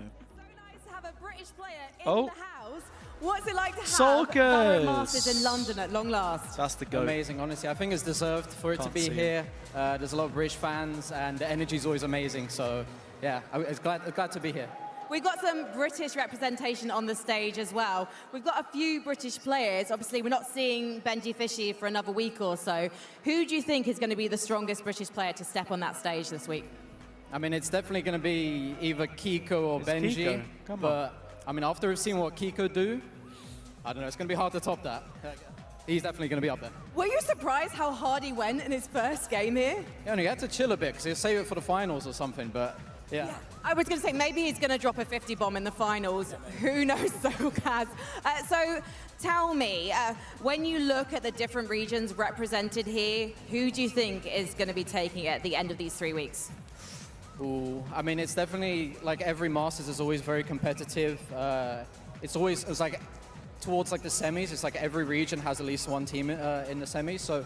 to have a British player in Oh. the house. What's it like to have Sulkers. VALORANT Masters in London at long last? That's the goat. Amazing, honestly. I think it's deserved for it Can't to be see it. here. There's a lot of British fans, and the energy is always amazing. So, yeah, I'm glad to be here. We've got some British representation on the stage as well. We've got a few British players. Obviously, we're not seeing Benji Fishy for another week or so. Who do you think is going to be the strongest British player to step on that stage this week? I mean, it's definitely going to be either Kiko or It's Benji. Kiko. Come on. But, I mean, after we've seen what Kiko do, I don't know, it's going to be hard to top that. He's definitely going to be up there. Were you surprised how hard he went in his first game here? Yeah, and he had to chill a bit because he'll save it for the finals or something, but yeah. I was going to say, maybe he's going to drop a 50 bomb in the finals. Who knows, Kaz? So tell me, when you look at the different regions represented here, who do you think is going to be taking it at the end of these 3 weeks? Ooh, I mean, it's definitely, like, every Masters is always very competitive. It's like, towards, like, the semis, it's like every region has at least one team in the semis. So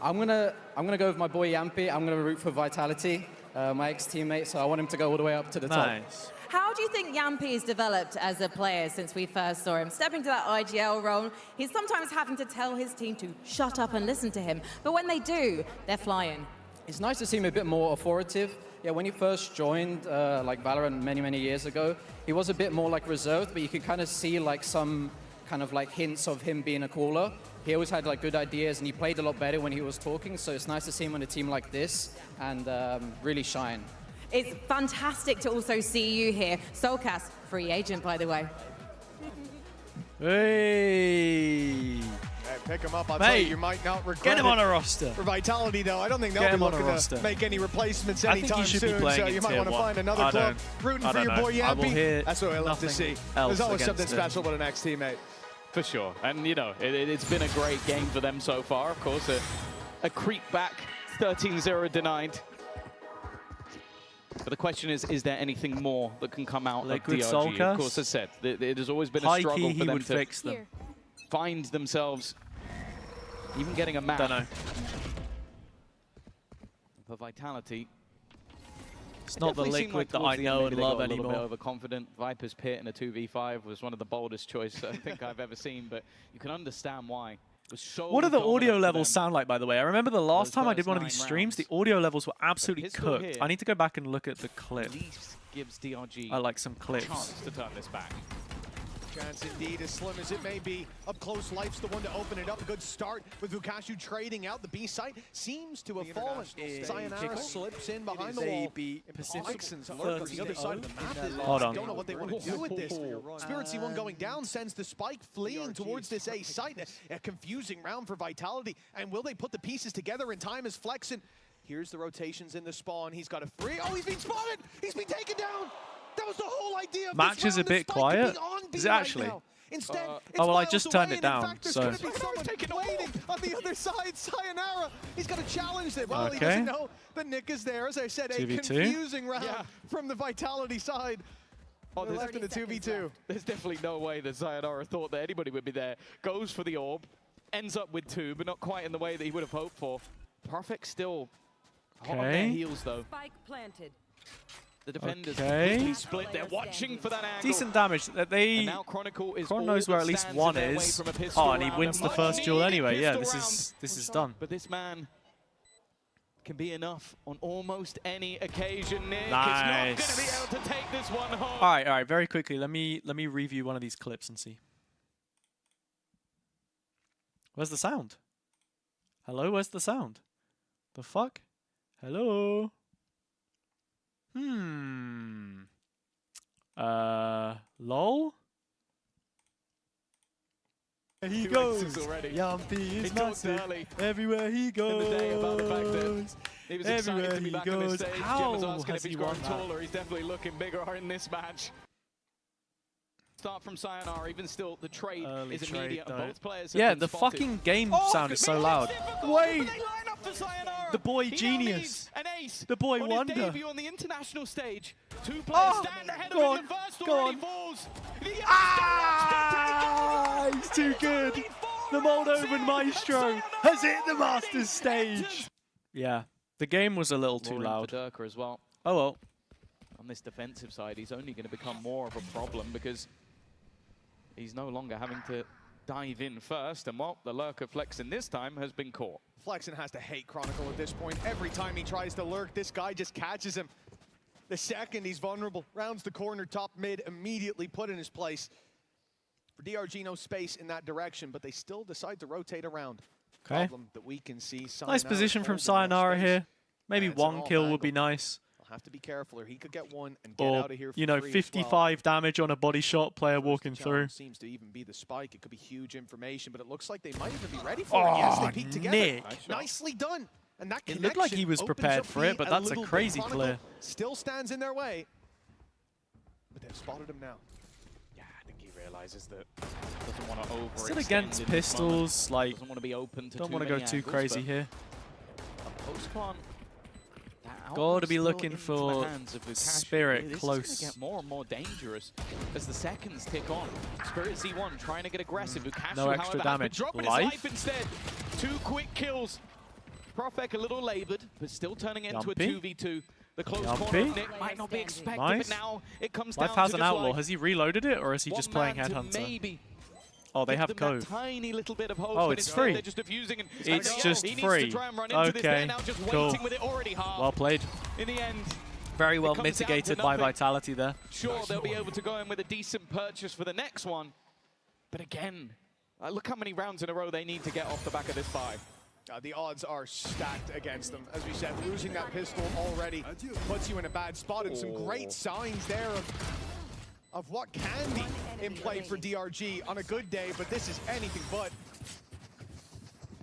I'm gonna go with my boy Yampi. I'm gonna root for Vitality, my ex-teammate, so I want him to go all the way up to the top. Nice. How do you think Yampi has developed as a player since we first saw him? Stepping to that IGL role, he's sometimes having to tell his team to shut up and listen to him. But when they do, they're flying. It's nice to see him a bit more authoritative. Yeah, when he first joined like Valorant many years ago, he was a bit more like reserved, but you could kind of see like some kind of like hints of him being a caller. He always had like good ideas, and he played a lot better when he was talking. So it's nice to see him on a team like this and really shine. It's fantastic to also see you here. Soulcast, free agent, by the way. Hey! Pick him up. I'll tell you, you might not regret get him it. on a roster. For Vitality, though, I don't think they'll be looking to make any replacements anytime soon. So you might want to find another club. Rooting for your boy Yampy. That's what I love to see. There's always something special with an ex-teammate. For sure. And, you know, it's been a great game for them so far. Of course, a creep back, 13-0 denied. But the question is there anything more that can come out Liquid of DRG? Soulcast? Of course, as said, it has always been a struggle for them to fix them. find themselves, even getting a map. Don't know. For Vitality. It's not the Liquid that I know and love anymore. A little bit overconfident. Viper's Pit in a 2v5 was one of the boldest choices I think I've ever seen, but you can understand why. It was so what do the audio levels sound like, by the way? I remember the last time I did one of these streams, the audio levels were absolutely cooked. I need to go back and look at the clip. Gives DRG I like some clips. Chance to turn this back. Chance indeed, as slim as it may be. Up close, Life's the one to open it up. A good start with Vukashu trading out. The B site seems to have fallen. Sayonara slips in behind the wall. Flexen's lurk on the other side of the map. Hold on. I don't know what they want to do with this. Spirit C1 going down sends the spike fleeing towards this A site. A confusing round for Vitality. And will they put the pieces together in time as Flexen? Here's the rotations in the spawn. He's got a free. Oh, he's been spotted! He's been taken down! That was the whole idea of Match is a bit quiet. Is it actually? Instead, oh, well, I just turned it down. So. There's going to be someone waiting on the other side. Sayonara, he's got to challenge it. Well, he doesn't know the Nick is there. As I said, a confusing round from the Vitality side. Oh, they're left in the 2v2. There's definitely no way that Sayonara thought that anybody would be there. Goes for the orb, ends up with 2, but not quite in the way that he would have hoped for. Perfect still hot on their heels, though. Spike planted. The defenders completely split. They're watching for that angle. Decent damage. They Kron knows where at least one is. Oh, and he wins the first duel anyway. Yeah, this is done. But this man can be enough on almost any occasion. Nick nice. is not going to be able to take this one home. All right. Very quickly, let me review one of these clips and see. Where's the sound? Hello, where's the sound? The fuck? Hello. Lol? There he goes. Yampy is massive. Everywhere he goes. In the day about the fact that he was excited to be back on this stage. How Jim was asking has if he's he won grown taller. He's definitely looking bigger in this match. Start from Sayonara, even still, the trade is immediate. Both players have been the spotted. fucking game sound is so loud. Wait! The boy genius. An ace. The boy on wonder. His debut on the international stage. 2 players stand ahead of him. The first already falls. He's too good. The Moldovan maestro has hit the Masters stage. Yeah, the game was a little too loud. Durka as well. Oh well. On this defensive side, he's only going to become more of a problem because he's no longer having to dive in first. And well, the lurker Flexen this time has been caught. Flexen has to hate Chronicle at this point. Every time he tries to lurk, this guy just catches him. The second he's vulnerable, rounds the corner, top mid, immediately put in his place. For DRG, no space in that direction, but they still decide to rotate around. Okay. Problem that we can see. Nice position from Sayonara here. Maybe one kill would be nice. Have to be careful, or he could get one and get out of here. You know, 55 damage on a body shot, player walking through. Seems to even be the spike. It could be huge information, but it looks like they might even be ready for it. Yes, they peek together. Nick. Nicely done. And that it looked like he was prepared for it, but that's a crazy clear. Still stands in their way, but they've spotted him now. Yeah, I think he realizes that doesn't want to overextend. Still against pistols, like doesn't want to be open to don't want to go too crazy here. A post plant. Gotta be looking for Spirit close. This is going to get more and more dangerous as the seconds tick on. Spirit Z1 trying to get aggressive. Vukashu, no extra damage. Dropping his life instead. 2 quick kills. Profek a little labored, but still turning it into a 2v2. The close corner of Nick might not be expected, but now it comes down to Life has an outlaw. Has he reloaded it, or is he just playing Headhunter? Maybe oh, they have code. Tiny little bit of hope, oh, it's free. They're just defusing and it's just free. Okay, cool. Well played. In the end, very well mitigated by Vitality there. Sure, they'll be able to go in with a decent purchase for the next one. But again, look how many rounds in a row they need to get off the back of this buy. The odds are stacked against them. As we said, losing that pistol already puts you in a bad spot, and some great signs there of what can be in play for DRG on a good day, but this is anything but.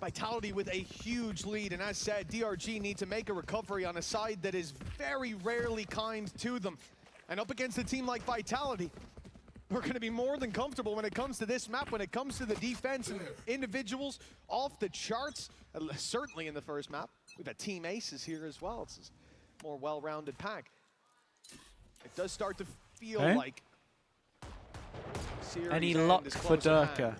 Vitality with a huge lead, and as said, DRG need to make a recovery on a side that is very rarely kind to them. And up against a team like Vitality, we're going to be more than comfortable when it comes to this map, when it comes to the defense and individuals off the charts, certainly in the first map. We've got Team Aces here as well. It's a more well-rounded pack. It does start to feel like any luck for Durka?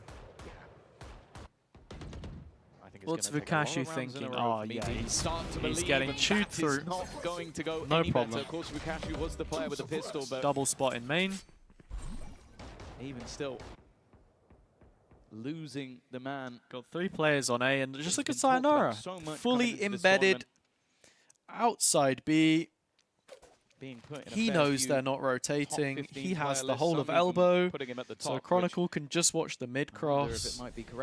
What's Vukashu thinking? Oh yeah, he's getting chewed through. Going to go no problem. Of course, Vukashu was the player with the pistol, but double spot in main. Even still, losing the man. Got 3 players on A, and just look at Sayonara, fully embedded outside B. Being put in he knows they're not rotating. He has the whole of elbow, so Chronicle can just watch the mid cross.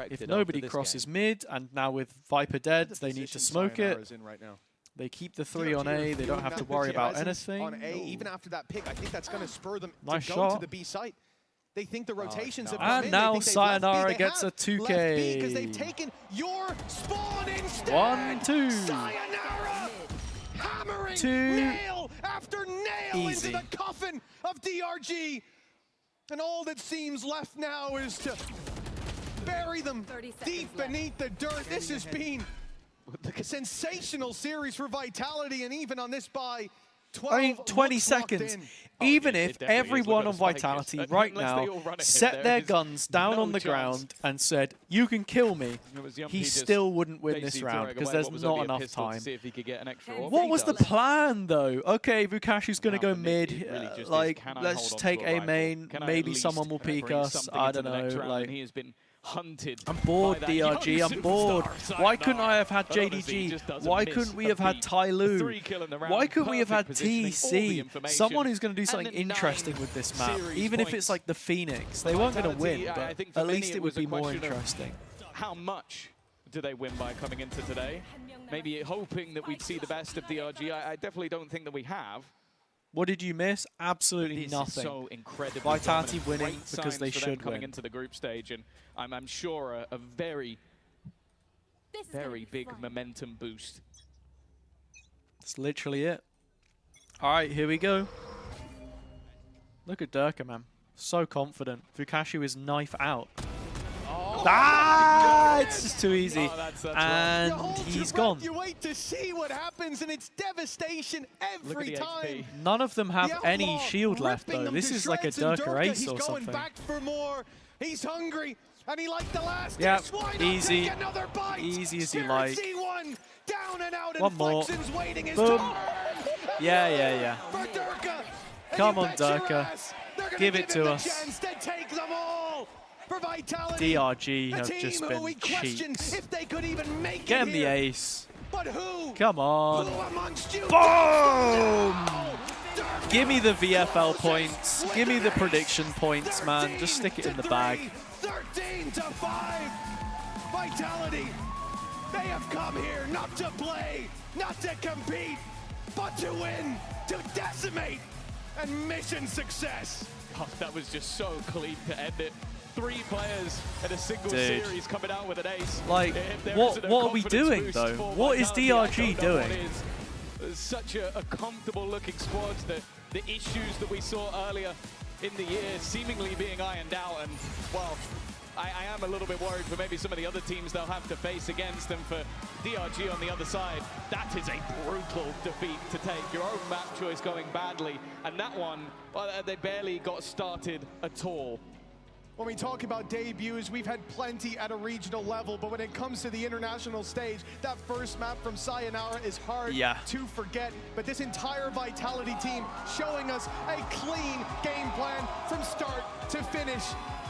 If nobody crosses mid, and now with Viper dead, they need to smoke it. They keep the 3 on A. They don't have to worry about anything. On A, even after that pick, I think that's going to spur them nice to shot. go to the B site. They think the rotations have come and in. now Sayonara gets a 2K. Because they've taken your spawn instead. 1-2. Sayonara hammering 2. nail after nail into the coffin of DRG. And all that seems left now is to bury them deep beneath the dirt. This has been a sensational series for Vitality, and even on this buy, 20 seconds. Even if everyone on Vitality right now set their guns down on the ground and said, "You can kill me," he still wouldn't win this round because there's not enough time. What was the plan though? Okay, Vukashu's going to go mid. Let's just take A main. Maybe someone will peek us. I don't know. Like. Hunted. I'm bored, DRG. I'm bored. Why couldn't I have had JDG? Why couldn't we have had Tai Lu? Why couldn't we have had TC? Someone who's going to do something interesting with this map. Even if it's like the Phoenix. They weren't going to win, but at least it would be more interesting. How much do they win by coming into today? Maybe hoping that we'd see the best of DRG. I definitely don't think that we have. What did you miss? Absolutely nothing. So incredibly Vitality winning because they should coming win. into the group stage, and I'm sure a very big momentum boost. That's literally it. All right, here we go. Look at Durka, man. So confident. Vukashu is knife out. It's just too easy. And he's gone. You wait to see what happens, and it's devastation every time. None of them have any shield left, though. This is like a Durka ace or something. He's going back for more. He's hungry, and he liked the last dish. Easy. Easy as you like. Down and out, one more. Waiting boom. Yeah. Come on, Durka. Give it to us. DRG have just been cheats. Get him the ace. Come on. Boom! Give me the VFL points. Give me the prediction points, man. Just stick it in the bag. 13-5. Vitality. They have come here not to play, not to compete, but to win, to decimate, and mission success. Oh, that was just so clean to end it. 3 players in a single series coming out with an ace. Like, what are we doing, though? What is DRG doing? It's such a comfortable looking squad. The issues that we saw earlier in the year seemingly being ironed out, and, well, I am a little bit worried for maybe some of the other teams they'll have to face against them. For DRG on the other side, that is a brutal defeat to take. Your own map choice going badly, and that one, well, they barely got started at all. When we talk about debuts, we've had plenty at a regional level, but when it comes to the international stage, that first map from Sayonara is hard to forget. But this entire Vitality team showing us a clean game plan from start to finish.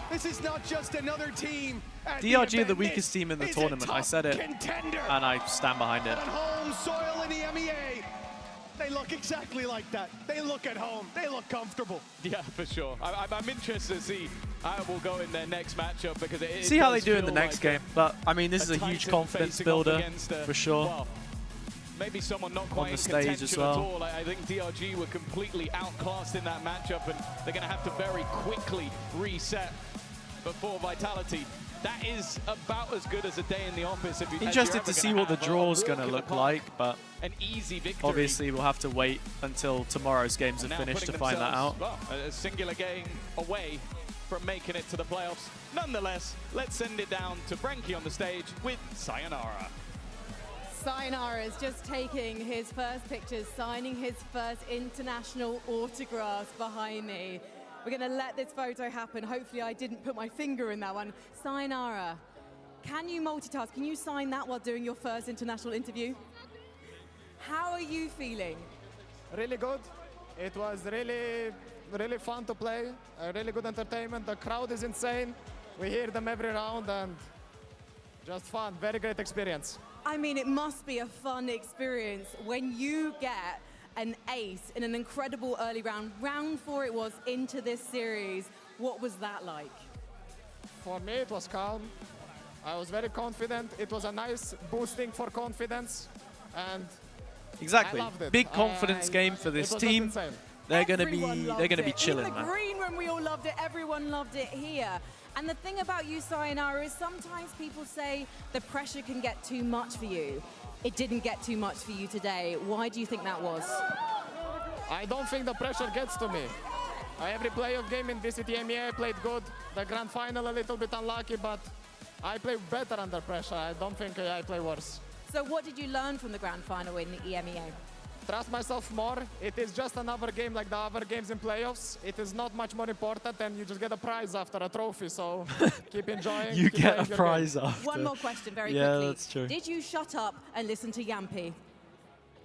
This is not just another team. DRG are the weakest team in the tournament. I said it, and I stand behind it. On home soil in the MEA. They look exactly like that. They look at home. They look comfortable. Yeah, for sure. I'm interested to see how it will go in their next matchup, because it see how they do in the next game. But I mean, this is a huge confidence builder for sure. Well, maybe someone not quite on the stage as well. At all. I think DRG were completely outclassed in that matchup, and they're going to have to very quickly reset before Vitality that is about as good as a day in the office. If you, Interested to see what the draw's going to look like, but an easy victory. Obviously, we'll have to wait until tomorrow's games are finished to find that out. Well, a singular game away from making it to the playoffs. Nonetheless, let's send it down to Frankie on the stage with Sayonara. Sayonara is just taking his first pictures, signing his first international autographs behind me. We're going to let this photo happen. Hopefully I didn't put my finger in that one. Sayonara, can you multitask? Can you sign that while doing your first international interview? How are you feeling? Really good. It was really fun to play. Really good entertainment. The crowd is insane. We hear them every round and just fun. Very great experience. I mean, it must be a fun experience when you get an ace in an incredible early round. Round 4 it was into this series. What was that like? For me, it was calm. I was very confident. It was a nice boosting for confidence, and exactly, I loved it. Big confidence game for this team. They're going to be chilling, in the man. green room, we all loved it. Everyone loved it here. And the thing about you, Sayonara, is sometimes people say the pressure can get too much for you. It didn't get too much for you today. Why do you think that was? I don't think the pressure gets to me. Every playoff game in VCT EMEA I played good. The grand final a little bit unlucky, but I play better under pressure. I don't think I play worse. So what did you learn from the grand final in the EMEA? Trust myself more. It is just another game like the other games in playoffs. It is not much more important, and you just get a prize after a trophy, so keep enjoying. You keep get a prize game. after. One more question very yeah, quickly. That's true. Did you shut up and listen to Yampi?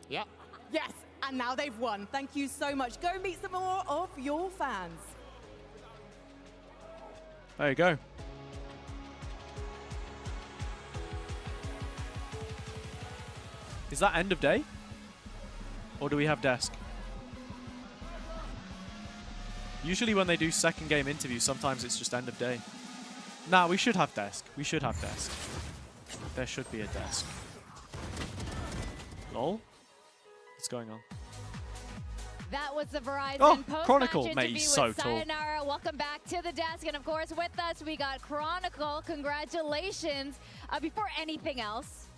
Yeah. Yes, and now they've won. Thank you so much. Go meet some more of your fans. There you go. Is that end of day? Or do we have desk? Usually when they do second game interviews, sometimes it's just end of day. Nah, we should have desk. We should have desk. There should be a desk. Lol? What's going on? That was the Verizon post-match Chronicle, interview mate, he's so with tall. Sayonara. Welcome back to the desk. And of course, with us, we got Chronicle. Congratulations. Before anything else,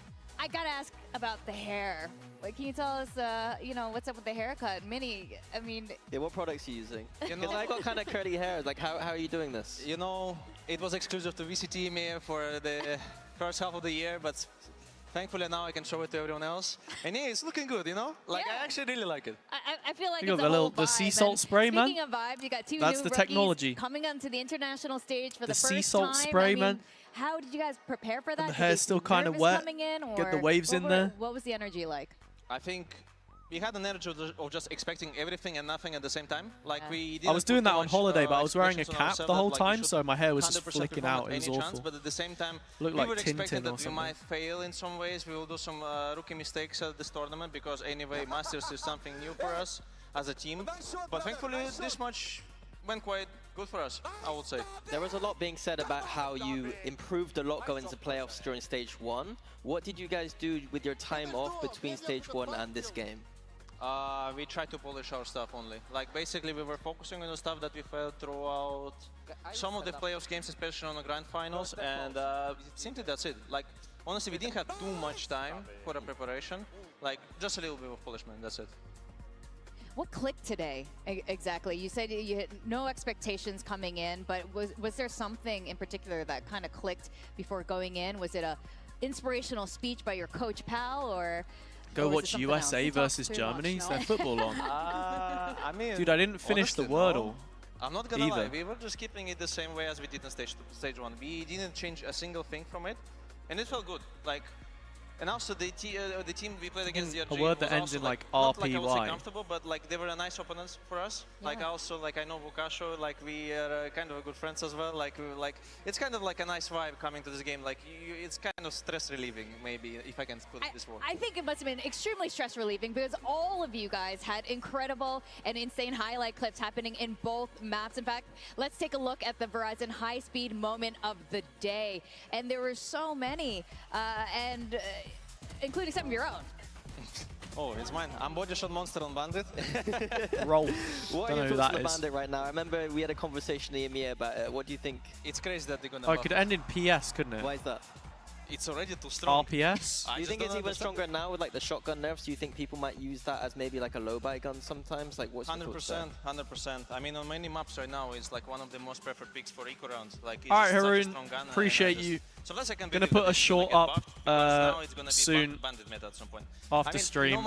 I gotta ask about the hair. Like, can you tell us, you know, what's up with the haircut? Minnie, I mean... Yeah, what products are you using? You know, I've got kind of curly hair. Like, how are you doing this? You know, it was exclusive to VCT EMEA for the first half of the year, but thankfully now I can show it to everyone else. And yeah, it's looking good, you know? Like, yeah. I actually really like it. I feel like Think it's of a whole the vibe. sea salt spray, man. Speaking of vibes, you got two That's new the rookies technology. coming onto the international stage for the first sea salt time. spray, I mean, man. How did you guys prepare for that? And the hair's still kind of wet. Get the waves in there. What was the energy like? I think we had an energy of just expecting everything and nothing at the same time. Like we I was doing that on holiday, but I was wearing a cap the whole time, so my hair was just 100% flicking out. It was chance, awful. but at the same time, Looked we like were expecting Tintin that or we something. might fail in some ways. We will do some rookie mistakes at this tournament because anyway, Masters is something new for us as a team. But thankfully, this match went quite good for us, I would say. There was a lot being said about how you improved a lot going into playoffs during stage 1. What did you guys do with your time off between stage 1 and this game? We tried to polish our stuff only. Like basically we were focusing on the stuff that we failed throughout some of the playoffs games, especially on the grand finals, and simply that's it. Like honestly, we didn't have too much time for the preparation. Like just a little bit of polishment, that's it. What clicked today exactly? You said you had no expectations coming in, but was there something in particular that kind of clicked before going in? Was it a inspirational speech by your coach pal, or Go watch USA versus Germany. Is there football on? I mean, dude, I didn't finish the Wordle. I'm not gonna lie, either. we were just keeping it the same way as we did in stage 1. We didn't change a single thing from it, and it felt good. Like, and also the team we played against DRG A word that was ends also, in like not like I would say RPY. comfortable, but like they were a nice opponents for us. Yeah. Like also like I know Vukasho, like we are kind of good friends as well. Like it's kind of like a nice vibe coming to this game. Like it's kind of stress relieving, maybe if I can put it this word. I think it must have been extremely stress relieving because all of you guys had incredible and insane highlight clips happening in both maps. In fact, let's take a look at the Verizon high-speed moment of the day. And there were so many, including some of your own. Oh, it's mine. I'm body shot monster on Bandit. Roll. What are your thoughts on the Bandit right now? I remember we had a conversation in the EMEA about it. What do you think? It's crazy that they're gonna Oh, it could end in PS, couldn't it? Why is that? It's already too strong. RPS? Do you think it's even stronger now with like the shotgun nerfs? Do you think people might use that as maybe like a low buy gun sometimes? Like what's 100%, 100%. I mean, on many maps right now, it's like one of the most preferred picks for eco rounds. Like, it's all right, such a Haroon, strong gun. appreciate you. So let's second Gonna put a short up soon Bandit meta at some point. after I mean, stream.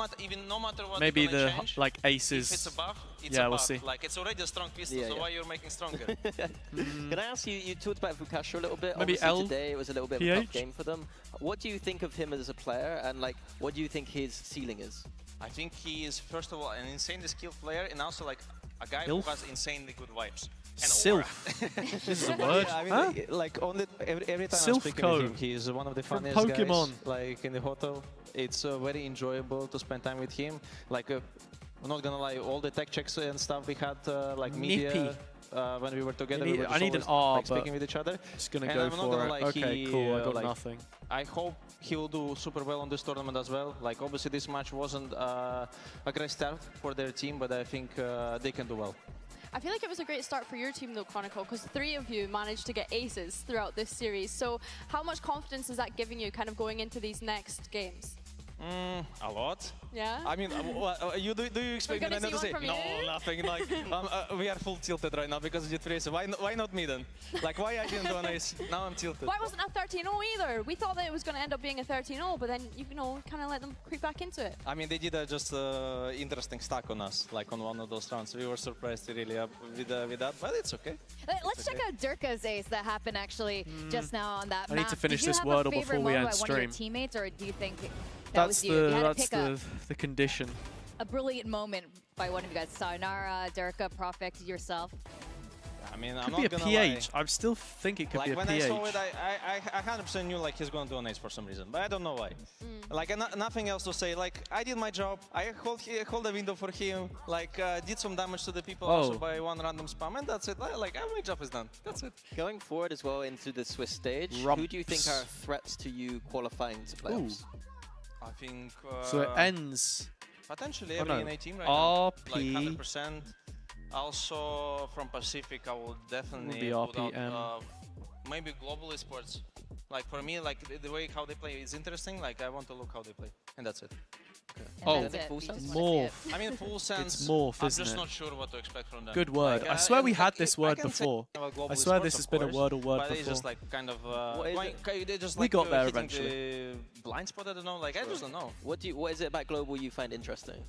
No matter what maybe the change, like aces. if it's a buff, it's yeah, a we'll buff. see. Like it's already a strong pistol, so why you're making stronger? Can I ask you? You talked about Fukasha a little bit. Maybe Obviously today it was a little bit of a tough game for them. What do you think of him as a player, and like what do you think his ceiling is? I think he is first of all an insanely skilled player, and also like a guy who has insanely good vibes. Sylph. This is a word. Yeah, I mean, huh? like every time Sylph I'm speaking code. with him, he's one of the From funniest Pokemon. guys. Like in the hotel, it's very enjoyable to spend time with him. Like, I'm not gonna lie, all the tech checks and stuff we had, like media. When we were together, we were just I need an always, R, like, speaking with each other. Just gonna and go I'm not for gonna it. lie, Okay, cool. I got like, nothing. I hope he will do super well on this tournament as well. Like, obviously, this match wasn't a great start for their team, but I think they can do well. I feel like it was a great start for your team though, Chronicle, because 3 of you managed to get aces throughout this series. So how much confidence is that giving you kind of going into these next games? A lot. Yeah? I mean, do you expect me to say? No, nothing. Like, we are full tilted right now because of Jet so why not me then? Like, why I didn't do an ace? Now I'm tilted. Why wasn't a 13-0 either? We thought that it was going to end up being a 13-0, but then, you know, kind of let them creep back into it. I mean, they did just interesting stack on us, like on one of those rounds. We were surprised really with that, but it's okay. Let's check out Durka's ace that happened actually just now on that map. I need to finish this Did you have Wordle a favorite before we moment end by one of your stream. teammates, or do you think That's was you? You had to pick the condition. a brilliant moment by one of you guys. Sayonara, Durka, Profect, yourself. I mean, Could I'm be not a gonna PH. lie. I still think it could Like be a when PH. I saw it, I 100% knew like he's going to do an ace for some reason, but I don't know why. Like nothing else to say. Like I did my job. I hold the window for him. Like did some damage to the people also by one random spam, and that's it. Like my job is done. That's it. Going forward as well into the Swiss stage, who do you think are threats to you qualifying to playoffs? I think. So it ends. Potentially every NA team right now. RP. Like 100%. Also from Pacific, I will definitely put out maybe global esports. Like for me, like the way how they play is interesting. Like I want to look how they play, and that's it. Oh, morph. I mean, full sense. It's morph, I'm isn't just it? not sure what to expect from them. Good word. Like, I swear we had this I word can say before. about global I swear esports, this has of been a course, word but before. it's just like kind of. They just We like got there hitting eventually. the blind spot. I don't know. Like I just don't know. What is it about global you find interesting?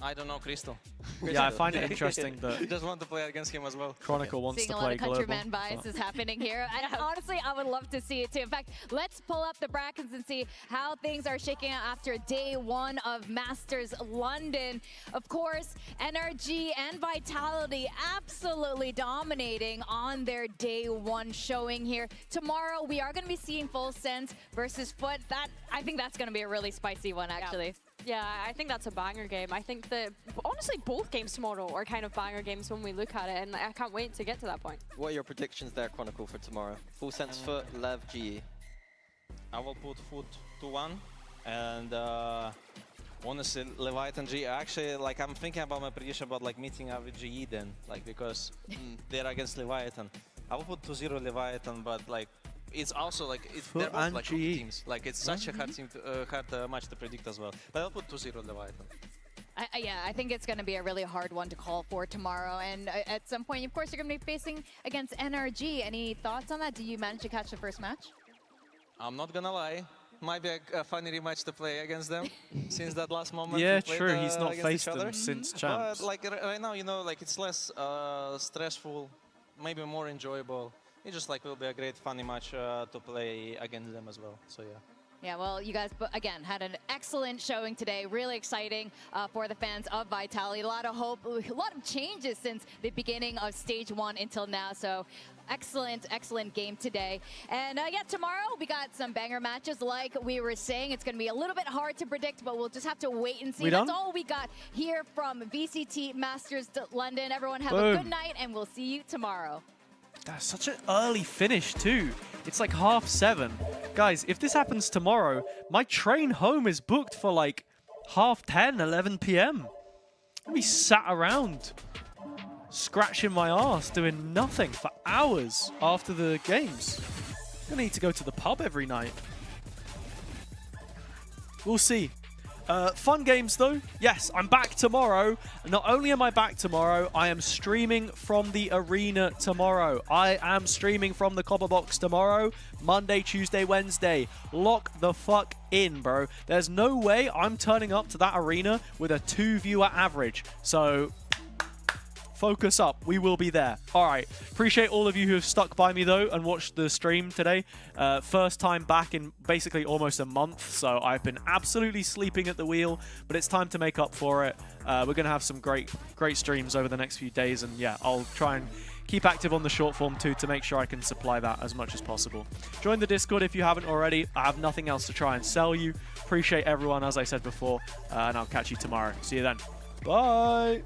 I don't know, Crystal. Yeah, I find it interesting that just want to play against him as well. Chronicle wants Seeing to a lot play of global. countryman bias is happening here. And honestly, I would love to see it too. In fact, let's pull up the brackets and see how things are shaking out after day 1 of Masters London. Of course, NRG and Vitality absolutely dominating on their day 1 showing here. Tomorrow, we are going to be seeing Full Sense versus Foot. I think that's going to be a really spicy one, actually. Yeah, I think that's a banger game. I think that, honestly, both games tomorrow are kind of banger games when we look at it, and I can't wait to get to that point. What are your predictions there, Chronicle, for tomorrow? Full Sense Foot, Lev, GE. I will put Foot 2-1, and honestly, Leviathan GE. Actually, like I'm thinking about my prediction about like meeting up with GE then, like because they're against Leviathan. I will put 2-0 Leviathan, but like. It's also like they're both like rookie teams. Like it's such a hard team, hard match to predict as well. But I'll put 2-0 Leviathan. Yeah, I think it's going to be a really hard one to call for tomorrow. And at some point, of course, you're going to be facing against NRG. Any thoughts on that? Do you manage to catch the first match? I'm not gonna lie. Might be a funny rematch to play against them since that last moment. Yeah, we played, true. He's not against faced each them other. since champs. But like right now, you know, like it's less stressful, maybe more enjoyable. It just like will be a great funny match to play against them as well. So yeah. Yeah, well, you guys, again, had an excellent showing today. Really exciting for the fans of Vitality. A lot of hope, a lot of changes since the beginning of stage 1 until now. So excellent, excellent game today. And yeah, tomorrow we got some banger matches. Like we were saying, it's going to be a little bit hard to predict, but we'll just have to wait and see. That's all we got here from VCT Masters London. Everyone have a good night, and we'll see you tomorrow. That's such an early finish too. It's like 7:30. Guys, if this happens tomorrow, my train home is booked for like 10:30, 11 p.m. I'll be sat around scratching my ass doing nothing for hours after the games. I'm gonna need to go to the pub every night. We'll see. Fun games though. Yes, I'm back tomorrow. Not only am I back tomorrow, I am streaming from the arena tomorrow. I am streaming from the Copper Box tomorrow, Monday, Tuesday, Wednesday. Lock the fuck in, bro. There's no way I'm turning up to that arena with a 2-viewer average. So focus up. We will be there. All right. Appreciate all of you who have stuck by me, though, and watched the stream today. First time back in basically almost a month, so I've been absolutely sleeping at the wheel, but it's time to make up for it. We're going to have some great streams over the next few days, and yeah, I'll try and keep active on the short form, too, to make sure I can supply that as much as possible. Join the Discord if you haven't already. I have nothing else to try and sell you. Appreciate everyone, as I said before, and I'll catch you tomorrow. See you then. Bye!